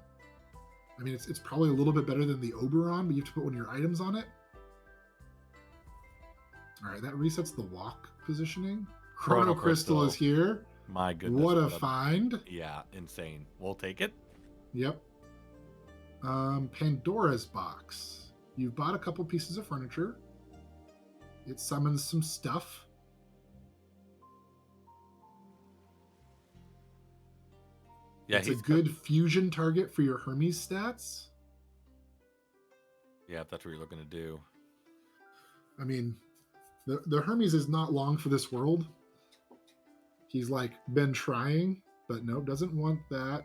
Speaker 1: I mean, it's probably a little bit better than the Oberon, but you have to put one of your items on it. All right, that resets the walk positioning. Chrono Crystal is here.
Speaker 2: My goodness.
Speaker 1: What a find.
Speaker 2: Yeah, insane. We'll take it.
Speaker 1: Yep. Pandora's Box. You've bought a couple pieces of furniture. It summons some stuff.
Speaker 2: Yeah,
Speaker 1: it's a good fusion target for your Hermes stats.
Speaker 2: Yeah, if that's what you're looking to do.
Speaker 1: I mean, the Hermes is not long for this world. He's been trying, but no, doesn't want that.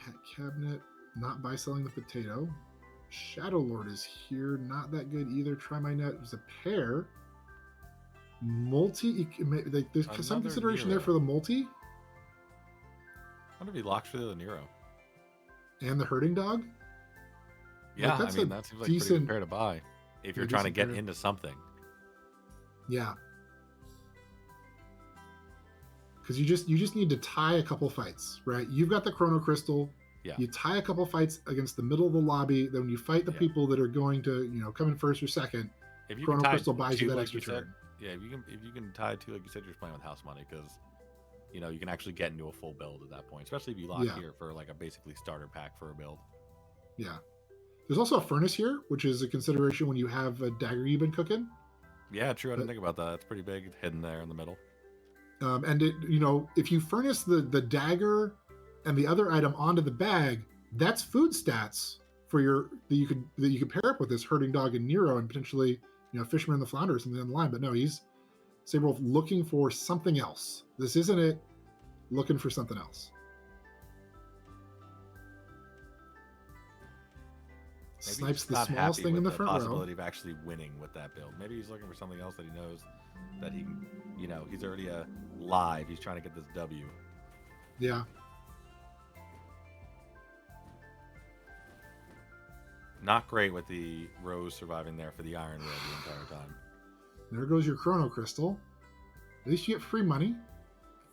Speaker 1: Cat Cabinet, not buy selling the potato. Shadow Lord is here, not that good either. Try my net. There's a pair. Multi, there's some consideration there for the multi.
Speaker 2: I wonder if he locks for the other Nero.
Speaker 1: And the herding dog?
Speaker 2: Yeah, I mean, that seems like a pretty good pair to buy. If you're trying to get into something.
Speaker 1: Yeah. Because you just need to tie a couple fights, right? You've got the Chrono Crystal.
Speaker 2: Yeah.
Speaker 1: You tie a couple fights against the middle of the lobby. Then when you fight the people that are going to, come in first or second,
Speaker 2: if you
Speaker 1: Chrono Crystal buys you that extra turn.
Speaker 2: Yeah, if you can tie two, like you said, you're just playing with house money because you can actually get into a full build at that point, especially if you lock here for a basically starter pack for a build.
Speaker 1: Yeah. There's also a furnace here, which is a consideration when you have a dagger you've been cooking.
Speaker 2: Yeah, true. I didn't think about that. It's pretty big, hidden there in the middle.
Speaker 1: And it, if you furnace the dagger and the other item onto the bag, that's food stats for that you could pair up with this herding dog and Nero and potentially Fisherman and the Flounder or something on the line. But no, he's Saberwolf looking for something else. This isn't it. Looking for something else.
Speaker 2: Maybe
Speaker 1: Snipes
Speaker 2: he's
Speaker 1: the
Speaker 2: not
Speaker 1: smallest
Speaker 2: happy
Speaker 1: thing in
Speaker 2: with
Speaker 1: the
Speaker 2: the
Speaker 1: front row.
Speaker 2: possibility of actually winning with that build. Maybe he's looking for something else that he knows that he can, he's already live. He's trying to get this W.
Speaker 1: Yeah.
Speaker 2: Not great with the Rose surviving there for the Iron Red the entire time.
Speaker 1: There goes your Chrono Crystal. At least you get free money.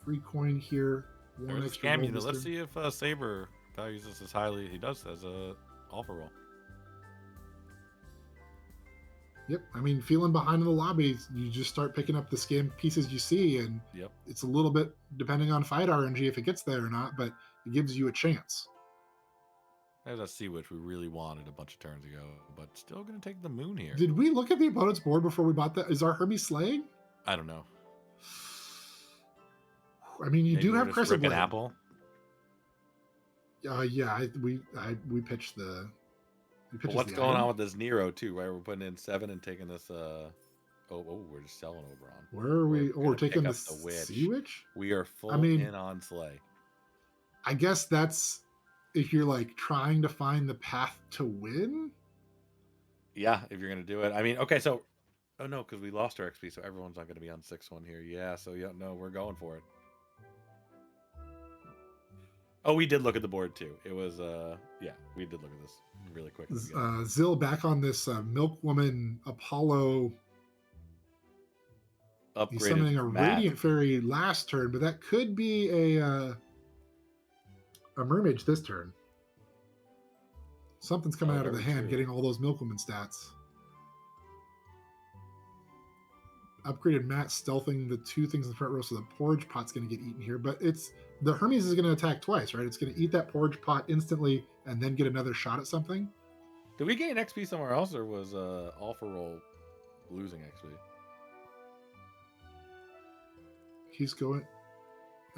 Speaker 1: Free coin here. One
Speaker 2: There's a
Speaker 1: extra
Speaker 2: scam
Speaker 1: gold
Speaker 2: unit. Let's
Speaker 1: turn.
Speaker 2: see if Saber values this as highly he does as a alpha roll.
Speaker 1: Yep. I mean, feeling behind in the lobby, you just start picking up the scam pieces you see, and
Speaker 2: Yep.
Speaker 1: it's a little bit depending on fight RNG if it gets there or not, but it gives you a chance.
Speaker 2: There's a Sea Witch we really wanted a bunch of turns ago, but still going to take the moon here.
Speaker 1: Did we look at the opponent's board before we bought that? Is our Hermes slaying?
Speaker 2: I don't know.
Speaker 1: I mean, you
Speaker 2: Maybe
Speaker 1: do
Speaker 2: we're
Speaker 1: have
Speaker 2: just
Speaker 1: Crescent
Speaker 2: ripping
Speaker 1: Blade.
Speaker 2: Apple.
Speaker 1: Yeah, we pitched the.
Speaker 2: But what's going on with this Nero too? Right, we're putting in 7 and taking this. We're just selling over on.
Speaker 1: Where are we? We're taking the
Speaker 2: Witch.
Speaker 1: Sea Witch.
Speaker 2: We are full in on Slay.
Speaker 1: I guess that's if you're like trying to find the path to win.
Speaker 2: Yeah, if you're gonna do it. I mean, okay, so oh no, because we lost our XP, so everyone's not gonna be on 6-1 here. Yeah, so yeah, no, we're going for it. Oh, we did look at the board too. It was yeah, we did look at this really quick.
Speaker 1: Zill back on this Milkwoman Apollo.
Speaker 2: Upgraded
Speaker 1: He's summoning a Radiant Fairy last turn, but that could be a Mermage this turn. Something's coming out of the hand, getting all those Milkwoman stats. Upgraded Matt stealthing the 2 things in the front row, so the porridge pot's going to get eaten here. But it's the Hermes is going to attack twice, right? It's going to eat that porridge pot instantly and then get another shot at something.
Speaker 2: Did we gain XP somewhere else, or was Alpha Roll losing XP?
Speaker 1: He's going.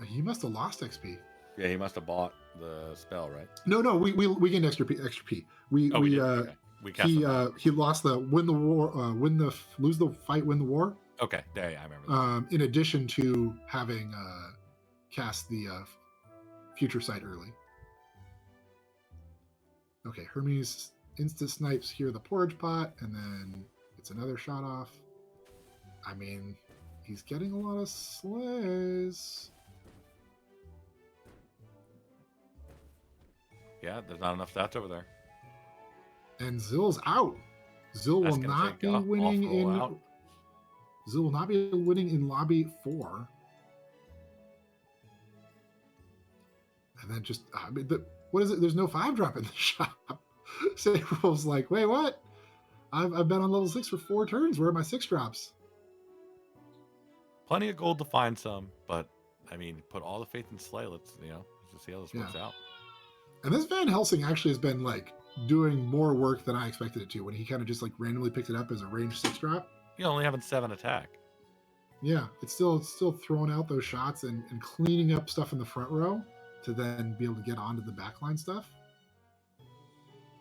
Speaker 1: He must have lost XP.
Speaker 2: Yeah, he must have bought the spell, right?
Speaker 1: No, we gained extra P. We he lost the win the war, lose the fight, win the war.
Speaker 2: Okay, yeah, I remember that.
Speaker 1: In addition to having cast the future sight early. Okay, Hermes instant snipes here the porridge pot, and then it's another shot off. I mean, he's getting a lot of slays.
Speaker 2: Yeah, there's not enough stats over there.
Speaker 1: And Zill's out. Zill will not be winning in. Zill will not be winning in lobby 4. And then just what is it? There's no 5-drop in the shop. Sable's like, wait, what? I've been on level 6 for 4 turns. Where are my 6 drops?
Speaker 2: Plenty of gold to find some, but I mean, put all the faith in Slay. Let's see how this works out.
Speaker 1: And this Van Helsing actually has been like doing more work than I expected it to when he kind of just like randomly picked it up as a range 6-drop.
Speaker 2: You're only having 7 attack.
Speaker 1: Yeah, it's still throwing out those shots and cleaning up stuff in the front row to then be able to get onto the backline stuff.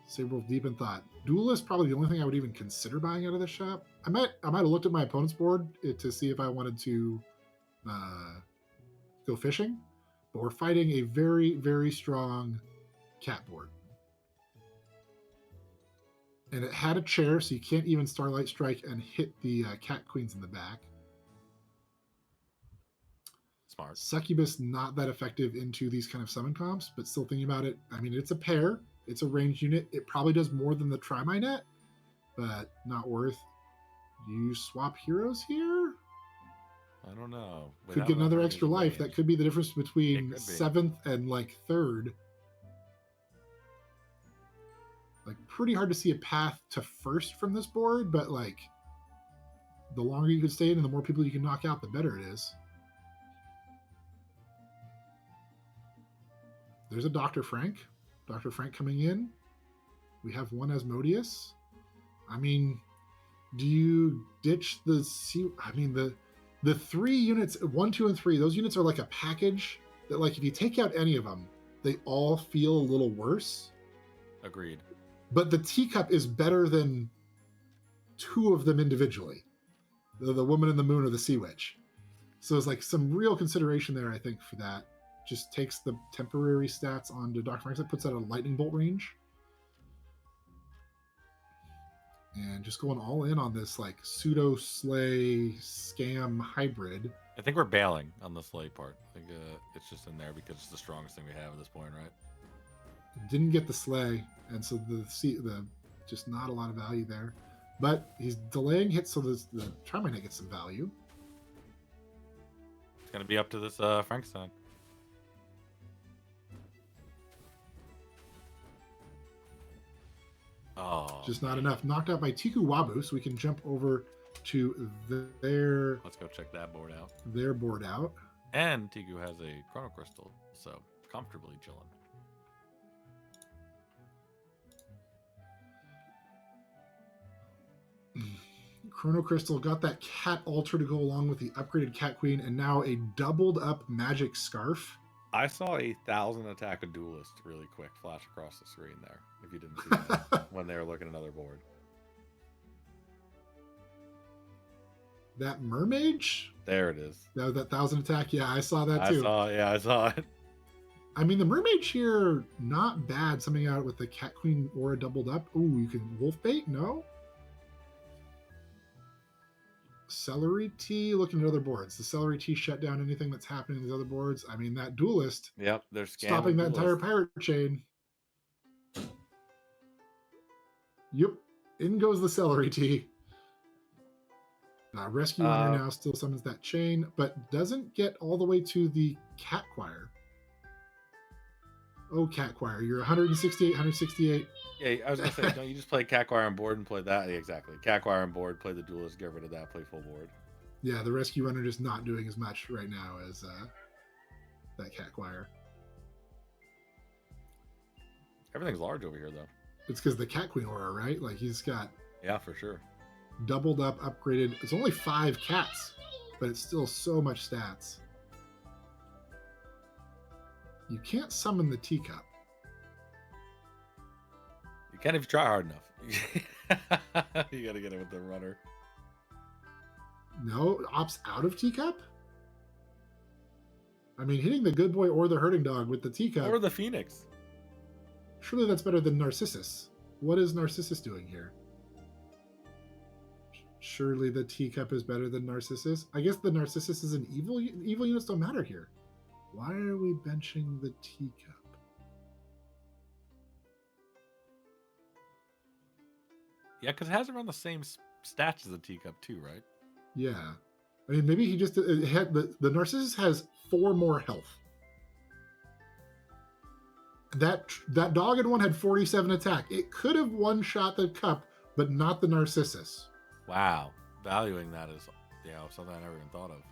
Speaker 1: Saberwolf deep in thought. Duelist probably the only thing I would even consider buying out of this shop. I might have looked at my opponent's board to see if I wanted to go fishing, but we're fighting a very, very strong cat board. And it had a chair, so you can't even Starlight Strike and hit the cat queens in the back.
Speaker 2: Smart.
Speaker 1: Succubus not that effective into these kind of summon comps, but still thinking about it. I mean, it's a pair. It's a ranged unit. It probably does more than the Try My Net, but not worth. You swap heroes here?
Speaker 2: I don't know.
Speaker 1: Could get another extra life. That could be the difference between 7th and like 3rd. Like, pretty hard to see a path to 1st from this board, but like, the longer you can stay in and the more people you can knock out, the better it is. There's a Dr. Frank. Dr. Frank coming in. We have one Asmodeus. I mean, do you ditch the the 3 units, 1, 2, and 3, those units are like a package that, like, if you take out any of them, they all feel a little worse.
Speaker 2: Agreed.
Speaker 1: But the teacup is better than 2 of them individually. the woman in the moon or the sea witch. So it's like some real consideration there, I think, for that. Just takes the temporary stats onto Dr. Frankenstein, puts out a lightning bolt range. And just going all in on this like pseudo slay scam hybrid.
Speaker 2: I think we're bailing on the slay part. I think it's just in there because it's the strongest thing we have at this point, right?
Speaker 1: Didn't get the slay, and so the just not a lot of value there. But he's delaying hits, so the Charmander gets some value.
Speaker 2: It's gonna be up to this Frankenstein. Oh,
Speaker 1: just not enough. Knocked out by Tiku Wabu, so we can jump over to their.
Speaker 2: Let's go check that board out.
Speaker 1: Their board out.
Speaker 2: And Tiku has a Chrono Crystal, so comfortably chilling.
Speaker 1: Chrono Crystal got that Cat Altar to go along with the upgraded Cat Queen, and now a doubled up Magic Scarf.
Speaker 2: I saw a 1,000 attack a duelist really quick flash across the screen there, if you didn't see that, when they were looking at another board.
Speaker 1: That Mermage?
Speaker 2: There it is.
Speaker 1: That 1,000 attack? Yeah, I saw that too.
Speaker 2: I saw it.
Speaker 1: I mean, the Mermage here, not bad. Something out with the Cat Queen Aura doubled up. Ooh, you can Wolf Bait? No? Celery Tea, looking at other boards. The Celery Tea shut down anything that's happening in these other boards. I mean, that duelist.
Speaker 2: Yep, they're
Speaker 1: stopping that entire pirate chain. Yep, in goes the Celery Tea. Rescue Runner now still summons that chain, but doesn't get all the way to the Cat Choir. Oh, Cat Choir, you're 168, 168.
Speaker 2: Yeah, I was going to say, don't you just play Cat Choir on board and play that? Yeah, exactly. Cat Choir on board, play the duelist, get rid of that, play full board.
Speaker 1: Yeah, the Rescue Runner just not doing as much right now as that Cat Choir.
Speaker 2: Everything's large over here, though.
Speaker 1: It's because the Cat Queen Aura, right? Like, he's got...
Speaker 2: Yeah, for sure.
Speaker 1: Doubled up, upgraded. It's only 5 cats, but it's still so much stats. You can't summon the teacup.
Speaker 2: You can if you try hard enough. You gotta get it with the runner.
Speaker 1: No, opts out of teacup? I mean, hitting the good boy or the hurting dog with the teacup.
Speaker 2: Or the Phoenix.
Speaker 1: Surely that's better than Narcissus. What is Narcissus doing here? Surely the teacup is better than Narcissus. I guess the Narcissus is an evil. Evil units don't matter here. Why are we benching the teacup?
Speaker 2: Yeah, because it has around the same stats as the teacup too, right?
Speaker 1: Yeah. I mean, maybe he just had the Narcissus has 4 more health. That dog in one had 47 attack. It could have one-shot the cup, but not the Narcissus.
Speaker 2: Wow. Valuing that is, something I never even thought of.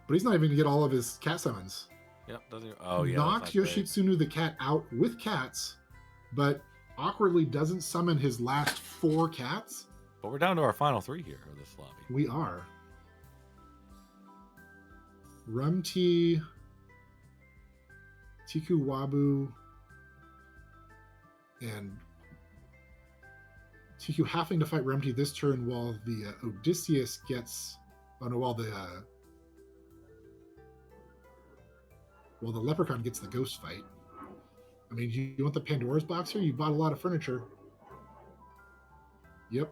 Speaker 1: But he's not even going to get all of his cat summons.
Speaker 2: Yep, doesn't he? Oh, yeah.
Speaker 1: Knocks Yoshitsunu the cat out with cats, but awkwardly doesn't summon his last 4 cats.
Speaker 2: But we're down to our final 3 here of this lobby.
Speaker 1: We are. Rum Tea, Tiku Wabu, and Tiku having to fight Rum Tea this turn while the Odysseus gets... Oh no, while the Leprechaun gets the ghost fight. I mean, you want the Pandora's box here? You bought a lot of furniture. Yep.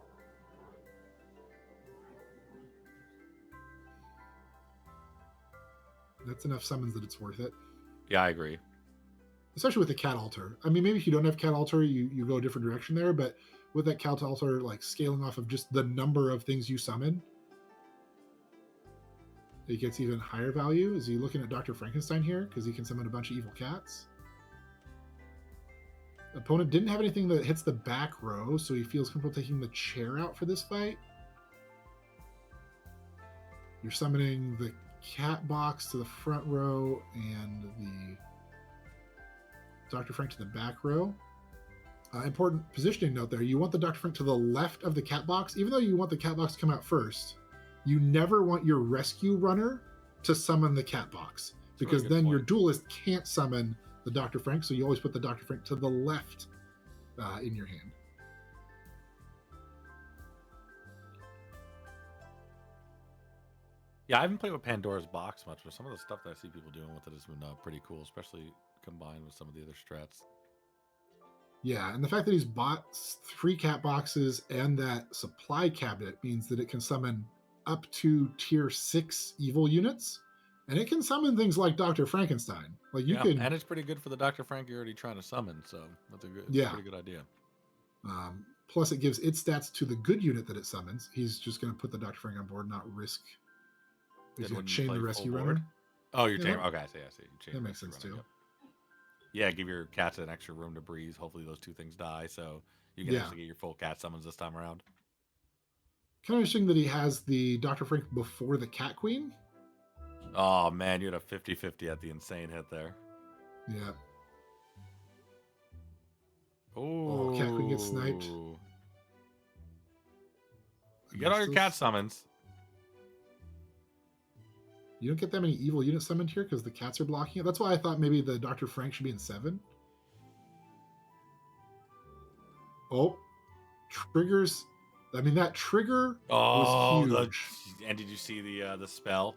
Speaker 1: That's enough summons that it's worth it.
Speaker 2: Yeah, I agree.
Speaker 1: Especially with the Cat Altar. I mean, maybe if you don't have Cat Altar, you go a different direction there, but with that Cat Altar, like scaling off of just the number of things you summon, it gets even higher value. Is he looking at Dr. Frankenstein here? Because he can summon a bunch of evil cats. Opponent didn't have anything that hits the back row, so he feels comfortable taking the chair out for this fight. You're summoning the cat box to the front row and the Dr. Frank to the back row. Important positioning note there. You want the Dr. Frank to the left of the cat box. Even though you want the cat box to come out first, you never want your rescue runner to summon the cat box, because then your duelist can't summon the Dr. Frank, so you always put the Dr. Frank to the left in your hand.
Speaker 2: Yeah, I haven't played with Pandora's Box much, but some of the stuff that I see people doing with it has been pretty cool, especially combined with some of the other strats.
Speaker 1: Yeah, and the fact that he's bought 3 cat boxes and that supply cabinet means that it can summon up to tier 6 evil units, and it can summon things like Dr. Frankenstein. Like you
Speaker 2: Yeah,
Speaker 1: can,
Speaker 2: and it's pretty good for the Dr. Frank you're already trying to summon, so that's it's a
Speaker 1: yeah.
Speaker 2: pretty good idea.
Speaker 1: Plus, it gives its stats to the good unit that it summons. He's just going to put the Dr. Frank on board, not risk. He's going to chain the rescue runner.
Speaker 2: Oh, you're
Speaker 1: Yeah,
Speaker 2: chain. Okay, I see. Chain
Speaker 1: that
Speaker 2: the
Speaker 1: makes sense
Speaker 2: runner,
Speaker 1: too.
Speaker 2: yep. Yeah, give your cats an extra room to breathe. Hopefully, those 2 things die, so you can actually get your full cat summons this time around.
Speaker 1: Kind of interesting that he has the Dr. Frank before the Cat Queen.
Speaker 2: Oh man, you had a 50-50 at the insane hit there.
Speaker 1: Yeah.
Speaker 2: Oh,
Speaker 1: Cat Queen gets sniped.
Speaker 2: You get all your cat summons.
Speaker 1: You don't get that many evil units summoned here because the cats are blocking it. That's why I thought maybe the Dr. Frank should be in 7. Oh, triggers. I mean, that trigger was huge.
Speaker 2: And did you see the spell?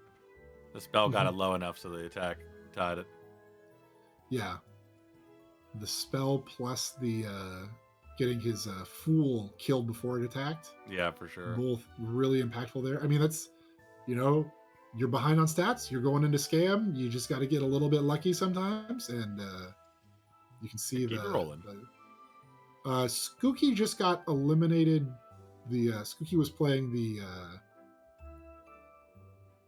Speaker 2: The spell got it low enough so the attack tied it.
Speaker 1: Yeah. The spell plus the getting his fool killed before it attacked.
Speaker 2: Yeah, for sure.
Speaker 1: Both really impactful there. I mean, that's, you're behind on stats. You're going into scam. You just got to get a little bit lucky sometimes. And you can see
Speaker 2: keep it rolling.
Speaker 1: Skooky just got eliminated. The Skooky was playing the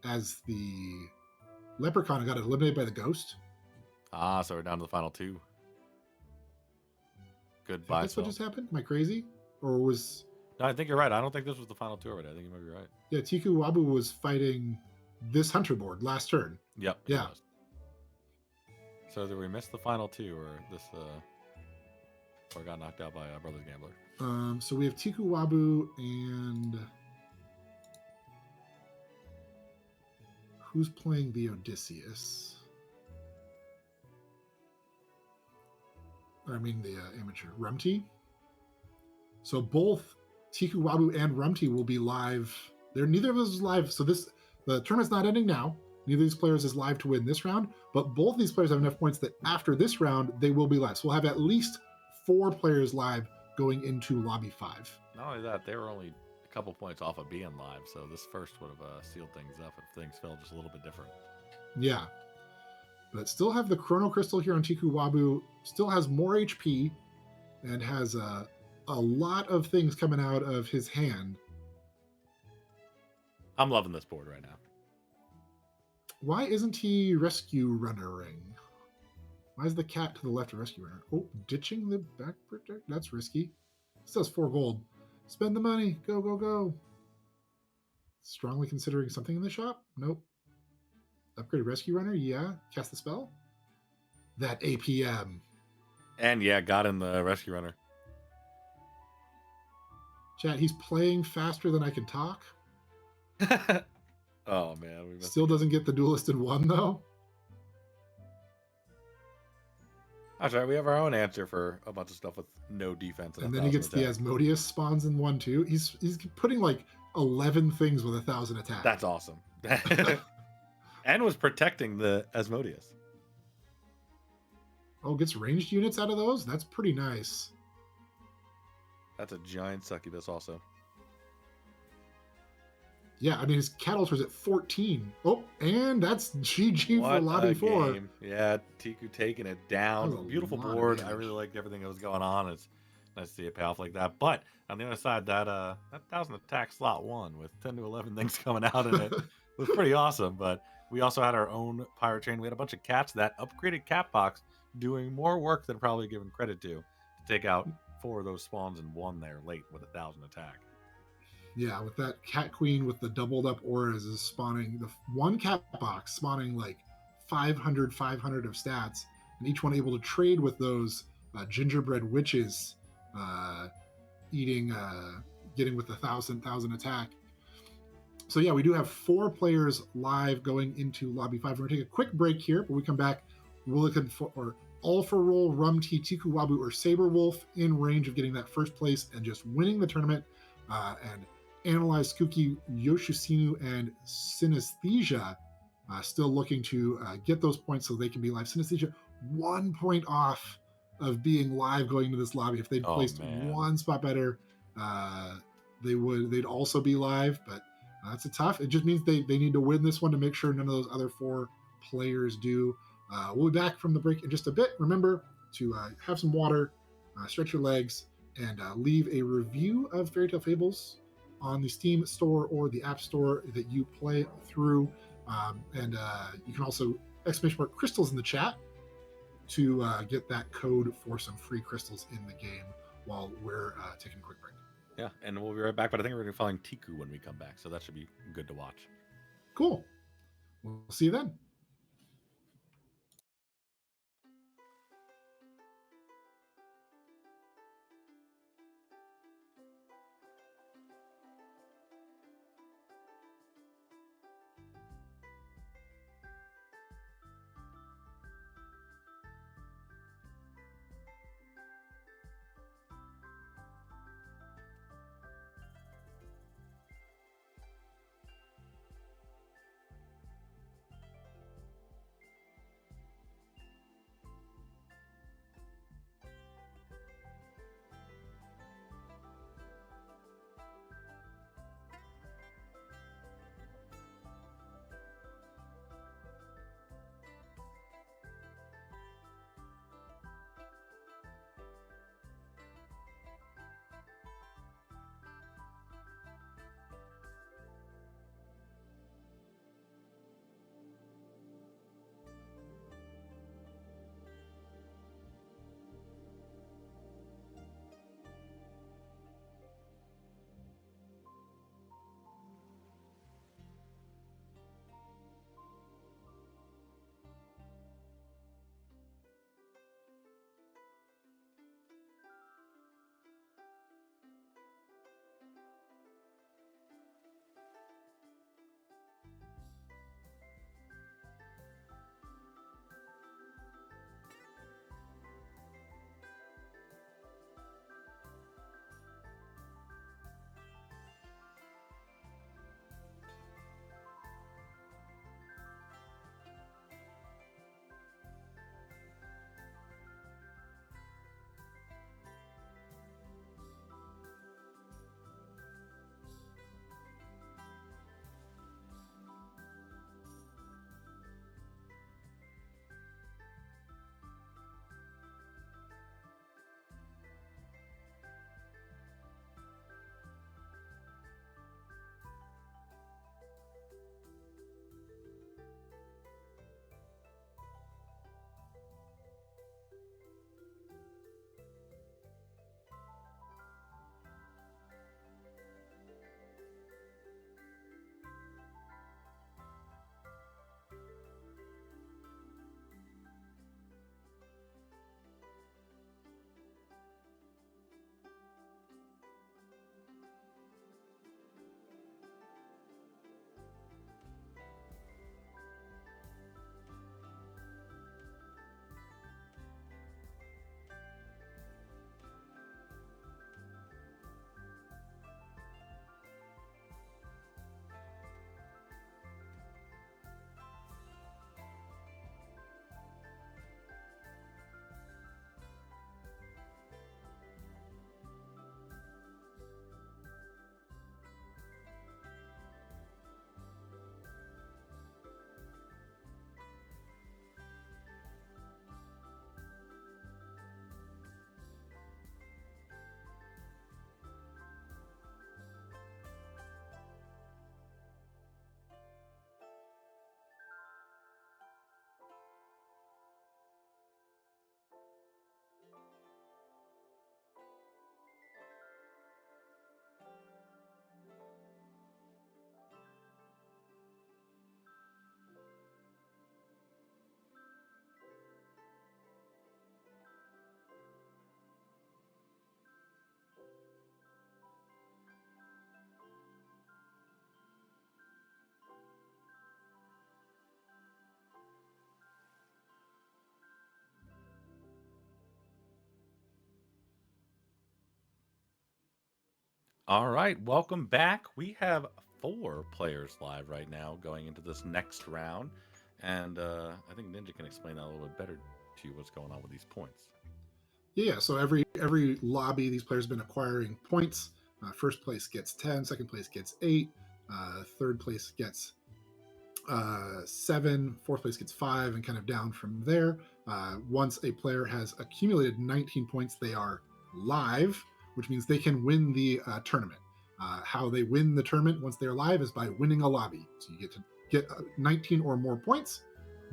Speaker 1: as the leprechaun and got eliminated by the ghost.
Speaker 2: So we're down to the final 2. Goodbye.
Speaker 1: That's what just happened. Am I crazy? Or was?
Speaker 2: No, I think you're right. I don't think this was the final 2 already. I think you might be right.
Speaker 1: Yeah, Tiku Wabu was fighting this hunter board last turn.
Speaker 2: Yep.
Speaker 1: Yeah.
Speaker 2: So did we miss the final 2, or this? Or got knocked out by Brothers Gambler?
Speaker 1: So we have Tiku Wabu and who's playing the Odysseus? I mean the amateur Rumty. So both Tiku Wabu and Rumty will be live. Neither of us is live. So the tournament's not ending now. Neither of these players is live to win this round, but both these players have enough points that after this round they will be live. So we'll have at least 4 players live going into lobby 5.
Speaker 2: Not only that, they were only a couple points off of being live, so this first would have sealed things up if things felt just a little bit different.
Speaker 1: Yeah. But still have the Chrono Crystal here on Tiku Wabu, still has more HP, and has a lot of things coming out of his hand.
Speaker 2: I'm loving this board right now.
Speaker 1: Why isn't he Rescue Runnering? Why is the cat to the left a Rescue Runner? Oh, ditching the back protect? That's risky. Still has 4 gold. Spend the money. Go, go, go. Strongly considering something in the shop? Nope. Upgrade Rescue Runner? Yeah. Cast the spell? That APM.
Speaker 2: And yeah, got in the Rescue Runner.
Speaker 1: Chat, he's playing faster than I can talk.
Speaker 2: Oh, man.
Speaker 1: Still doesn't get the Duelist in 1, though.
Speaker 2: That's right. We have our own answer for a bunch of stuff with no defense.
Speaker 1: And then he gets the Asmodeus spawns in 1, too. He's putting like 11 things with 1,000 attack.
Speaker 2: That's awesome. And was protecting the Asmodeus.
Speaker 1: Oh, gets ranged units out of those? That's pretty nice.
Speaker 2: That's a giant succubus also.
Speaker 1: Yeah, I mean, his cat ultra's at 14. Oh, and that's GG for lobby 4.
Speaker 2: Game. Yeah, Tiku taking it down. Beautiful board. I really liked everything that was going on. It's nice to see it pay off like that. But on the other side, that 1,000 attack slot 1 with 10 to 11 things coming out in it was pretty awesome. But we also had our own pirate train. We had a bunch of cats. That upgraded cat box doing more work than probably given credit to take out 4 of those spawns and 1 there late with 1,000 attack.
Speaker 1: Yeah, with that cat queen with the doubled up auras is spawning the 1 cat box spawning like 500 of stats, and each one able to trade with those gingerbread witches getting with 1,000 attack. So yeah, we do have 4 players live going into lobby 5. We're gonna take a quick break here, but we come back, we're looking for All for Roll, Rumty, Tiku Wabu, or Saber Wolf in range of getting that first place and just winning the tournament. And Analyze, Skooky, Yoshitsunu, and Synesthesia still looking to get those points so they can be live. Synesthesia, 1 point off of being live going into this lobby. If they'd placed one spot better, they'd also be live, but that's a tough. It just means they need to win this one to make sure none of those other 4 players do. We'll be back from the break in just a bit. Remember to have some water, stretch your legs, and leave a review of Fairy Tale Fables on the Steam store or the App Store that you play through. And you can also exclamation crystals in the chat to get that code for some free crystals in the game while we're taking a quick break.
Speaker 2: Yeah, and we'll be right back, but I think we're going to be following Tiku when we come back, so that should be good to watch.
Speaker 1: Cool. We'll see you then.
Speaker 2: All right, welcome back. We have 4 players live right now going into this next round. And I think Ninja can explain that a little bit better to you what's going on with these points.
Speaker 1: Yeah, so every lobby, these players have been acquiring points. First place gets 10, second place gets 8, third place gets 7, fourth place gets 5, and kind of down from there. Once a player has accumulated 19 points, they are live, which means they can win the tournament. How they win the tournament once they're live is by winning a lobby. So you get to get 19 or more points,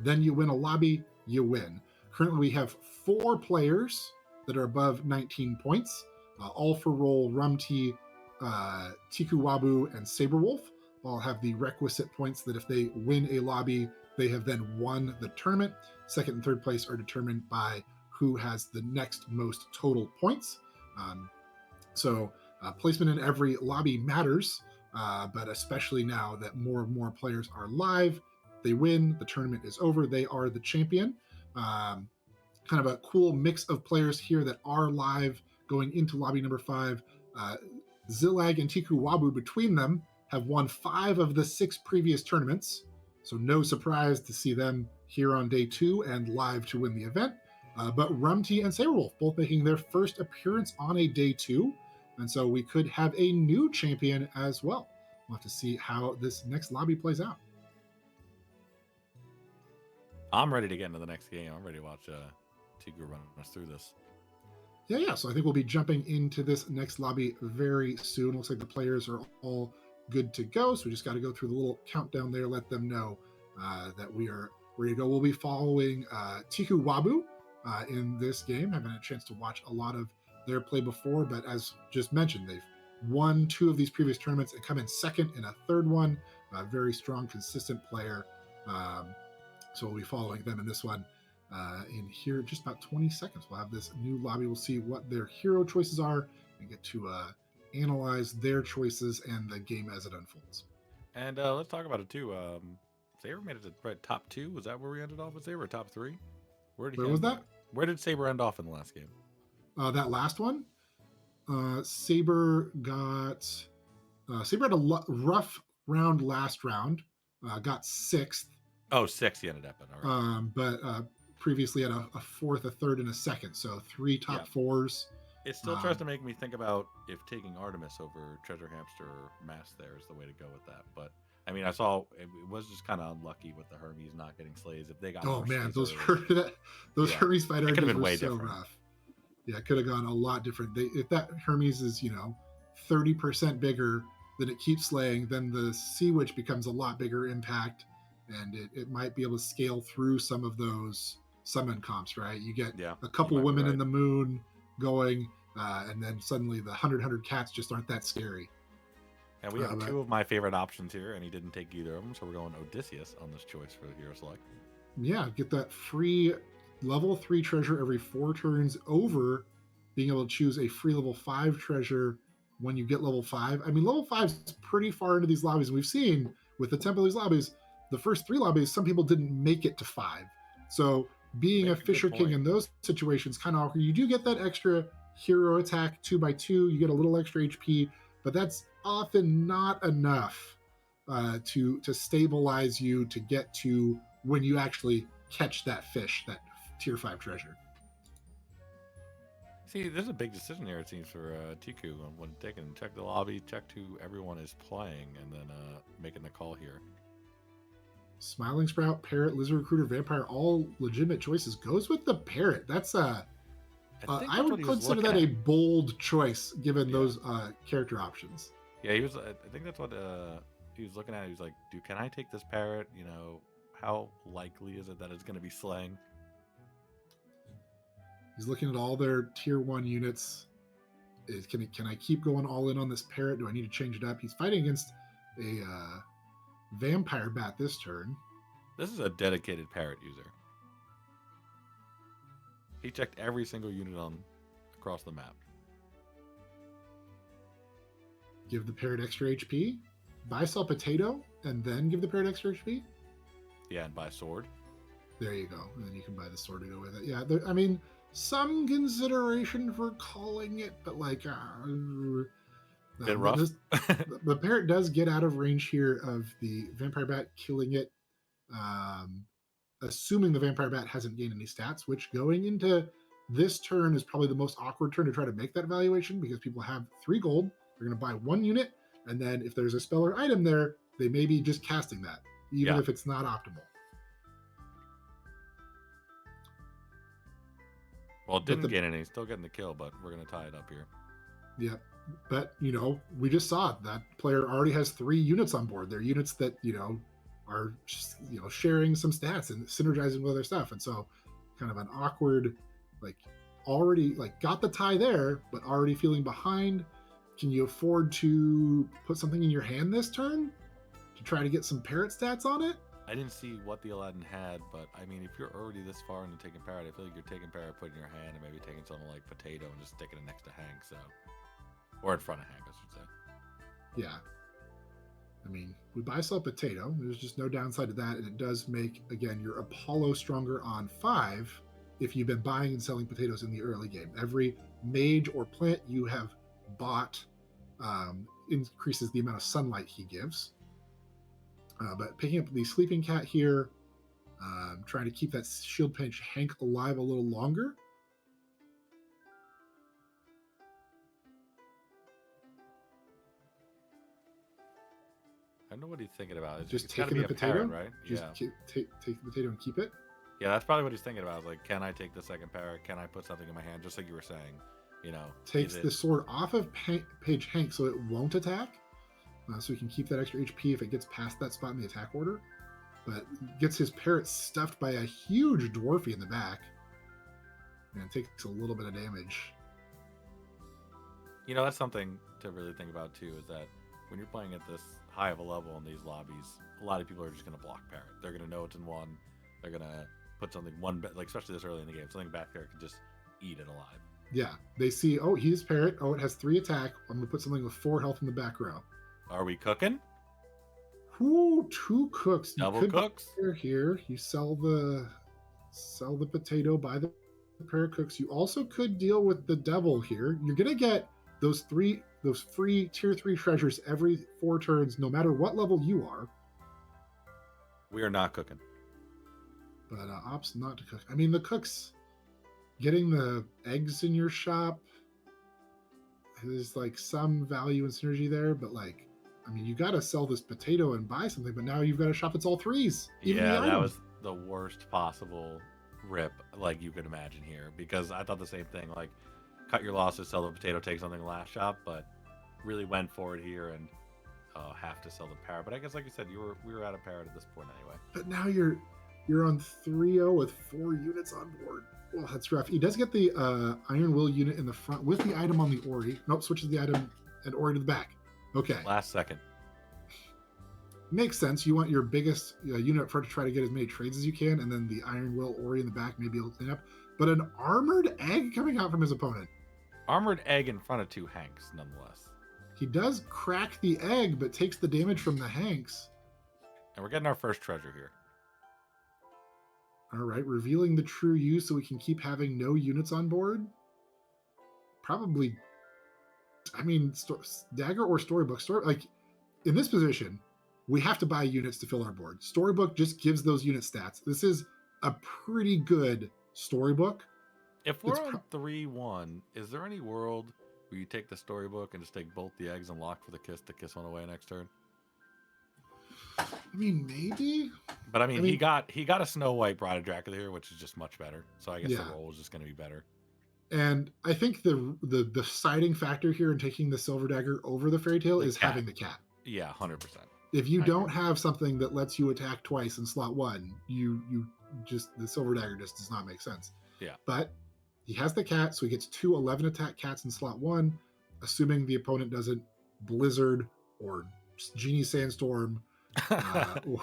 Speaker 1: then you win a lobby, you win. Currently, we have 4 players that are above 19 points, all for role Rumty, Tiku Wabu, and Saberwolf all have the requisite points that if they win a lobby, they have then won the tournament. Second and third place are determined by who has the next most total points. So placement in every lobby matters, but especially now that more and more players are live, they win, the tournament is over, they are the champion. Kind of a cool mix of players here that are live going into lobby number 5. Zillag and Tiku Wabu between them have won 5 of the 6 previous tournaments, so no surprise to see them here on day 2 and live to win the event. But Rumty and Saberwolf both making their first appearance on a day 2, and so we could have a new champion as well. We'll have to see how this next lobby plays out.
Speaker 2: I'm ready to get into the next game. I'm ready to watch Tigu run us through this.
Speaker 1: Yeah. So I think we'll be jumping into this next lobby very soon. Looks like the players are all good to go. So we just got to go through the little countdown there, let them know that we are ready to go. We'll be following Tiku Wabu in this game. I haven't had a chance to watch a lot of their play before, but as just mentioned, they've won 2 of these previous tournaments and come in second in a third one. A very strong, consistent player. So we'll be following them in this one. In here, just about 20 seconds, we'll have this new lobby. We'll see what their hero choices are and get to analyze their choices and the game as it unfolds.
Speaker 2: And let's talk about it too. Saber made it to top 2. Was that where we ended off with Saber? Top 3?
Speaker 1: Where was that?
Speaker 2: Where did Saber end off in the last game?
Speaker 1: That last one, Saber had a rough round last round. Got 6th.
Speaker 2: Oh, 6 he ended up in. All right.
Speaker 1: But previously had a 4th, a 3rd, and a 2nd. So 3 top 4s.
Speaker 2: It still tries to make me think about if taking Artemis over Treasure Hamster or Mass there is the way to go with that. But I mean, I saw it was just kind of unlucky with the Hermes not getting slays. If they got
Speaker 1: those Hermes fight
Speaker 2: could have been
Speaker 1: were
Speaker 2: way
Speaker 1: so
Speaker 2: different.
Speaker 1: rough. Yeah, it could have gone a lot different. If that Hermes is 30% bigger than it keeps slaying, then the Sea Witch becomes a lot bigger impact, and it might be able to scale through some of those summon comps, right? You get a couple women in the moon going, and then suddenly the 100 cats just aren't that scary.
Speaker 2: And we have 2 of my favorite options here, and he didn't take either of them, so we're going Odysseus on this choice for the hero select.
Speaker 1: Yeah, get that free level 3 treasure every 4 turns over being able to choose a free level 5 treasure when you get level 5. I mean, level 5 is pretty far into these lobbies. We've seen with the Temple of these lobbies, the first 3 lobbies, some people didn't make it to 5. So being a Fisher King in those situations kind of awkward. You do get that extra hero attack 2x2. You get a little extra HP, but that's often not enough to stabilize you to get to when you actually catch that fish, that tier 5 treasure.
Speaker 2: See, there's a big decision here, it seems, for Tiku when taking check the lobby, check who everyone is playing, and then making the call here.
Speaker 1: Smiling Sprout, Parrot, Lizard Recruiter, Vampire, all legitimate choices. Goes with the Parrot. That's I would consider that a bold choice given those character options.
Speaker 2: Yeah, I think that's what he was looking at. He was like, can I take this Parrot? How likely is it that it's going to be slaying?
Speaker 1: He's looking at all their tier 1 units. Can I keep going all in on this Parrot? Do I need to change it up? He's fighting against a Vampire Bat this turn.
Speaker 2: This is a dedicated Parrot user. He checked every single unit across the map.
Speaker 1: Give the Parrot extra HP. Buy sell potato, and then give the Parrot extra HP?
Speaker 2: Yeah, and buy sword.
Speaker 1: There you go. And then you can buy the sword to go with it. Yeah, I mean, some consideration for calling it, but
Speaker 2: Bit rough.
Speaker 1: The parrot does get out of range here of the vampire bat, killing it. Assuming the vampire bat hasn't gained any stats, which going into this turn is probably the most awkward turn to try to make that valuation because people have 3 gold. They're going to buy 1 unit, and then if there's a spell or item there, they may be just casting that, even if it's not optimal.
Speaker 2: Well, it didn't gain any. Still getting the kill, but we're going to tie it up here.
Speaker 1: Yeah. But, we just saw it. That player already has 3 units on board. They're units that, are just, sharing some stats and synergizing with other stuff. And so kind of an awkward, already got the tie there, but already feeling behind. Can you afford to put something in your hand this turn to try to get some parrot stats on it?
Speaker 2: I didn't see what the Aladdin had, but I mean, if you're already this far into taking parrot, I feel like you're taking parrot, putting in your hand, and maybe taking something like potato and just sticking it next to Hank, or in front of Hank, I should say.
Speaker 1: Yeah. I mean, we buy sell potato. There's just no downside to that, and it does make, again, your Apollo stronger on 5 if you've been buying and selling potatoes in the early game. Every mage or plant you have bought increases the amount of sunlight he gives. But picking up the sleeping cat here, trying to keep that shield pinch Hank alive a little longer.
Speaker 2: I don't know what he's thinking about. It's
Speaker 1: just taking the potato,
Speaker 2: parrot, right?
Speaker 1: Just take the potato and keep it.
Speaker 2: Yeah, that's probably what he's thinking about. Like, can I take the second parrot? Can I put something in my hand? Just like you were saying,
Speaker 1: Takes the sword off of page Hank so it won't attack. So he can keep that extra HP if it gets past that spot in the attack order. But gets his parrot stuffed by a huge dwarfy in the back. And takes a little bit of damage.
Speaker 2: That's something to really think about, too, is that when you're playing at this high of a level in these lobbies, a lot of people are just going to block parrot. They're going to know it's in 1. They're going to put something especially this early in the game, something back there can just eat it alive.
Speaker 1: Yeah, they see, he's parrot. It has 3 attack. I'm going to put something with 4 health in the back row.
Speaker 2: Are we cooking?
Speaker 1: Ooh, 2 cooks.
Speaker 2: Double cooks?
Speaker 1: Here, you sell the potato, buy the parrot cooks. You also could deal with the devil here. You're going to get those free tier 3 treasures every 4 turns, no matter what level you are.
Speaker 2: We are not cooking.
Speaker 1: But ops not to cook. I mean, the cooks getting the eggs in your shop, there's some value and synergy there, but you got to sell this potato and buy something, but now you've got a shop that's all 3s.
Speaker 2: Yeah, that was the worst possible rip you could imagine here, because I thought the same thing. Cut your losses, sell the potato, take something in the last shop, but really went for it here and have to sell the parrot. But I guess, like you said, we were out of parrot at this point anyway.
Speaker 1: But now you're on 3-0 with 4 units on board. Well, that's rough. He does get the Iron Will unit in the front with the item on the Ori. Nope, switches the item and Ori to the back. Okay.
Speaker 2: Last second.
Speaker 1: Makes sense. You want your biggest unit up front to try to get as many trades as you can, and then the Iron Will Ori in the back maybe he'll clean up. But an armored egg coming out from his opponent.
Speaker 2: Armored egg in front of 2 Hanks, nonetheless.
Speaker 1: He does crack the egg, but takes the damage from the Hanks.
Speaker 2: And we're getting our first treasure here.
Speaker 1: All right, revealing the true you so we can keep having no units on board. Probably, Dagger or Storybook. In this position, we have to buy units to fill our board. Storybook just gives those unit stats. This is a pretty good Storybook.
Speaker 2: If we're on 3-1, is there any world where you take the Storybook and just take both the eggs and lock for the kiss to kiss one away next turn?
Speaker 1: Maybe.
Speaker 2: But he got a Snow White Bride of Dracula here, which is just much better. So I guess the roll is just going to be better.
Speaker 1: And I think the deciding factor here in taking the Silver Dagger over the Fairy Tale is having the cat.
Speaker 2: Yeah, 100%.
Speaker 1: If you don't have something that lets you attack twice in slot 1, the Silver Dagger just does not make sense.
Speaker 2: Yeah.
Speaker 1: But he has the cat, so he gets 2 11 attack cats in slot 1, assuming the opponent doesn't Blizzard or Genie Sandstorm.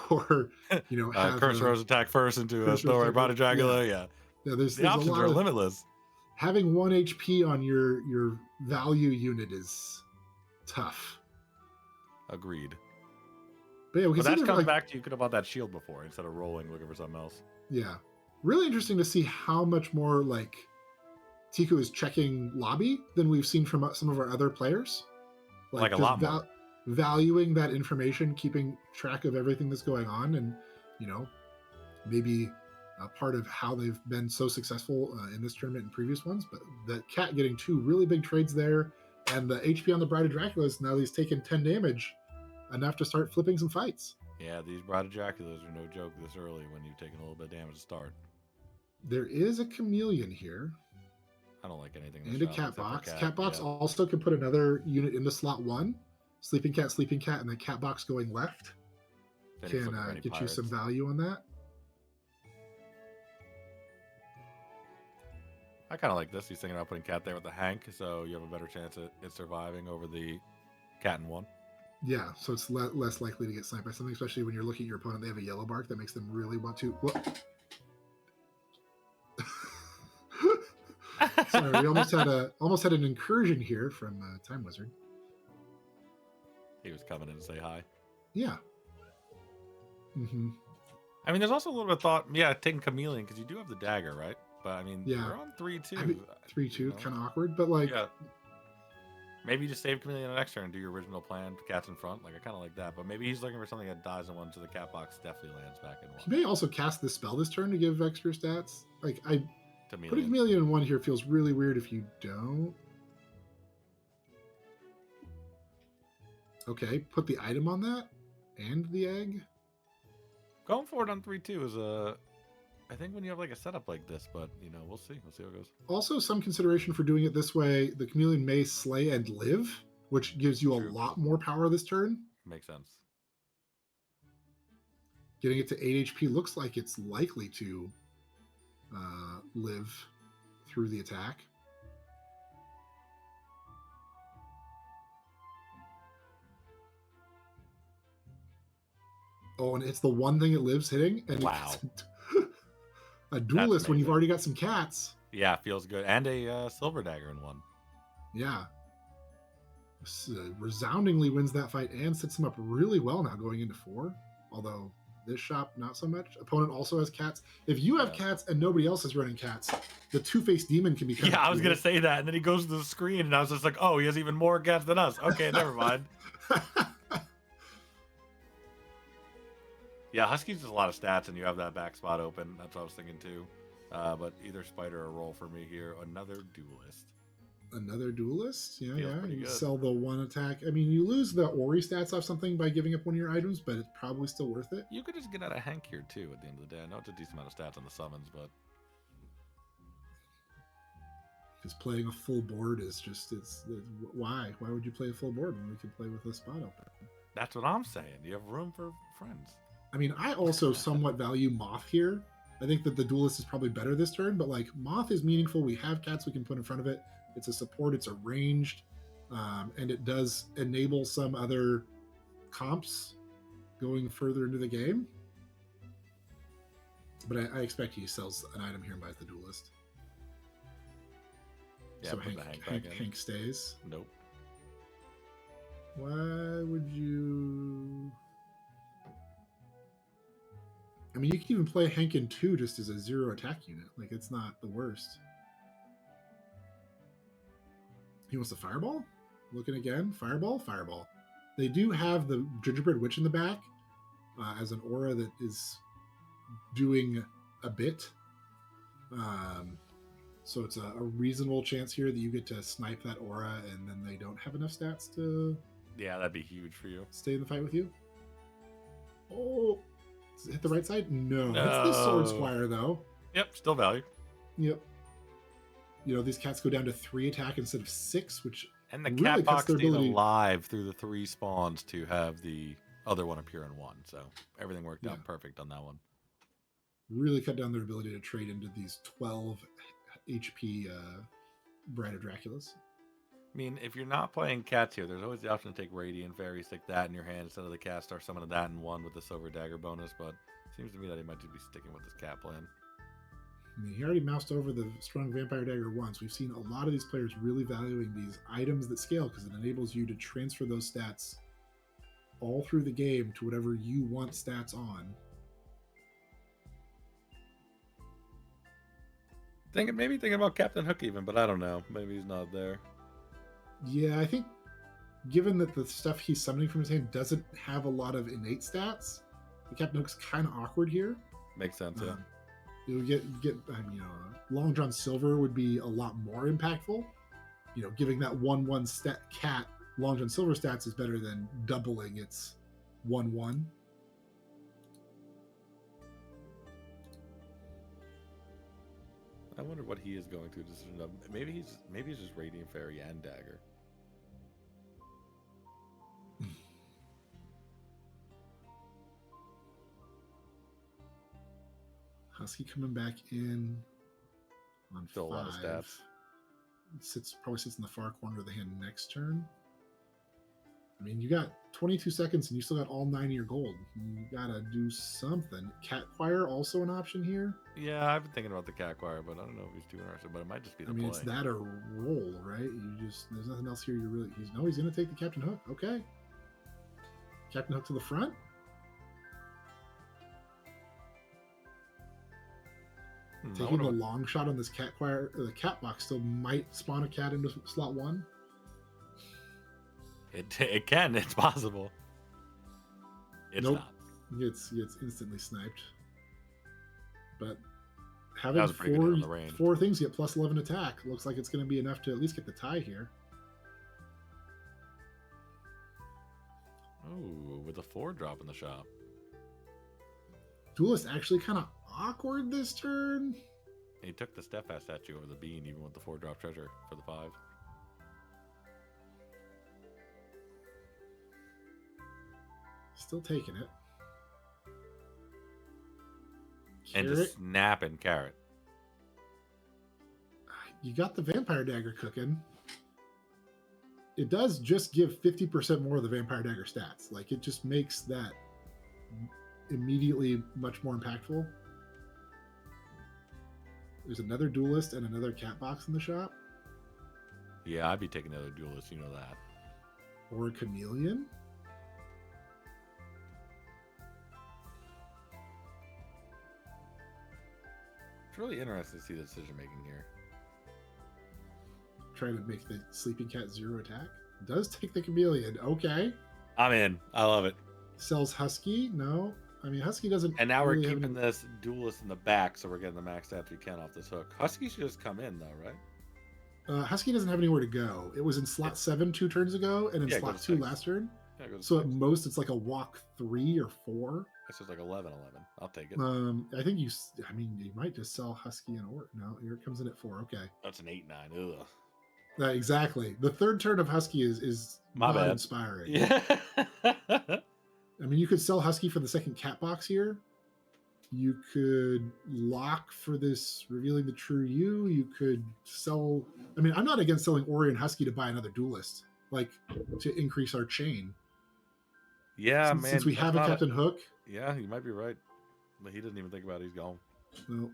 Speaker 1: Or
Speaker 2: Curse Rose attack first into a Snow White Bride of Dracula. Yeah.
Speaker 1: There's
Speaker 2: the options are limitless.
Speaker 1: Having 1 HP on your value unit is tough.
Speaker 2: Agreed.
Speaker 1: But
Speaker 2: that comes back to you could have bought that shield before instead of rolling looking for something else.
Speaker 1: Yeah. Really interesting to see how much more Tiku is checking lobby than we've seen from some of our other players.
Speaker 2: Like a
Speaker 1: just
Speaker 2: lot more.
Speaker 1: valuing that information, keeping track of everything that's going on, and you know, maybe part of how they've been so successful in this tournament and previous ones. But the cat getting 2 really big trades there, and the HP on the Bride of Draculas, now that he's taken 10 damage, enough to start flipping some fights.
Speaker 2: Yeah, these Bride of Draculas are no joke this early when you've taken a little bit of damage to start.
Speaker 1: There is a chameleon here.
Speaker 2: I don't like anything.
Speaker 1: And a cat box. Cat box also can put another unit into slot 1. Sleeping cat, and then cat box going left
Speaker 2: Then
Speaker 1: can get you some value on that.
Speaker 2: I kind of like this. He's thinking about putting cat there with the Hank, so you have a better chance at it surviving over the cat in 1.
Speaker 1: Yeah, so it's less likely to get sniped by something, especially when you're looking at your opponent. They have a yellow bark that makes them really want to. Sorry, we almost had an incursion here from Time Wizard.
Speaker 2: He was coming in to say hi.
Speaker 1: Yeah. Mm-hmm.
Speaker 2: I mean, there's also a little bit of thought. Yeah, taking chameleon because you do have the dagger, right? But I mean,
Speaker 1: yeah,
Speaker 2: we're on 3-2.
Speaker 1: I mean, 3-2, kind of awkward, but like,
Speaker 2: yeah. Maybe you just save chameleon an extra and do your original plan. Cat's in front, like I kind of like that. But maybe he's looking for something that dies in 1, so the cat box definitely lands back in 1.
Speaker 1: He may also cast this spell this turn to give extra stats. Like
Speaker 2: Chameleon.
Speaker 1: Putting chameleon in 1 here feels really weird if you don't. Okay, put the item on that and the egg.
Speaker 2: Going forward on 3-2 is I think when you have like a setup like this, but you know, we'll see. We'll see how it goes.
Speaker 1: Also, some consideration for doing it this way: the chameleon may slay and live, which gives you a lot more power this turn.
Speaker 2: Makes sense.
Speaker 1: Getting it to 8 HP looks like it's likely to live through the attack. Oh, and it's the one thing it lives hitting. And
Speaker 2: wow.
Speaker 1: A duelist when you've already got some cats.
Speaker 2: Yeah, feels good. And a silver dagger in 1.
Speaker 1: Yeah. Resoundingly wins that fight and sets him up really well now going into 4. Although this shop, not so much. Opponent also has cats. If you have cats and nobody else is running cats, the two-faced demon can be kind of
Speaker 2: I was going to say that. And then he goes to the screen and I was just like, oh, he has even more cats than us. Okay, never mind. Yeah, Husky's just a lot of stats, and you have that back spot open. That's what I was thinking too. But either Spider or Roll for me here. Another duelist.
Speaker 1: Another duelist? Yeah,
Speaker 2: Feels
Speaker 1: yeah. You
Speaker 2: good.
Speaker 1: sell the 1 attack. I mean, you lose the Ori stats off something by giving up 1 of your items, but it's probably still worth it.
Speaker 2: You could just get out of Hank here too at the end of the day. I know it's a decent amount of stats on the summons, but
Speaker 1: because playing a full board is just why would you play a full board when we can play with a spot open?
Speaker 2: That's what I'm saying. You have room for friends.
Speaker 1: I mean, I also somewhat value Moth here. I think that the duelist is probably better this turn, but like Moth is meaningful. We have cats we can put in front of it. It's a support. It's a ranged, and it does enable some other comps going further into the game. But I expect he sells an item here and buys the duelist.
Speaker 2: Yeah,
Speaker 1: so Hank stays.
Speaker 2: Nope.
Speaker 1: Why would you? I mean, you can even play Hank in 2 just as a 0 attack unit. Like, it's not the worst. He wants the Fireball? Looking again. Fireball? Fireball. They do have the Gingerbread Witch in the back as an aura that is doing a bit. So it's a reasonable chance here that you get to snipe that aura and then they don't have enough stats to...
Speaker 2: Yeah, that'd be huge for you.
Speaker 1: Stay in the fight with you. Oh... Does it hit the right side? No. It's the Sword Squire, though.
Speaker 2: Yep, still value.
Speaker 1: Yep. You know, these cats go down to 3 attack instead of 6, which
Speaker 2: and the
Speaker 1: really
Speaker 2: cat box
Speaker 1: their
Speaker 2: stayed
Speaker 1: ability...
Speaker 2: alive through the 3 spawns to have the other one appear in 1. So everything worked out perfect on that one.
Speaker 1: Really cut down their ability to trade into these 12 HP Bride of Draculas.
Speaker 2: I mean, if you're not playing cats here, there's always the option to take Radiant Fairy, stick that in your hand instead of the cast star, summon that in 1 with the Silver Dagger bonus, but it seems to me that he might just be sticking with his cat plan.
Speaker 1: I mean, he already moused over the Strong Vampire Dagger once. We've seen a lot of these players really valuing these items that scale because it enables you to transfer those stats all through the game to whatever you want stats on.
Speaker 2: Maybe thinking about Captain Hook even, but I don't know. Maybe he's not there.
Speaker 1: Yeah, I think given that the stuff he's summoning from his hand doesn't have a lot of innate stats, the Captain Hook's kind of awkward here.
Speaker 2: Makes sense. Yeah.
Speaker 1: It would get Long John Silver would be a lot more impactful. Giving that 1/1 stat cat Long John Silver stats is better than doubling its 1/1.
Speaker 2: I wonder what he is going through. Maybe he's just Radiant Fairy and Dagger.
Speaker 1: Husky coming back in on
Speaker 2: Still
Speaker 1: 5.
Speaker 2: A lot of stats.
Speaker 1: Probably sits in the far corner of the hand next turn. I mean, you got 22 seconds and you still got all 9 of your gold. You gotta do something. Cat Choir also an option here.
Speaker 2: Yeah, I've been thinking about the Cat Choir, but I don't know if he's too interested. But it might just be the play.
Speaker 1: It's that or roll, right? There's nothing else here. He's gonna take the Captain Hook. Okay. Captain Hook to the front. Taking the long shot on this Cat Choir, the Cat Box still might spawn a cat into slot 1.
Speaker 2: It can. It's possible. It's
Speaker 1: nope.
Speaker 2: not.
Speaker 1: It's instantly sniped. But having 4 things get plus 11 attack looks like it's going to be enough to at least get the tie here.
Speaker 2: Oh, with a 4 drop in the shop.
Speaker 1: Duelist actually kind of awkward this turn.
Speaker 2: He took the Steadfast statue over the bean, even with the 4 drop treasure for the 5.
Speaker 1: Still taking it.
Speaker 2: And just snapping carrot.
Speaker 1: You got the Vampire Dagger cooking. It does just give 50% more of the Vampire Dagger stats. Like, it just makes that immediately much more impactful. There's another Duelist and another Cat Box in the shop.
Speaker 2: Yeah, I'd be taking another Duelist, you know that.
Speaker 1: Or a Chameleon.
Speaker 2: It's really interesting to see the decision making here.
Speaker 1: Trying to make the Sleeping Cat 0 attack. Does take the Chameleon. Okay.
Speaker 2: I'm in. I love it.
Speaker 1: Sells Husky. No. I mean, Husky doesn't.
Speaker 2: And now we're keeping this Duelist in the back, so we're getting the max stats we can off this hook. Husky should just come in, though, right?
Speaker 1: Husky doesn't have anywhere to go. It was in slot 7 2 turns ago, and in slot 2 last turn.
Speaker 2: Yeah,
Speaker 1: so at most, it's like a walk 3 or 4.
Speaker 2: It's just like 11. I'll take it.
Speaker 1: I think you might just sell Husky and Orc. No, here it comes in at 4. Okay.
Speaker 2: That's an 8/9. Ugh.
Speaker 1: Exactly. The third turn of Husky is
Speaker 2: not
Speaker 1: inspiring.
Speaker 2: Yeah.
Speaker 1: I mean, you could sell Husky for the second Cat Box here. You could lock for this Revealing the True You. You could sell. I mean, I'm not against selling Ori and Husky to buy another Duelist, like to increase our chain.
Speaker 2: Yeah,
Speaker 1: since we have a Captain Hook.
Speaker 2: Yeah, you might be right. But he doesn't even think about it. He's gone.
Speaker 1: Well,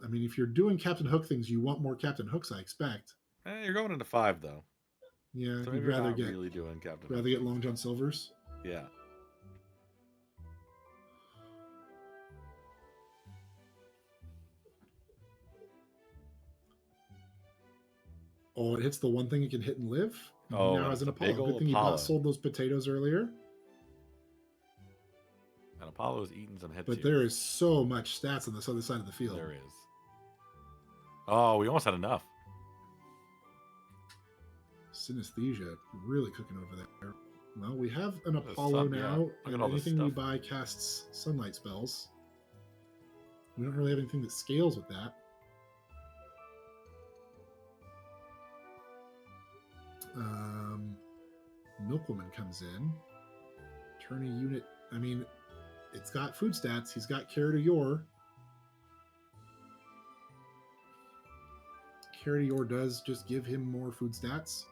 Speaker 1: I mean, if you're doing Captain Hook things, you want more Captain Hooks, I expect.
Speaker 2: You're going into 5, though.
Speaker 1: Yeah,
Speaker 2: so maybe rather get really doing Captain.
Speaker 1: Rather get Long John Silvers.
Speaker 2: Yeah.
Speaker 1: Oh, it hits the one thing it can hit and live.
Speaker 2: Oh,
Speaker 1: now as an Apollo. Good thing you sold those potatoes earlier.
Speaker 2: And Apollo's eating some hits.
Speaker 1: But there is so much stats on this other side of the field.
Speaker 2: There is. Oh, we almost had enough.
Speaker 1: Synesthesia really cooking over there. Well, we have an Apollo now. And anything we buy casts sunlight spells. We don't really have anything that scales with that. Milkwoman comes in. Turn a unit. I mean, it's got food stats. He's got Carrot of Yore. Carrot of Yore does just give him more food stats.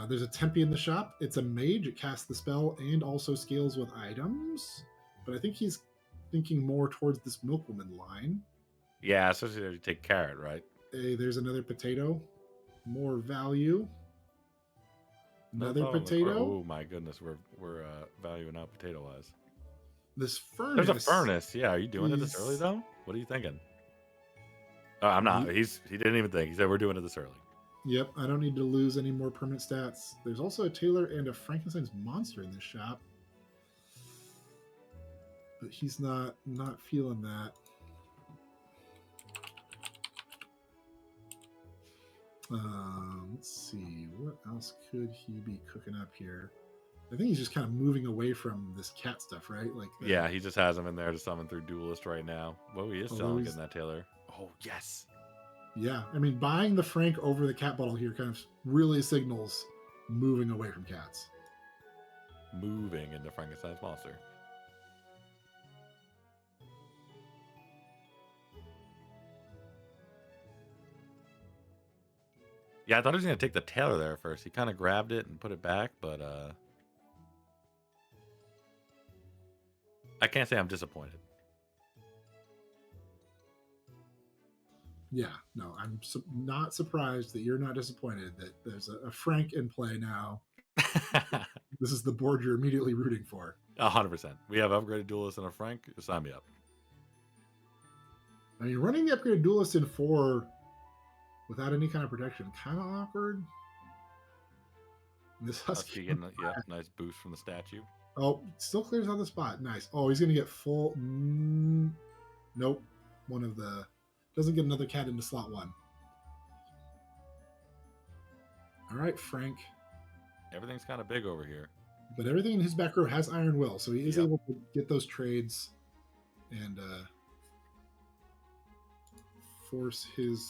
Speaker 1: There's a Tempe in the shop. It's a mage. It casts the spell and also scales with items. But I think he's thinking more towards this Milkwoman line.
Speaker 2: Yeah, especially if you take Carrot, right?
Speaker 1: Hey, there's another potato. More value. Another potato.
Speaker 2: Oh my goodness, we're valuing out potato wise.
Speaker 1: This furnace.
Speaker 2: There's a furnace. Yeah, are you doing it this early though? What are you thinking? I'm not. He didn't even think. He said we're doing it this early.
Speaker 1: Yep, I don't need to lose any more permanent stats. There's also a Tailor and a Frankenstein's monster in this shop. But he's not feeling that. Let's see, what else could he be cooking up here? I think he's just kind of moving away from this cat stuff, right? Like,
Speaker 2: Yeah, he just has him in there to summon through Duelist right now. Well, he is selling getting that Tailor. Oh, yes.
Speaker 1: Yeah, I mean, buying the Frank over the cat bottle here kind of really signals moving away from cats.
Speaker 2: Moving into Frankenstein's monster. Yeah, I thought he was going to take the Tailor there first. He kind of grabbed it and put it back, but I can't say I'm disappointed.
Speaker 1: Yeah, no, I'm not surprised that you're not disappointed that there's a Frank in play now. This is the board you're immediately rooting for.
Speaker 2: 100%. We have upgraded Duelist and a Frank. Sign me up.
Speaker 1: I mean, running the upgraded Duelist in 4 without any kind of protection, kind of awkward. And this Husky
Speaker 2: getting nice boost from the statue.
Speaker 1: Oh, still clears out the spot. Nice. Oh, he's going to get full. Nope. One of the. Doesn't get another cat into slot 1. All right, Frank.
Speaker 2: Everything's kind of big over here.
Speaker 1: But everything in his back row has Iron Will, so he is able to get those trades and force his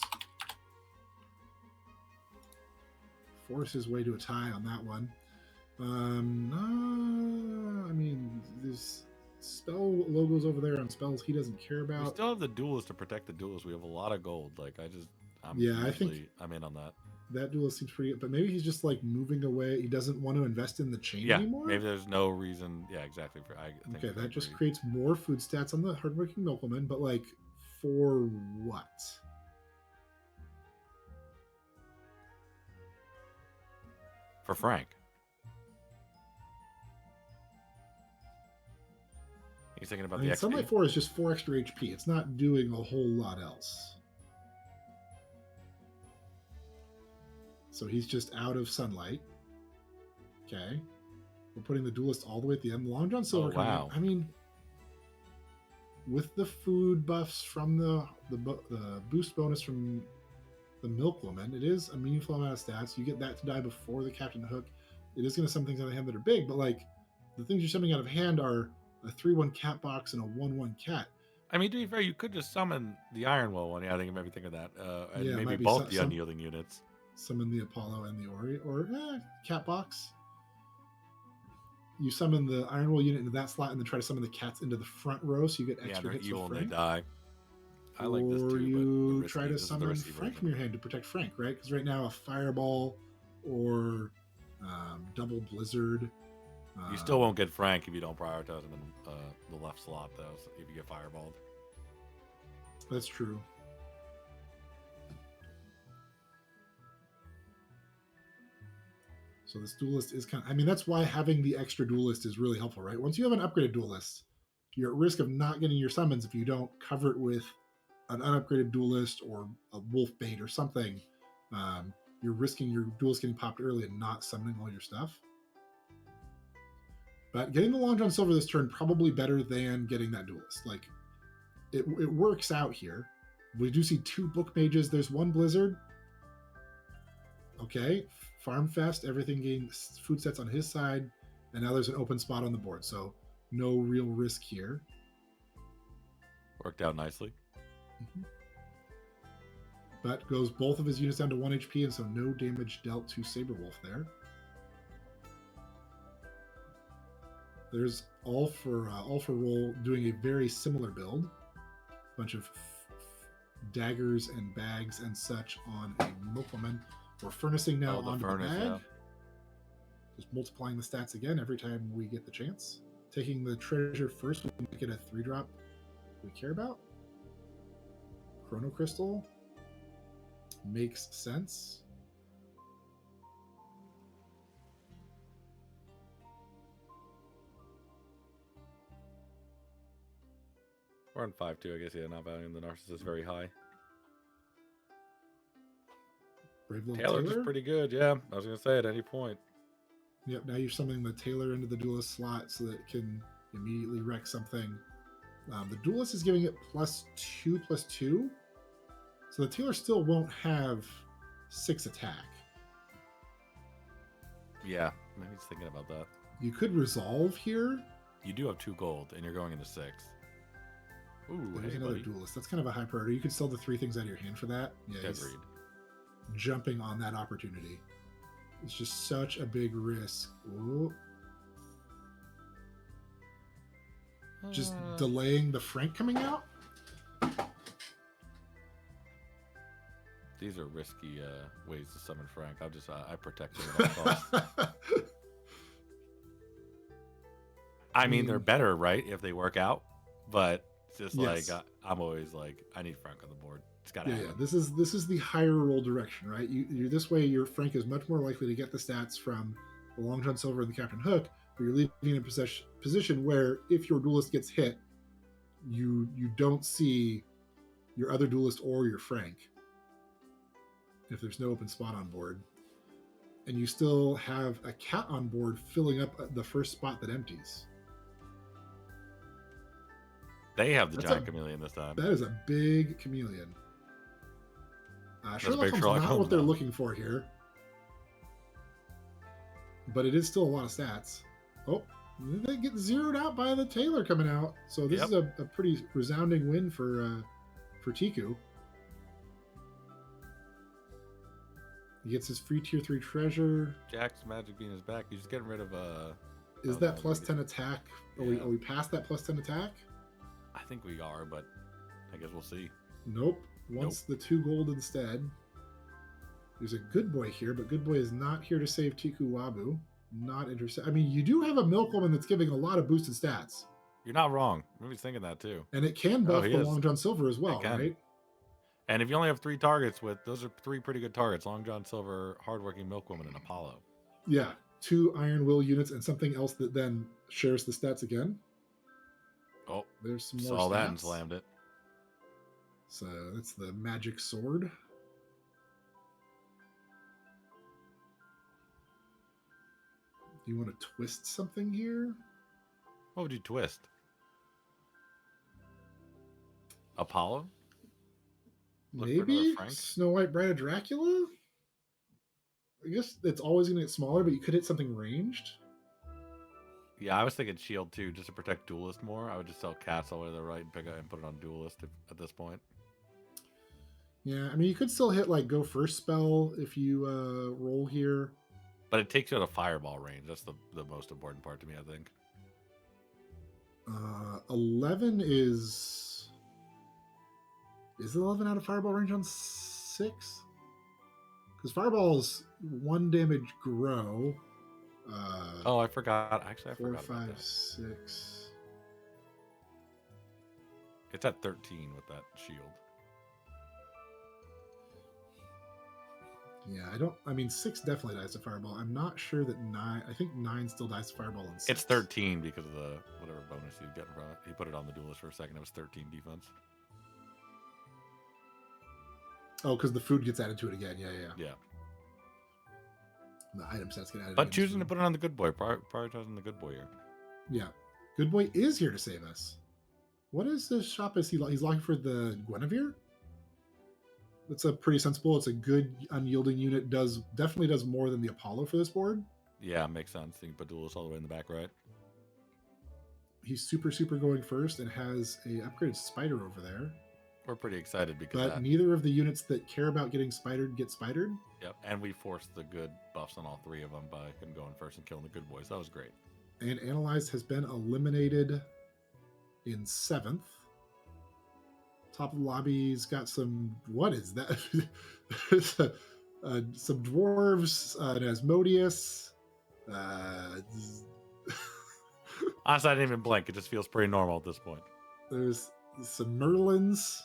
Speaker 1: way to a tie on that one. I mean, there's spell logos over there on spells he doesn't care about.
Speaker 2: We still have the Duelist to protect the Duelist. We have a lot of gold. Like, I think I'm in on that.
Speaker 1: That Duelist seems pretty good, but maybe he's just like moving away. He doesn't want to invest in the chain anymore.
Speaker 2: Maybe there's no reason. Yeah, exactly.
Speaker 1: Okay, that just creates more food stats on the hardworking milkwoman, but like, for what?
Speaker 2: For Frank. He's thinking about the XP.
Speaker 1: Sunlight 4 is just 4 extra HP. It's not doing a whole lot else. So he's just out of sunlight. Okay. We're putting the Duelist all the way at the end. Long John Silver.
Speaker 2: Oh, wow.
Speaker 1: I mean, with the food buffs from the boost bonus from the Milkwoman, it is a meaningful amount of stats. You get that to die before the Captain Hook. It is going to summon things out of hand that are big, but like the things you're summoning out of hand are a 3/1 cat box and a 1/1 cat.
Speaker 2: I mean, to be fair, you could just summon the Iron Will one. Yeah, I think maybe think of that. And maybe both the unyielding units.
Speaker 1: Summon the Apollo and the Ori, or cat box. You summon the Iron Will unit into that slot, and then try to summon the cats into the front row, so you get extra hits for Frank.
Speaker 2: They die. I like this too.
Speaker 1: Or you try to summon Frank from your hand to protect Frank, right? Because right now a Fireball or double Blizzard.
Speaker 2: You still won't get Frank if you don't prioritize him in the left slot, though. So if you get Fireballed.
Speaker 1: That's true. So this Duelist is kind of, I mean, that's why having the extra Duelist is really helpful, right? Once you have an upgraded Duelist, you're at risk of not getting your summons if you don't cover it with an unupgraded Duelist or a Wolf Bait or something. You're risking your Duelist getting popped early and not summoning all your stuff. But getting the Long John Silver this turn probably better than getting that Duelist. Like, it works out here. We do see 2 Book Mages. There's 1 Blizzard. Okay, Farm Fest, everything getting food sets on his side, and now there's an open spot on the board, so no real risk here.
Speaker 2: Worked out nicely.
Speaker 1: Mm-hmm. But goes both of his units down to 1 HP, and so no damage dealt to Saberwolf there. There's all for roll doing a very similar build. Bunch of daggers and bags and such on a Milkwoman. We're furnacing now onto the bag. Yeah. Just multiplying the stats again every time we get the chance. Taking the treasure first, we can make it a 3-drop we care about. Chrono Crystal makes sense.
Speaker 2: We're on 5-2, I guess. Yeah, not valuing the Narcissist very high.
Speaker 1: Brave little
Speaker 2: Taylor
Speaker 1: Taylor.
Speaker 2: just pretty good. Yeah, I was gonna say at any point.
Speaker 1: Yep. Now you're summoning the Taylor into the Duelist slot so that it can immediately wreck something. The Duelist is giving it +2/+2, so the Taylor still won't have 6 attack.
Speaker 2: Yeah, maybe he's thinking about that.
Speaker 1: You could resolve here.
Speaker 2: You do have 2 gold, and you're going into 6. Ooh,
Speaker 1: There's
Speaker 2: hey,
Speaker 1: another
Speaker 2: buddy.
Speaker 1: Duelist. That's kind of a high priority. You could sell the 3 things out of your hand for that. Yeah, he's
Speaker 2: Agreed.
Speaker 1: jumping on that opportunity. It's just such a big risk. Ooh. Just delaying the Frank coming out.
Speaker 2: These are risky ways to summon Frank. I protect him at all costs. I mean, they're better, right, if they work out. But it's just
Speaker 1: Yes.
Speaker 2: like I'm always like, I need Frank on the board. It's got to
Speaker 1: Yeah,
Speaker 2: happen.
Speaker 1: yeah. This is the higher roll direction, right? You're this way. Your Frank is much more likely to get the stats from the Long John Silver and the Captain Hook. But you're leaving in a position where if your Duelist gets hit, you don't see your other Duelist or your Frank if there's no open spot on board, and you still have a cat on board filling up the first spot that empties.
Speaker 2: They have the giant chameleon this time.
Speaker 1: That is a big chameleon. Sherlock Holmes
Speaker 2: Sherlock
Speaker 1: not
Speaker 2: Holmes
Speaker 1: what they're
Speaker 2: now.
Speaker 1: looking for here, but it is still a lot of stats. Oh, they get zeroed out by the Taylor coming out. So this is a pretty resounding win for Tiku. He gets his free tier 3 treasure.
Speaker 2: Jack's magic being his back. He's just getting rid of
Speaker 1: Is that +10 attack?
Speaker 2: Yeah.
Speaker 1: Are we past that +10 attack?
Speaker 2: I think we are, but I guess we'll see.
Speaker 1: Nope. Wants the 2 gold instead. There's a good boy here, but good boy is not here to save Tiku Wabu. Not interested. I mean, you do have a Milkwoman that's giving a lot of boosted stats.
Speaker 2: You're not wrong. Maybe he's thinking that too.
Speaker 1: And it can buff the Long John Silver as well, right?
Speaker 2: And if you only have 3 targets those are 3 pretty good targets. Long John Silver, Hardworking Milkwoman, and Apollo.
Speaker 1: Yeah. 2 Iron Will units and something else that then shares the stats again.
Speaker 2: Oh,
Speaker 1: there's some more
Speaker 2: saw
Speaker 1: stats.
Speaker 2: That and slammed it.
Speaker 1: So that's the magic sword. Do you want to twist something here?
Speaker 2: What would you twist? Apollo?
Speaker 1: Maybe Snow White Bride of Dracula? I guess it's always going to get smaller, but you could hit something ranged.
Speaker 2: Yeah, I was thinking shield too, just to protect Duelist more. I would just sell cats all the way to the right and pick up and put it on Duelist at this point.
Speaker 1: Yeah, I mean, you could still hit like go first spell if you roll here.
Speaker 2: But it takes you out of fireball range. That's the most important part to me, I think.
Speaker 1: 11 is 11 out of fireball range on 6? Because fireballs 1 damage grow.
Speaker 2: Oh, I forgot. Actually, I
Speaker 1: 4,
Speaker 2: forgot
Speaker 1: 5,
Speaker 2: about that.
Speaker 1: 6.
Speaker 2: It's at 13 with that shield.
Speaker 1: Yeah, I mean, 6 definitely dies to fireball. I'm not sure that 9. I think 9 still dies to fireball in 6.
Speaker 2: It's 13 because of the whatever bonus you get from it. He put it on the Duelist for a second. It was 13 defense.
Speaker 1: Oh, because the food gets added to it again. Yeah. The item sets get added.
Speaker 2: But choosing to put it on the good boy, prioritizing the good boy here.
Speaker 1: Yeah, good boy is here to save us. What is this shop? Is he's looking for the Guinevere? That's a pretty sensible. It's a good unyielding unit. Definitely does more than the Apollo for this board.
Speaker 2: Yeah, makes sense. You can put Duelist all the way in the back right.
Speaker 1: He's super going first and has a upgraded spider over there.
Speaker 2: We're pretty excited because
Speaker 1: neither of the units that care about getting spidered get spidered.
Speaker 2: Yep, and we forced the good buffs on all 3 of them by him going first and killing the good boys. That was great.
Speaker 1: And Analyzed has been eliminated in 7th. Top of the lobby's got some. What is that? Some dwarves, an Asmodeus.
Speaker 2: Honestly, I didn't even blink. It just feels pretty normal at this point.
Speaker 1: There's some Merlins.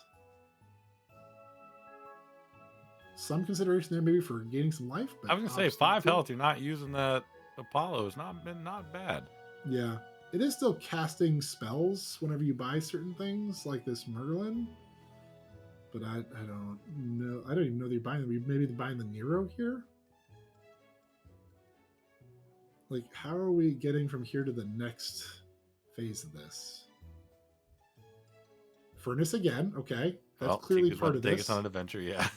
Speaker 1: Some consideration there maybe for gaining some life. But
Speaker 2: I was gonna say 5 health. You're not using that Apollo. It's not bad.
Speaker 1: Yeah, it is still casting spells whenever you buy certain things like this Merlin. but I don't know. I don't even know they're buying them. Maybe they're buying the Nero here. Like, how are we getting from here to the next phase of this? Furnace again. Okay, that's
Speaker 2: Well,
Speaker 1: clearly
Speaker 2: Tiku's
Speaker 1: part
Speaker 2: about
Speaker 1: of
Speaker 2: to take
Speaker 1: this.
Speaker 2: us on an adventure. Yeah.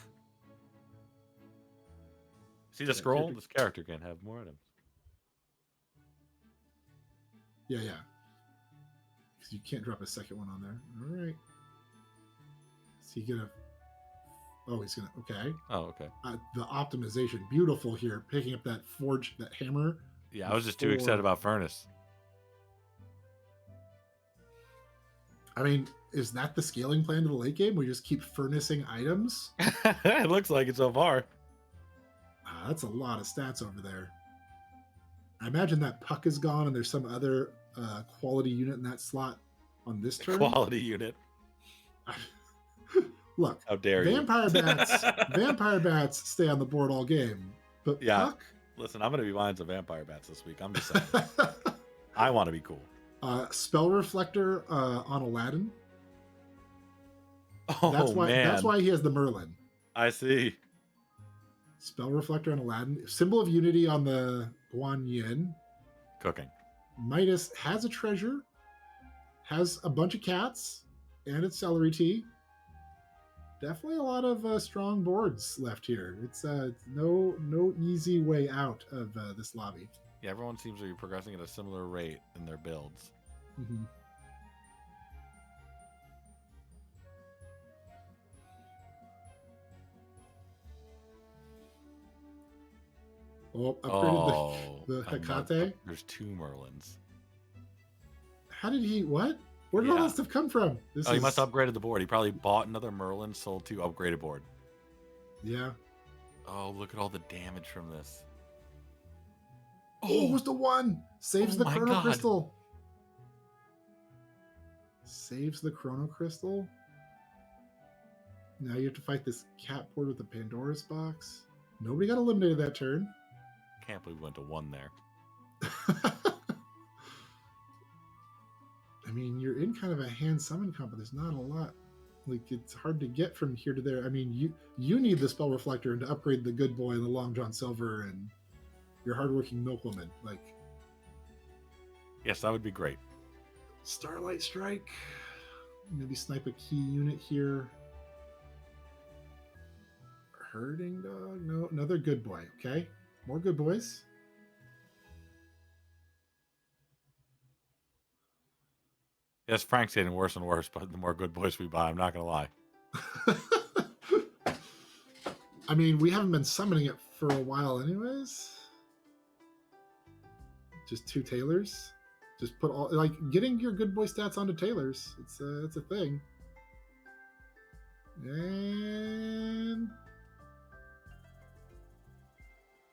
Speaker 2: See the
Speaker 1: Yeah,
Speaker 2: scroll? This character can have more items.
Speaker 1: Yeah, yeah. Because you can't drop a second one on there. All right. Is he gonna? Oh, he's gonna. Okay.
Speaker 2: Oh, okay.
Speaker 1: The optimization, beautiful here. Picking up that forge, that hammer.
Speaker 2: Yeah, I was just too excited about Furnace.
Speaker 1: I mean, is that the scaling plan to the late game? We just keep furnacing items?
Speaker 2: It looks like it so far.
Speaker 1: That's a lot of stats over there. I imagine that puck is gone and there's some other quality unit in that slot on this turn.
Speaker 2: Quality unit.
Speaker 1: Look,
Speaker 2: how dare
Speaker 1: vampire
Speaker 2: you?
Speaker 1: vampire bats stay on the board all game. But
Speaker 2: yeah,
Speaker 1: puck?
Speaker 2: Listen, I'm going to be buying some vampire bats this week. I'm just saying. I want to be cool.
Speaker 1: Spell reflector on Aladdin.
Speaker 2: Oh,
Speaker 1: man. That's why he has the Merlin.
Speaker 2: I see.
Speaker 1: Spell reflector on Aladdin. Symbol of unity on the Guan Yin.
Speaker 2: Cooking.
Speaker 1: Midas has a treasure. Has a bunch of cats. And its celery tea. Definitely a lot of strong boards left here. It's no easy way out of this lobby.
Speaker 2: Yeah, everyone seems to be progressing at a similar rate in their builds.
Speaker 1: Mm-hmm. Oh, upgraded the Hecate.
Speaker 2: There's 2 Merlins.
Speaker 1: How did he? What? Where did all that stuff come from?
Speaker 2: He must have upgraded the board. He probably bought another Merlin, sold 2, upgraded board.
Speaker 1: Yeah.
Speaker 2: Oh, look at all the damage from this.
Speaker 1: Oh, it was the one. Saves the Chrono Crystal. Saves the Chrono Crystal. Now you have to fight this cat board with the Pandora's box. Nobody got eliminated that turn.
Speaker 2: Can't believe we went to 1 there.
Speaker 1: I mean, you're in kind of a hand summon comp, but there's not a lot. Like, it's hard to get from here to there. I mean, you need the Spell Reflector and to upgrade the Good Boy and the Long John Silver and your hardworking Milkwoman. Like,
Speaker 2: yes, that would be great.
Speaker 1: Starlight Strike. Maybe snipe a key unit here. Herding Dog. No, another Good Boy. Okay, more Good Boys.
Speaker 2: Yes, Frank's getting worse and worse, but the more Good Boys we buy, I'm not going to lie.
Speaker 1: I mean, we haven't been summoning it for a while anyways. Just 2 Tailors. Just put all, like, getting your Good Boy stats onto Tailors. It's a thing. And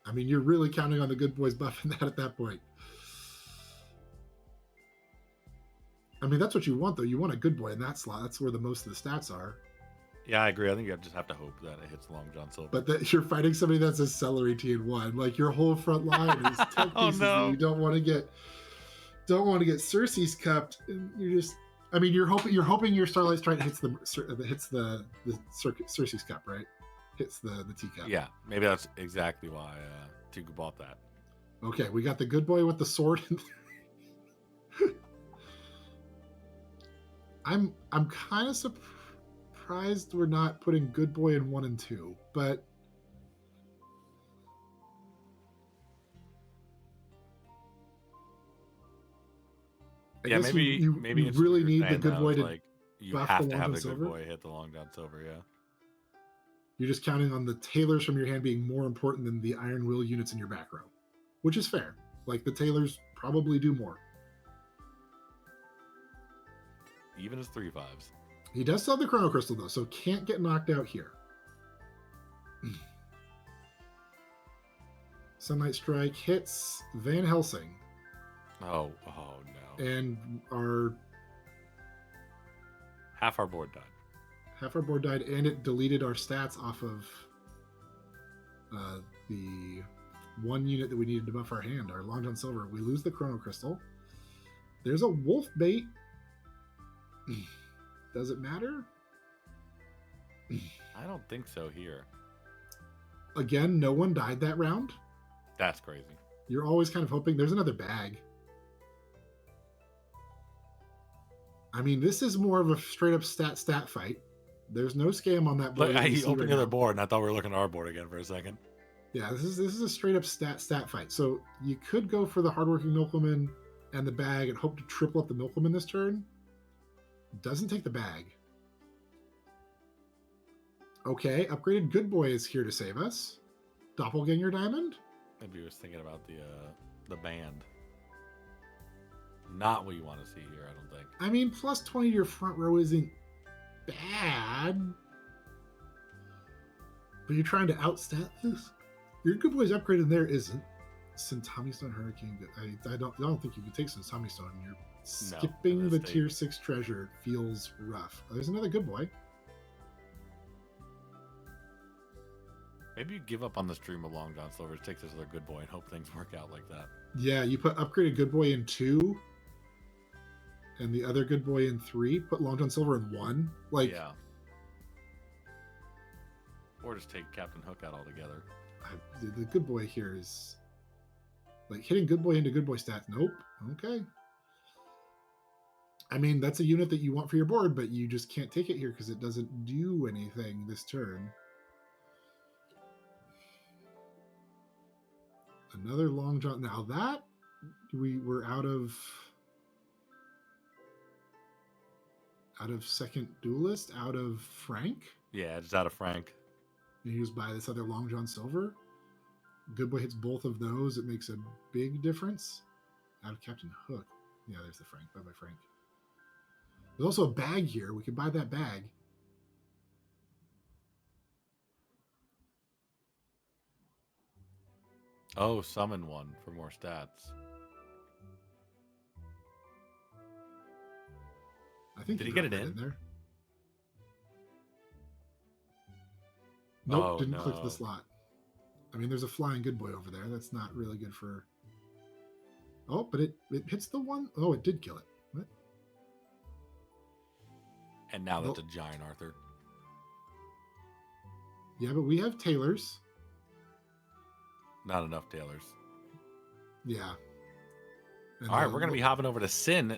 Speaker 1: I mean, you're really counting on the Good Boys buffing that at that point. I mean, that's what you want, though. You want a Good Boy in that slot. That's where the most of the stats are.
Speaker 2: Yeah, I agree. I think you just have to hope that it hits Long John Silver.
Speaker 1: But that you're fighting somebody that's a celery tea in 1. Like, your whole front line is 10 pieces.
Speaker 2: No.
Speaker 1: And you don't want to get Cersei's cupped. And you're just, I mean, you're hoping your Starlight Strike hits the Cersei's cup, right? Hits the teacup.
Speaker 2: Yeah, maybe that's exactly why Tugu bought that.
Speaker 1: Okay, we got the Good Boy with the sword. I'm kind of surprised we're not putting Good Boy in 1 and 2, but
Speaker 2: yeah, maybe
Speaker 1: you really need the Good Boy to
Speaker 2: like you have to have the Good Boy hit the Long John Silver. Yeah,
Speaker 1: you're just counting on the Tailors from your hand being more important than the Iron Will units in your back row, which is fair. Like, the Tailors probably do more.
Speaker 2: Even as 3/5s.
Speaker 1: He does still have the Chrono Crystal, though, so can't get knocked out here. Sunlight Strike hits Van Helsing.
Speaker 2: Oh no.
Speaker 1: And
Speaker 2: half our board died.
Speaker 1: Half our board died, and it deleted our stats off of the 1 unit that we needed to buff our hand, our Long John Silver. We lose the Chrono Crystal. There's a Wolf Bait. Does it matter?
Speaker 2: I don't think so here.
Speaker 1: Again, no one died that round.
Speaker 2: That's crazy.
Speaker 1: You're always kind of hoping there's another bag. I mean, this is more of a straight up stat fight. There's no scam on that board.
Speaker 2: Look, I opened the other board, and I thought we were looking at our board again for a second.
Speaker 1: Yeah, this is a straight up stat fight. So you could go for the hardworking milkwoman and the bag and hope to triple up the milkwoman this turn. Doesn't take the bag. Okay, upgraded good boy is here to save us. Doppelganger diamond.
Speaker 2: Maybe he was thinking about the band. Not what you want to see here, I don't think.
Speaker 1: I mean, plus 20 to your front row isn't bad. But you're trying to outstat this? Your good boy's upgraded there isn't. Sentami Stone Hurricane. I don't think you can take Sentami Stone. You're skipping the tier 6 treasure. It feels rough. There's another good boy.
Speaker 2: Maybe you give up on the stream of Long John Silver's, take this other good boy, and hope things work out like that.
Speaker 1: Yeah, you put upgraded good boy in 2, and the other good boy in 3. Put Long John Silver in 1. Like,
Speaker 2: yeah. Or just take Captain Hook out altogether.
Speaker 1: The good boy here is like hitting good boy into good boy stats. Nope. Okay. I mean, that's a unit that you want for your board, but you just can't take it here because it doesn't do anything this turn. Another Long John. Now that we were out of second duelist, out of Frank.
Speaker 2: Yeah, just out of Frank.
Speaker 1: And used by this other Long John Silver. Good boy hits both of those. It makes a big difference. Out of Captain Hook. Yeah, there's the Frank. Bye-bye, Frank. There's also a bag here. We could buy that bag.
Speaker 2: Oh, summon one for more stats.
Speaker 1: I think
Speaker 2: did he get it
Speaker 1: in there? Nope, didn't click the slot. I mean, there's a flying good boy over there. That's not really good for... Oh, but it hits the one... Oh, it did kill it. What?
Speaker 2: And now that's a giant Arthur.
Speaker 1: Yeah, but we have tailors.
Speaker 2: Not enough tailors.
Speaker 1: Yeah. And
Speaker 2: all right, we're going to be hopping over to Sin.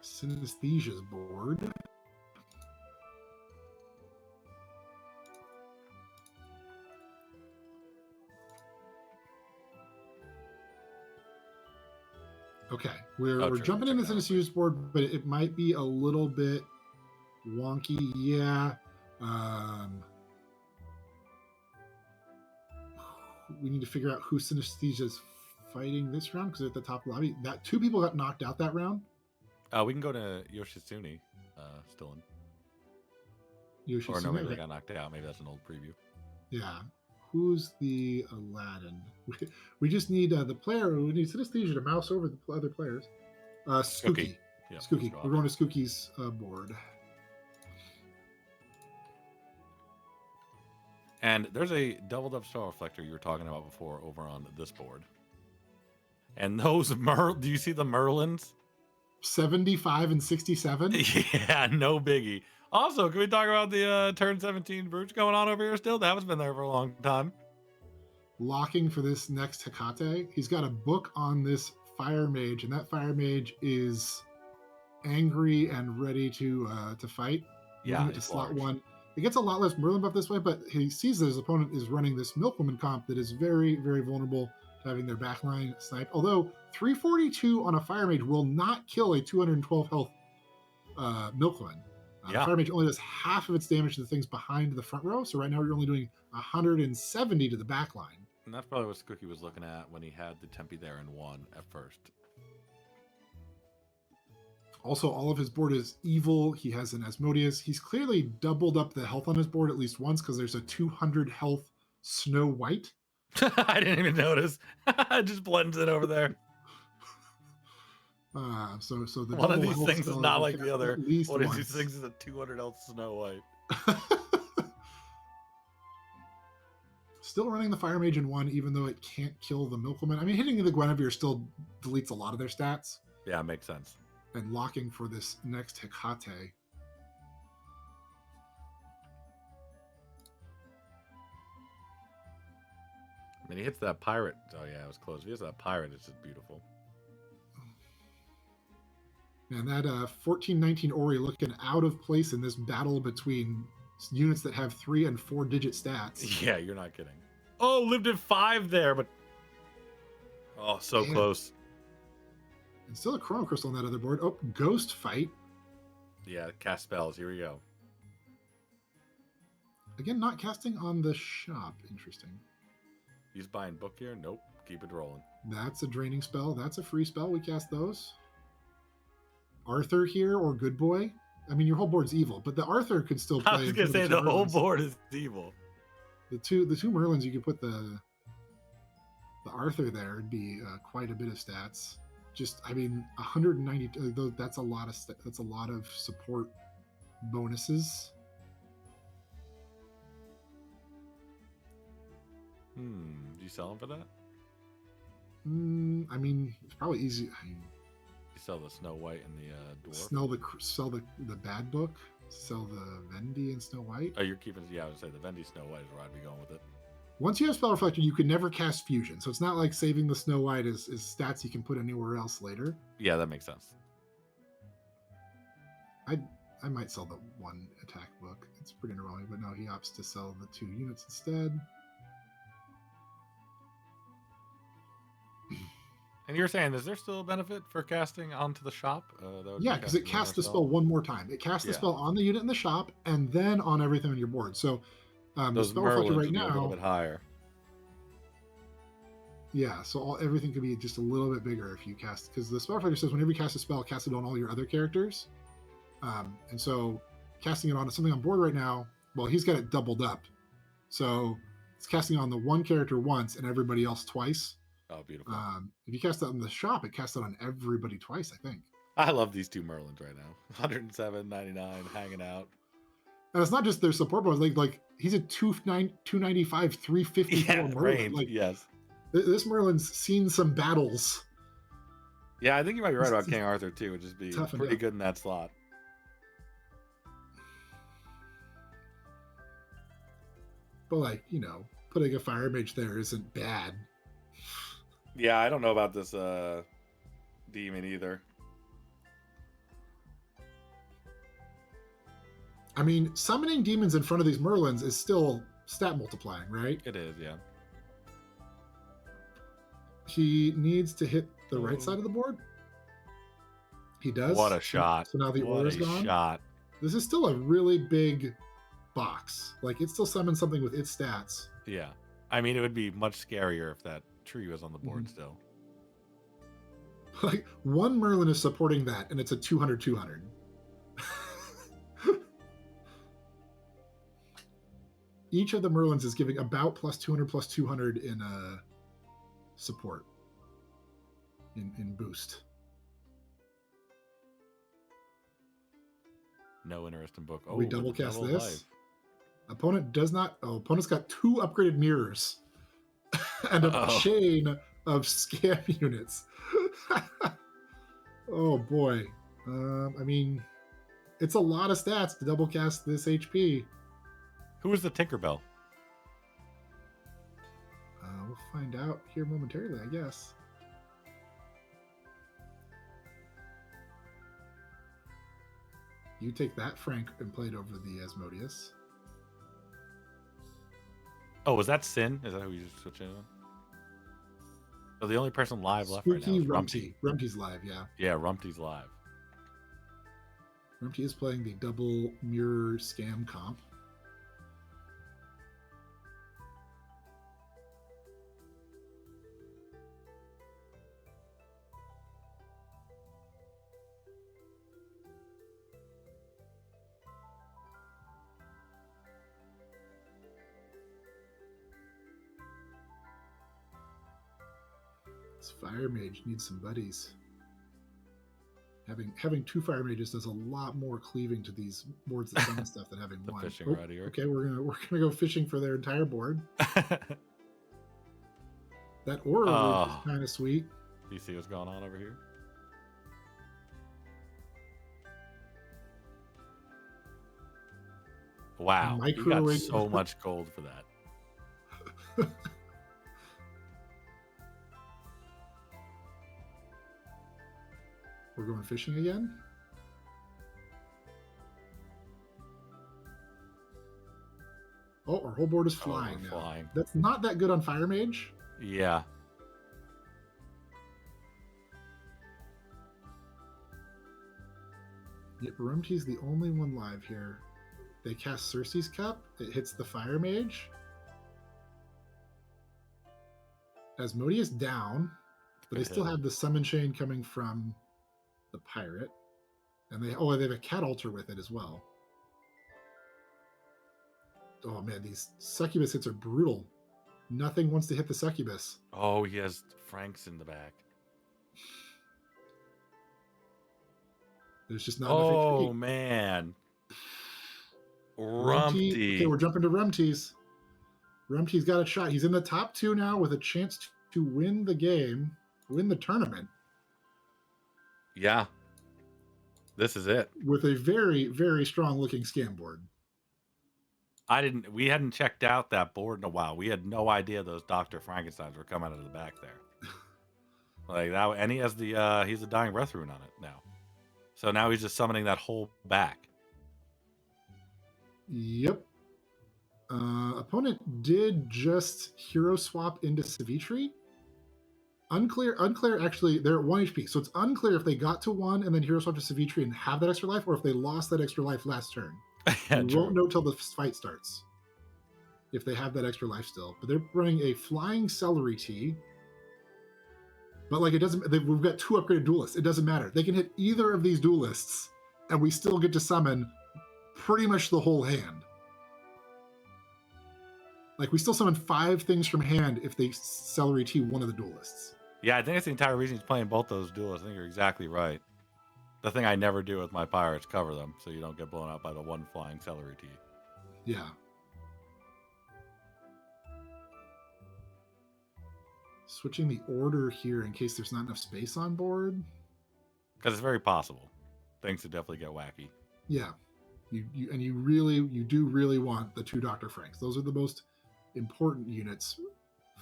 Speaker 1: Synesthesia's board. Okay, we're jumping into Synesthesia's board, but it might be a little bit wonky. Yeah. We need to figure out who Synesthesia's fighting this round because at the top lobby, that 2 people got knocked out that round.
Speaker 2: We can go to Yoshitsune, still in.
Speaker 1: Yoshitsune,
Speaker 2: or no, maybe they got knocked out. Maybe that's an old preview.
Speaker 1: Yeah. Who's the Aladdin? We just need the player. We need Synesthesia to mouse over the other players. Skooky.
Speaker 2: Yeah,
Speaker 1: Skooky. We're going to Skooky's board.
Speaker 2: And there's a doubled up star reflector you were talking about before over on this board. And those do you see the Merlins?
Speaker 1: 75 and 67?
Speaker 2: Yeah, no biggie. Also, can we talk about the turn 17 brooch going on over here still? That has been there for a long time.
Speaker 1: Locking for this next Hecate. He's got a book on this fire mage, and that fire mage is angry and ready to fight.
Speaker 2: Yeah,
Speaker 1: to slot large. 1. It gets a lot less Merlin buff this way, but he sees that his opponent is running this Milkwoman comp that is very, very vulnerable to having their backline sniped. Although 342 on a fire mage will not kill a 212 health Milkwoman. Fire mage only does half of its damage to the things behind the front row. So right now you're only doing 170 to the back line.
Speaker 2: And that's probably what Skooky was looking at when he had the Tempe there in 1 at first.
Speaker 1: Also, all of his board is evil. He has an Asmodeus. He's clearly doubled up the health on his board at least once because there's a 200 health Snow White.
Speaker 2: I didn't even notice. It just blends in over there.
Speaker 1: So the
Speaker 2: one of these things is not like the other. One
Speaker 1: of
Speaker 2: these things is a 200 health Snow White.
Speaker 1: Still running the Fire Mage in 1, even though it can't kill the Milkwoman. I mean, hitting the Guinevere still deletes a lot of their stats.
Speaker 2: Yeah, makes sense.
Speaker 1: And locking for this next Hecate.
Speaker 2: And he hits that pirate. Oh yeah, it was close. If he hits that pirate, it's just beautiful.
Speaker 1: And that 1419 Ori looking out of place in this battle between units that have 3 and 4 digit stats.
Speaker 2: Yeah, you're not kidding. Oh, lived at 5 there, but oh, so
Speaker 1: Man.
Speaker 2: close.
Speaker 1: And still a Chrono Crystal on that other board. Oh, Ghost Fight.
Speaker 2: Yeah, cast spells. Here we go.
Speaker 1: Again, not casting on the shop. Interesting.
Speaker 2: He's buying book here. Nope. Keep it rolling.
Speaker 1: That's a draining spell. That's a free spell. We cast those. Arthur here or Good Boy. I mean, your whole board's evil, but the Arthur could still play.
Speaker 2: I was gonna say the whole board is evil.
Speaker 1: The two Merlins, you could put the Arthur there. It'd be quite a bit of stats. Just, I mean, 190. That's a lot of that's a lot of support bonuses.
Speaker 2: Do you sell them for that?
Speaker 1: I mean, it's probably easy. I mean,
Speaker 2: You sell the Snow White and the dwarf.
Speaker 1: sell the bad book. Sell the Vendy and Snow White.
Speaker 2: Oh, you're keeping. Yeah, I would say the Vendy Snow White is where I'd be going with it.
Speaker 1: Once you have Spell Reflector, you can never cast Fusion. So it's not like saving the Snow White is stats you can put anywhere else later.
Speaker 2: Yeah, that makes sense.
Speaker 1: I might sell the 1 attack book. It's pretty underwhelming, but no, he opts to sell the 2 units instead.
Speaker 2: And you're saying, is there still a benefit for casting onto the shop?
Speaker 1: Yeah, because it casts the spell one more time. It casts the spell on the unit in the shop and then on everything on your board. So the Spell Reflector right now,
Speaker 2: a little bit higher.
Speaker 1: Yeah, so everything could be just a little bit bigger if you cast, because the Spell Reflector says whenever you cast a spell, cast it on all your other characters. And so casting it on something on board right now, well, he's got it doubled up. So it's casting on the 1 character once and everybody else twice.
Speaker 2: Oh, beautiful.
Speaker 1: If you cast that in the shop, it casts it on everybody twice, I think.
Speaker 2: I love these 2 Merlins right now. 107.99, hanging out.
Speaker 1: And it's not just their support bonus. Like he's a 295, 354 Merlin.
Speaker 2: Range,
Speaker 1: like,
Speaker 2: yes.
Speaker 1: This Merlin's seen some battles.
Speaker 2: Yeah, I think you might be right about King Arthur too. Would just be pretty good in that slot.
Speaker 1: But like, you know, putting a Fire Mage there isn't bad.
Speaker 2: Yeah, I don't know about this demon either.
Speaker 1: I mean, summoning demons in front of these Merlins is still stat multiplying, right?
Speaker 2: It is, yeah.
Speaker 1: He needs to hit the right side of the board. He does.
Speaker 2: What a shot.
Speaker 1: So now the aura's gone.
Speaker 2: Shot.
Speaker 1: This is still a really big box. Like, it still summons something with its stats.
Speaker 2: Yeah. I mean, it would be much scarier if that tree was on the board still.
Speaker 1: Like, 1 Merlin is supporting that, and it's a 200-200. Each of the Merlins is giving about plus 200 in support, in boost.
Speaker 2: No interesting book.
Speaker 1: We double cast this. Life. Opponent does not. Oh, opponent's got 2 upgraded mirrors and a chain of scam units. Oh boy. I mean, it's a lot of stats to double cast this HP.
Speaker 2: Who is the Tinkerbell?
Speaker 1: We'll find out here momentarily, I guess. You take that, Frank, and play it over the Asmodeus.
Speaker 2: Oh, was that Sin? Is that who you just switched in on? So the only person live left right now is Rumpty.
Speaker 1: Rumpty's live, yeah.
Speaker 2: Yeah, Rumpty's live.
Speaker 1: Rumpty is playing the double mirror scam comp. This Fire Mage needs some buddies. Having 2 Fire Mages does a lot more cleaving to these boards that summon stuff than having
Speaker 2: the
Speaker 1: 1.
Speaker 2: Fishing rod here.
Speaker 1: Okay, we're gonna go fishing for their entire board. That aura is kind of sweet.
Speaker 2: You see what's going on over here? Wow, you got so much gold for that.
Speaker 1: We're going fishing again. Oh, our whole board is flying now.
Speaker 2: Flying.
Speaker 1: That's not that good on Fire Mage.
Speaker 2: Yeah.
Speaker 1: Yep, Rumty's the only one live here. They cast Circe's Cup. It hits the Fire Mage. Asmodeus down, but they still have the Summon Chain coming from the Pirate. And they have a Cat Altar with it as well. Oh man, these Succubus hits are brutal. Nothing wants to hit the Succubus.
Speaker 2: Oh, he has Franks in the back.
Speaker 1: There's just not enough HP.
Speaker 2: Oh man. Rumpty.
Speaker 1: Okay, we're jumping to Rumty's. Rumty's got a shot. He's in the top 2 now with a chance to win the game, win the tournament.
Speaker 2: Yeah. This is it.
Speaker 1: With a very, very strong looking scam board.
Speaker 2: We hadn't checked out that board in a while. We had no idea those Dr. Frankensteins were coming out of the back there. Like that, and he has he's a Dying Breath rune on it now. So now he's just summoning that whole back.
Speaker 1: Yep. Opponent did just hero swap into Savitri. Unclear. Actually, they're at 1 HP, so it's unclear if they got to 1 and then hero swap to Savitri and have that extra life, or if they lost that extra life last turn.
Speaker 2: Yeah,
Speaker 1: we won't know till the fight starts if they have that extra life still. But they're running a Flying Celery Tea. But like it doesn't. We've got 2 upgraded duelists. It doesn't matter. They can hit either of these duelists, and we still get to summon pretty much the whole hand. Like we still summon 5 things from hand if they Celery Tea one of the duelists.
Speaker 2: Yeah, I think that's the entire reason he's playing both those duelists. I think you're exactly right. The thing I never do with my pirates, cover them so you don't get blown out by the 1 Flying Celery Tea.
Speaker 1: Yeah. Switching the order here in case there's not enough space on board.
Speaker 2: Because it's very possible. Things could definitely get wacky.
Speaker 1: Yeah. You do really want the 2 Dr. Franks. Those are the most important units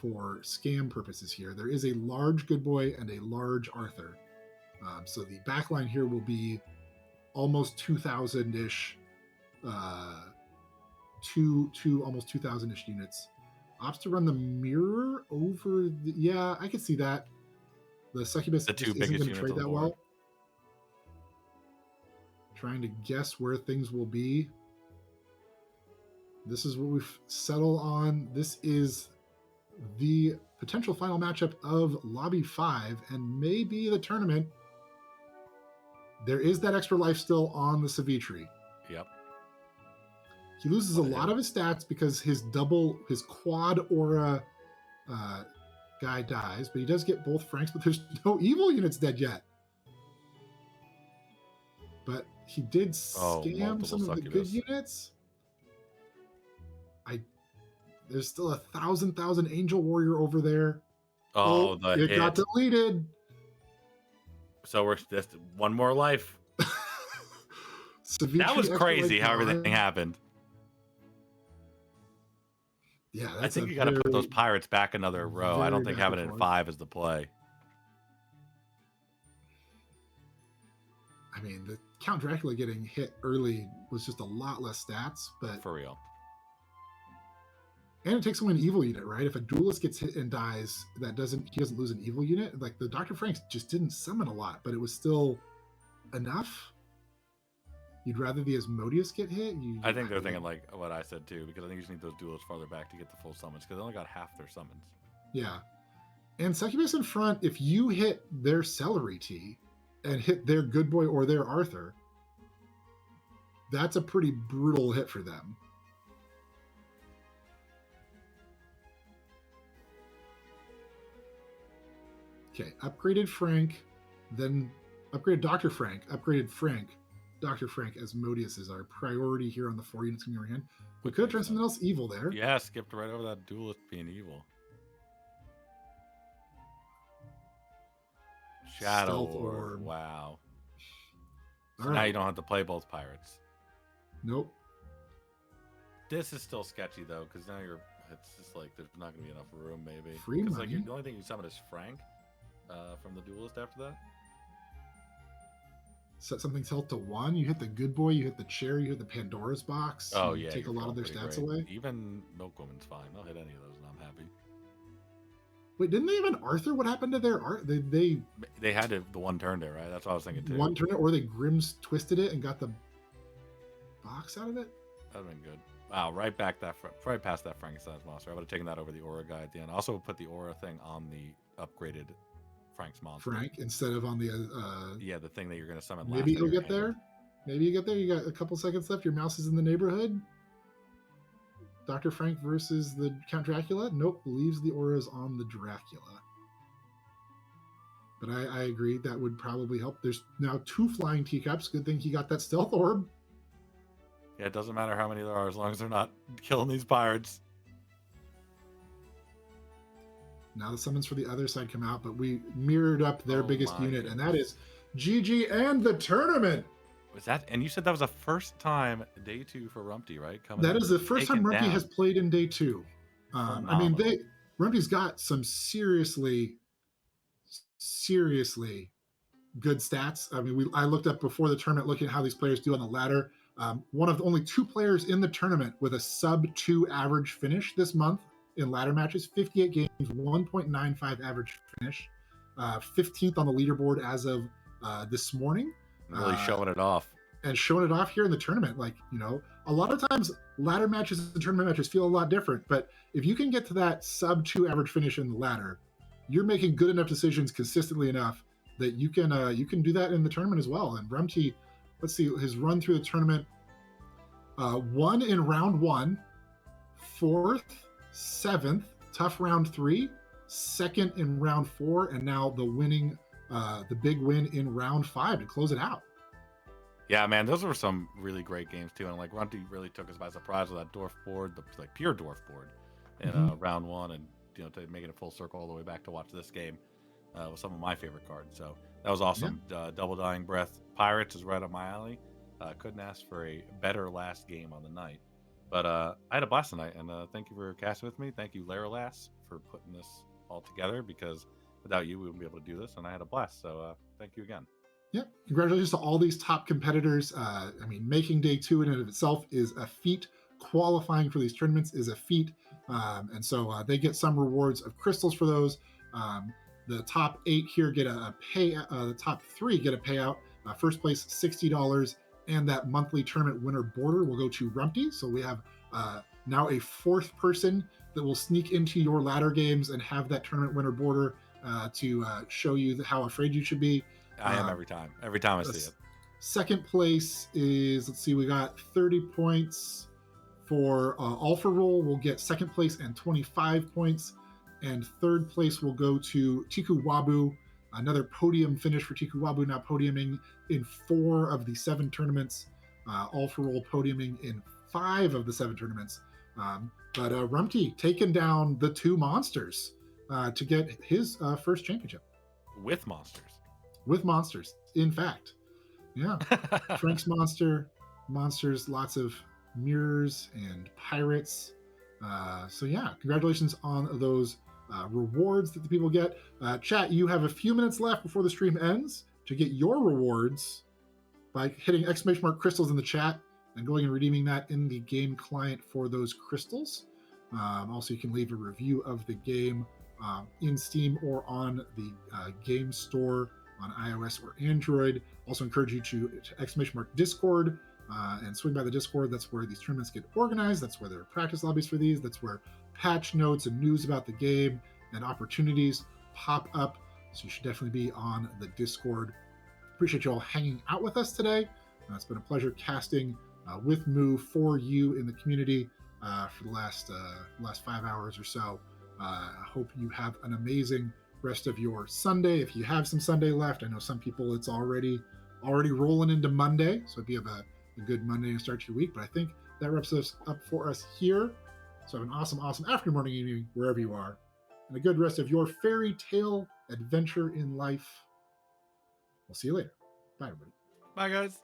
Speaker 1: for scam purposes here. There is a large Good Boy and a large Arthur. So the backline here will be almost 2,000-ish, almost 2,000-ish units. Opts to run the mirror over the... Yeah, I can see that. The Succubus
Speaker 2: the 2
Speaker 1: isn't
Speaker 2: biggest
Speaker 1: going to trade that well. Trying to guess where things will be. This is what we've settled on. This is the potential final matchup of Lobby 5 and maybe the tournament. There is that extra life still on the Savitri.
Speaker 2: Yep.
Speaker 1: He loses a lot of his stats because his quad aura guy dies, but he does get both Franks, but there's no evil units dead yet. But he did scam some of the good units. There's still 1,000 Angel Warrior over there. It got deleted.
Speaker 2: So we're just 1 more life. That was crazy how everything happened.
Speaker 1: Yeah,
Speaker 2: I think you got to put those pirates back another row. I don't think having it at 5 is the play.
Speaker 1: I mean, the Count Dracula getting hit early was just a lot less stats, but
Speaker 2: for real.
Speaker 1: And it takes away an evil unit, right? If a duelist gets hit and dies, he doesn't lose an evil unit. Like the Dr. Franks just didn't summon a lot, but it was still enough. You'd rather the Asmodeus get hit?
Speaker 2: I think they're thinking like what I said too, because I think you just need those duelists farther back to get the full summons, because they only got half their summons.
Speaker 1: Yeah. And Succubus in front, if you hit their Celery Tea and hit their Good Boy or their Arthur, that's a pretty brutal hit for them. Okay, upgraded Frank, then upgraded Dr. Frank, upgraded Frank. Dr. Frank Asmodeus is our priority here on the 4 units coming in. We could have turned something else evil there.
Speaker 2: Yeah, skipped right over that duelist being evil. Shadow Orb. Wow. So now you don't have to play both pirates.
Speaker 1: Nope.
Speaker 2: This is still sketchy though, because now it's just like there's not going to be enough room maybe.
Speaker 1: Free money.
Speaker 2: Like the only thing you summon is Frank from the duelist after that.
Speaker 1: set something tilt to 1. You hit the good boy, you hit the chair, you hit the Pandora's box.
Speaker 2: Oh
Speaker 1: You
Speaker 2: yeah,
Speaker 1: take a
Speaker 2: you're
Speaker 1: lot of
Speaker 2: feeling
Speaker 1: their
Speaker 2: pretty
Speaker 1: stats
Speaker 2: great.
Speaker 1: away.
Speaker 2: Even Milkwoman's fine. I'll hit any of those, and I'm happy.
Speaker 1: Wait, didn't they have an Arthur? What happened to their art?
Speaker 2: They had the one turn there, right? That's what I was thinking too.
Speaker 1: One turn it, or they Grimm's twisted it and got the box out of it.
Speaker 2: That'd been good. Wow, right past that Frankenstein's monster. I would have taken that over the aura guy at the end. Also put the aura thing on the upgraded Frank's monster.
Speaker 1: Frank instead of on the
Speaker 2: yeah, the thing that you're gonna summon.
Speaker 1: Maybe
Speaker 2: last
Speaker 1: you'll get there. Maybe you get there. You got a couple seconds left. Your mouse is in the neighborhood. Dr. Frank versus the Count Dracula. Nope, leaves the auras on the Dracula. But I agree that would probably help. There's now 2 flying teacups. Good thing he got that stealth orb.
Speaker 2: Yeah, it doesn't matter how many there are as long as they're not killing these pirates.
Speaker 1: Now the summons for the other side come out, but we mirrored up their biggest unit, and that is GG and the tournament.
Speaker 2: Was that? And you said that was the first time day 2 for Rumpty, right?
Speaker 1: That is the first time Rumpty has played in day 2. I mean, Rumpty's got some seriously good stats. I mean, I looked up before the tournament, looking at how these players do on the ladder. One of only 2 players in the tournament with a sub-2 average finish this month in ladder matches. 58 games, 1.95 average finish. 15th on the leaderboard as of this morning.
Speaker 2: Really showing it off.
Speaker 1: And showing it off here in the tournament. Like, you know, a lot of times ladder matches and tournament matches feel a lot different. But if you can get to that sub-2 average finish in the ladder, you're making good enough decisions consistently enough that you can do that in the tournament as well. And Rumty, let's see, his run through the tournament, 1 in round 1, 4th, 7th, tough round 3, 2nd in round 4, and now the big win in round 5 to close it out.
Speaker 2: Yeah, man, those were some really great games too. And like Runty really took us by surprise with that dwarf board, the like pure dwarf board in round 1, and to making it full circle all the way back to watch this game with some of my favorite cards. So that was awesome. Yeah. Double Dying Breath Pirates is right up my alley. Couldn't ask for a better last game on the night. But I had a blast tonight, and thank you for casting with me. Thank you, Laralass, for putting this all together, because without you, we wouldn't be able to do this, and I had a blast. So thank you again.
Speaker 1: Yeah, congratulations to all these top competitors. I mean, making day 2 in and of itself is a feat. Qualifying for these tournaments is a feat. And so they get some rewards of crystals for those. The top 8 here get a pay. The top 3 get a payout. First place, $60. And that monthly tournament winner border will go to Rumpty. So we have now a 4th person that will sneak into your ladder games and have that tournament winner border to show you how afraid you should be.
Speaker 2: I am every time I see it.
Speaker 1: Second place is, let's see, we got 30 points for Alpha Roll. We'll get second place and 25 points. And third place will go to Tiku Wabu. Another podium finish for Tiku Wabu, now podiuming in 4 of the 7 tournaments. Alpha Roll podiuming in 5 of the 7 tournaments. But Rumpty taking down the 2 monsters to get his first championship.
Speaker 2: With monsters.
Speaker 1: With monsters, in fact. Yeah. Frank's monsters, lots of mirrors and pirates. So yeah, congratulations on those rewards that the people get. Chat, you have a few minutes left before the stream ends to get your rewards by hitting !crystals in the chat and going and redeeming that in the game client for those crystals. Also, you can leave a review of the game in Steam or on the game store on iOS or Android. Also encourage you to !Discord and swing by the Discord. That's where these tournaments get organized. That's where there are practice lobbies for these. That's where patch notes and news about the game and opportunities pop up. So you should definitely be on the Discord. Appreciate you all hanging out with us today. It's been a pleasure casting with Moo for you in the community for the last 5 hours or so. I hope you have an amazing rest of your Sunday. If you have some Sunday left, I know some people it's already rolling into Monday, so if you have a good Monday to start your week. But I think that wraps us up for us here. So have an awesome afternoon, morning, evening, wherever you are, and a good rest of your fairy tale adventure in life. We'll see you later. Bye, everybody.
Speaker 2: Bye, guys.